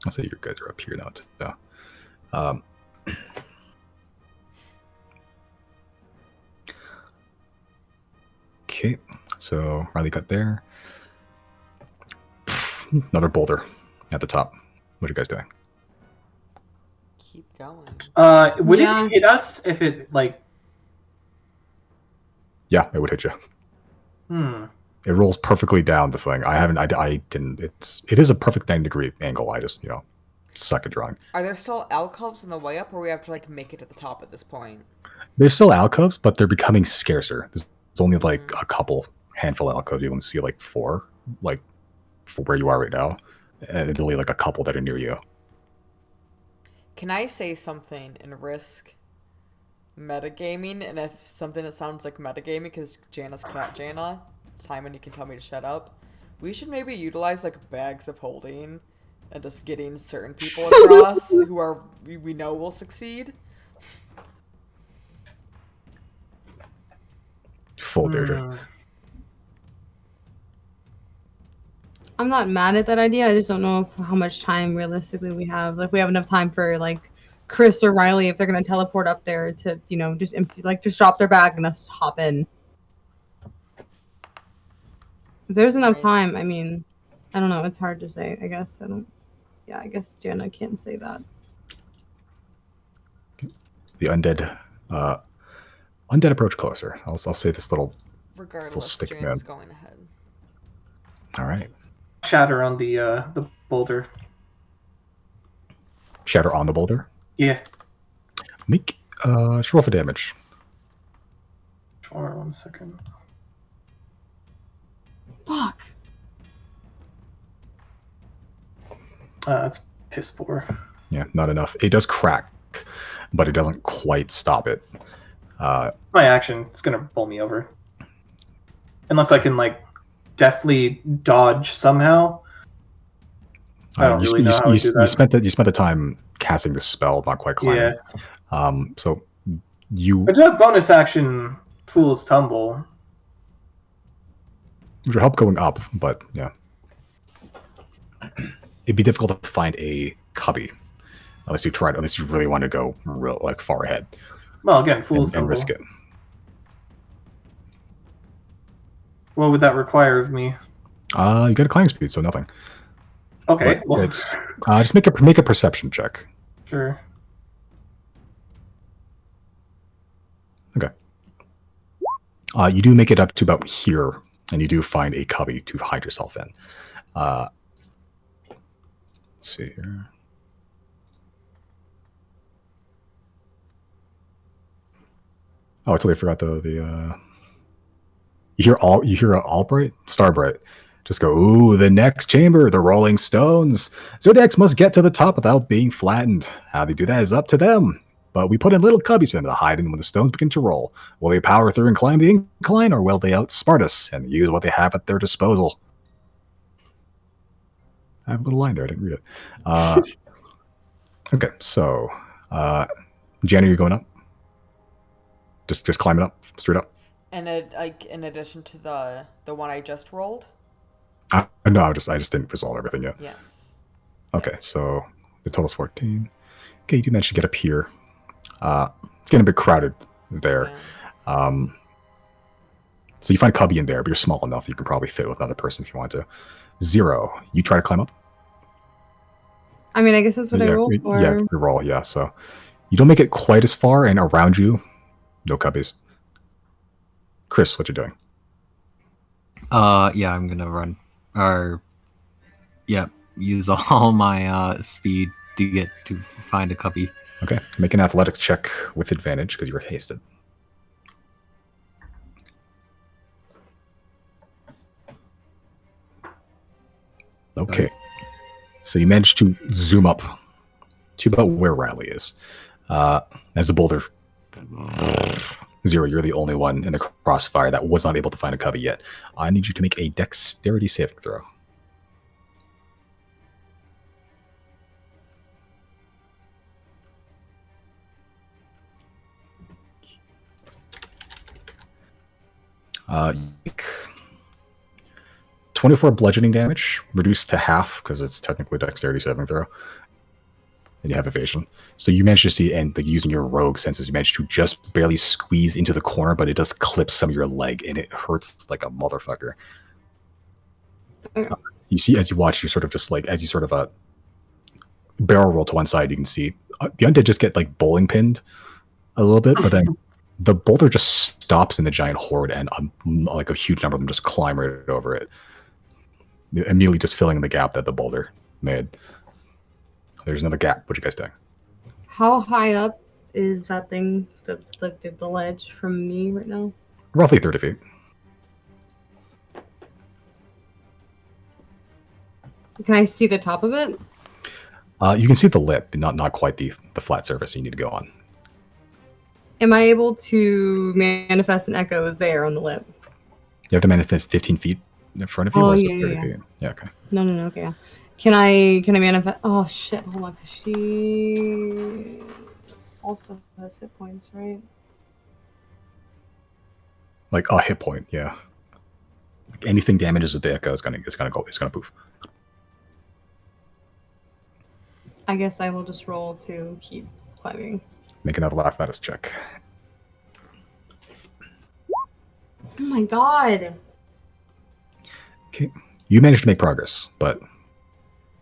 A: say you guys are up here now. So, okay, so Riley got there. Another boulder at the top. What are you guys doing?
E: Keep going.
C: Would
B: Yeah.
C: it hit us if it like?
A: Yeah, it would hit you. It rolls perfectly down the thing. I didn't. It is a perfect 90-degree angle. I just suck at drawing.
E: Are there still alcoves on the way up, or we have to like make it to the top at this point?
A: There's still alcoves, but they're becoming scarcer. There's only like a couple handful of alcoves. You can see like 4, like for where you are right now, and there's only like a couple that are near you.
E: Can I say something and risk metagaming? And if something that sounds like metagaming, because Janna's cat Janna, Simon, you can tell me to shut up. We should maybe utilize like bags of holding and just getting certain people across who are we know will succeed.
A: Full Deirdre.
B: I'm not mad at that idea. I just don't know how much time realistically we have. If we have enough time for like Chris or Riley, if they're gonna teleport up there to just empty, like just drop their bag and us hop in. If there's enough time, I mean, I don't know. It's hard to say. I guess I don't. Yeah, I guess Janna can't say that.
A: The undead approach closer. I'll say this little
E: Regardless,
A: stick
E: Janna's
A: man.
E: going ahead.
A: All right.
C: Shatter on the boulder.
A: Shatter on the boulder.
C: Yeah.
A: Make just roll for damage.
C: Sure, 1 second.
B: Fuck.
C: That's piss poor.
A: Yeah, not enough. It does crack, but it doesn't quite stop it.
C: My action, it's gonna pull me over. Unless I can like deftly dodge somehow. I don't really know how to do that.
A: You spent the time casting the spell, not quite climbing.
C: Yeah.
A: So you
C: I do have bonus action Fool's Tumble.
A: which would help going up, but yeah. It'd be difficult to find a cubby unless you really want to go real like far ahead.
C: Well, again, Fool's
A: and
C: Tumble.
A: risk it.
C: What would that require of me?
A: You get a climbing speed, so nothing.
C: Okay,
A: But
C: well,
A: it's just make a perception check.
C: sure.
A: Okay. You do make it up to about here, and you do find a cubby to hide yourself in. Let's see here. Oh, I totally forgot the you hear Albright, Starbright, just go, ooh, the next chamber, the Rolling Stones. Zodiacs must get to the top without being flattened. How they do that is up to them. But we put in little cubbies for them to hide in when the stones begin to roll. Will they power through and climb the incline, or will they outsmart us and use what they have at their disposal? I have a little line there. I didn't read it. Okay, so Janna, you're going up. Just climbing up, straight up.
E: And like in addition to the one I just rolled.
A: No, I just didn't resolve everything yet.
E: Yes.
A: Okay,
E: Yes.
A: so the total's 14. Okay, you do manage to get up here. It's getting a bit crowded there.
E: Yeah.
A: So you find a cubby in there, but you're small enough you can probably fit with another person if you want to. 0. You try to climb up?
B: I mean, I guess that's what I rolled for.
A: Yeah, you roll, yeah. So You don't make it quite as far, and around you, no cubbies. Chris, what you doing?
F: Yeah, I'm gonna run. Or, yeah, use all my speed to find a cubby.
A: Okay, make an athletics check with advantage because you were hasted. Okay, so you managed to zoom up to about where Riley is. As the boulder, Zero, you're the only one in the crossfire that was not able to find a cubby yet. I need you to make a dexterity saving throw. Uh, 24 bludgeoning damage, reduced to half because it's technically a dexterity saving throw. And you have evasion. So you managed to see, and using your rogue senses, you managed to just barely squeeze into the corner, but it does clip some of your leg, and it hurts like a motherfucker. You see, as you watch, you sort of just like, as you sort of barrel roll to one side, you can see the undead just get like bowling pinned a little bit, but then the boulder just stops in the giant horde, and like a huge number of them just climb right over it, immediately just filling the gap that the boulder made. There's another gap. What you guys doing?
B: How high up is that thing, the ledge from me right now?
A: Roughly 30 feet.
B: Can I see the top of it?
A: You can see the lip, not quite the flat surface you need to go on.
B: Am I able to manifest an echo there on the lip?
A: You have to manifest 15 feet in front of you.
B: Oh,
A: or is it
B: yeah,
A: 30
B: yeah.
A: feet? Yeah, okay.
B: No, okay. Yeah. Can I manifest? Oh shit! Hold on, cause she also has hit points, right?
A: Like a hit point, yeah. Like anything damages with the echo is gonna poof.
B: I guess I will just roll to keep climbing.
A: Make another athletics check.
B: Oh my god!
A: Okay, you managed to make progress, but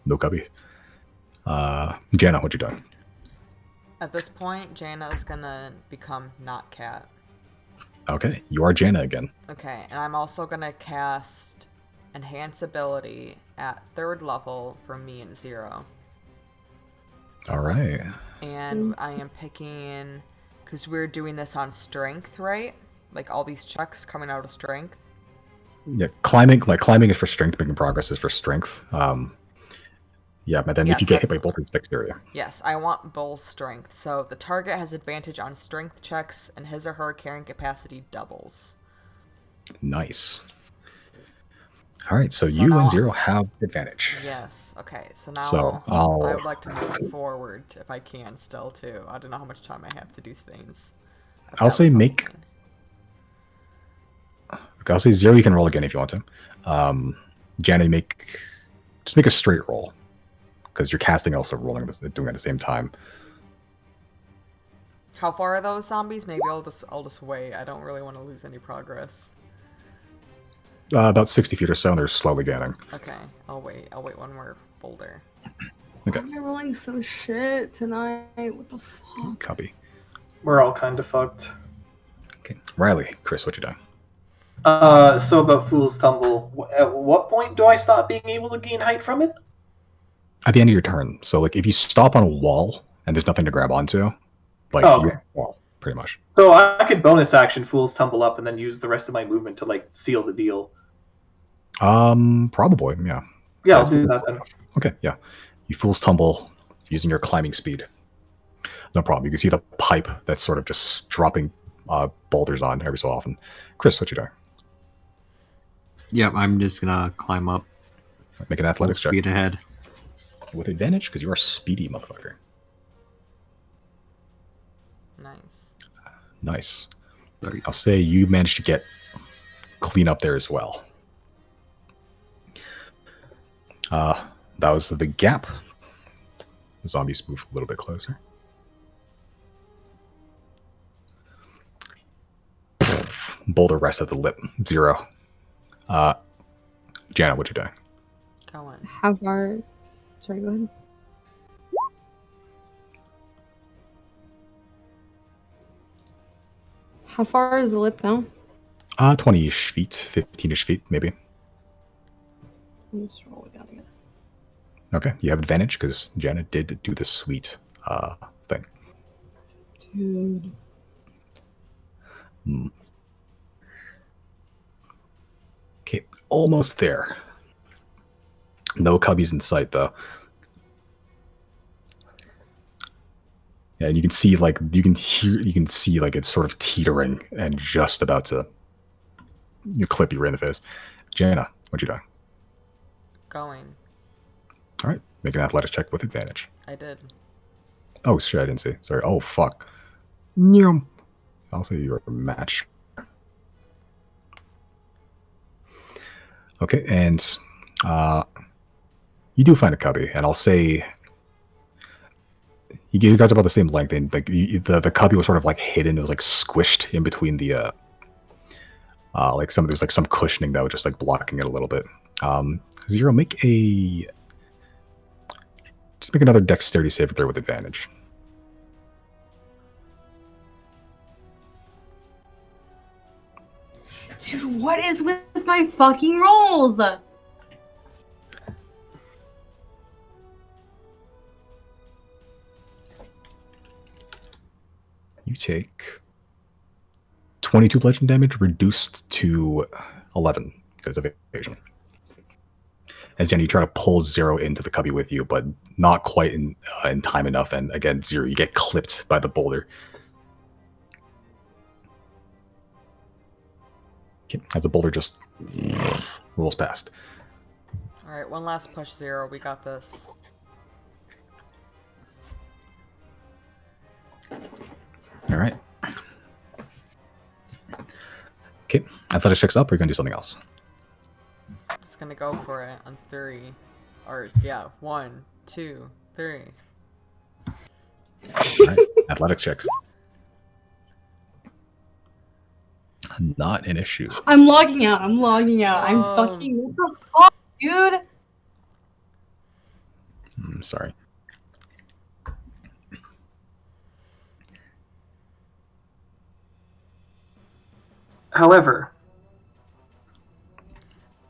A: no cubby. Janna, what you doing?
E: At this point, Janna is gonna become not cat.
A: Okay, you are Janna again.
E: Okay, and I'm also gonna cast Enhance Ability at 3rd level for me and Zero.
A: All right.
E: And I am picking, because we're doing this on strength, right? Like all these checks coming out of strength.
A: Yeah, climbing is for strength. Making progress is for strength. Yeah, but then if you get hit by both, it's dexterity.
E: Yes, I want bull strength. So the target has advantage on strength checks, and his or her carrying capacity doubles.
A: Nice. All right, so you and Zero have advantage.
E: Yes. Okay. So now I would like to move forward if I can still too. I don't know how much time I have to do things.
A: I'll say make. I'll say Zero. You can roll again if you want to. Janna, just make a straight roll because you're casting and also doing it at the same time.
E: How far are those zombies? Maybe I'll just wait. I don't really want to lose any progress.
A: About 60 feet or so, and they're slowly gaining.
E: Okay, I'll wait one more boulder.
A: Okay.
B: Why am I rolling so shit tonight? What the fuck?
A: Copy.
C: We're all kind of fucked.
A: Okay, Riley, Chris, what you doing?
C: So about Fool's Tumble, at what point do I stop being able to gain height from it?
A: At the end of your turn. So, like, if you stop on a wall and there's nothing to grab onto, like, you're wall, pretty much.
C: So I could bonus action Fool's Tumble up and then use the rest of my movement to, like, seal the deal.
A: Probably, yeah.
C: Yeah, I'll do that then.
A: Okay, yeah. You Fool's Tumble using your climbing speed. No problem. You can see the pipe that's sort of just dropping boulders on every so often. Chris, what you doing?
F: Yep, I'm just gonna climb up.
A: Make an athletics check.
F: Speed ahead.
A: With advantage, because you are a speedy motherfucker.
E: Nice.
A: Nice. I'll say you managed to get clean up there as well. That was the gap. The zombies move a little bit closer. Boulder rests at the lip. Zero. Janna, what you doing?
E: Going.
B: How far? Sorry, go ahead. How far is the lip now?
A: 20-ish feet, 15-ish feet, maybe.
B: Let's roll again, I guess.
A: Okay, you have advantage because Janna did do the sweet thing.
B: Dude.
A: Okay, almost there. No cubbies in sight, though. Yeah, and you can see, like, it's sort of teetering and just about to clip you right in the face. Janna, what you doing?
E: Going.
A: All right, make an athletics check with advantage.
E: I did.
A: Oh, shit, I didn't see. Sorry. Oh, fuck. Nyum. I'll say you're a match. Okay, and you do find a cubby, and I'll say you guys are about the same length, and like the cubby was sort of like hidden. It was like squished in between the like there's like some cushioning that was just like blocking it a little bit. Zero, just make another dexterity save throw with advantage.
B: Dude, what is with my fucking rolls?
A: You take 22 bludgeoning damage, reduced to 11 because of evasion. As Jenny, you try to pull Zero into the cubby with you, but not quite in time enough. And again, Zero, you get clipped by the boulder. Okay, as the boulder just rolls past.
E: Alright, one last push, Zero. We got this.
A: All right. Okay, athletics checks up. Or are you gonna do something else?
E: Just gonna go for it on 3. Or, yeah, 1, 2, 3.
A: All right, athletics checks. Not an issue.
B: I'm logging out. I'm fucking. What the fuck, dude?
A: I'm sorry.
C: However,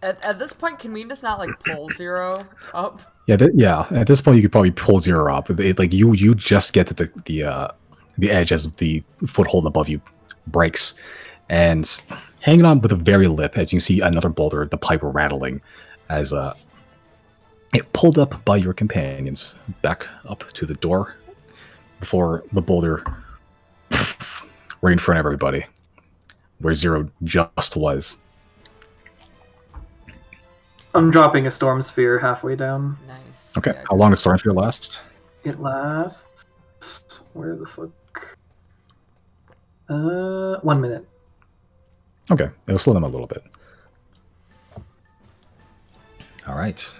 E: At this point, can we just not, like, pull Zero up?
A: Yeah, At this point, you could probably pull Zero up. Like you just get to the edge as the foothold above you breaks, and hanging on with a very lip, as you see another boulder, the pipe rattling, as it pulled up by your companions back up to the door before the boulder right in front of everybody, where Zero just was.
C: I'm dropping a storm sphere halfway down.
E: Nice.
A: Okay,
E: Yeah,
A: how long does Storm Sphere last?
C: It lasts. Where the fuck? 1 minute.
A: Okay, it'll slow them a little bit. All right.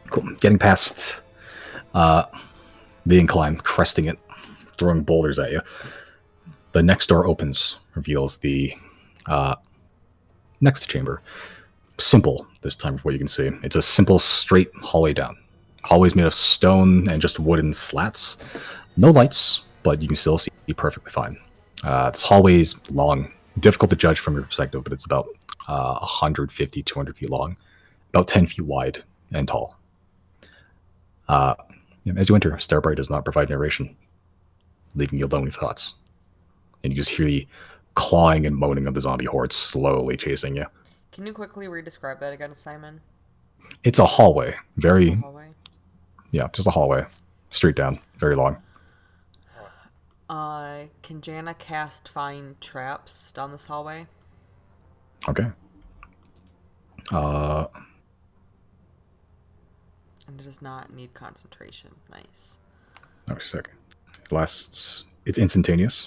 A: Cool. Getting past the incline, cresting it, throwing boulders at you. The next door opens, reveals the next chamber. Simple this time, from what you can see. It's a simple, straight hallway down. Hallway's made of stone and just wooden slats. No lights, but you can still see perfectly fine. This hallway is long, difficult to judge from your perspective, but it's about 150, 200 feet long, about 10 feet wide and tall. As you enter, Starbright does not provide narration, leaving you alone with thoughts. And you just hear the clawing and moaning of the zombie horde slowly chasing you.
E: Can you quickly re-describe that again, Simon?
A: It's a hallway. Very,
E: Hallway?
A: yeah, just a hallway. Straight down. Very long.
E: Can Janna cast Find Traps down this hallway?
A: Okay.
E: And it does not need concentration. Nice.
A: Oh, sick. It's instantaneous.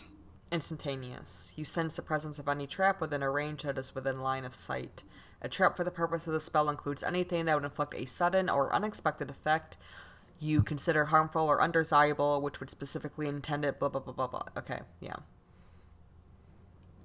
E: Instantaneous. You sense the presence of any trap within a range that is within line of sight. A trap for the purpose of the spell includes anything that would inflict a sudden or unexpected effect you consider harmful or undesirable, which would specifically intend it, blah, blah, blah, blah, blah. Okay, yeah.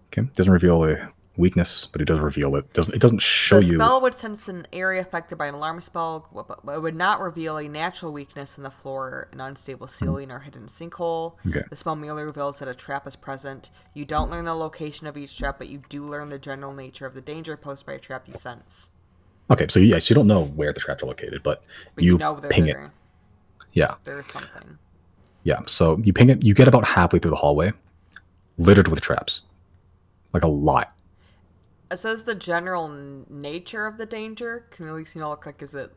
A: Okay. Doesn't reveal weakness, but it does reveal it. It doesn't show
E: The
A: you.
E: spell would sense an area affected by an alarm spell, but it would not reveal a natural weakness in the floor, an unstable ceiling, or hidden sinkhole.
A: Okay.
E: The spell merely reveals that a trap is present. You don't learn the location of each trap, but you do learn the general nature of the danger posed by a trap you sense.
A: Okay, so yes, you don't know where the traps are located, but you
E: know they're
A: ping
E: there.
A: it. Yeah.
E: There's something.
A: Yeah, so you ping it. You get about halfway through the hallway, littered with traps, like a lot.
E: It says the general nature of the danger. Can you at least look like is it,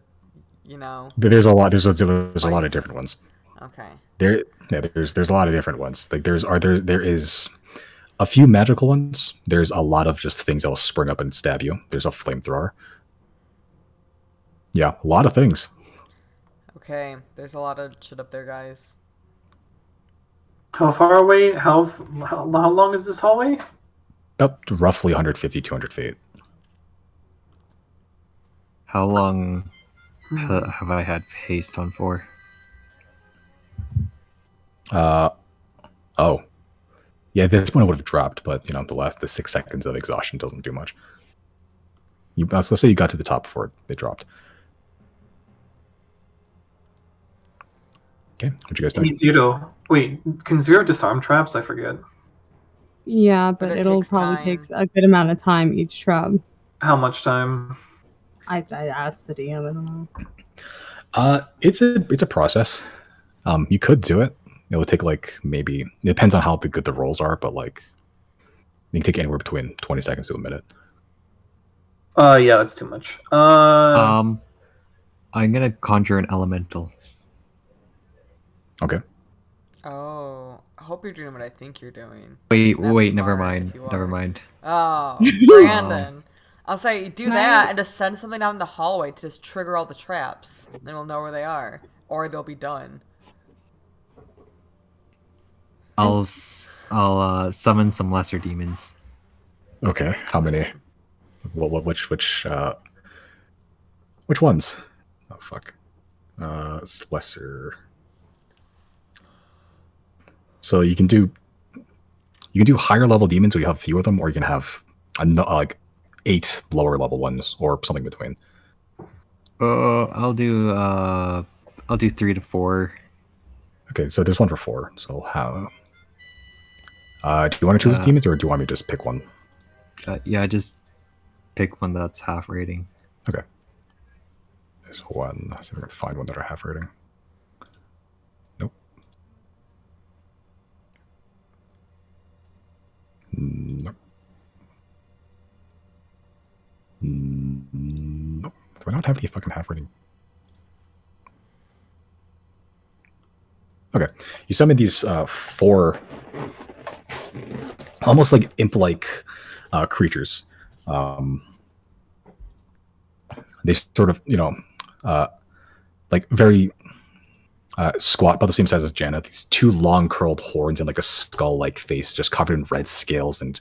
A: There's a lot. There's a lot of
E: spikes?
A: different ones.
E: Okay.
A: There's a lot of different ones. Like there is a few magical ones. There's a lot of just things that will spring up and stab you. There's a flamethrower. Yeah, a lot of things.
E: Okay. There's a lot of shit up there, guys.
C: How far away? How long is this hallway?
A: About roughly 150, 200 feet.
F: How long have I had haste on for?
A: Oh. Yeah, this one would have dropped, but the 6 seconds of exhaustion doesn't do much. Let's say you got to the top before it dropped. Okay, what you guys doing?
C: Zero. Wait, can Zero disarm traps? I forget.
B: Yeah, but
E: it
B: it'll
E: takes
B: probably
E: time.
B: take a good amount of time each trap.
C: How much time?
B: I asked the DM. I don't know.
A: It's a process. You could do it. It would take maybe, it depends on how good the rolls are, but it can take anywhere between 20 seconds to a minute.
C: Yeah, that's too much.
F: I'm gonna conjure an elemental.
A: Okay.
E: Oh, I hope you're doing what I think you're doing.
F: Wait,
E: That's
F: never
E: smart
F: mind.
E: if you
F: Never
E: are.
F: mind.
E: Oh, Brandon. I'll say do
B: Can
E: that
B: I-
E: and just send something down the hallway to just trigger all the traps. Then we'll know where they are, or they'll be done.
F: I'll summon some lesser demons.
A: Okay. How many? Which ones? Oh fuck. It's lesser. So you can do higher level demons where you have few of them, or you can have 8 lower level ones, or something between.
F: I'll do 3 to 4.
A: Okay, so there's one for 4. So how? Do you want to choose demons, or do you want me to just pick one?
F: Yeah, just pick one that's half rating.
A: Okay. There's one. So we're gonna find one that are half rating. Nope. Nope. Nope. Do I not have any fucking half rating? Okay. You summon these 4 almost like imp-like creatures. They sort of, very squat, about the same size as Janna. These 2 long curled horns and a skull-like face, just covered in red scales and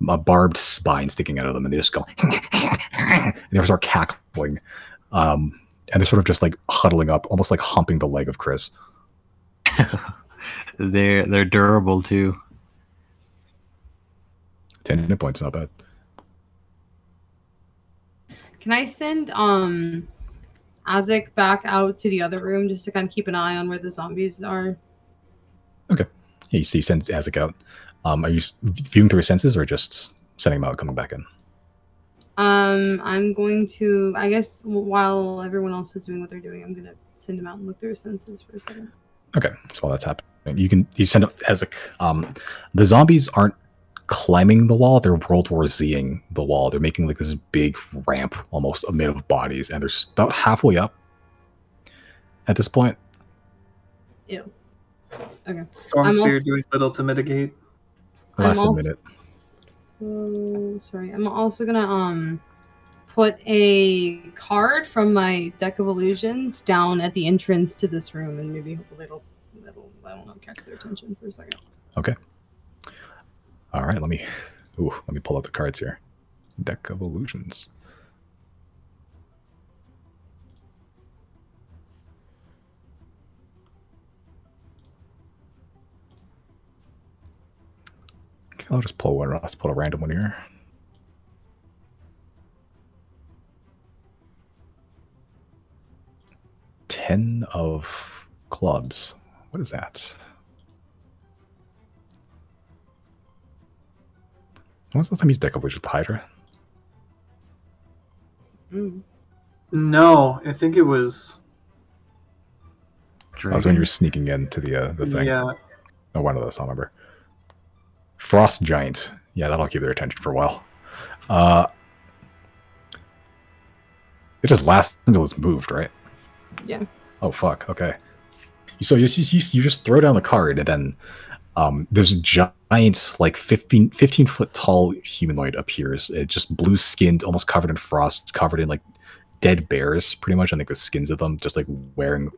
A: a barbed spine sticking out of them, and they just go, and they start cackling, and they're sort of just huddling up, almost like humping the leg of Chris.
F: They're durable too.
A: 10 hit points, not bad.
B: Can I send Isaac back out to the other room just to kind of keep an eye on where the zombies are?
A: Okay. Yeah, you see, send Isaac out. Are you viewing through his senses, or just sending him out, coming back in?
B: I'm going to, I guess, while everyone else is doing what they're doing, I'm gonna send him out and look through his senses for a second.
A: Okay, so while that's happening, you send out Isaac. The zombies aren't climbing the wall; they're World War Z-ing the wall. They're making this big ramp, almost made of bodies, and they're about halfway up at this point.
B: Ew. Okay.
C: Storm
B: I'm
C: Sphere
B: also-
C: doing little to mitigate.
A: Last minute.
B: So sorry. I'm also gonna put a card from my deck of illusions down at the entrance to this room, and maybe hopefully it'll I don't know, catch their attention for a second.
A: Okay. All right. Let me pull out the cards here. Deck of illusions. Okay, I'll just pull one. I'll just pull a random one here. 10 of clubs. What is that? When was the last time you used deck of with Hydra?
C: No, I think it was.
A: That was when you were sneaking into the thing.
C: Yeah.
A: Oh, one of those, I remember. Frost Giant. Yeah, that'll keep their attention for a while. It just lasts until it's moved, right?
B: Yeah.
A: Oh, fuck. Okay. So you just throw down the card, and then this giant, like 15 foot tall humanoid appears. It just blue skinned, almost covered in frost, covered in like dead bears, pretty much. I think the skins of them, just like wearing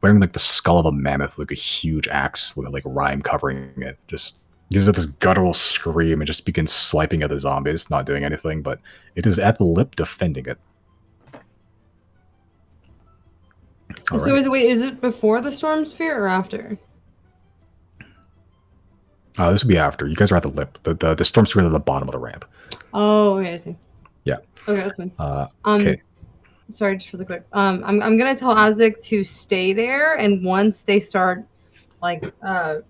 A: like the skull of a mammoth, like a huge axe with like rime covering it. Just gives it this guttural scream and just begins swiping at the zombies, not doing anything, but it is at the lip defending it.
B: So is it before the storm sphere or after?
A: This would be after. You guys are at the lip. The storm sphere at the bottom of the ramp.
B: Oh, okay, I see.
A: Yeah.
B: Okay, that's fine.
A: Okay.
B: Sorry, just really quick. I'm gonna tell Isaac to stay there, and once they start like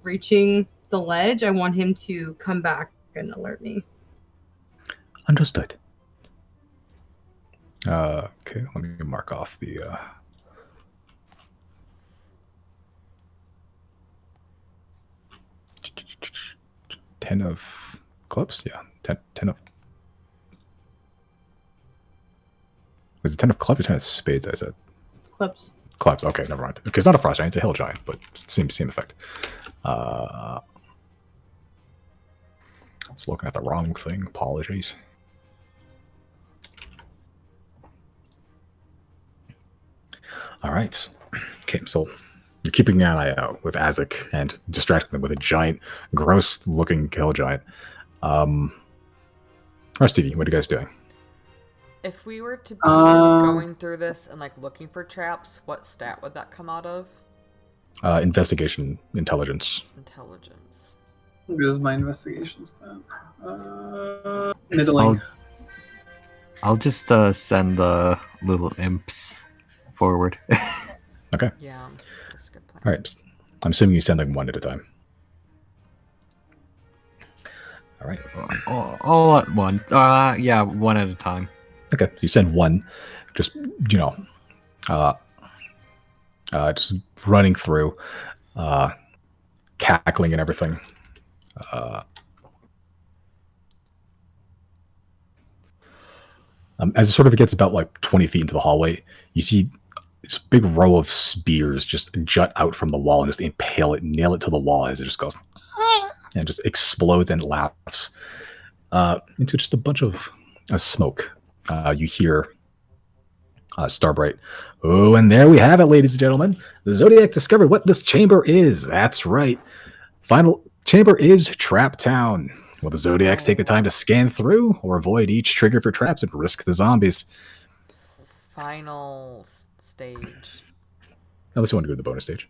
B: reaching the ledge, I want him to come back and alert me.
A: Understood. Okay, let me mark off the 10 of clubs? Yeah, 10 of... Was it 10 of clubs or 10 of spades, I said?
B: Clubs.
A: Clubs, okay, never mind. Okay, it's not a frost giant, it's a hill giant, but same effect. I was looking at the wrong thing, apologies. Alright. Okay, so you're keeping an eye out with Azek and distracting them with a giant, gross-looking kill giant. Stevie, what are you guys doing?
E: If we were to be going through this and like looking for traps, what stat would that come out of?
A: Investigation, intelligence.
E: Intelligence.
C: What is my investigation stat? Middling.
D: I'll just send the little imps forward.
A: Okay.
E: Yeah, that's a good plan.
A: All right. I'm assuming you send like one at a time. All right.
D: All at once. Yeah, one at a time.
A: Okay. So you send one, just, you know, just running through, cackling and everything. As it sort of gets about like 20 feet into the hallway, you see this big row of spears just jut out from the wall and just impale it, nail it to the wall as it just goes and just explodes and laughs into just a bunch of smoke. You hear Starbright. Oh, and there we have it, ladies and gentlemen. The Zodiac discovered what this chamber is. That's right. Final chamber is Trap Town. Will the Zodiacs take the time to scan through or avoid each trigger for traps and risk the zombies?
E: Final stage.
A: Unless you want to go to the bonus stage.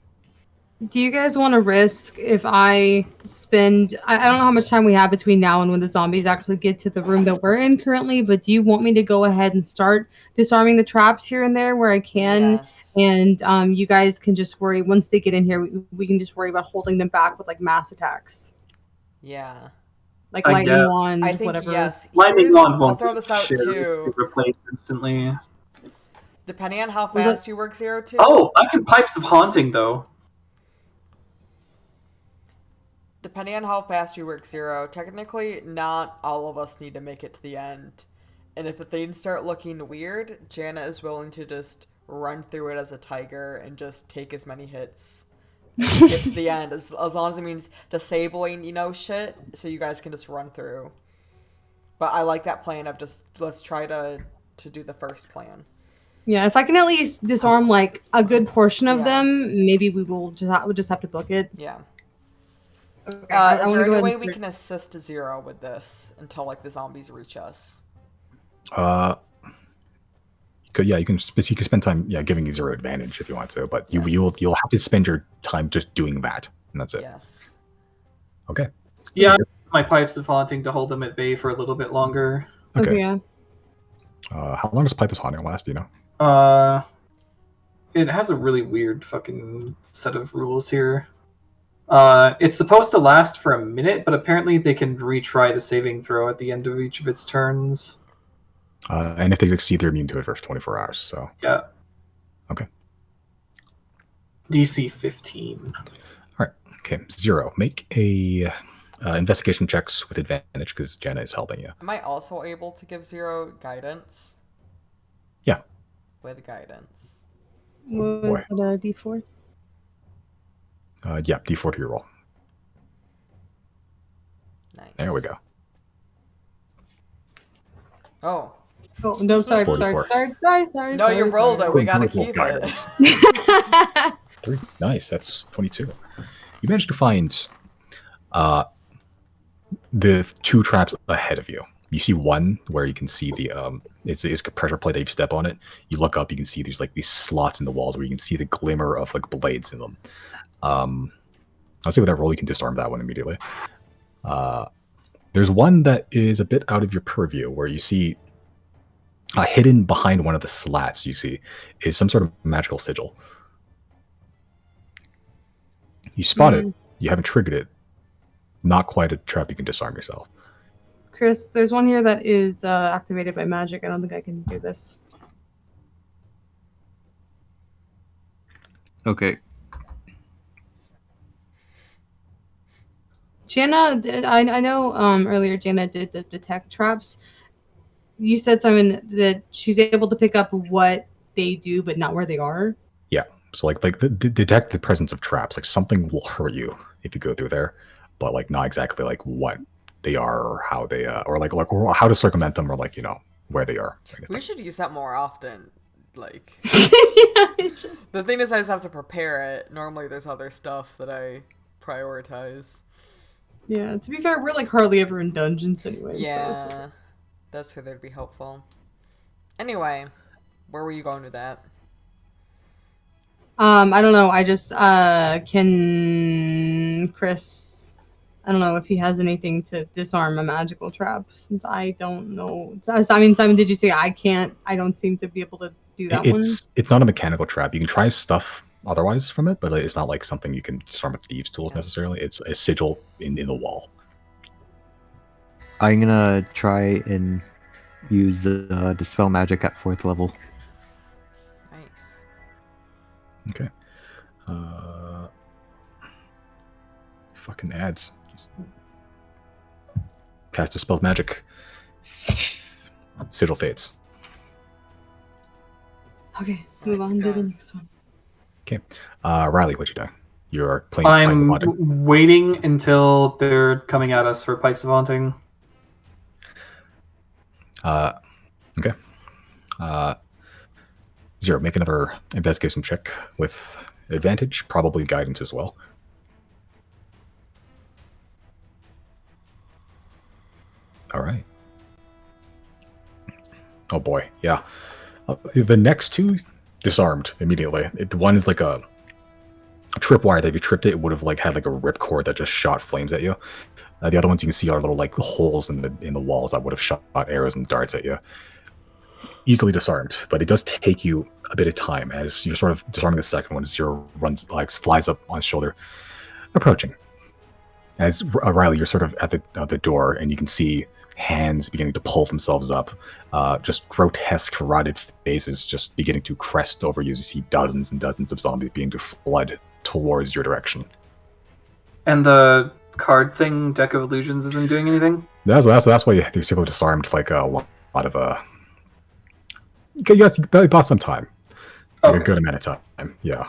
B: Do you guys want to risk if I spend... I don't know how much time we have between now and when the zombies actually get to the room that we're in currently, but do you want me to go ahead and start disarming the traps here and there where I can?
E: Yes.
B: And you guys can just worry, once they get in here, we can just worry about holding them back with like mass attacks.
E: Yeah.
B: Like
C: I
B: lightning
C: guess.
B: wand,
E: I think
B: whatever.
E: yes.
C: Lightning
E: Here's-
C: wand
E: I'll
C: won't
E: throw this out
C: shit,
E: too.
C: it's replaced instantly.
E: Depending on how
B: Was
E: fast you work 0-2.
C: Oh, I can Pipes of Haunting though.
E: Depending on how fast you work 0, technically not all of us need to make it to the end. And if the things start looking weird, Janna is willing to just run through it as a tiger and just take as many hits as you get to the end, as long as it means disabling, shit, so you guys can just run through. But I like that plan of just, let's try to do the first plan.
B: Yeah, if I can at least disarm like a good portion of
E: Yeah.
B: them, maybe we'll just have to book it.
E: Yeah.
B: Okay, I
E: Is
B: wanna
E: there
B: go
E: any
B: ahead
E: way
B: and
E: we
B: start-
E: can assist 0 with this until like the zombies reach us?
A: Yeah, you can spend time giving you 0 advantage if you want to, but
E: Yes.
A: you'll have to spend your time just doing that, and that's it.
E: Yes.
A: Okay.
C: Yeah, my Pipes of Haunting to hold them at bay for a little bit longer.
A: Okay.
B: Okay, yeah.
A: How long does Pipe is Haunting last? Do you know?
C: it has a really weird fucking set of rules here. It's supposed to last for a minute, but apparently they can retry the saving throw at the end of each of its turns.
A: And if they succeed, they're immune to it for 24 hours. So
C: Yeah.
A: Okay.
C: DC 15.
A: All right. Okay. 0. Make a investigation checks with advantage because Janna is helping you.
E: Am I also able to give 0 guidance?
A: Yeah.
E: With guidance.
B: Was it a D4?
A: Yeah. D4 to your roll.
E: Nice.
A: There we go.
E: Oh.
B: Oh no! Sorry.
E: No, you rolled it. We gotta keep it.
A: 3. Nice. That's 22. You managed to find the 2 traps ahead of you. You see one where you can see the it's a pressure plate that you step on it. You look up, you can see there's like these slots in the walls where you can see the glimmer of like blades in them. I'll say with that roll you can disarm that one immediately. There's one that is a bit out of your purview where you see hidden behind one of the slats you see is some sort of magical sigil. You spot it. You haven't triggered it. Not quite a trap you can disarm yourself.
B: Chris, there's one here that is activated by magic. I don't think I can do this.
F: Okay.
B: Janna, I know earlier Janna did the detect traps. You said, Simon, that she's able to pick up what they do, but not where they are.
A: Yeah. So like detect the presence of traps. Like something will hurt you if you go through there, but like not exactly like what they are or how they or like or how to circumvent them or like where they are.
E: We should use that more often. Like the thing is, I just have to prepare it. Normally, there's other stuff that I prioritize.
B: Yeah. To be fair, we're like hardly ever in dungeons anyway.
E: Yeah,
B: so it's okay.
E: that's where they'd be helpful. Anyway, where were you going with that?
B: I don't know. I just can Chris. I don't know if he has anything to disarm a magical trap, since I don't know. I mean, Simon, did you say I can't? I don't seem to be able to do that one.
A: It's not a mechanical trap. You can try stuff otherwise from it, but it's not like something you can disarm with thieves' tools necessarily. It's a sigil in the wall.
D: I'm gonna try and use the dispel magic at 4th level.
E: Nice.
A: Okay. Fucking ads. Cast dispel magic. Sigil fades.
B: Okay, move on to the next one.
A: Okay. Riley, what you doing? You're playing.
C: I'm waiting until they're coming at us for Pipes of Haunting.
A: Okay. 0. Make another investigation check with advantage, probably guidance as well. All right. Oh boy, yeah. The next 2 disarmed immediately. The one is like a tripwire that if you tripped it, it would have like had like a ripcord that just shot flames at you. The other ones you can see are little like holes in the walls that would have shot arrows and darts at you. Easily disarmed, but it does take you a bit of time as you're sort of disarming the second one. Zero runs like flies up on his shoulder, approaching. As Riley, you're sort of at the door, and you can see hands beginning to pull themselves up. Just grotesque, rotted faces just beginning to crest over you. You see dozens and dozens of zombies beginning to flood towards your direction. And
C: the card thing, Deck of Illusions, isn't doing anything?
A: That's why you're able to disarmed like a lot of yes, you bought some time. Like a good amount of time. Yeah.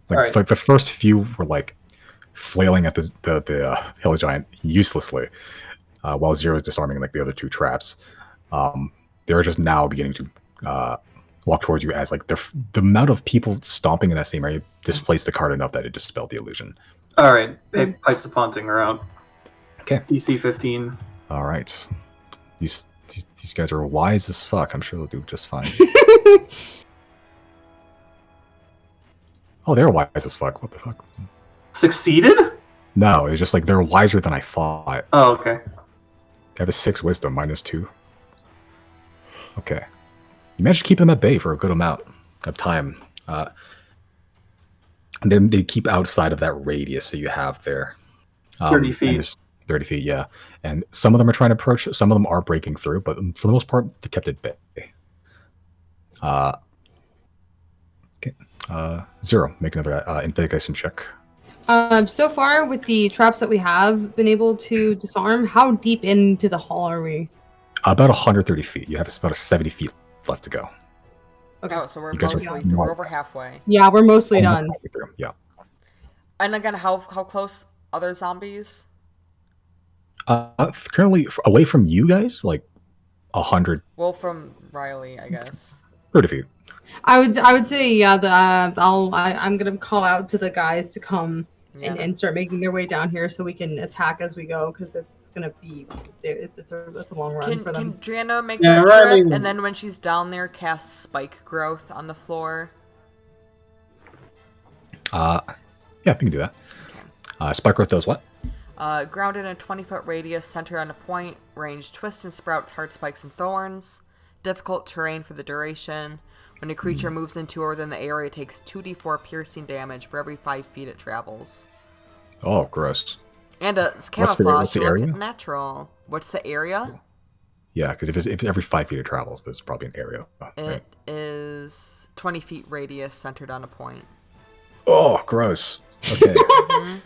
A: Like the first few were like flailing at the hill giant uselessly, while Zero is disarming like the other 2 traps. They're just now beginning to walk towards you as like the amount of people stomping in that same area displaced the card enough that it dispelled the illusion.
C: All right, Pipes of Haunting are out.
A: Okay.
C: DC 15.
A: All right. These guys are wise as fuck. I'm sure they'll do just fine. Oh, they're wise as fuck. What the fuck?
C: Succeeded?
A: No, it's just like they're wiser than I thought.
C: Oh, okay.
A: I have a 6 wisdom, -2. Okay. You managed to keep them at bay for a good amount of time. And then they keep outside of that radius that you have there.
C: 30
A: and
C: feet.
A: there's 30 feet, yeah. And some of them are trying to approach. Some of them are breaking through, but for the most part, they kept it bay. Okay. Zero. Make another investigation check.
B: So far, with the traps that we have been able to disarm, how deep into the hall are we?
A: About 130 feet. You have about 70 feet left to go.
B: Okay.
E: Oh, so we're
A: You guys are
E: mostly
A: not-
E: we're over halfway.
B: Yeah, we're mostly
A: Almost
B: done.
A: halfway through, yeah.
E: And again, how close other zombies?
A: Currently away from you guys, like 100,
E: Well, from Riley, I guess.
A: 30 feet.
B: I would say yeah. I'm gonna call out to the guys to come
E: Yeah.
B: and start making their way down here so we can attack as we go because it's gonna be it's a long run for them.
E: Can Janna make
C: Yeah,
E: that
C: Riley-
E: trip, and then when she's down there, cast spike growth on the floor?
A: Yeah, we can do that. Spike growth does what?
E: Grounded in a 20-foot radius, center on a point, range twist and sprouts hard spikes and thorns. Difficult terrain for the duration. When a creature moves into or within the area, it takes 2d4 piercing damage for every 5 feet it travels.
A: Oh, gross.
E: And it's
A: What's the
E: camouflage to look
A: area?
E: natural. What's the area?
A: Yeah, because if it's every 5 feet it travels, there's probably an area. Right?
E: It is 20 feet radius centered on a point.
A: Oh, gross. Okay.
E: Mhm.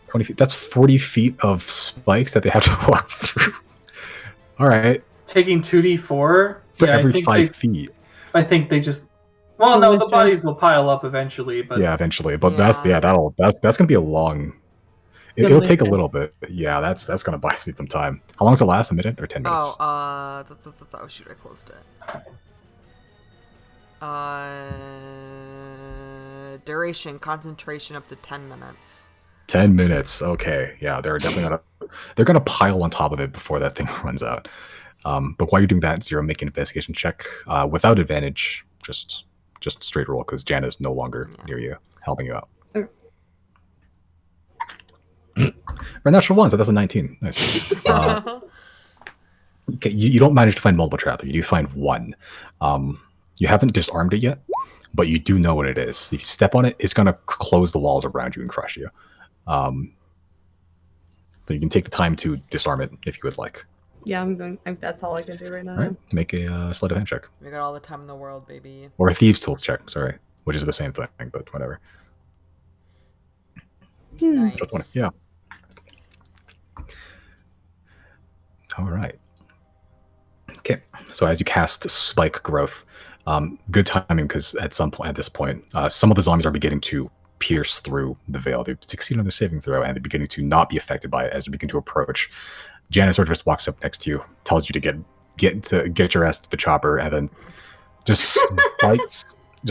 A: 20 feet. That's 40 feet of spikes that they have to walk through. All right.
C: Taking 2d4
A: For
C: yeah,
A: every 5 feet.
C: I think they just. Well, no, the bodies will pile up eventually, but
A: Yeah, eventually. But
E: Yeah.
A: that's gonna be a long. It'll take a little bit. Yeah, that's gonna buy you some time. How long does it last? A minute or 10 minutes?
E: Oh, oh shoot, I closed it. Duration, concentration up to 10 minutes.
A: 10 minutes. Okay. Yeah, they're definitely gonna pile on top of it before that thing runs out. But while you're doing that, Zero, make an investigation check without advantage. Just straight roll because Janna is no longer near you, helping you out.
B: Okay.
A: Right, natural one, so that's a 19. Nice. Okay, you don't manage to find multiple traps. You do find one. You haven't disarmed it yet, but you do know what it is. If you step on it, it's gonna close the walls around you and crush you. So you can take the time to disarm it if you would like.
B: Yeah, that's all I can do right now.
A: All right, make a sleight of hand check.
E: We got all the time in the world, baby.
A: Or a thieves' tools check, sorry. Which is the same thing, but whatever.
E: Nice.
A: Yeah. All right. Okay, so as you cast Spike Growth, good timing because at this point, some of the zombies are beginning to pierce through the veil. They succeed on their saving throw, and they're beginning to not be affected by it as they begin to approach. Janna sort of just walks up next to you, tells you to get your ass to the chopper, and then just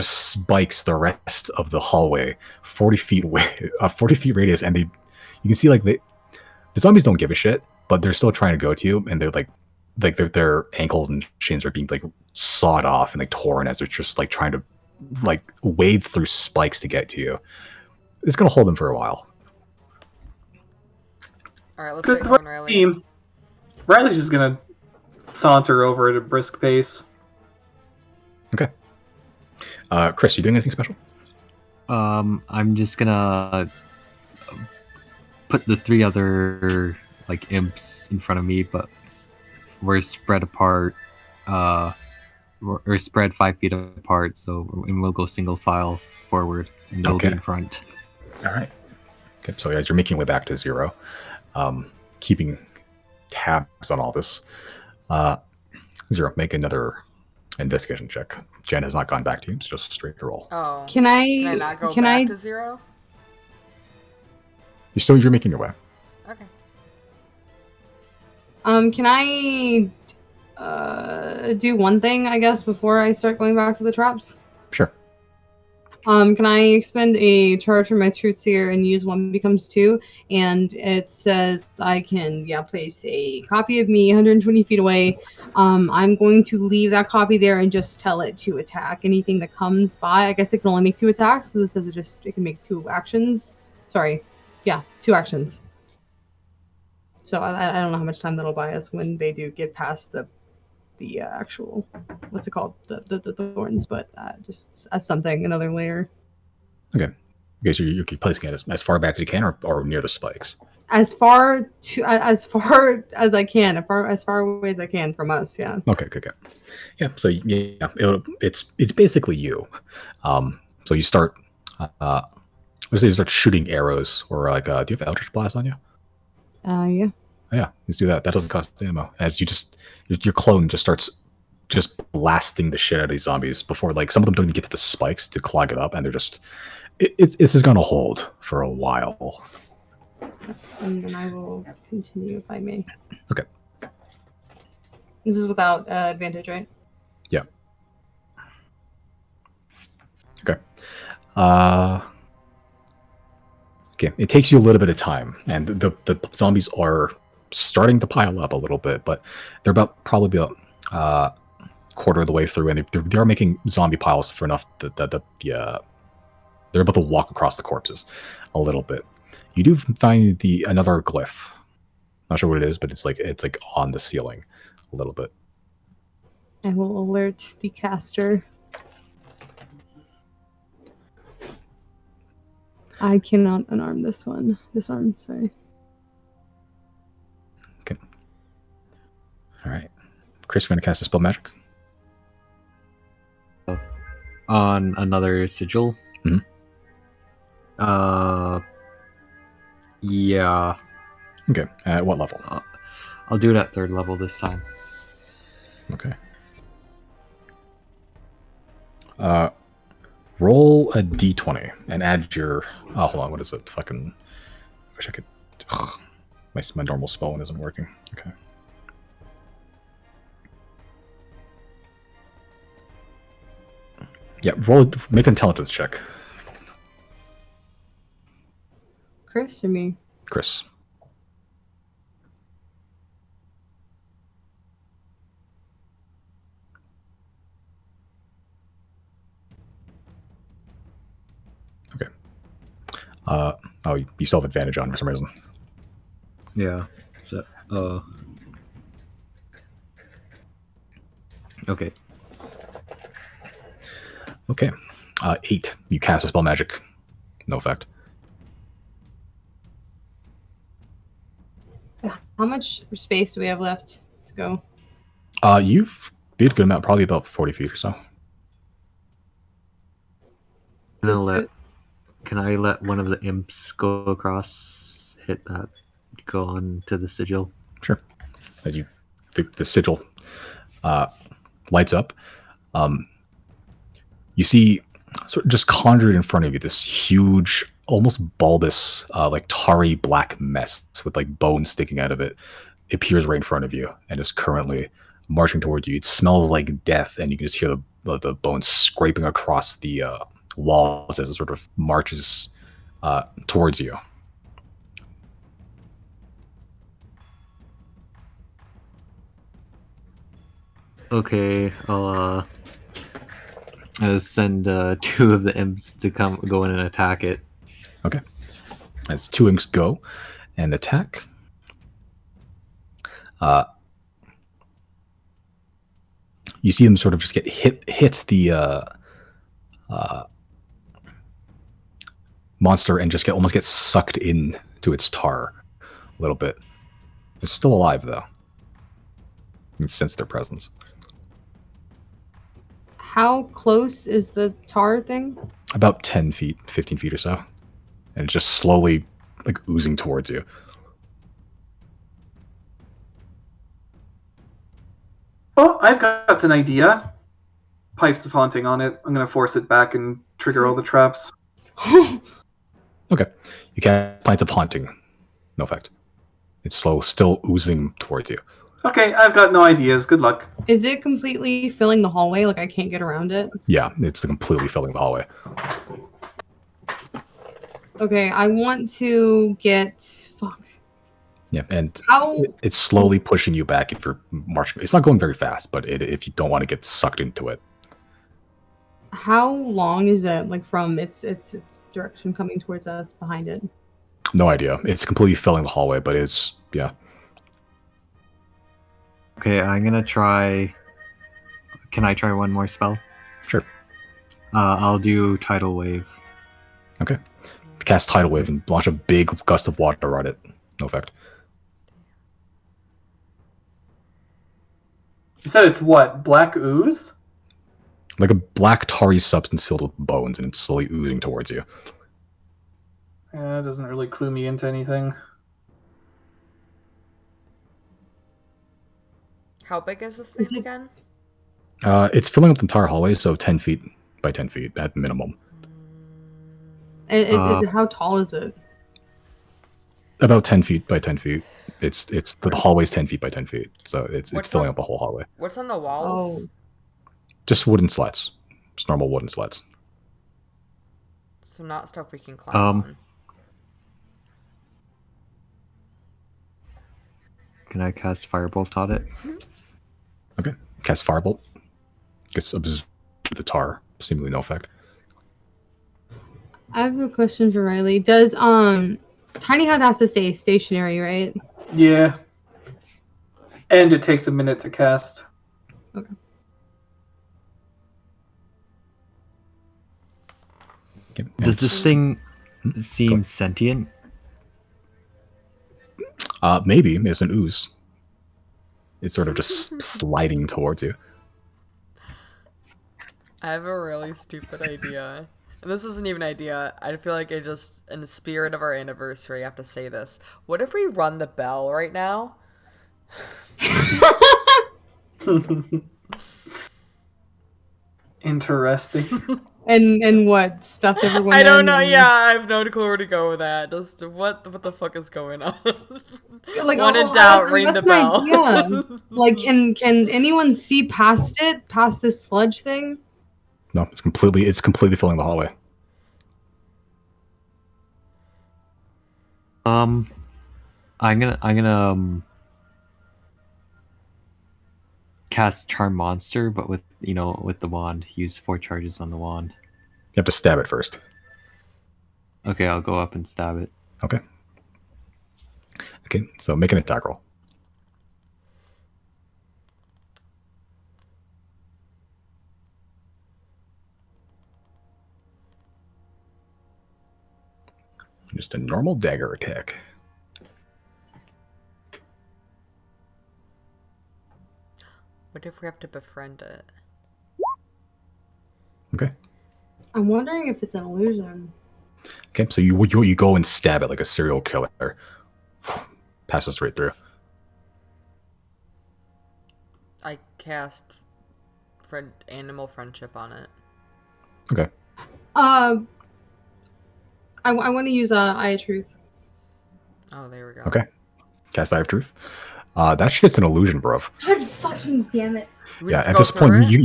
A: spikes the rest of the hallway 40 feet away, 40 feet radius, and you can see like the zombies don't give a shit, but they're still trying to go to you, and they're like their ankles and shins are being like sawed off and like torn as they're just like trying to like wade through spikes to get to you. It's gonna hold them for a while.
E: All right, let's
C: good
E: get going,
C: work,
E: Riley.
C: team. Riley's just gonna saunter over at a brisk pace.
A: Okay. Chris, you doing anything special?
F: I'm just gonna put the 3 other like imps in front of me, but we're spread apart. We're spread 5 feet apart, and we'll go single file forward, and they'll be in front.
A: All right. Okay, so as you're making your way back to Zero, keeping tabs on all this, Zero, make another investigation check. Jen has not gone back to you; it's just straight roll.
E: Oh.
B: Can I
E: not go back to 0?
A: You're making your way.
E: Okay.
B: Can I do one thing, I guess, before I start going back to the traps?
A: Sure.
B: Can I expend a charge from my Truth Seer and use 1 becomes 2? And it says I can, place a copy of me 120 feet away. I'm going to leave that copy there and just tell it to attack anything that comes by. I guess it can only make 2 attacks, so this says it can make 2 actions. Sorry. Yeah, 2 actions. So I don't know how much time that'll buy us when they do get past the the actual, what's it called, the thorns, but just as something, another layer.
A: Okay, so you're placing it as far back as you can, or near the spikes.
B: As far as I can, as far away as I can from us. Yeah.
A: Okay. Yeah. So yeah, it's basically you. So you start. You start shooting arrows, or like, do you have Eldritch Blast on you?
B: Yeah.
A: Oh, yeah, let's do that. That doesn't cost ammo. As your clone just starts just blasting the shit out of these zombies before, like, some of them don't even get to the spikes to clog it up, and they're just. This is going to hold for a while.
B: And then I will continue if I may.
A: Okay.
B: This is without advantage, right?
A: Yeah. Okay. Okay. It takes you a little bit of time, and the zombies are starting to pile up a little bit, but they're probably about quarter of the way through, and they are making zombie piles for enough that they're able to walk across the corpses a little bit. You do find another glyph. Not sure what it is, but it's like on the ceiling a little bit.
B: I will alert the caster. I cannot unarm this one. Disarm, sorry.
A: Okay. All right. Chris, you're going to cast a spell magic?
F: On another sigil?
A: Mm-hmm.
F: Yeah.
A: Okay. At what level?
F: I'll do it at 3rd level this time.
A: Okay. Roll a d20 and add your. Oh, hold on. What is it? Fucking. I wish I could. Ugh, my normal spell one isn't working. Okay. Yeah. Make an intelligence check,
B: Chris or me?
A: Chris. Okay. Oh, you still have advantage on for some reason.
F: Yeah. So, okay.
A: Okay. 8. You cast a spell magic. No effect.
B: How much space do we have left to go?
A: You've beat a good amount, probably about 40 feet or so.
F: Can I let one of the imps go across, hit that, go on to the sigil?
A: Sure. As the sigil lights up, you see, sort of just conjured in front of you, this huge, almost bulbous, like tarry black mess with like bones sticking out of it. It appears right in front of you and is currently marching toward you. It smells like death, and you can just hear the bones scraping across the walls as it sort of marches towards you.
F: Okay, I'll send 2 of the imps to go in and attack it.
A: Okay. As 2 imps go and attack. You see them sort of just get hit the monster and just almost get sucked into its tar a little bit. It's still alive though. You can sense their presence.
B: How close is the tar thing?
A: About 10 feet, 15 feet or so. And it's just slowly like oozing towards you.
C: Oh, I've got an idea. Pipes of Haunting on it. I'm going to force it back and trigger all the traps.
A: Okay. You cast Pipes of Haunting. No effect. It's still oozing towards you.
C: Okay, I've got no ideas. Good luck.
B: Is it completely filling the hallway? Like I can't get around it?
A: Yeah, it's completely filling the hallway.
B: Okay, I want to get... Fuck.
A: Yeah, and
B: How...
A: it's slowly pushing you back if you're marching. It's not going very fast, but if you don't want to get sucked into it.
B: How long is it, like, from its direction coming towards us behind it?
A: No idea. It's completely filling the hallway, but yeah.
F: Okay, I'm gonna try Can I try one more spell?
A: Sure.
F: I'll do Tidal Wave.
A: Okay. Cast Tidal Wave and launch a big gust of water at it. No effect.
C: You said it's what? Black ooze?
A: Like a black tarry substance filled with bones, and it's slowly oozing towards you.
C: Yeah, that doesn't really clue me into anything.
E: How big is this thing
B: Is it-
E: again?
A: It's filling up the entire hallway, so 10 feet by 10 feet at minimum.
B: Is it how tall is it?
A: About 10 feet by 10 feet. It's the hallway's 10 feet by 10 feet, so it's
E: What's
A: filling
E: on-
A: up the whole hallway.
E: What's on the walls?
A: Just wooden slats. Just normal wooden slats.
E: So not stuff we can climb on.
F: Can I cast Firebolt on it?
A: Okay. Cast Firebolt. Gets absorbed with the tar. Seemingly no effect.
B: I have a question for Riley. Does Tiny Hat has to stay stationary, right?
C: Yeah. And it takes a minute to cast.
B: Okay.
A: Okay.
F: Does this thing
A: Go
F: seem
A: ahead.
F: sentient?
A: Maybe it's an ooze. It's sort of just sliding towards you.
E: I have a really stupid idea. And this isn't even an idea. I feel like it just, in the spirit of our anniversary, I have to say this. What if we run the bell right now?
C: Interesting.
B: And what stuff everyone?
E: I don't
B: in
E: know.
B: and-
E: Yeah, I have no clue where to go with that. Just what the fuck is going on?
B: Like,
E: When in
B: oh,
E: doubt,
B: that's-
E: ring the
B: that's
E: bell.
B: an idea. Like, can anyone see past it, past this sludge thing?
A: No, it's completely filling the hallway.
F: I'm gonna cast Charm Monster, but with the wand. Use 4 charges on the wand.
A: You have to stab it first.
F: Okay, I'll go up and stab it.
A: Okay. Okay, so make an attack roll. Just a normal dagger attack.
E: What if we have to befriend it?
A: Okay.
B: I'm wondering if it's an illusion.
A: Okay, so you go and stab it like a serial killer. Passes right through.
E: I cast animal friendship on it.
A: Okay.
B: I want to use Eye of Truth.
E: Oh, there we go.
A: Okay. Cast Eye of Truth. That shit's an illusion, bruv.
B: God fucking damn it!
E: We
A: Yeah,
E: just
A: at
E: go
A: this
E: through
A: point,
E: it?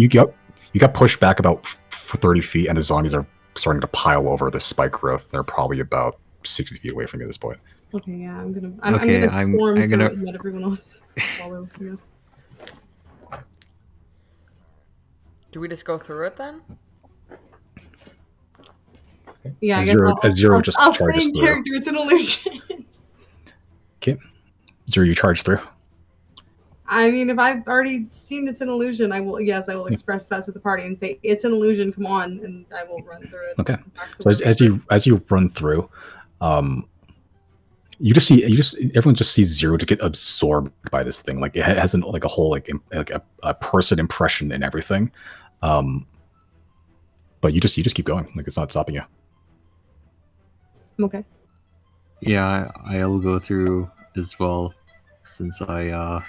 A: you got pushed back about 30 feet, and the zombies are starting to pile over the spike growth. They're probably about 60 feet away from you at this point.
B: Okay, yeah, I'm gonna
F: Okay,
B: storm
F: I'm
B: through
F: gonna-
B: it and let everyone else follow. I guess.
E: Do we just go through it then?
B: Yeah, I
A: As
B: guess
A: Zero-
B: I'll,
A: as Zero
B: I'll,
A: just
B: I'll
A: charges
B: say in
A: through.
B: character. It's an illusion.
A: Okay. Zero, you charge through.
B: I mean, if I've already seen it's an illusion, I will express that to the party and say it's an illusion. Come on, and I will run through it.
A: Okay.
B: Back to
A: So
B: where
A: as you run through, everyone just sees Zero to get absorbed by this thing. Like it has a whole like a person impression and everything. But you just keep going. Like it's not stopping you.
B: I'm okay.
F: Yeah, I'll go through as well, since I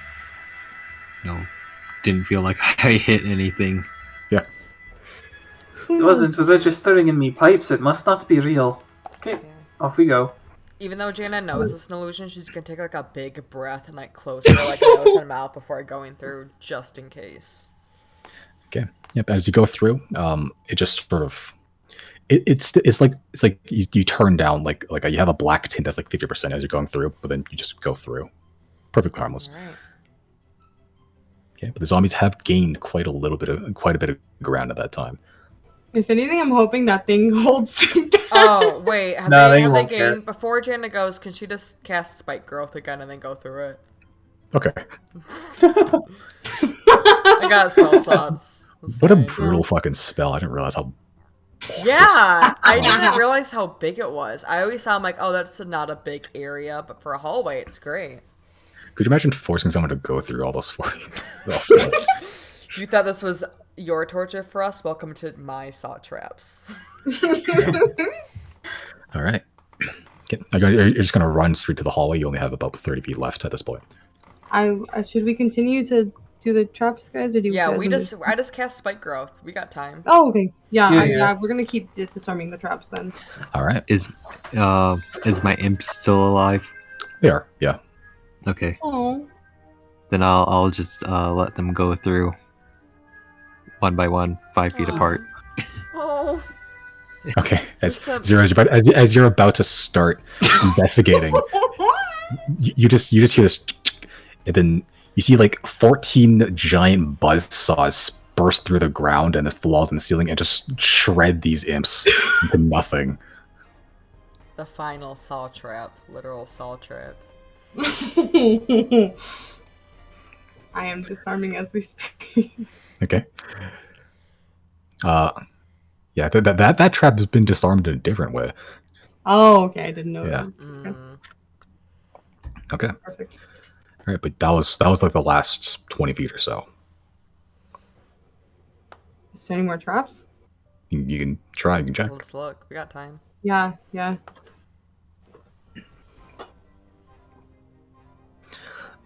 F: didn't feel like I hit anything.
B: Who
C: It
B: knows?
C: wasn't registering in me pipes. It must not be real. Okay, off we go.
E: Even though Janna knows it's an illusion, she's gonna take like a big breath and like close her like nose and mouth before going through, just in case.
A: Okay. Yep. As you go through, it just sort of it's like you turn down like you have a black tint that's like 50% as you're going through, but then you just go through, perfectly harmless.
E: All right.
A: Okay. But the zombies have gained quite a bit of ground at that time.
B: If anything, I'm hoping that thing holds them back.
E: Oh wait, have
C: No,
E: they
C: they won't care.
E: gained before Janna goes? Can she just cast Spike Growth again and then go through it?
A: Okay.
E: I got spell slots. That's
A: What a
E: fine.
A: brutal fucking spell. I didn't realize how...
E: Yeah, I didn't realize how big it was. I always thought, I'm like, oh, that's not a big area, but for a hallway, it's great.
A: Could you imagine forcing someone to go through all those for you?
E: You thought this was your torture for us? Welcome to my saw traps.
A: All right. Okay. You're just going to run straight to the hallway. You only have about 30 feet left at this point.
B: Should we continue to do the traps, guys, or do you
E: Yeah,
B: guys
E: I just cast Spike Growth. We got time.
B: Oh, okay.
C: Yeah.
B: Yeah, we're gonna keep disarming the traps then.
A: All right.
F: Is my imp still alive?
A: They are, yeah.
F: Okay.
B: Oh.
F: Then I'll just let them go through one by one, 5 feet apart.
E: Oh.
A: Okay. As
E: This
A: you're about to start investigating, you just hear this, and then you see like 14 giant buzz saws burst through the ground and the walls and the ceiling and just shred these imps into nothing.
E: The final saw trap. Literal saw trap.
B: I am disarming as we speak.
A: Okay. Yeah, that trap has been disarmed in a different way.
B: Oh, okay. I didn't know
A: Yeah.
B: that was okay.
A: Okay.
B: Perfect.
A: All right, but that was like the last 20 feet or so.
B: Is there any more traps?
A: You can try, you can check.
E: Let's look. We got time.
B: Yeah.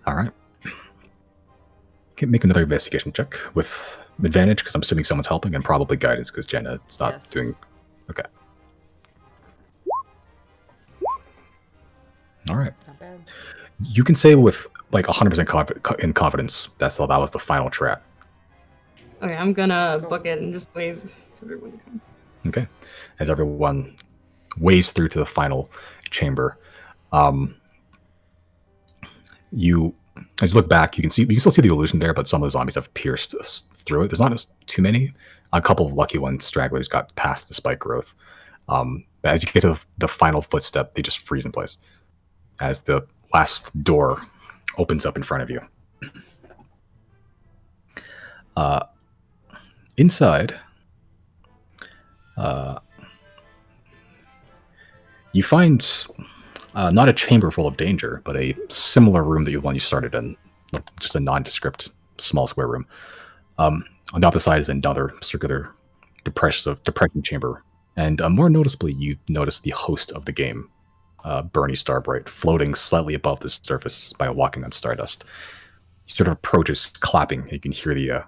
A: All right. Okay, make another investigation check with advantage because I'm assuming someone's helping, and probably guidance because Janna's not
E: Yes.
A: doing. Okay. All right.
E: Not bad.
A: You can say with like 100% in confidence that was the final trap.
B: Okay, I'm gonna book it and just wave everyone to come.
A: Okay. As everyone waves through to the final chamber, you as you look back, you can still see the illusion there, but some of the zombies have pierced through it. There's not too many. A couple of lucky ones, stragglers, got past the spike growth. But as you get to the final footstep, they just freeze in place as the last door opens up in front of you. Inside, you find not a chamber full of danger, but a similar room that you started in, just a nondescript small square room. On the opposite side is another circular depression chamber, and more noticeably, you notice the host of the game, Bernie Starbright, floating slightly above the surface by walking on stardust. He sort of approaches, clapping. You can hear the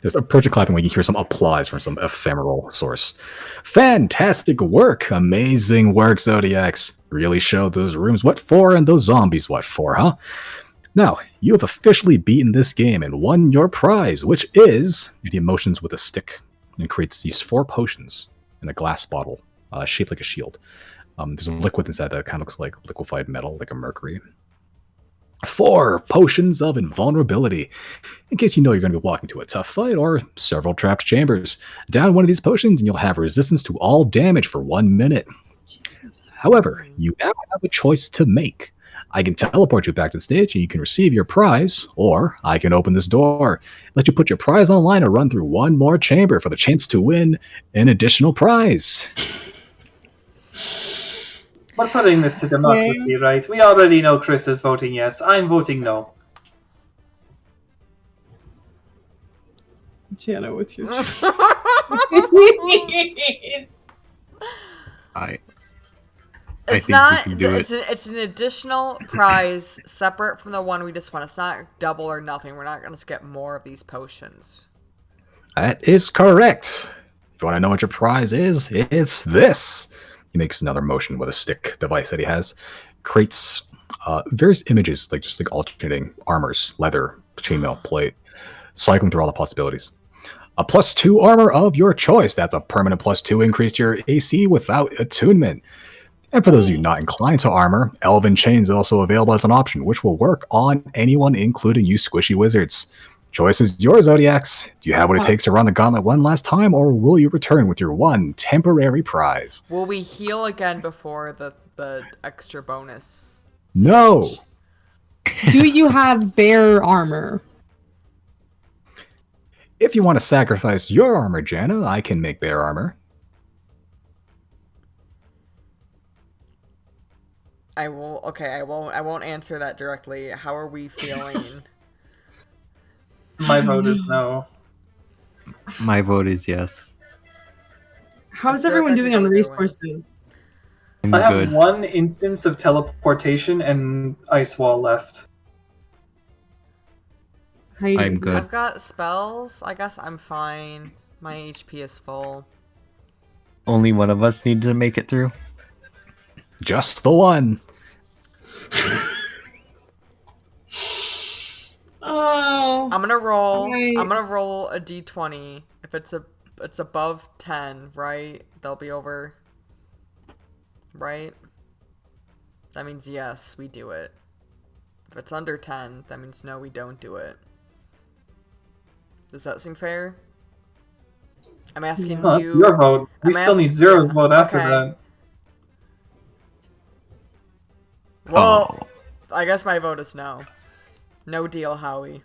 A: just approaching clapping when you hear some applause from some ephemeral source. Fantastic work! Amazing work, Xodiacs! Really showed those rooms what for and those zombies what for, huh? Now, you have officially beaten this game and won your prize, which is... And he motions with a stick and creates these 4 potions in a glass bottle, shaped like a shield. There's a liquid inside that kind of looks like liquefied metal, like a mercury. 4 potions of invulnerability, in case you know you're going to be walking to a tough fight or several trapped chambers. Down one of these potions and you'll have resistance to all damage for 1 minute.
B: Jesus.
A: However, you now have a choice to make. I can teleport you back to the stage and you can receive your prize, or I can open this door, let you put your prize online and run through 1 more chamber for the chance to win an additional prize.
C: We're putting this to democracy, right? We already know Chris is voting yes. I'm voting no.
B: Janna, what's your
E: It's
F: think
E: not.
F: we can do
E: It's an additional prize separate from the one we just won. It's not double or nothing. We're not going to get more of these potions.
A: That is correct. If you want to know what your prize is, it's this. He makes another motion with a stick device that he has. Creates various images, like just like alternating armors, leather, chainmail, plate, cycling through all the possibilities. A +2 armor of your choice. That's a permanent +2 increase to your AC without attunement. And for those of you not inclined to armor, Elven Chains is also available as an option, which will work on anyone, including you squishy wizards. Choice is yours, Zodiacs. Do you have what it takes to run the gauntlet one last time, or will you return with your one temporary prize?
E: Will we heal again before the extra bonus?
A: No!
E: stage?
B: Do you have bear armor?
A: If you want to sacrifice your armor, Janna, I can make bear armor.
E: I will. Okay, I won't. I won't answer that directly. How are we feeling?
C: My vote is no.
F: My vote is yes.
B: How's
E: I feel like
B: everyone
E: I
B: doing
E: could
B: on the
E: go either way.
B: resources?
F: I'm
C: I have
F: good.
C: one instance of teleportation and ice wall left.
B: How you
F: I'm
B: doing?
F: good.
E: I've got spells. I guess I'm fine. My HP is full.
D: Only one of us needs to make it through.
A: Just the one.
B: Oh.
E: I'm gonna roll.
B: Right.
E: I'm gonna roll a d20. If it's above 10, right? They'll be over. Right? That means yes, we do it. If it's under 10, that means no, we don't do it. Does that seem fair? I'm asking
C: No, that's
E: you.
C: your vote. We
E: I'm
C: still need
E: ask-
C: Zero's
E: yeah,
C: vote after
E: okay.
C: that.
E: Well,
F: Oh.
E: I guess my vote is no. No deal, Howie.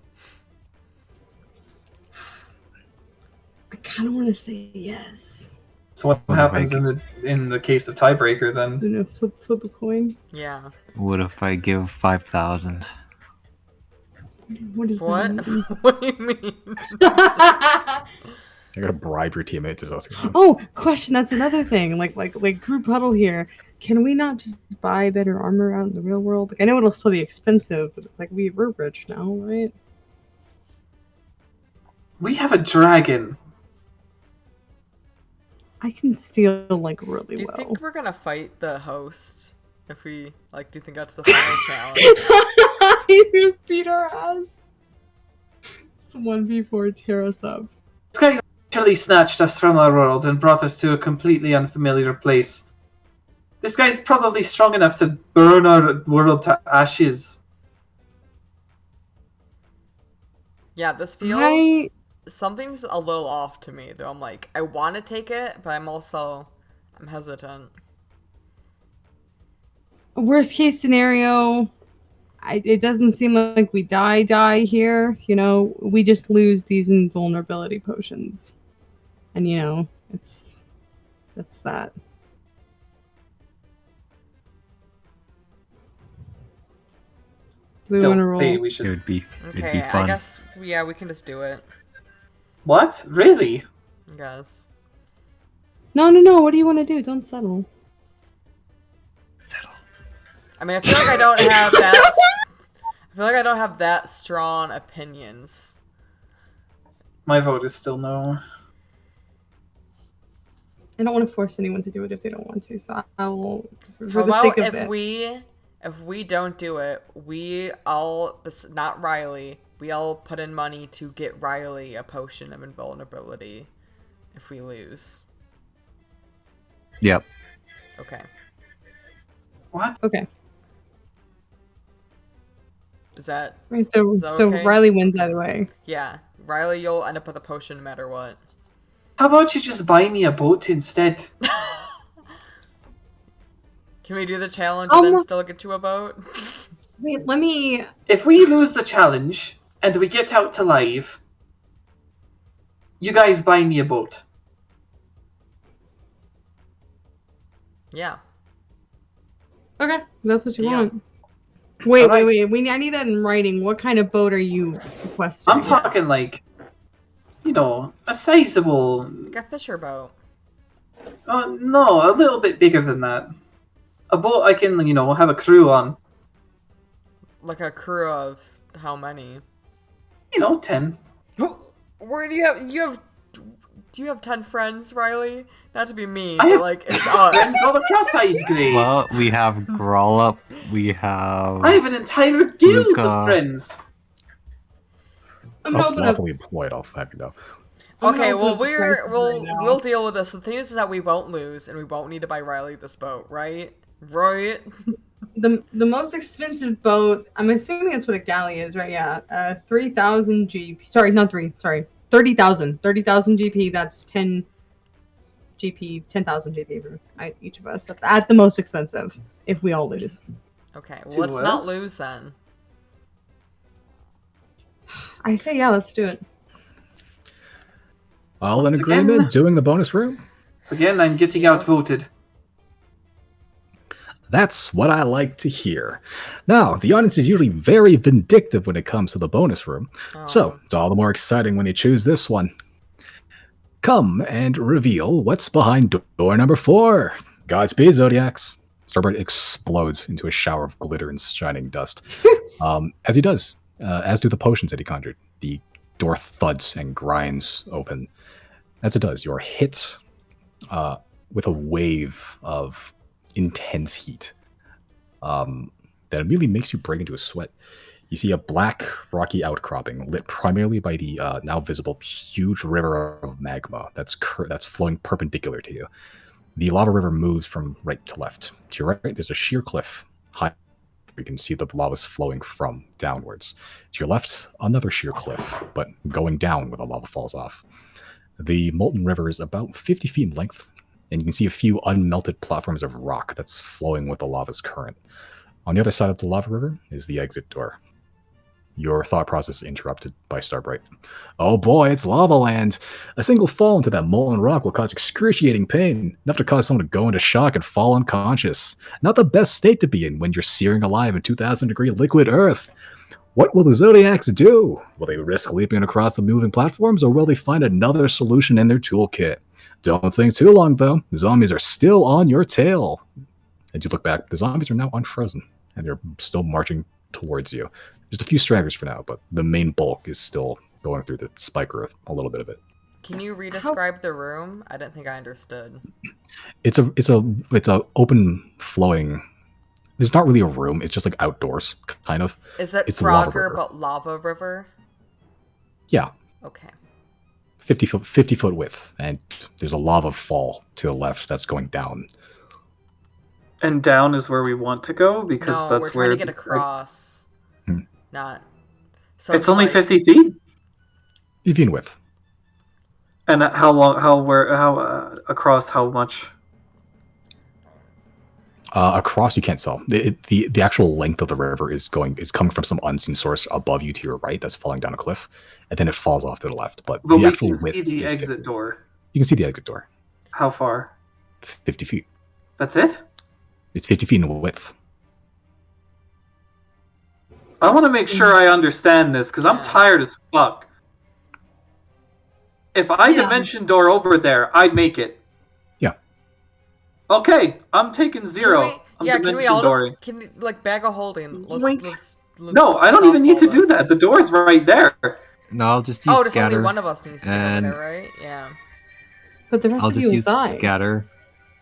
B: I kind of want to say yes.
C: So what
F: What
C: happens
F: if
C: in the case of tiebreaker then?
B: I'm gonna flip a coin.
E: Yeah.
F: What if I give 5,000?
B: What is
E: What?
B: that?
E: What do you mean?
A: I gotta bribe your teammates. Is what's going on.
B: Oh, question. That's another thing. Like group huddle here. Can we not just buy better armor out in the real world? Like, I know it'll still be expensive, but it's like we're rich now, right?
C: We have a dragon.
B: I can steal like really
E: Do you
B: well.
E: think we're gonna fight the host? If we, like, do you think that's the final challenge?
B: He's gonna beat our ass. It's 1v4, tear us up.
C: This guy actually snatched us from our world and brought us to a completely unfamiliar place. This guy's probably strong enough to burn our world to ashes.
E: Yeah, this feels...
B: I-
E: Something's a little off to me, though. I'm like, I want to take it, but I'm hesitant.
B: Worst case scenario, it doesn't seem like we die here. You know, we just lose these invulnerability potions, and you know, that's that. Do we want to
C: Still say
B: roll?
C: we
D: It
C: should.
D: would be
E: Okay,
D: fun.
E: I guess, yeah, we can just do it.
C: What? Really?
E: I guess.
B: No. What do you want to do? Don't settle.
D: Settle.
E: I mean, I feel like I don't have that... I feel like I don't have that strong opinions.
C: My vote is still no.
B: I don't want to force anyone to do it if they don't want to. So I will, for
E: How
B: the
E: about
B: sake of
E: if
B: it.
E: if we don't do it, we all, not Riley, we all put in money to get Riley a potion of invulnerability if we lose.
F: Yep.
E: Okay.
C: What?
B: Okay.
E: Is that...
B: Right, so
E: Is that
B: so
E: okay?
B: Riley wins either way.
E: Yeah. Riley, you'll end up with a potion no matter what.
C: How about you just buy me a boat instead?
E: Can we do the challenge and then
B: Um,
E: still get you a boat?
B: Wait, let me.
C: If we lose the challenge and we get out alive, you guys buy me a boat.
E: Yeah.
B: Okay, that's what you
E: Yeah.
B: want. Wait,
C: Alright.
B: wait. I need that in writing. What kind of boat are you requesting?
C: I'm talking like, you know, a sizable.
E: Like a fisher boat.
C: No, a little bit bigger than that. A boat I can, you know, have a crew on.
E: Like a crew of how many?
C: You know, 10.
E: Where do you have 10 friends, Riley? Not to be mean,
C: I
E: but
C: have
E: like it's
C: Friends
E: us.
C: all across Side Grey.
F: Well, we have Grollup, we have...
C: I have an entire guild
F: Luca.
C: of friends.
B: I'm
A: I'll
B: gonna open up.
A: lawfully employed. I'll have you know.
B: I'm gonna
E: Okay,
B: open
E: well
B: up the prices right now.
E: we'll deal with this. The thing is that we won't lose and we won't need to buy Riley this boat, right? Right?
B: the most expensive boat. I'm assuming that's what a galley is, right? Yeah. 3,000 GP. Sorry, not 3. Sorry, 30,000. 30,000 GP. That's 10 GP. 10,000 GP for each of us at the most expensive. If we all lose.
E: Okay, well,
C: To
E: let's not
C: us?
E: lose then.
B: I say yeah. Let's do it.
A: All in
C: Once
A: agreement,
C: again-
A: doing the bonus room?
C: So again, I'm getting
E: Yeah.
C: outvoted.
A: That's what I like to hear. Now, the audience is usually very vindictive when it comes to the bonus room, so it's all the more exciting when they choose this one. Come and reveal what's behind door number 4. Godspeed, Zodiacs. Starboard explodes into a shower of glitter and shining dust. As he does, as do the potions that he conjured. The door thuds and grinds open. As it does, you're hit with a wave of intense heat that immediately makes you break into a sweat. You see a black rocky outcropping lit primarily by the now visible huge river of magma that's flowing perpendicular to you. The lava river moves from right to left. To your right, there's a sheer cliff. High, you can see the lava's flowing from downwards. To your left, another sheer cliff, but going down where the lava falls off. The molten river is about 50 feet in length, and you can see a few unmelted platforms of rock that's flowing with the lava's current. On the other side of the lava river is the exit door. Your thought process interrupted by Starbright. Oh boy, it's lava land! A single fall into that molten rock will cause excruciating pain, enough to cause someone to go into shock and fall unconscious. Not the best state to be in when you're searing alive in 2,000-degree liquid earth. What will the Zodiacs do? Will they risk leaping across the moving platforms, or will they find another solution in their toolkit? Don't think too long, though. The zombies are still on your tail. As you look back, the zombies are now unfrozen, and they're still marching towards you. Just a few stragglers for now, but the main bulk is still going through the spike growth, a little bit of it.
E: Can you re-describe the room? I didn't think I understood.
A: It's a open flowing. There's not really a room. It's just like outdoors, kind of.
E: Is it
A: It's lava
E: Frogger
A: river.
E: but lava river?
A: Yeah,
E: Okay.
A: 50 foot width, and there's a lava fall to the left that's going down.
C: And down is where we want to go because
E: No,
C: that's
E: we're
C: where
E: trying to get across. Not. So
C: It's only
E: like-
C: 50 feet.
A: 50 in width.
C: And how long? How across? How much?
A: Across, you can't tell. The actual length of the river is coming from some unseen source above you to your right that's falling down a cliff, and then it falls off to the left. But
C: But
A: the
C: we
A: actual
C: can
A: width
C: see the
A: is
C: exit
A: 50.
C: door.
A: You can see the exit door.
C: How far?
A: 50 feet.
C: That's it.
A: It's 50 feet in width.
C: I want to make sure I understand this because I'm
E: Yeah.
C: tired as fuck. If I
B: Yeah.
C: dimension door over there, I'd make it.
A: Yeah.
C: Okay, I'm taking 0. I'm
E: Can we
C: dimension
E: all
C: dooring.
E: just can like bag of holding?
B: Yoink.
E: Let's
C: No, I don't even need to do
E: softball
C: that.
E: this.
C: The door's right there.
F: No, I'll just use
E: Oh, there's
F: scatter.
E: only one of us needs to get
F: and-
E: over there, right? Yeah.
B: But the rest
F: I'll
B: of
F: just
B: you will
F: use
B: die.
F: scatter.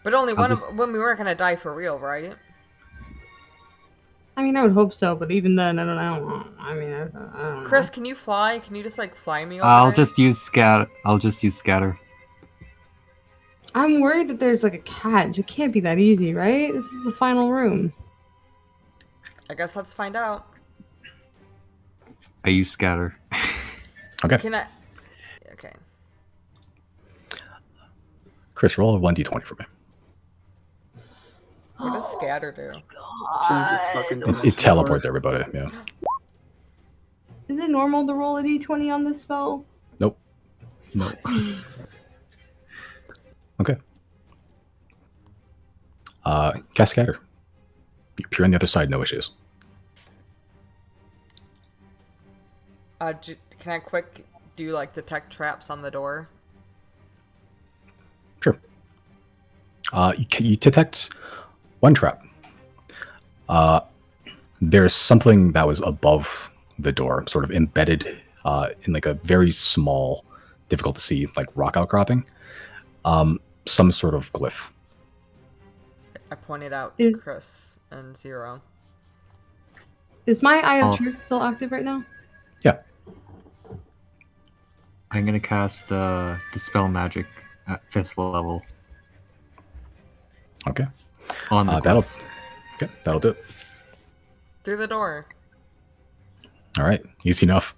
E: But only
F: I'll
E: one
F: just-
E: of when we weren't gonna die for real, right?
B: I mean, I would hope so, but even then, I don't know. I mean, I don't know.
E: Chris, can you fly? Can you just like fly me over
F: I'll
E: there?
F: just use scatter. I'll just use scatter.
B: I'm worried that there's like a catch. It can't be that easy, right? This is the final room.
E: I guess let's find out.
F: I use scatter.
A: Okay.
E: Can I? Okay.
A: Chris, roll a 1d20 for me.
E: What does scatter do?
C: Change this fucking
A: It
C: dimension
A: teleports
C: door.
A: everybody. Yeah.
B: Is it normal to roll a d20 on this spell?
A: Nope. No. Okay. Cast scatter. You appear on the other side, no issues.
E: Can I quick do like detect traps on the door?
A: Sure. You detect one trap. There's something that was above the door, sort of embedded in like a very small, difficult to see, like rock outcropping. Some sort of glyph.
E: I pointed out
B: Is-
E: to Chris and Zero.
B: Is my Eye of
F: Oh.
B: Truth still active right now?
A: Yeah.
F: I'm gonna cast Dispel Magic at 5th level
A: Okay.
F: on the
A: That'll.
F: glyph.
A: Okay, that'll do it.
E: Through the door.
A: All right, easy enough.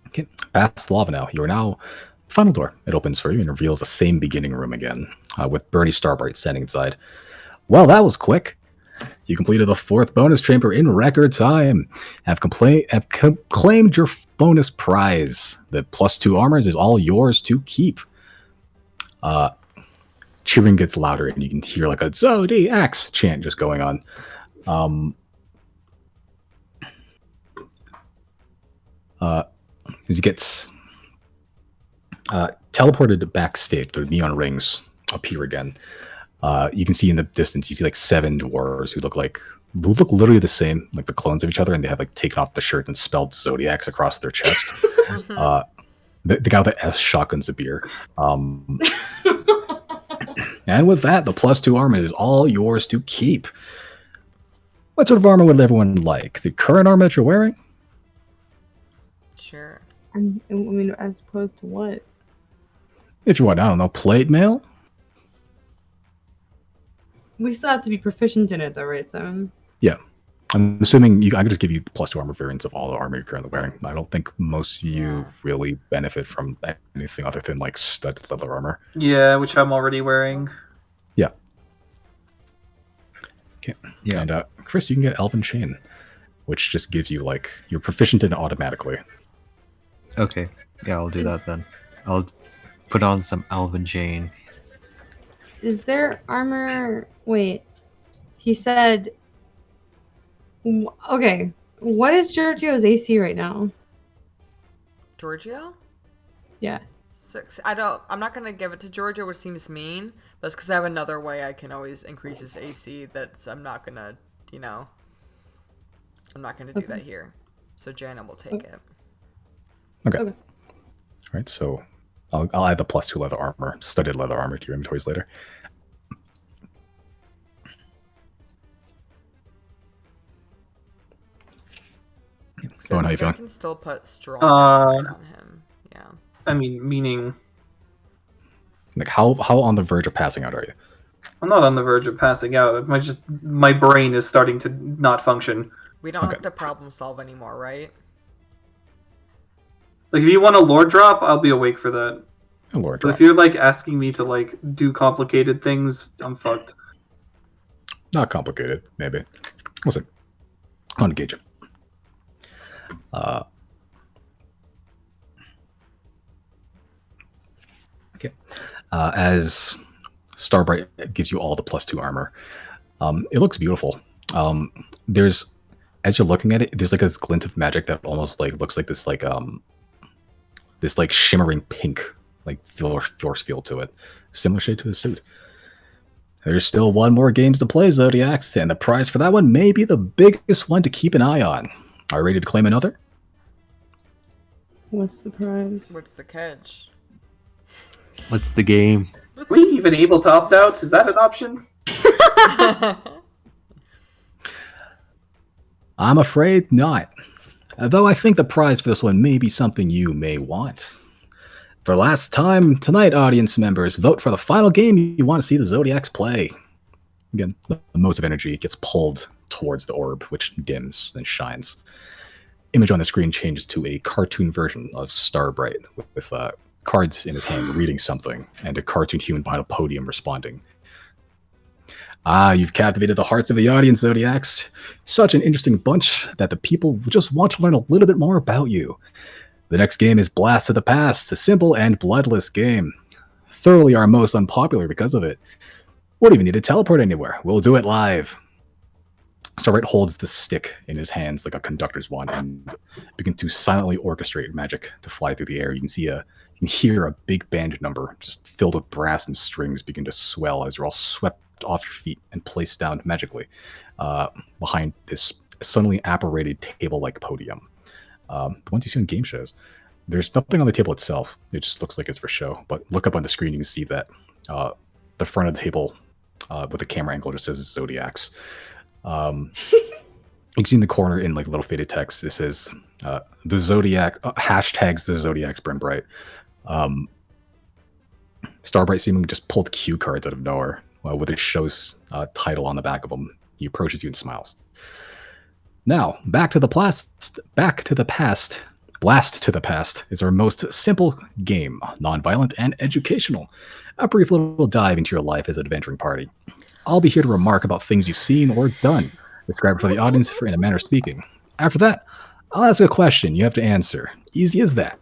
A: Okay, past the lava now. You are now final door. It opens for you and reveals the same beginning room again, with Bernie Starbright standing inside. Well, that was quick. You completed the 4th bonus chamber in record time. Have claimed your bonus prize. The +2 armors is all yours to keep. Cheering gets louder, and you can hear like a Xodiacs chant just going on. As you get teleported backstage, the neon rings appear again. You can see in the distance, you see like 7 dwarves who look literally the same, like the clones of each other, and they have like taken off the shirt and spelled Xodiacs across their chest. The guy with the S shotguns a beer. And with that, the +2 armor is all yours to keep. What sort of armor would everyone like? The current armor that you're wearing?
E: Sure.
B: I mean, as opposed to what?
A: If you want, I don't know, plate mail?
B: We still have to be proficient in it, though, right, Simon?
A: Yeah. I'm assuming I could just give you the +2 armor variants of all the armor you're currently wearing. I don't think most of you really benefit from anything other than like studded leather armor.
C: Yeah, which I'm already wearing.
A: Yeah. Okay. Yeah. And Chris, you can get Elven Chain, which just gives you like you're proficient in it automatically.
D: Okay. Yeah, I'll do that then. I'll put on some Elven Chain.
B: Is there armor? Wait. He said. Okay. What is Giorgio's AC right now?
E: Giorgio?
B: Yeah.
E: 6. I'm not gonna give it to Giorgio, which seems mean. But it's because I have another way I can always increase his AC. I'm not gonna do that here. So Janna will take it.
A: Okay. All right. So I'll add the +2 leather armor, studded leather armor to your inventories later.
E: So
A: how you feeling?
E: I can still put strong on him. Yeah.
C: I mean, meaning
A: Like how on the verge of passing out are you?
C: I'm not on the verge of passing out. My brain is starting to not function.
E: We don't have to problem solve anymore, right?
C: Like if you want a lore drop, I'll be awake for that.
A: A lore
C: But
A: drop.
C: if you're like asking me to like do complicated things, I'm fucked.
A: Not complicated, maybe. We'll see. I'll engage it. Okay. As Starbright gives you all the +2 armor, it looks beautiful. There's, as you're looking at it, there's like this glint of magic that almost like looks like this shimmering pink like force field to it, similar shade to the suit. There's still one more games to play, Xodiacs, and the prize for that one may be the biggest one to keep an eye on. Are you ready to claim another?
B: What's the prize?
E: What's the catch?
D: What's the game?
C: Are we even able to opt out? Is that an option?
A: I'm afraid not. Though I think the prize for this one may be something you may want. For last time tonight, audience members, vote for the final game you want to see the Xodiacs play. Again, the most of energy gets pulled towards the orb, which dims and shines. Image on the screen changes to a cartoon version of Starbright with cards in his hand reading something, and a cartoon human behind a podium responding. You've captivated the hearts of the audience, Xodiacs. Such an interesting bunch that the people just want to learn a little bit more about you. The next game is Blast to the Past, a simple and bloodless game. Thoroughly our most unpopular because of it. Won't even need to teleport anywhere. We'll do it live. Starbright holds the stick in his hands like a conductor's wand and begins to silently orchestrate magic to fly through the air. You can hear a big band number just filled with brass and strings begin to swell as you're all swept off your feet and placed down magically behind this suddenly apparated table-like podium. The ones you see on game shows. There's nothing on the table itself. It just looks like it's for show. But look up on the screen, you can see that the front of the table with the camera angle just says Xodiacs. You can see in the corner in like little faded text, it says the Zodiac hashtags the Zodiacs Brim Bright. Starbright seemingly just pulled cue cards out of nowhere with a show's title on the back of them. He approaches you and smiles. Now, back to the past. Blast to the Past is our most simple game, non-violent and educational. A brief little dive into your life as an adventuring party. I'll be here to remark about things you've seen or done, describe for the audience in a manner of speaking. After that, I'll ask a question you have to answer. Easy as that.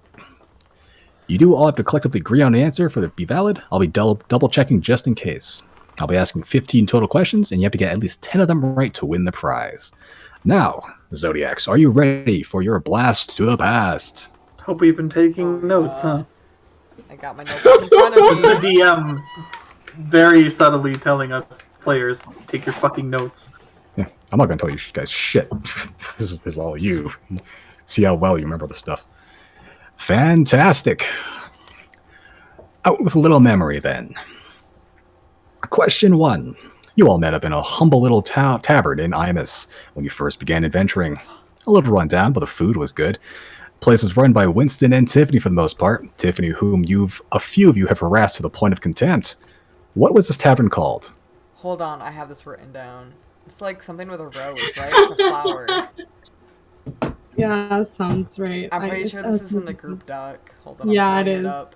A: You do all have to collectively agree on an answer for it to be valid. I'll be double checking just in case. I'll be asking 15 total questions, and you have to get at least 10 of them right to win the prize. Now, Zodiacs, are you ready for your blast to the past?
C: Hope we've been taking notes, huh?
E: I got my notebook in front
C: This
E: of
C: is
E: me.
C: the DM very subtly telling us, players, take your fucking notes.
A: Yeah, I'm not going to tell you guys shit. This is all you. See how well you remember the stuff. Fantastic. Out with a little memory, then. Question 1. You all met up in a humble little tavern in Imus when you first began adventuring. A little rundown, but the food was good. The place was run by Winston and Tiffany for the most part. Tiffany, whom a few of you have harassed to the point of contempt. What was this tavern called?
E: Hold on, I have this written down. It's like something with a rose, right? It's a flower.
B: Yeah, that sounds right.
E: I'm pretty sure this is in the group doc. Hold on,
B: Yeah,
E: I'm
B: it
E: pulling
B: is.
E: up.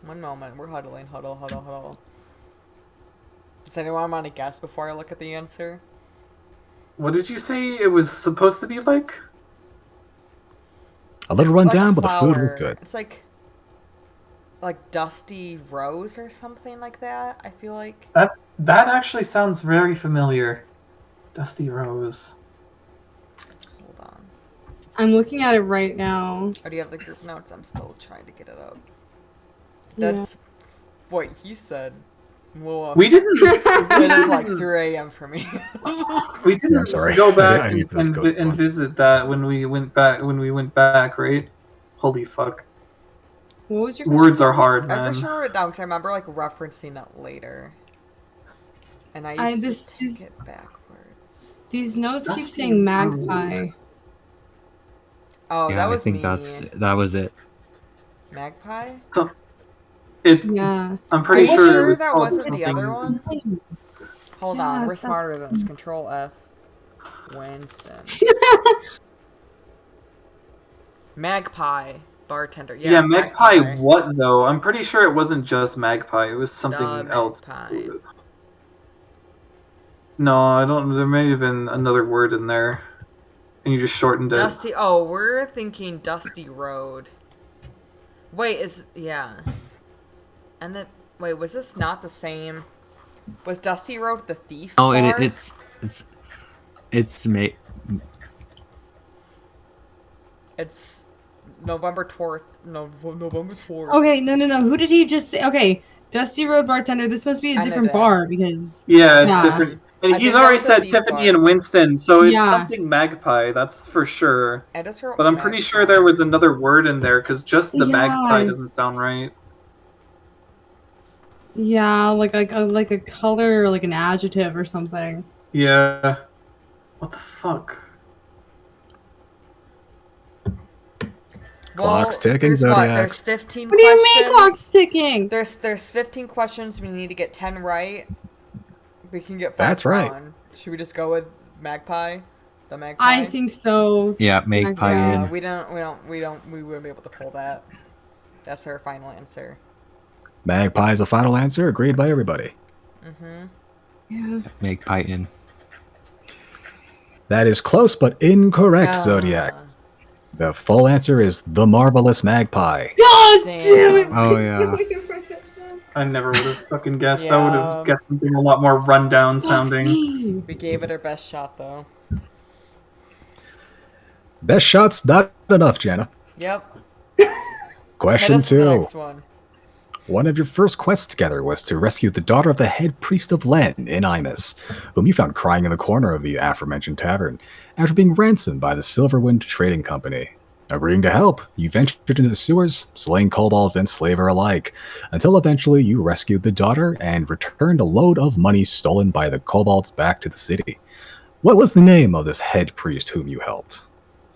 E: One moment, we're huddling. Huddle. Does anyone want to guess before I look at the answer?
C: What did you say it was supposed to be like?
A: A little
E: Like
A: rundown,
E: a
A: but the food was
E: flower.
A: good.
E: It's like Dusty Rose or something like that, I feel like.
C: That actually sounds very familiar. Dusty Rose.
E: Hold on.
B: I'm looking at it right now.
E: Oh, do you have the group notes? I'm still trying to get it up.
B: Yeah.
E: That's what he said. Well,
C: We didn't.
E: it is like 3 a.m. for me.
C: We didn't
A: I'm sorry.
C: go
A: I
C: back
A: need this code
C: and
A: one.
C: visit that when we went back, right? Holy fuck.
B: What was your
C: Words are hard,
E: I'm
C: man.
E: pretty sure I wrote it down because I remember like referencing it later. And I used
B: this
E: to take
B: is-
E: it backwards.
B: These notes keep
C: Dusty
B: saying magpie.
E: Oh,
F: Yeah,
E: that was
F: I think
E: me.
F: that was it.
E: Magpie?
C: It's.
B: Yeah.
C: I'm pretty
E: Are you
C: sure,
E: sure
C: it was
E: that
C: called
E: wasn't the
C: something-
E: other one? Hold
B: Yeah,
E: on, we're
B: that's-
E: smarter than this. Control F. Winston. Magpie. Bartender.
C: Yeah, magpie. What though? I'm pretty sure it wasn't just magpie. It was something
E: The
C: else.
E: magpie.
C: No, I don't. There may have been another word in there, and you just shortened it.
E: Dusty. Oh, we're thinking Dusty Road. Wait, yeah. And then wait, was this not the same? Was Dusty Road the thief?
F: Oh,
E: bar? It's November 4th. No, November 4th.
B: Okay, no. Who did he just say? Okay, Dusty Road Bartender. This must be a
E: And
B: different
E: it-
B: bar because
C: Yeah, it's
B: Yeah.
C: different. And
E: I
C: he's
E: think
C: already
E: that's a
C: said
E: thief
C: Tiffany
E: bar.
C: and Winston, so it's
B: Yeah.
C: something magpie. That's for sure.
E: I just wrote
C: But I'm pretty sure
E: magpie.
C: there was another word in there because just the
B: Yeah.
C: magpie doesn't sound right.
B: yeah, like a color or like an adjective or something.
C: Yeah. What the fuck?
A: Clock's ticking,
E: there's what?
A: Zodiacs.
E: There's 15
B: What do you
E: questions.
B: mean clock's ticking?
E: There's 15 questions. We need to get 10 right. We can get 5
A: That's right.
E: wrong. Should we just go with magpie? The magpie?
B: I think so.
F: Yeah, magpie
B: Yeah.
F: in.
E: We wouldn't be able to pull that. That's our final answer.
A: Magpie is a final answer, agreed by everybody.
E: Mm-hmm.
B: Yeah.
F: Magpie in.
A: That is close but incorrect,
E: Ah.
A: Zodiacs. The full answer is the marvelous magpie.
B: God
E: Damn.
B: damn it!
F: Oh, yeah.
C: I never would have fucking guessed. I would
E: Yeah.
C: have guessed something a lot more rundown sounding.
E: We gave it our best shot, though.
A: Best shots, not enough, Janna.
E: Yep.
A: Question
E: Hit us with the
A: 2.
E: next one.
A: One of your first quests together was to rescue the daughter of the head priest of Len in Imus, whom you found crying in the corner of the aforementioned tavern after being ransomed by the Silverwind Trading Company. Agreeing to help, you ventured into the sewers, slaying kobolds and slaver alike, until eventually you rescued the daughter and returned a load of money stolen by the kobolds back to the city. What was the name of this head priest whom you helped?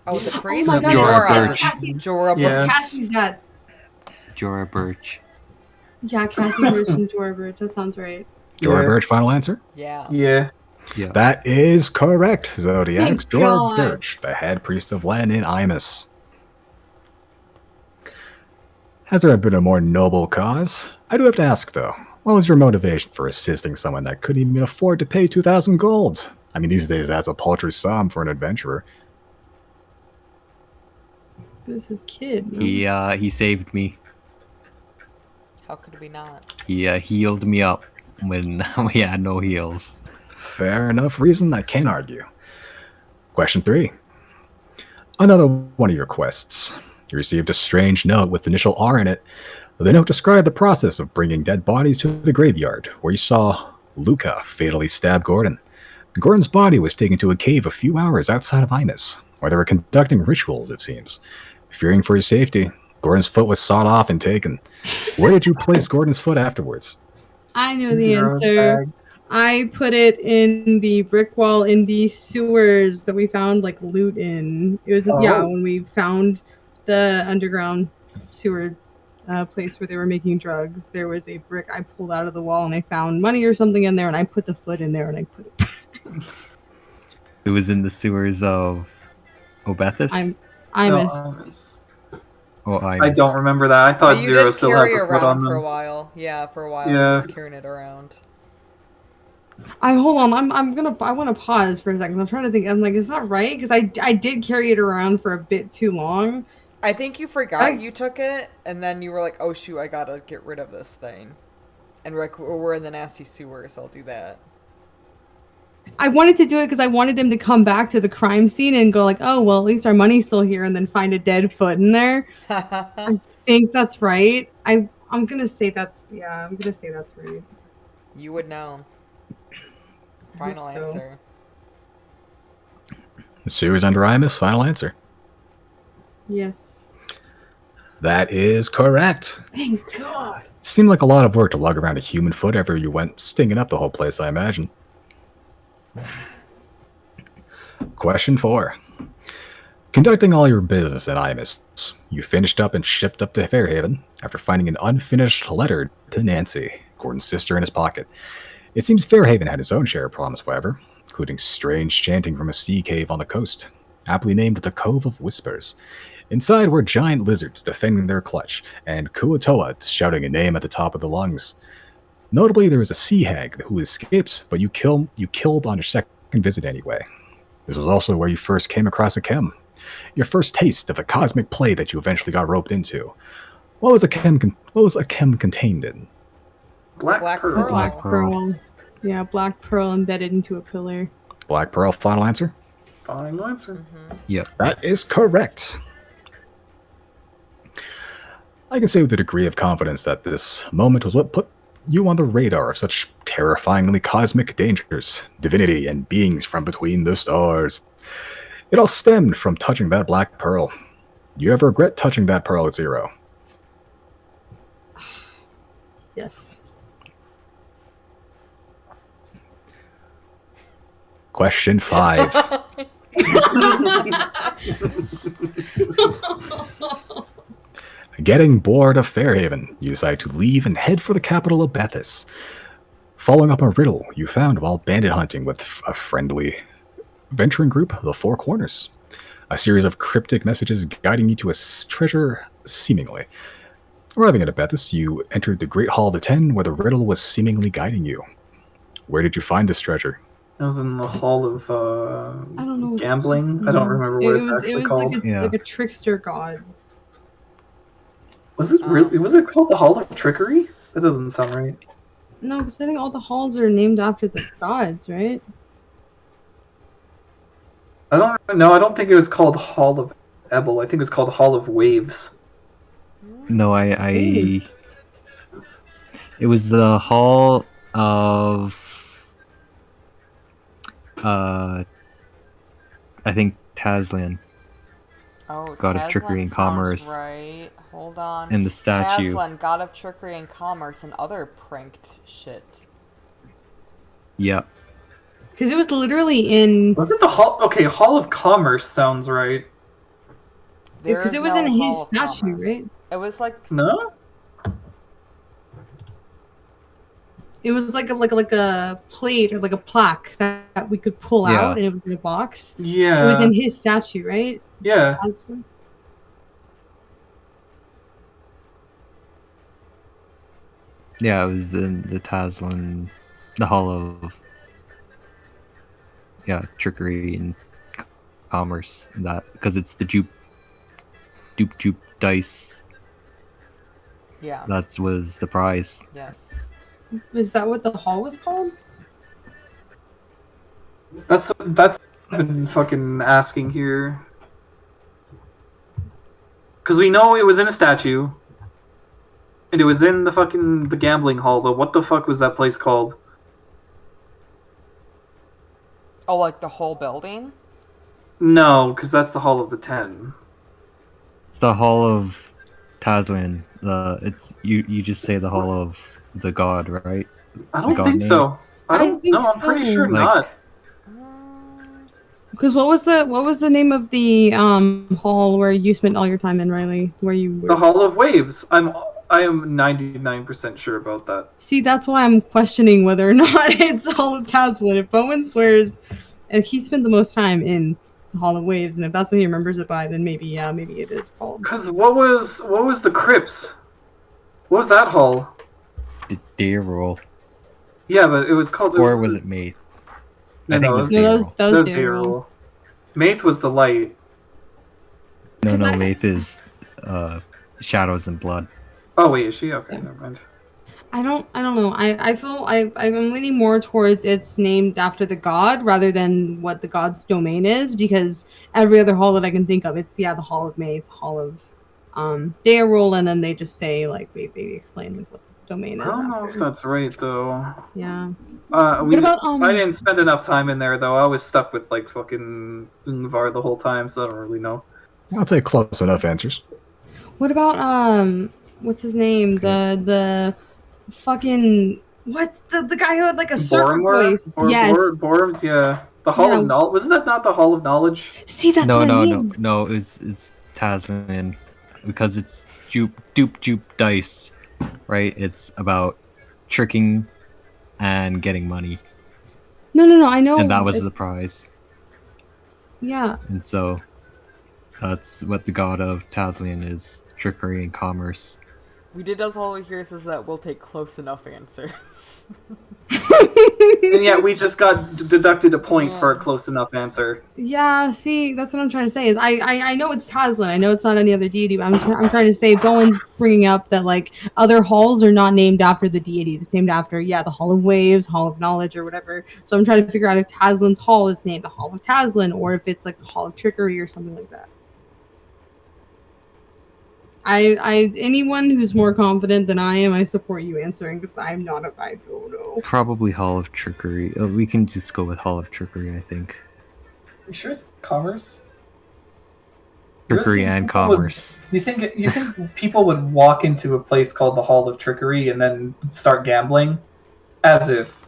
E: Oh, the
B: Oh
E: priest?
B: my god,
F: Jorah
B: Jorah.
F: Birch.
B: Cassie,
E: Jorah
C: Yeah.
E: Birch.
B: Cassie's dad.
F: Jorah Birch.
B: Yeah, Cassie Birch and Jorah Birch. That sounds right.
A: Jorah
C: Yeah.
A: Birch, final answer?
E: Yeah.
C: Yeah.
F: Yeah.
A: That is correct, Zodiacs.
B: Thank
A: Jorah
B: God.
A: Birch, the head priest of Len in Imus. Has there been a more noble cause? I do have to ask, though. What was your motivation for assisting someone that couldn't even afford to pay 2,000 gold? I mean, these days that's a paltry sum for an adventurer.
B: It was his kid. No?
F: He saved me.
E: How could we not?
F: He healed me up when we had no heals.
A: Fair enough reason, I can't argue. Question 3. Another one of your quests. You received a strange note with initial R in it. The note described the process of bringing dead bodies to the graveyard, where you saw Luca fatally stab Gordon. Gordon's body was taken to a cave a few hours outside of Imus, where they were conducting rituals, it seems. Fearing for his safety, Gordon's foot was sawed off and taken. Where did you place Gordon's foot afterwards?
B: I know the
C: Zero's
B: answer.
C: bag.
B: I put it in the brick wall in the sewers that we found like loot in. It was
C: Oh.
B: when we found the underground sewer place where they were making drugs. There was a brick I pulled out of the wall and I found money or something in there and I put the foot in there and I put it.
F: It was in the sewers of Obethus?
B: I
C: No,
B: missed.
F: Oh,
C: I don't remember that. I
E: But
C: thought
E: you
C: Zero
E: did
C: still had
E: carry
C: the foot
E: around
C: on
E: for a
C: them.
E: while. Yeah, for a while.
C: Yeah.
E: He was carrying it around.
B: Hold on. I want to pause for a second. I'm trying to think. I'm like, is that right? Because I did carry it around for a bit too long.
E: I think you forgot you took it, and then you were like, oh shoot, I gotta get rid of this thing. And we're like, we're in the nasty sewers, I'll do that.
B: I wanted to do it because I wanted them to come back to the crime scene and go like, oh, well, at least our money's still here, and then find a dead foot in there. I think that's right. I'm gonna say that's right.
E: You would know. Final
B: so.
E: answer.
A: The sewers under Imus, final answer.
B: Yes.
A: That is correct.
B: Thank God.
A: It seemed like a lot of work to lug around a human foot ever you went stinging up the whole place, I imagine. Question 4. Conducting all your business in Imus, you finished up and shipped up to Fairhaven after finding an unfinished letter to Nancy, Gordon's sister, in his pocket. It seems Fairhaven had its own share of problems, however, including strange chanting from a sea cave on the coast, aptly named the Cove of Whispers. Inside were giant lizards defending their clutch, and Kuatoa shouting a name at the top of the lungs. Notably, there was a sea hag who escaped, but you killed on your second visit anyway. This was also where you first came across a chem. Your first taste of the cosmic play that you eventually got roped into. What was a chem contained in?
C: Black
E: Black
C: Pearl.
E: Pearl.
B: Black Pearl. Yeah, Black Pearl embedded into a pillar.
A: Black Pearl, final answer?
C: Final answer.
A: That is correct. I can say with a degree of confidence that this moment was what put you on the radar of such terrifyingly cosmic dangers, divinity, and beings from between the stars. It all stemmed from touching that Black Pearl. Do you ever regret touching that pearl at Zero?
B: Yes.
A: Question 5. Getting bored of Fairhaven, you decide to leave and head for the capital of Bethis. Following up a riddle you found while bandit hunting with a friendly venturing group, the Four Corners. A series of cryptic messages guiding you to a treasure, seemingly. Arriving at Bethis, you entered the Great Hall of the Ten, where the riddle was seemingly guiding you. Where did you find this treasure?
C: It was in the hall of
B: I don't know. What
C: gambling. I don't remember what it's actually called.
B: Like a trickster god.
C: Was it really? Was it called the Hall of Trickery? That doesn't sound right.
B: No, because I think all the halls are named after the gods, right?
C: I don't know. I don't think it was called Hall of Ebel. I think it was called Hall of Waves.
F: No, it was the hall of I think Taslan.
E: Oh,
F: God of trickery and
E: Taslan sounds
F: commerce.
E: right. Hold on.
F: And the statue.
E: Taslan, god of trickery and commerce, and other pranked shit.
F: Yep.
B: Because it was literally in.
C: Was it the Hall? Okay, Hall of Commerce sounds right.
E: There
B: Because
E: is
B: it was
E: no
B: in
E: Hall
B: his
E: of
B: statue,
E: Commerce.
B: right?
E: It was like
C: No?
B: It was like a plate or like a plaque that we could pull
F: Yeah.
B: out, and it was in a box.
C: Yeah.
B: It was in his statue, right?
C: Yeah.
B: Aslan?
F: Yeah, it was in the Taslan, the Hall of trickery and commerce. That because it's the dupe dice.
E: yeah.
F: That was the prize.
E: Yes.
B: Is that what the hall was called?
C: That's what I've been fucking asking here. Because we know it was in a statue. And it was in the gambling hall, but what the fuck was that place called?
E: Oh, like the whole building?
C: No, because that's the Hall of the Ten.
F: It's the Hall of Taslan. It's you just say the Hall of the god, right?
C: I don't
F: God
C: think
F: name?
C: so. I
B: I
C: don't
B: think
C: know. I'm pretty
B: so.
C: sure
F: Like-
C: not.
B: Because what was the name of the hall where you spent all your time in, Riley? Where you were?
C: The Hall of Waves. I am 99% sure about that.
B: See, that's why I'm questioning whether or not it's the Hall of Taslan. If Bowen swears, and he spent the most time in the Hall of Waves, and if that's what he remembers it by, then maybe it is called.
C: Cause what was the Crypts? What was that hall?
F: The day roll,
C: Yeah, but it was called.
F: or was it Maith?
C: No,
F: I think
C: no,
F: it was
B: No,
F: day
B: those
F: roll.
C: That
B: those
C: was
B: do.
C: Dayrule. Maith was the light.
F: No,
B: 'Cause
F: no,
B: I-
F: Maith is shadows and blood.
C: Oh wait, is she? Okay, never mind.
B: I don't know. I feel I'm leaning more towards it's named after the god rather than what the god's domain is, because every other hall that I can think of, it's the Hall of Maith, Hall of Dayrule, and then they just say like they explain like what the domain
C: I
B: is
C: don't know if
B: after.
C: that's right though.
B: Yeah.
C: We,
B: about,
C: I didn't spend enough time in there though. I was stuck with like fucking Ingvar the whole time, so I don't really know.
A: I'll take close enough answers.
B: What about what's his name? The fucking what's the guy who had like a serpent voice? Yes.
C: Boromir, yeah. The Hall
B: Yeah.
C: of Knowledge. Wasn't that not the Hall of Knowledge?
B: See, that's
F: No,
B: what
F: no,
B: I
F: no,
B: mean.
F: no. It's Tasman because it's dupe dice, right? It's about tricking and getting money,
B: No. I know.
F: and that was the prize.
B: Yeah.
F: And so that's what the god of Taslian is: trickery and commerce.
E: We did as all here says that we'll take close enough answers.
C: And yet we just got deducted a point for a close enough answer.
B: Yeah, see, that's what I'm trying to say. Is I know it's Taslan. I know it's not any other deity, but I'm trying to say Bowen's bringing up that like other halls are not named after the deity. It's named after the Hall of Waves, Hall of Knowledge, or whatever. So I'm trying to figure out if Taslan's hall is named the Hall of Taslan, or if it's like the Hall of Trickery or something like that. Anyone who's more confident than I am, I support you answering because I'm not a I don't know.
F: Probably Hall of Trickery. We can just go with Hall of Trickery, I think.
C: You sure it's commerce?
F: Trickery
C: think
F: and
C: people would-
F: commerce.
C: You think people would walk into a place called the Hall of Trickery and then start gambling, as if?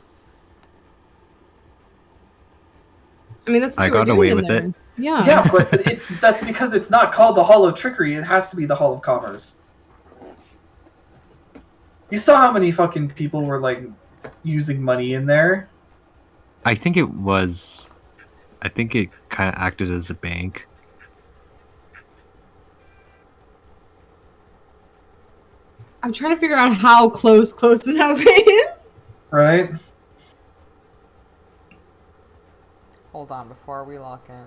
B: I mean, that's what
F: I
B: you were
F: got
B: doing
F: away
B: in
F: with
B: there.
F: it.
B: Yeah.
C: Yeah, but that's because it's not called the Hall of Trickery. It has to be the Hall of Commerce. You saw how many fucking people were like using money in there.
F: I think it was. I think it kind of acted as a bank.
B: I'm trying to figure out how close enough is.
C: Right?
E: Hold on, before we lock in.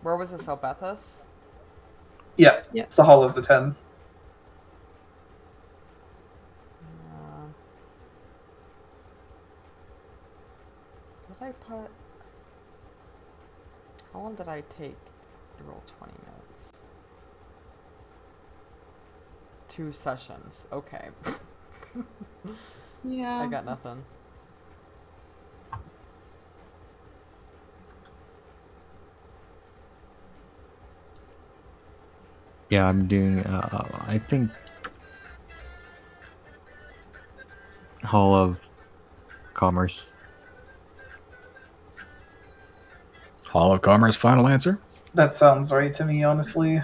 E: Where was this, Albethus?
C: Yeah.
B: Yeah.
C: It's the Hall of the Ten.
E: Did I put... How long did I take to roll 20 notes? 2 sessions. Okay.
B: Yeah.
E: I got nothing.
F: Yeah, I'm doing. I think Hall of Commerce.
A: Hall of Commerce, final answer?
C: That sounds right to me, honestly.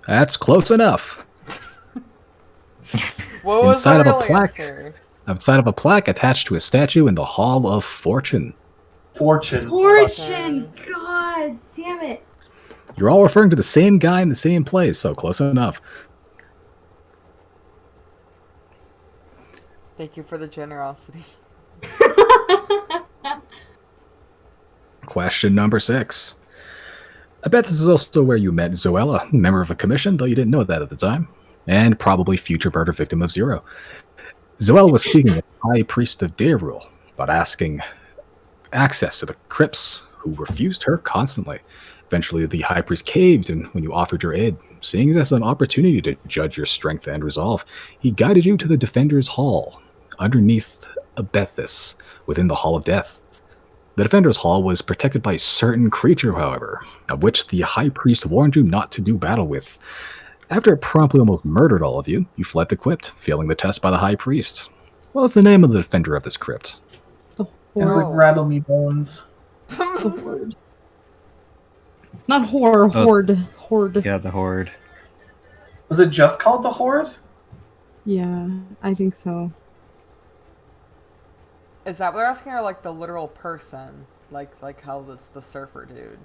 A: That's close enough.
E: What was
A: Inside
E: the
A: of a
E: real
A: plaque.
E: answer?
A: Outside of a plaque attached to a statue in the Hall of Fortune.
C: Fortune.
B: Fortune! God damn it.
A: You're all referring to the same guy in the same place, so close enough.
E: Thank you for the generosity.
A: Question number 6. I bet this is also where you met Zoella, member of the Commission, though you didn't know that at the time, and probably future murder victim of Zero. Zoella was speaking with the High Priest of Dayrule about asking access to the crypts, who refused her constantly. Eventually, the High Priest caved, and when you offered your aid, seeing this as an opportunity to judge your strength and resolve, he guided you to the Defender's Hall, underneath Abethus, within the Hall of Death. The Defender's Hall was protected by a certain creature, however, of which the High Priest warned you not to do battle with. After it promptly almost murdered all of you, you fled the crypt, failing the test by the High Priest. What was the name of the defender of this crypt?
B: The
C: It's like
B: horde.
C: rattle me bones.
B: The horde. Not horror, horde. Horde.
F: Yeah, the Horde.
C: Was it just called the Horde?
B: Yeah, I think so.
E: Is that what they're asking, or like the literal person? Like how it's the surfer dude?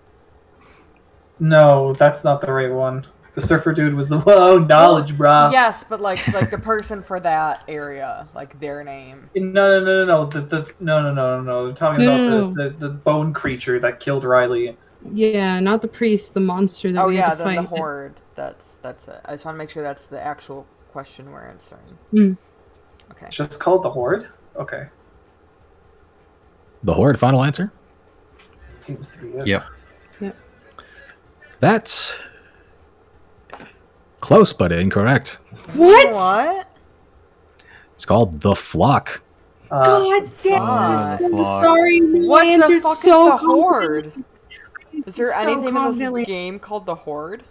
C: No, that's not the right one. The surfer dude was the knowledge, brah.
E: Yes, but like the person for that area, like their name.
C: No. No. They're talking
B: No.
C: about the bone creature that killed Riley.
B: Yeah, not the priest, the monster that
E: Oh
B: we
E: yeah,
B: had to
E: then the
B: fight.
E: horde. That's it. I just want to make sure that's the actual question we're answering.
B: Mm.
E: Okay.
C: It's just called the Horde? Okay.
A: The Horde, final answer?
C: Seems to be it.
F: Yep.
A: That's close, but incorrect.
B: What?
E: What?
A: It's called The Flock.
B: God damn
E: Fuck.
B: it. I'm
F: Fuck.
B: sorry.
E: What
B: I
E: the
B: answered
E: fuck
B: so
E: is the horde? Is there
B: so
E: anything in
B: confidently.
E: this game called the horde?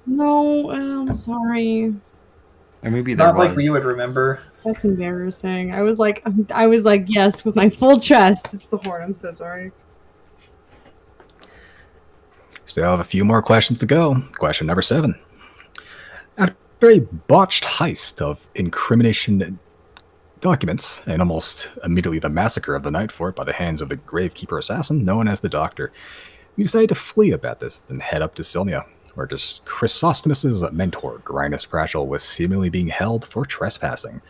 B: No, I'm sorry.
F: Or maybe there
C: Not
F: was.
C: like we would remember.
B: That's embarrassing. I was like, yes, with my full chest. It's the horde. I'm so sorry.
A: Still have a few more questions to go. Question number 7. After a botched heist of incrimination documents and almost immediately the massacre of the Night Fort by the hands of the Gravekeeper assassin known as the Doctor, you decide to flee Abethus and head up to Silnia, where just Chrysostomus's mentor, Grinus Pratchell, was seemingly being held for trespassing.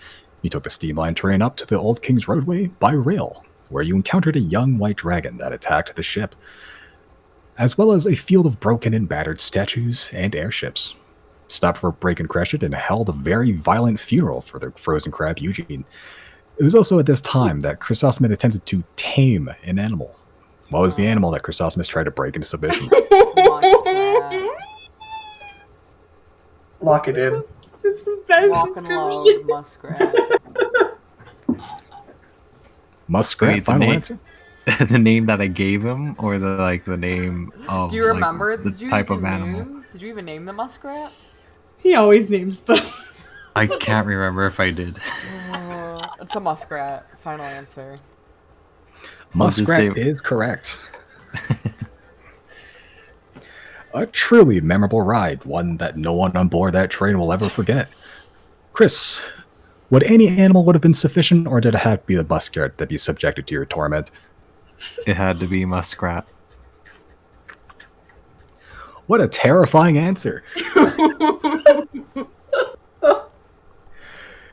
A: You took the steamline train up to the Old King's Roadway by rail, where you encountered a young white dragon that attacked the ship, as well as a field of broken and battered statues and airships. Stopped for a break and crash it and held a very violent funeral for the frozen crab Eugene. It was also at this time that Chrysostomus attempted to tame an animal. What was the animal that Chrysostomus tried to break into submission?
E: Muskrat.
C: Lock it in.
B: It's the best
E: Walk and
B: description.
E: load muskrat.
A: Muskrat,
F: Wait, the
A: final
F: name-
A: answer?
F: The name that I gave him, or the name of
E: Do you
F: like,
E: remember?
F: the
E: Did you
F: type
E: even
F: of animal?
E: Did you even name the muskrat?
B: He always names them.
F: I can't remember if I did.
E: It's a muskrat. Final answer.
F: I'll just
A: Muskrat
F: say-
A: is correct. A truly memorable ride, one that no one on board that train will ever forget. Chris, would any animal would have been sufficient, or did it have to be the muskrat to be subjected to your torment?
F: It had to be muskrat.
A: What a terrifying answer.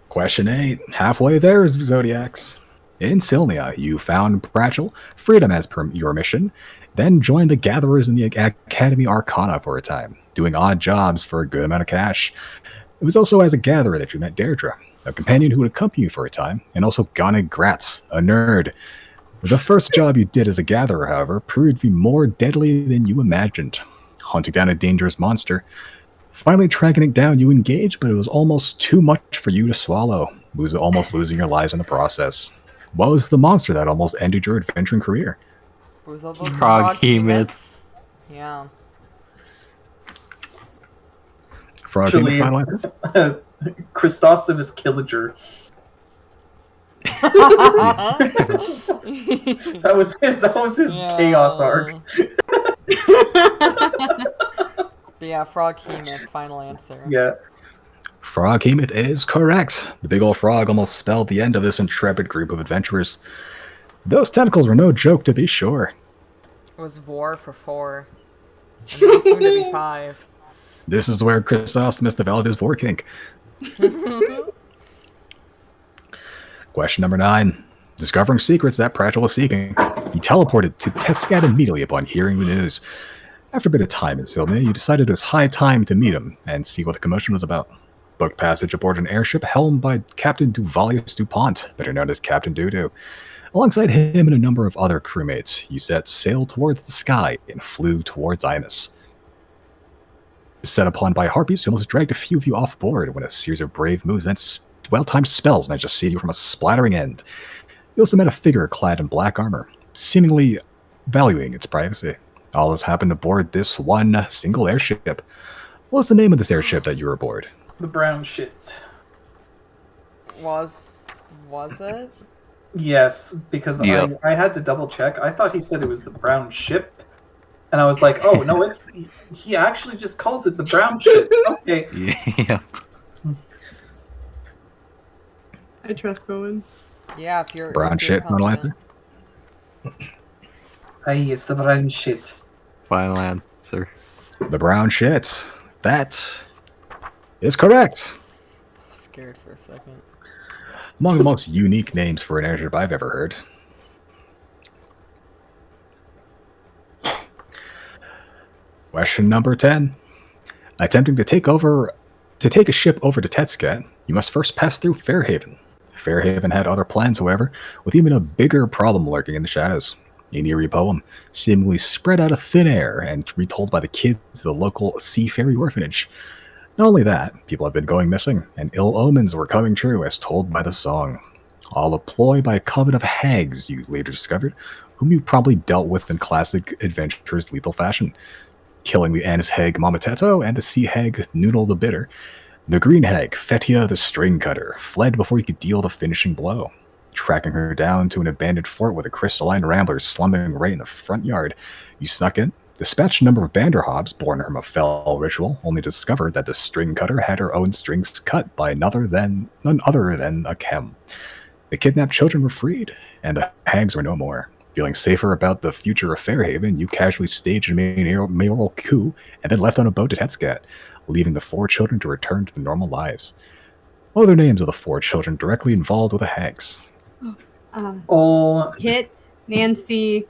A: Question 8. Halfway there, Zodiacs. In Silnia, you found Pratchell, freedom as per your mission, then joined the Gatherers in the Academy Arcana for a time, doing odd jobs for a good amount of cash. It was also as a Gatherer that you met Deirdre, a companion who would accompany you for a time, and also Gonnig Gratz, a nerd. The first job you did as a Gatherer, however, proved to be more deadly than you imagined. Hunting down a dangerous monster. Finally tracking it down, you engaged, but it was almost too much for you to swallow, almost losing your lives in the process. What was the monster that almost ended your adventuring career?
E: Was that those
F: Froghemoths.
E: Yeah.
A: Frog game,
C: Actually,
A: final answer.
C: Chrysostomos Killager. That was his chaos arc.
E: But yeah, Frog Hemoth, final answer.
C: Yeah.
A: Froghemoth is correct. The big old frog almost spelled the end of this intrepid group of adventurers. Those tentacles were no joke, to be sure.
E: It was Vor for 4. And then soon to be 5.
A: This is where Chrysostomos developed his vor kink. Question number 9. Discovering secrets that Pratchett was seeking, he teleported to Tescat immediately upon hearing the news. After a bit of time in Sylvania, you decided it was high time to meet him and see what the commotion was about. Booked passage aboard an airship helmed by Captain Duvalius Dupont, better known as Captain Doodoo. Alongside him and a number of other crewmates, you set sail towards the sky and flew towards Imus. Set upon by harpies, you almost dragged a few of you off board when a series of brave moves and well-timed spells managed to save you from a splattering end. You also met a figure clad in black armor, seemingly valuing its privacy. All this happened aboard this one single airship. What's the name of this airship that you were aboard?
C: The brown shit.
E: Was it?
C: Yes, because
D: Yep.
C: I had to double check. I thought he said it was the brown ship. And I was like, oh, no, he actually just calls it the brown ship. Okay.
D: Yeah.
B: I trust Bowen.
E: Yeah, if you're
A: Brown
E: if you're
A: shit, final answer?
E: confident.
C: Hey, it's the brown shit.
D: Final answer.
A: The brown shit. That is correct.
E: I was scared for a second.
A: Among the most unique names for an airship I've ever heard. Question number 10. Attempting to take a ship over to Tetscat, you must first pass through Fairhaven. Fairhaven had other plans, however, with even a bigger problem lurking in the shadows. An eerie poem, seemingly spread out of thin air and retold by the kids of the local Seaferry orphanage. Not only that, people have been going missing, and ill omens were coming true as told by the song. All a ploy by a coven of hags, you later discovered, whom you probably dealt with in classic adventurers' lethal fashion. Killing the Annis hag Mamatetto and the sea hag Noodle the Bitter. The green hag, Fetia the String Cutter, fled before he could deal the finishing blow. Tracking her down to an abandoned fort with a crystalline rambler slumbering right in the front yard, you snuck in, dispatched a number of Banderhobs born from a fell ritual, only to discover that the String Cutter had her own strings cut by none other than a chem. The kidnapped children were freed, and the hags were no more. Feeling safer about the future of Fairhaven, you casually staged a mayoral coup and then left on a boat to Tetscat, leaving the 4 children to return to their normal lives. What are the names of the 4 children directly involved with the hags?
B: Kit, Nancy.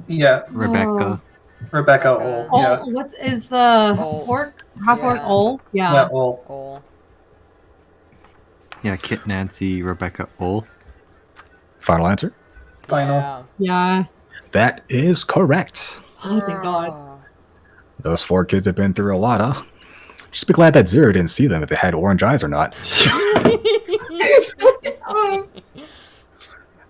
C: Yeah,
F: Rebecca.
C: Rebecca Ol.
B: Oh,
C: Yeah,
B: what is the
E: Ol.
B: orc? Half orc
E: Yeah.
B: Ol?
C: yeah,
B: Yeah.
C: Ol.
E: Oh.
F: Yeah, Kit, Nancy, Rebecca, Ol.
A: Final answer?
C: Final.
E: Yeah.
B: Yeah.
A: That is correct.
B: Oh, thank God.
A: Those 4 kids have been through a lot, huh? Just be glad that Zero didn't see them if they had orange eyes or not.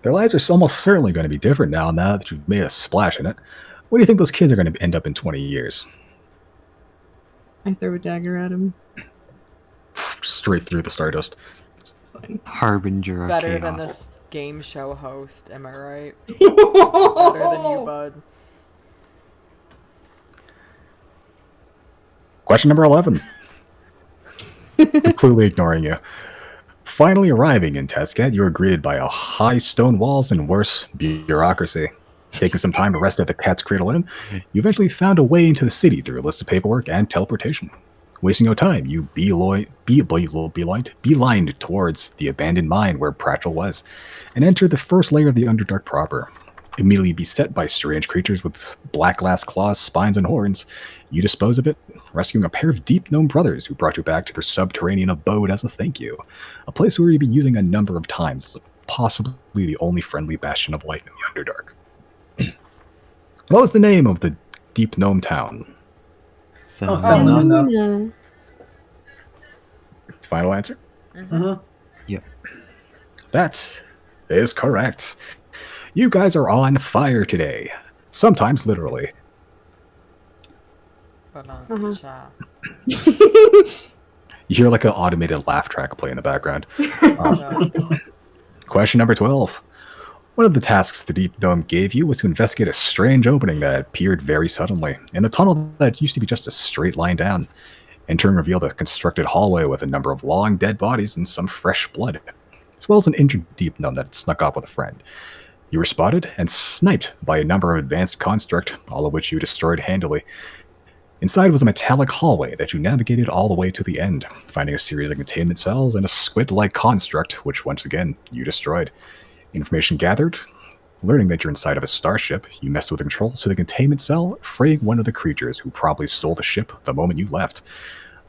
A: Their lives are almost certainly going to be different now that you've made a splash in it. What do you think those kids are going to end up in 20 years?
B: I throw a dagger at him.
A: Straight through the Stardust.
B: It's fine.
F: Harbinger of
E: Better
F: chaos.
E: than this game show host, am I right? Better than you, bud.
A: Question number 11. Completely ignoring you. Finally arriving in Tetscat, you are greeted by high stone walls and worse, bureaucracy. Taking some time to rest at the Cat's Cradle Inn, you eventually found a way into the city through a list of paperwork and teleportation. Wasting no time, you beelined towards the abandoned mine where Pratchett was, and entered the first layer of the Underdark proper. Immediately beset by strange creatures with black glass claws, spines, and horns, you dispose of it, rescuing a pair of deep-gnome brothers who brought you back to their subterranean abode as a thank you, a place where you've been using a number of times, possibly the only friendly bastion of life in the Underdark. What was the name of the deep gnome town?
C: Oh,
F: Senna.
C: Senna.
A: Final answer?
C: Mhm.
A: That is correct. You guys are on fire today. Sometimes literally.
E: Cha.
A: You hear like an automated laugh track play in the background.
E: No.
A: Question number 12. One of the tasks the Deep Dome gave you was to investigate a strange opening that appeared very suddenly in a tunnel that used to be just a straight line down. Entering revealed a constructed hallway with a number of long dead bodies and some fresh blood, as well as an injured Deep Dome that had snuck off with a friend. You were spotted and sniped by a number of advanced construct, all of which you destroyed handily. Inside was a metallic hallway that you navigated all the way to the end, finding a series of containment cells and a squid-like construct, which once again you destroyed. Information gathered. Learning that you're inside of a starship, you messed with the controls to the containment cell, freeing one of the creatures who probably stole the ship the moment you left.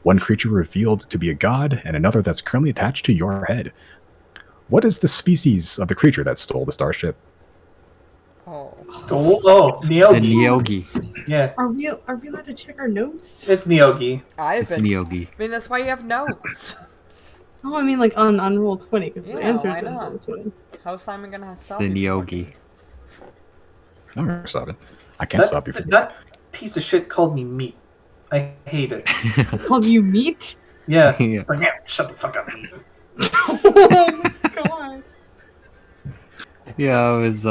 A: One creature revealed to be a god, and another that's currently attached to your head. What is the species of the creature that stole the starship?
E: Oh.
C: Oh,
F: The
C: Neogi.
F: Nyogi.
C: Yeah,
B: Are we allowed to check our notes?
C: it's Neogi.
F: It's Nyogi.
E: I mean, that's why you have notes.
B: Oh, I mean like on Roll20, because the
E: Yeah,
B: answer
E: why
B: is on
E: not?
B: Roll20.
E: How's Simon gonna have
F: It's
E: stop
F: the
E: you?
F: Nyogi.
A: I'm gonna stop it. I can't stop you from
C: That piece of shit called me meat. I hate it.
B: Called you meat?
C: Yeah.
F: Yeah.
C: It's like, yeah, shut the fuck up.
B: Oh my god.
F: Yeah, it was,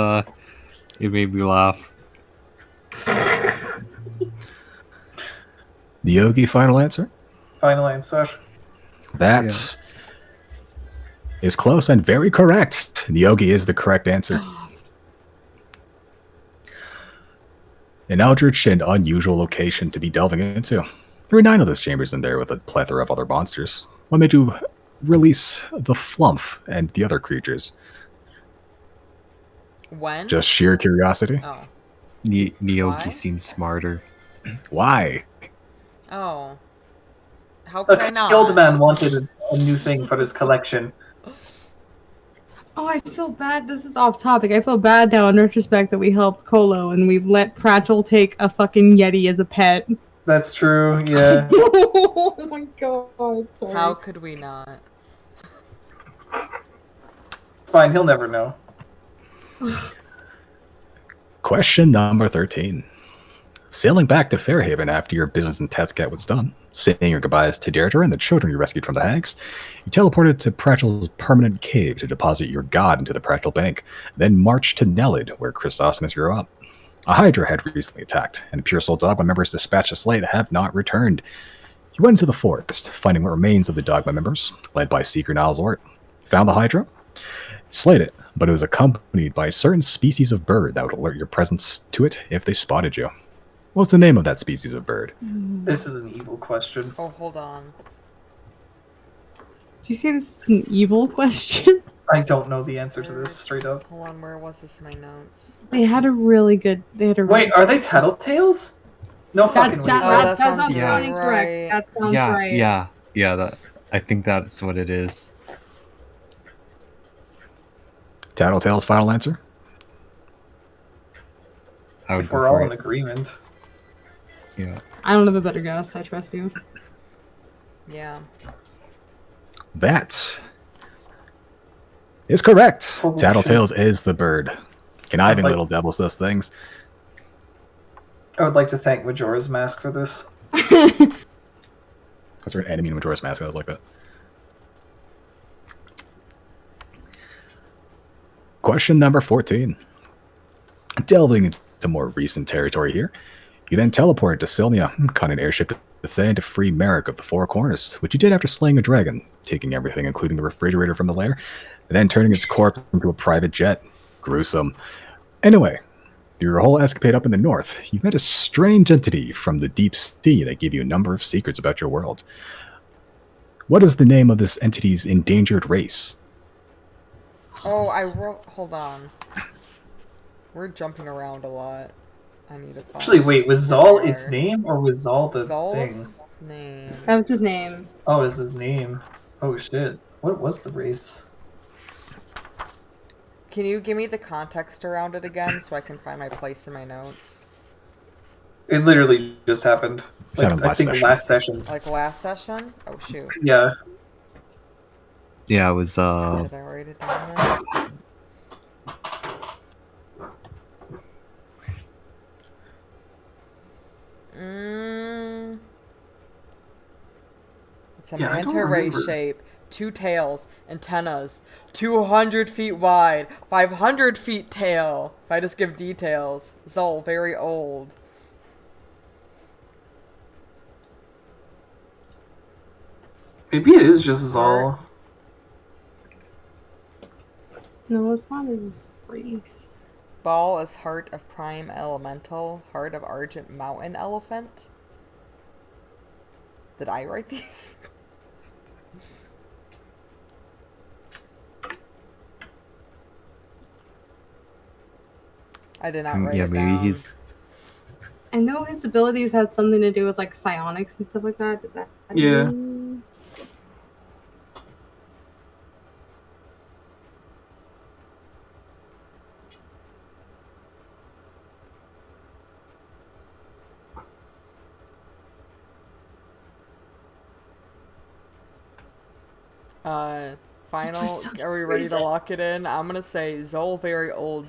F: it made me laugh.
A: the Yogi final answer.
C: Final answer.
A: That is close and very correct. The Yogi is the correct answer. An eldritch and unusual location to be delving into. There were 9 of those chambers in there with a plethora of other monsters. What made you release the Flump and the other creatures?
E: When?
A: Just sheer curiosity?
E: Oh.
F: Nyogi
E: Why?
F: seems smarter.
A: Why?
E: Oh. How could I
C: The
E: not?
C: old man wanted a new thing for his collection.
B: Oh, I feel bad. This is off topic. I feel bad now in retrospect that we helped Colo and we let Pratchell take a fucking Yeti as a pet.
C: That's true, yeah.
B: Oh my god, sorry.
E: How could we not?
C: It's fine, he'll never know.
A: Question number 13. Sailing back to Fairhaven after your business in Tethcat was done, saying your goodbyes to Deirdre and the children you rescued from the hags, you teleported to Pratchell's permanent cave to deposit your god into the Pratchell Bank, then marched to Nelid, where Chrysostomus grew up. A Hydra had recently attacked, and the Pure Soul Dogma members dispatched to Slate have not returned. You went into the forest, finding what remains of the Dogma members, led by Seeker Niles Ort. Found the Hydra? Slayed it, but it was accompanied by a certain species of bird that would alert your presence to it if they spotted you. What's the name of that species of bird?
C: This is an evil question.
E: Oh, hold on.
B: Did you say this is an evil question?
C: I don't know the answer to this, straight up.
E: Hold on, where was this in my notes?
B: They had a really good.
C: Wait, are they Tattletales? No fucking
B: That
C: way.
B: sounds,
E: Oh,
B: that,
E: that
B: sounds
E: sounds
B: really
E: right.
B: correct. That sounds
F: Yeah,
B: right.
F: yeah. That I think that's what it is.
A: Tattletale's final answer?
F: I would
C: If
F: go
C: we're all
F: for
C: in
F: it.
C: agreement.
F: Yeah.
B: I don't have a better guess. I trust you.
E: Yeah.
A: That is correct.
C: Oh,
A: Tattletales is the bird. Conniving
C: Like-
A: little devils does things.
C: I would like to thank Majora's Mask for this.
A: Because they're an enemy in Majora's Mask. I was like that. Question number 14. Delving into more recent territory here, you then teleported to Sylnia, caught an airship to Thay to free Merrick of the Four Corners, which you did after slaying a dragon, taking everything, including the refrigerator from the lair, and then turning its corpse into a private jet. Gruesome. Anyway, through your whole escapade up in the north, you met a strange entity from the deep sea that gave you a number of secrets about your world. What is the name of this entity's endangered race?
E: Oh, I wrote. Hold on. We're jumping around a lot. I need to find.
C: Actually, wait, was Zal
E: where.
C: its name, or was Zal the thing?
E: Zol's name.
B: That was his name.
C: Oh, is his name. Oh shit. What was the race?
E: Can you give me the context around it again so I can find my place in my notes?
C: It literally just happened.
A: It's happened
C: I
A: last
C: think
A: session.
C: last session.
E: Like last session? Oh shoot.
C: Yeah.
F: Yeah, it was
E: Did I write it down there? Mm. It's a
C: Yeah, I don't
E: manta ray
C: remember.
E: shape, 2 tails, antennas, 200 feet wide, 500 feet tail. If I just give details, Zol, very old.
C: Maybe it is just Zal.
B: No, it's not his race.
E: Ball is heart of prime elemental, heart of argent mountain elephant. Did I write these? I did not write
F: Yeah,
E: it
F: maybe
E: down.
F: he's.
B: I know his abilities had something to do with like psionics and stuff like that. Did that?
C: Yeah.
E: Final.
B: so
E: Are we ready to
B: recent.
E: lock it in? I'm gonna say Zol very old.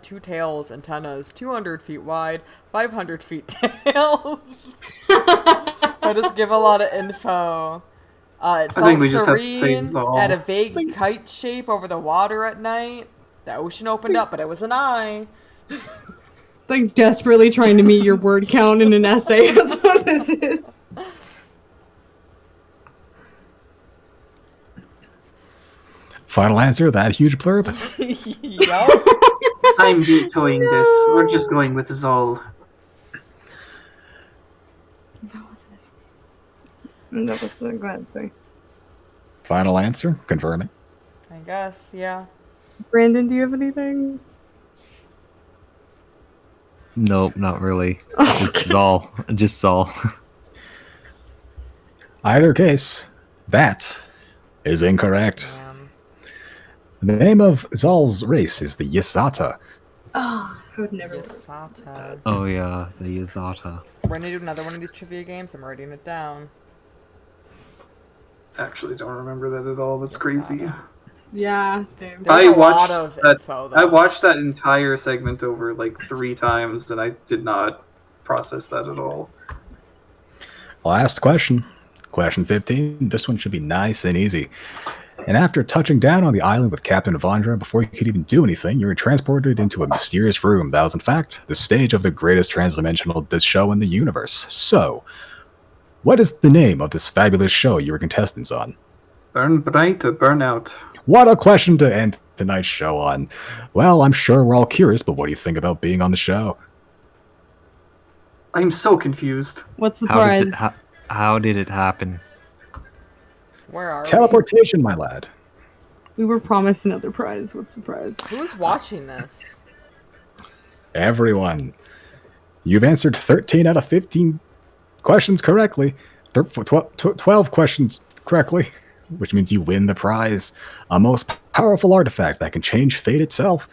E: 2 tails, antennas, 200 feet wide, 500 feet tail. I just give a lot of info. It felt
C: think we just have to say
E: serene,
C: Zol.
E: had a vague kite shape over the water at night. The ocean opened up, but it was an eye.
B: Like desperately trying to meet your word count in an essay. That's what this is.
A: Final answer, that huge blurb.
E: Yup.
C: I'm vetoing this. We're just going with Zal.
B: No, what's that? Go ahead, sorry.
A: Final answer, confirming.
E: I guess, yeah.
B: Brandon, do you have anything?
F: Nope, not really. Just Zol. Just Zol.
A: Either case, that is incorrect.
E: Man.
A: The name of Zal's race is the Yisata.
B: Oh, I would never.
E: Yasata.
F: Oh yeah, the Yazata.
E: We're gonna do another one of these trivia games. I'm writing it down.
C: Actually, don't remember that at all. That's crazy.
B: Yeah, same.
E: There's
C: I
E: a lot
C: watched
E: of
C: that-
E: info, though.
C: I watched that entire segment over like 3 times, and I did not process that at all.
A: Last question. Question 15. This one should be nice and easy. And after touching down on the island with Captain Avandra, before you could even do anything, you were transported into a mysterious room that was, in fact, the stage of the greatest transdimensional show in the universe. So, what is the name of this fabulous show you were contestants on?
C: Burn bright or burn out?
A: What a question to end tonight's show on. Well, I'm sure we're all curious, but what do you think about being on the show?
C: I'm so confused.
B: What's the
F: How
B: prize?
F: does it? How did it happen?
E: Where are
A: Teleportation, my lad.
B: We were promised another prize. What's the prize?
E: we? Who's watching this?
A: Everyone. You've answered 13 out of 15 questions correctly. 12 questions correctly, which means you win the prize. A most powerful artifact that can change fate itself.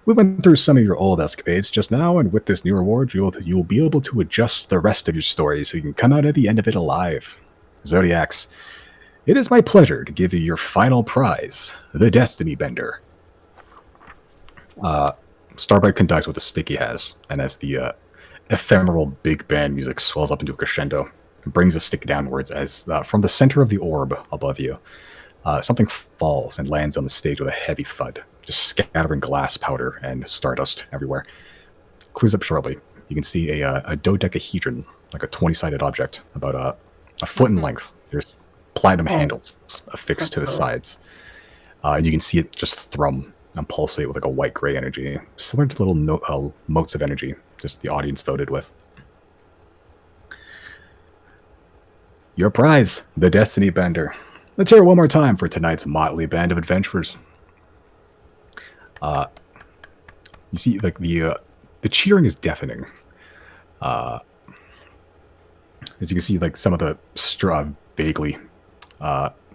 A: We went through some of your old escapades just now, and with this new reward, you'll be able to adjust the rest of your story so you can come out at the end of it alive. Xodiacs, it is my pleasure to give you your final prize, the Destiny Bender. Starbright conducts with a stick he has, and as the ephemeral big band music swells up into a crescendo, it brings the stick downwards as from the center of the orb above you, something falls and lands on the stage with a heavy thud, just scattering glass powder and stardust everywhere. Clears up shortly. You can see a dodecahedron, like a 20-sided object, about a foot in length. There's platinum handles affixed to the sides. And you can see it just thrum and pulsate with like a white-gray energy, similar to little motes of energy, just the audience voted with. Your prize, the Destiny Bender. Let's hear it one more time for tonight's motley band of adventurers. You see, like the cheering is deafening. As you can see, like some of the vaguely,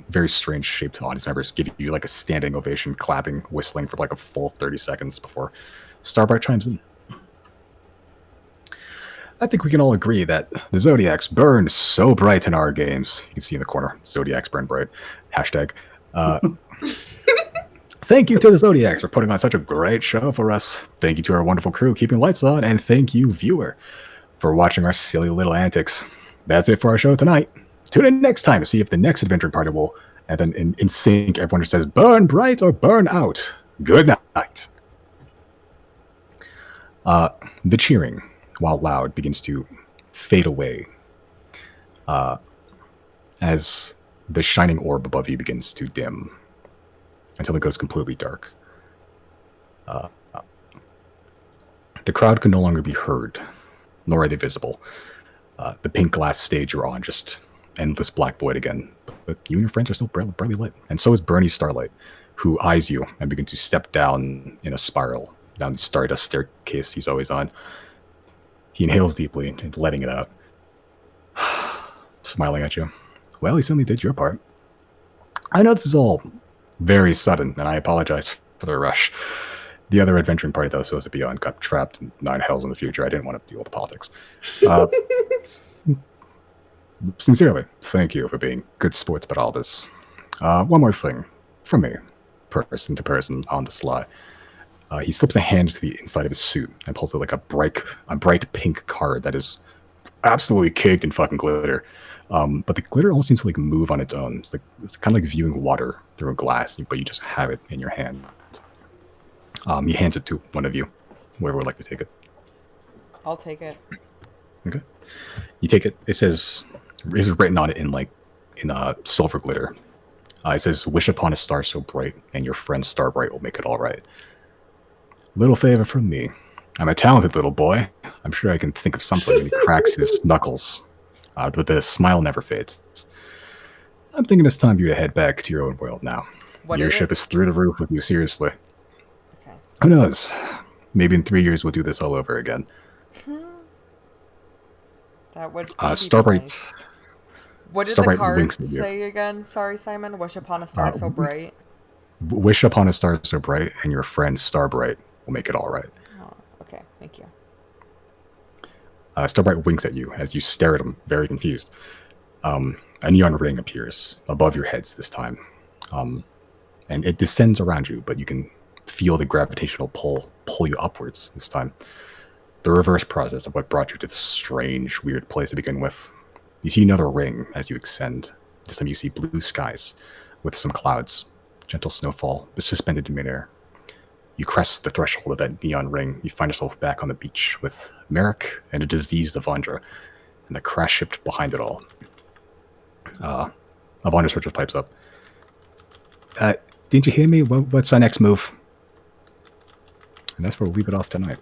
A: very strange shaped audience members give you like a standing ovation, clapping, whistling for like a full 30 seconds before Starbright chimes in. I think we can all agree that the Zodiacs burn so bright in our games. You can see in the corner, Zodiacs burn bright. Hashtag. Thank you to the Zodiacs for putting on such a great show for us. Thank you to our wonderful crew keeping lights on, and thank you, viewer, for watching our silly little antics. That's it for our show tonight. Tune in next time to see if the next adventuring party will, and then in sync, everyone just says, burn bright or burn out. Good night. The cheering, while loud, begins to fade away as the shining orb above you begins to dim until it goes completely dark. The crowd can no longer be heard, nor are they visible. The pink glass stage you're on, just endless black void again. But you and your friends are still brightly lit. And so is Bernie Starlight, who eyes you and begins to step down in a spiral down the stardust staircase he's always on. He inhales deeply and letting it out, smiling at you. Well, you certainly did your part. I know this is all very sudden, and I apologize for the rush. The other adventuring party that was supposed to be on got trapped in 9 hells in the future. I didn't want to deal with the politics. Sincerely, thank you for being good sports about all this. One more thing from me, person to person on the sly. He slips a hand to the inside of his suit and pulls out like a bright pink card that is absolutely caked in fucking glitter. But the glitter almost seems to like move on its own. It's kind of like viewing water through a glass, but you just have it in your hand. He hands it to one of you, whoever would like to take it.
E: I'll take it.
A: Okay. You take it. It says, it's written on it in silver glitter. It says, "Wish upon a star so bright, and your friend Starbright will make it all right." Little favor from me. I'm a talented little boy. I'm sure I can think of something. And he cracks his knuckles, but the smile never fades. I'm thinking it's time for you to head back to your own world now. Your ship is through the roof with you, seriously.
E: Okay.
A: Who knows? Maybe in 3 years we'll do this all over again.
E: That would be
A: Starbright.
E: nice. What did
A: Starbright
E: the card
A: winks at you.
E: say again? Sorry, Simon. Wish upon a star so bright.
A: Wish upon a star so bright, and your friend Starbright will make it all right.
E: Oh, okay. Thank you.
A: Starbright winks at you as you stare at him, very confused. A neon ring appears above your heads this time. And it descends around you, but you can feel the gravitational pull you upwards this time. The reverse process of what brought you to this strange, weird place to begin with. You see another ring as you ascend. This time you see blue skies with some clouds. Gentle snowfall is suspended in midair. You crest the threshold of that neon ring. You find yourself back on the beach with Merrick and a diseased Avandra, and the crash ship behind it all. Avandra sort of pipes up. Didn't you hear me? What's our next move? And that's where we'll leave it off tonight.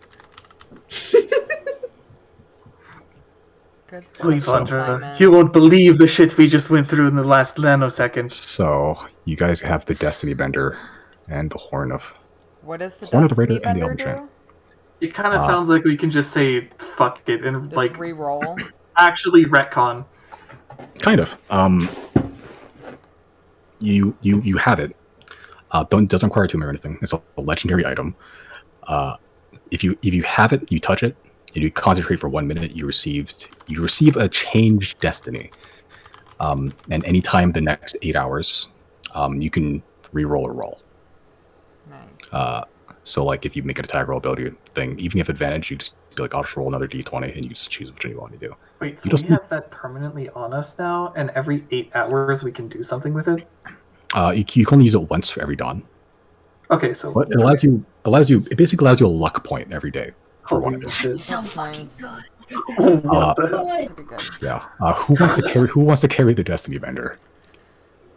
E: Good
C: Please,
E: stuff,
C: Andra,
E: Simon.
C: you won't believe the shit we just went through in the last nanosecond.
A: So, you guys have the Destiny Bender and the Horn of...
E: What does the
A: Horn of the
E: Destiny
A: Raider and the
E: Bender
A: Elven
E: do?
C: It kind of sounds like we can just say fuck it and
E: Just
C: like
E: re-roll.
C: actually retcon.
A: Kind of. You have it. Doesn't require a tomb or anything. It's a legendary item. If you have it, you touch it, and you concentrate for 1 minute, you receive a changed destiny. And anytime the next 8 hours, you can re-roll a roll.
E: Nice.
A: So like if you make an attack roll ability thing, even if you have advantage, you just be like, I'll just roll another d20, and you just choose which one you want to do.
C: Wait, so we have that permanently on us now, and every 8 hours we can do something with it?
A: You can only use it once for every dawn.
C: Okay, so
A: But it it basically allows you a luck point every day for one of it.
C: shit.
B: So
E: That's
B: fucking
E: nice.
B: good.
C: What the hell?
E: That's pretty good.
A: Yeah. Who wants to carry the Destiny Bender?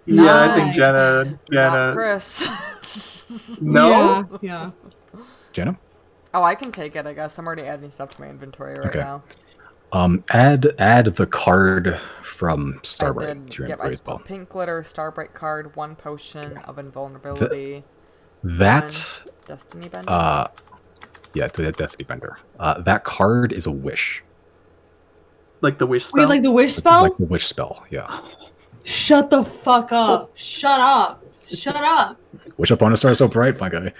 C: Yeah, I think
B: Nice.
E: Not
C: Janna.
E: Chris.
C: No?
B: Yeah.
A: Jenna?
E: Oh, I can take it, I guess. I'm already adding stuff to my inventory right
A: Okay.
E: now.
A: Add the card from
E: I
A: Starbright
E: did.
A: to your
E: Yep, I
A: inventory as well.
E: put pink glitter, Starbright card, 1 potion of invulnerability.
A: That
E: one Destiny Bender.
A: yeah, to the Destiny Bender. That card is a wish.
C: Like the wish spell?
B: Wait, like the wish spell?
A: Like the wish spell, yeah.
B: Shut the fuck up. Shut up. Shut up.
A: Wish upon a star so bright, my guy.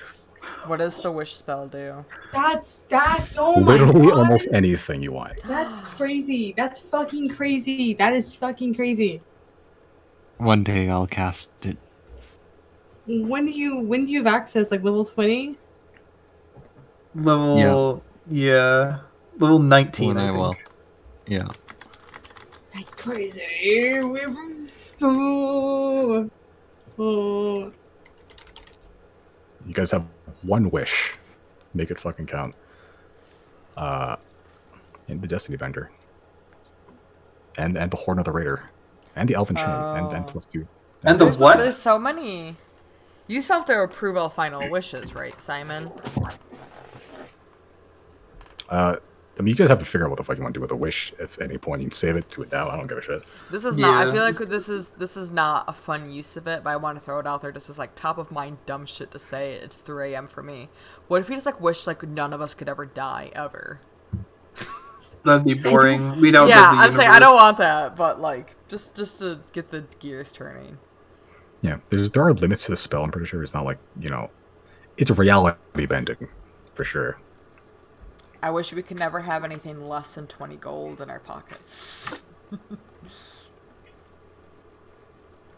E: What does the wish spell do?
B: Oh my
A: Literally
B: God.
A: almost anything you want.
B: That's crazy. That's fucking crazy. That is fucking crazy.
F: One day I'll cast it.
B: When do you have access? Like level 20?
C: Level... Yeah. Level 19,
F: When
C: I
F: I
C: think.
F: will. Yeah.
B: That's crazy. Oh. Oh.
A: You guys have one wish. Make it fucking count. And the Destiny Bender. And the Horn of the Raider. And the Elven Chain. And
E: Oh.
A: plus 2.
C: And the
E: There's
C: what?
E: There's so many. You still have to approve all final wishes, right, Simon?
A: I mean, you guys have to figure out what the fuck you want to do with a wish. If at any point you can save it, do it now. I don't give a shit.
E: This is not. I
C: Yeah.
E: feel like this is not a fun use of it, but I want to throw it out there just as like top of mind dumb shit to say. It's 3 a.m. for me. What if we just like wish like none of us could ever die ever?
C: That'd be boring. We'd outlive
E: Yeah,
C: the
E: I'm saying I
C: universe.
E: don't want that, but like just to get the gears turning.
A: Yeah, there are limits to the spell. I'm pretty sure it's not like, you know, it's reality bending for sure.
E: I wish we could never have anything less than 20 gold in our pockets.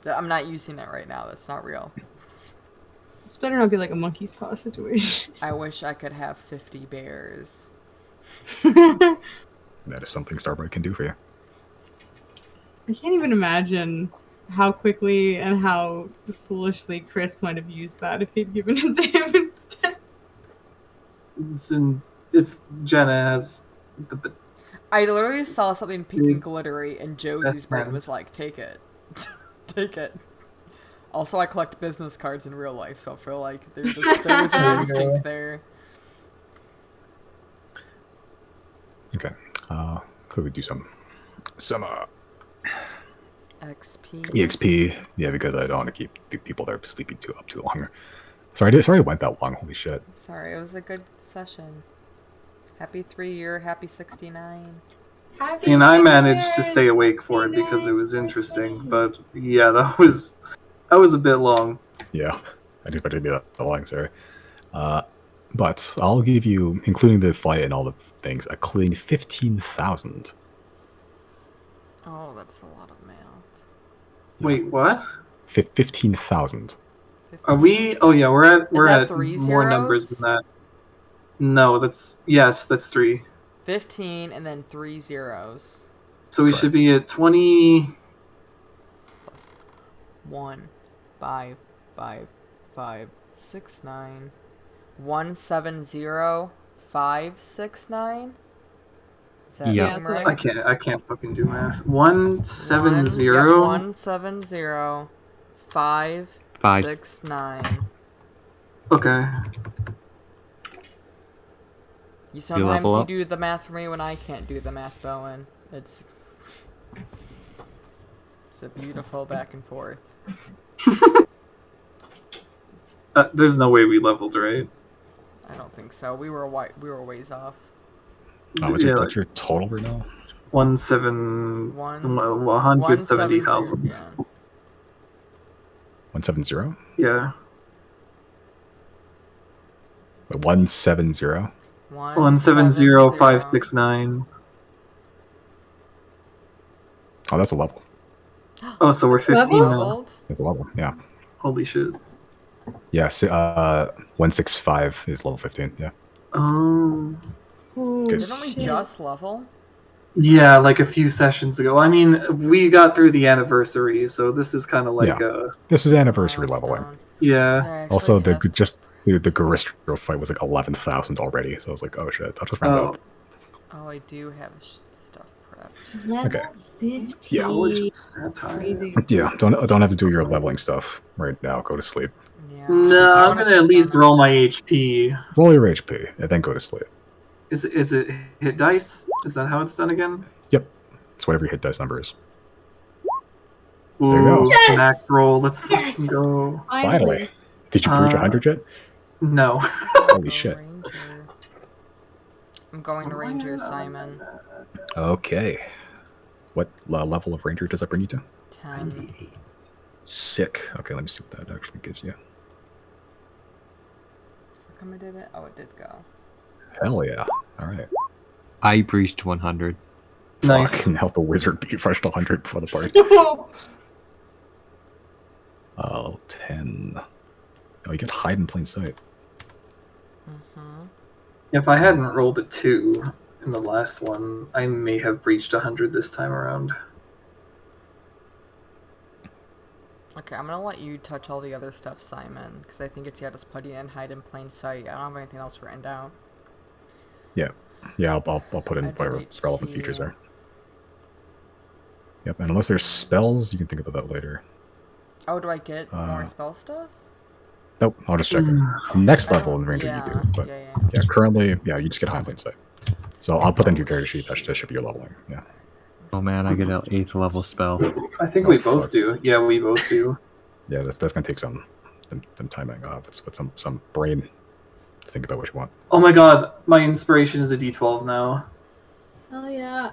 E: I'm not using it right now. That's not real.
B: This better not be like a monkey's paw situation.
E: I wish I could have 50 bears.
A: That is something Starbright can do for you.
B: I can't even imagine how quickly and how foolishly Chris might have used that if he'd given it to him instead.
C: It's Janna has the
E: I literally saw something pink and glittery, and Josie's
C: Best
E: brain was
C: friends.
E: like, take it. Take it. Also, I collect business cards in real life, so I feel like there was an instinct there.
A: Okay. Quickly do some
E: XP.
A: EXP. Yeah, because I don't want to keep the people there sleeping up too long. Sorry, it went that long. Holy shit.
E: Sorry, it was a good session. Happy 3-year, happy 69.
C: and I managed to stay awake for it because it was interesting. But yeah, that was a bit long.
A: Yeah, I didn't expect it to be that long, sorry. But I'll give you, including the flight and all the things, a clean 15,000.
E: Oh, that's a lot of math.
C: Wait, what?
A: 15,000.
C: Are we? Oh yeah, we're
E: that
C: at
E: 3
C: more numbers
E: zeros?
C: than that. No, that's 3.
E: 15 and then 3 zeros.
C: So we should be at 20.
E: Plus 1, 5, 5, 5, 6, 9. 170, 5, 6, 9. Is that
F: Yeah.
E: seem
B: Yeah,
E: right?
B: that's
C: I can't fucking do math. 170.
E: Yep, 170, 5,
F: 5.
E: 6, 9.
C: Okay.
E: You sometimes
F: level
E: you
F: up?
E: do the math for me when I can't do the math, Bowen. It's a beautiful back and forth.
C: There's no way we leveled, right?
E: I don't think so. We were ways off.
A: What's your total right now?
C: 170,000.
E: 170. Yeah.
A: 170?
C: Yeah.
A: Wait, 170?
C: 170,569.
A: Oh, that's a level.
C: Oh, so we're 15 now.
E: Leveled?
A: That's a level, yeah.
C: Holy shit.
A: Yeah, 165 is level 15, yeah.
C: Oh.
A: Good.
E: Didn't we just level?
C: Yeah, like a few sessions ago. I mean, we got through the anniversary, so this is kind of like
A: This is anniversary leveling.
E: Milestone.
C: yeah.
E: I actually
A: Also, the
E: have-
A: Garistro fight was like 11,000 already, so I was like, oh shit, I'll just round
C: Oh,
A: up.
E: Oh, I do have stuff prepped.
B: Level
A: Okay.
B: 15.
A: Yeah.
C: holy satire.
B: Crazy.
A: Yeah, don't have to do your leveling stuff right now. Go to sleep.
E: Yeah.
C: No,
E: I
C: I'm
E: wanna
C: gonna at
E: click
C: least
E: on
C: roll my HP.
A: Roll your HP and then go to sleep.
C: Is it hit dice? Is that how it's done again?
A: Yep, it's whatever your hit dice number is.
C: Ooh,
A: There you go.
B: Yes!
C: max roll. Let's
B: Yes!
C: fucking go.
A: Finally, did you breach 100 yet?
C: No.
A: Holy
E: Go
A: shit.
E: Ranger. I'm going to Ranger, Simon.
A: Okay, what level of ranger does that bring you to?
E: 10.
A: Sick. Okay, let me see what that actually gives you.
E: How come I did it? Oh, it did go.
A: Hell yeah! All right.
F: I breached 100.
C: Nice.
A: Fucking hell, the wizard beat rushed 100 before the party. 10. Oh, you get hide in plain sight.
E: Mm-hmm.
C: If I hadn't rolled a 2 in the last one, I may have breached 100 this time around.
E: Okay, I'm gonna let you touch all the other stuff, Simon, because I think it's just putting it in hide in plain sight. I don't have anything else written down.
A: Yeah, I'll put in
E: I did
A: whatever
E: HP.
A: relevant features are. Yep, and unless there's spells, you can think about that later.
E: Oh, do I get more spell stuff?
A: Nope, I'll just check it. Next level in Ranger
E: Yeah,
A: you do, but
E: yeah.
A: currently, you just get high in plain sight. So I'll put that into your character sheet. That should be your leveling. Yeah.
F: Oh man, I get an 8th level spell.
C: I think
A: Oh,
C: we both
A: fuck.
C: do. Yeah, we both do.
A: Yeah, that's gonna take some timing. Let's put some brain to think about what you want.
C: Oh my god, my inspiration is a D12 now.
B: Oh yeah.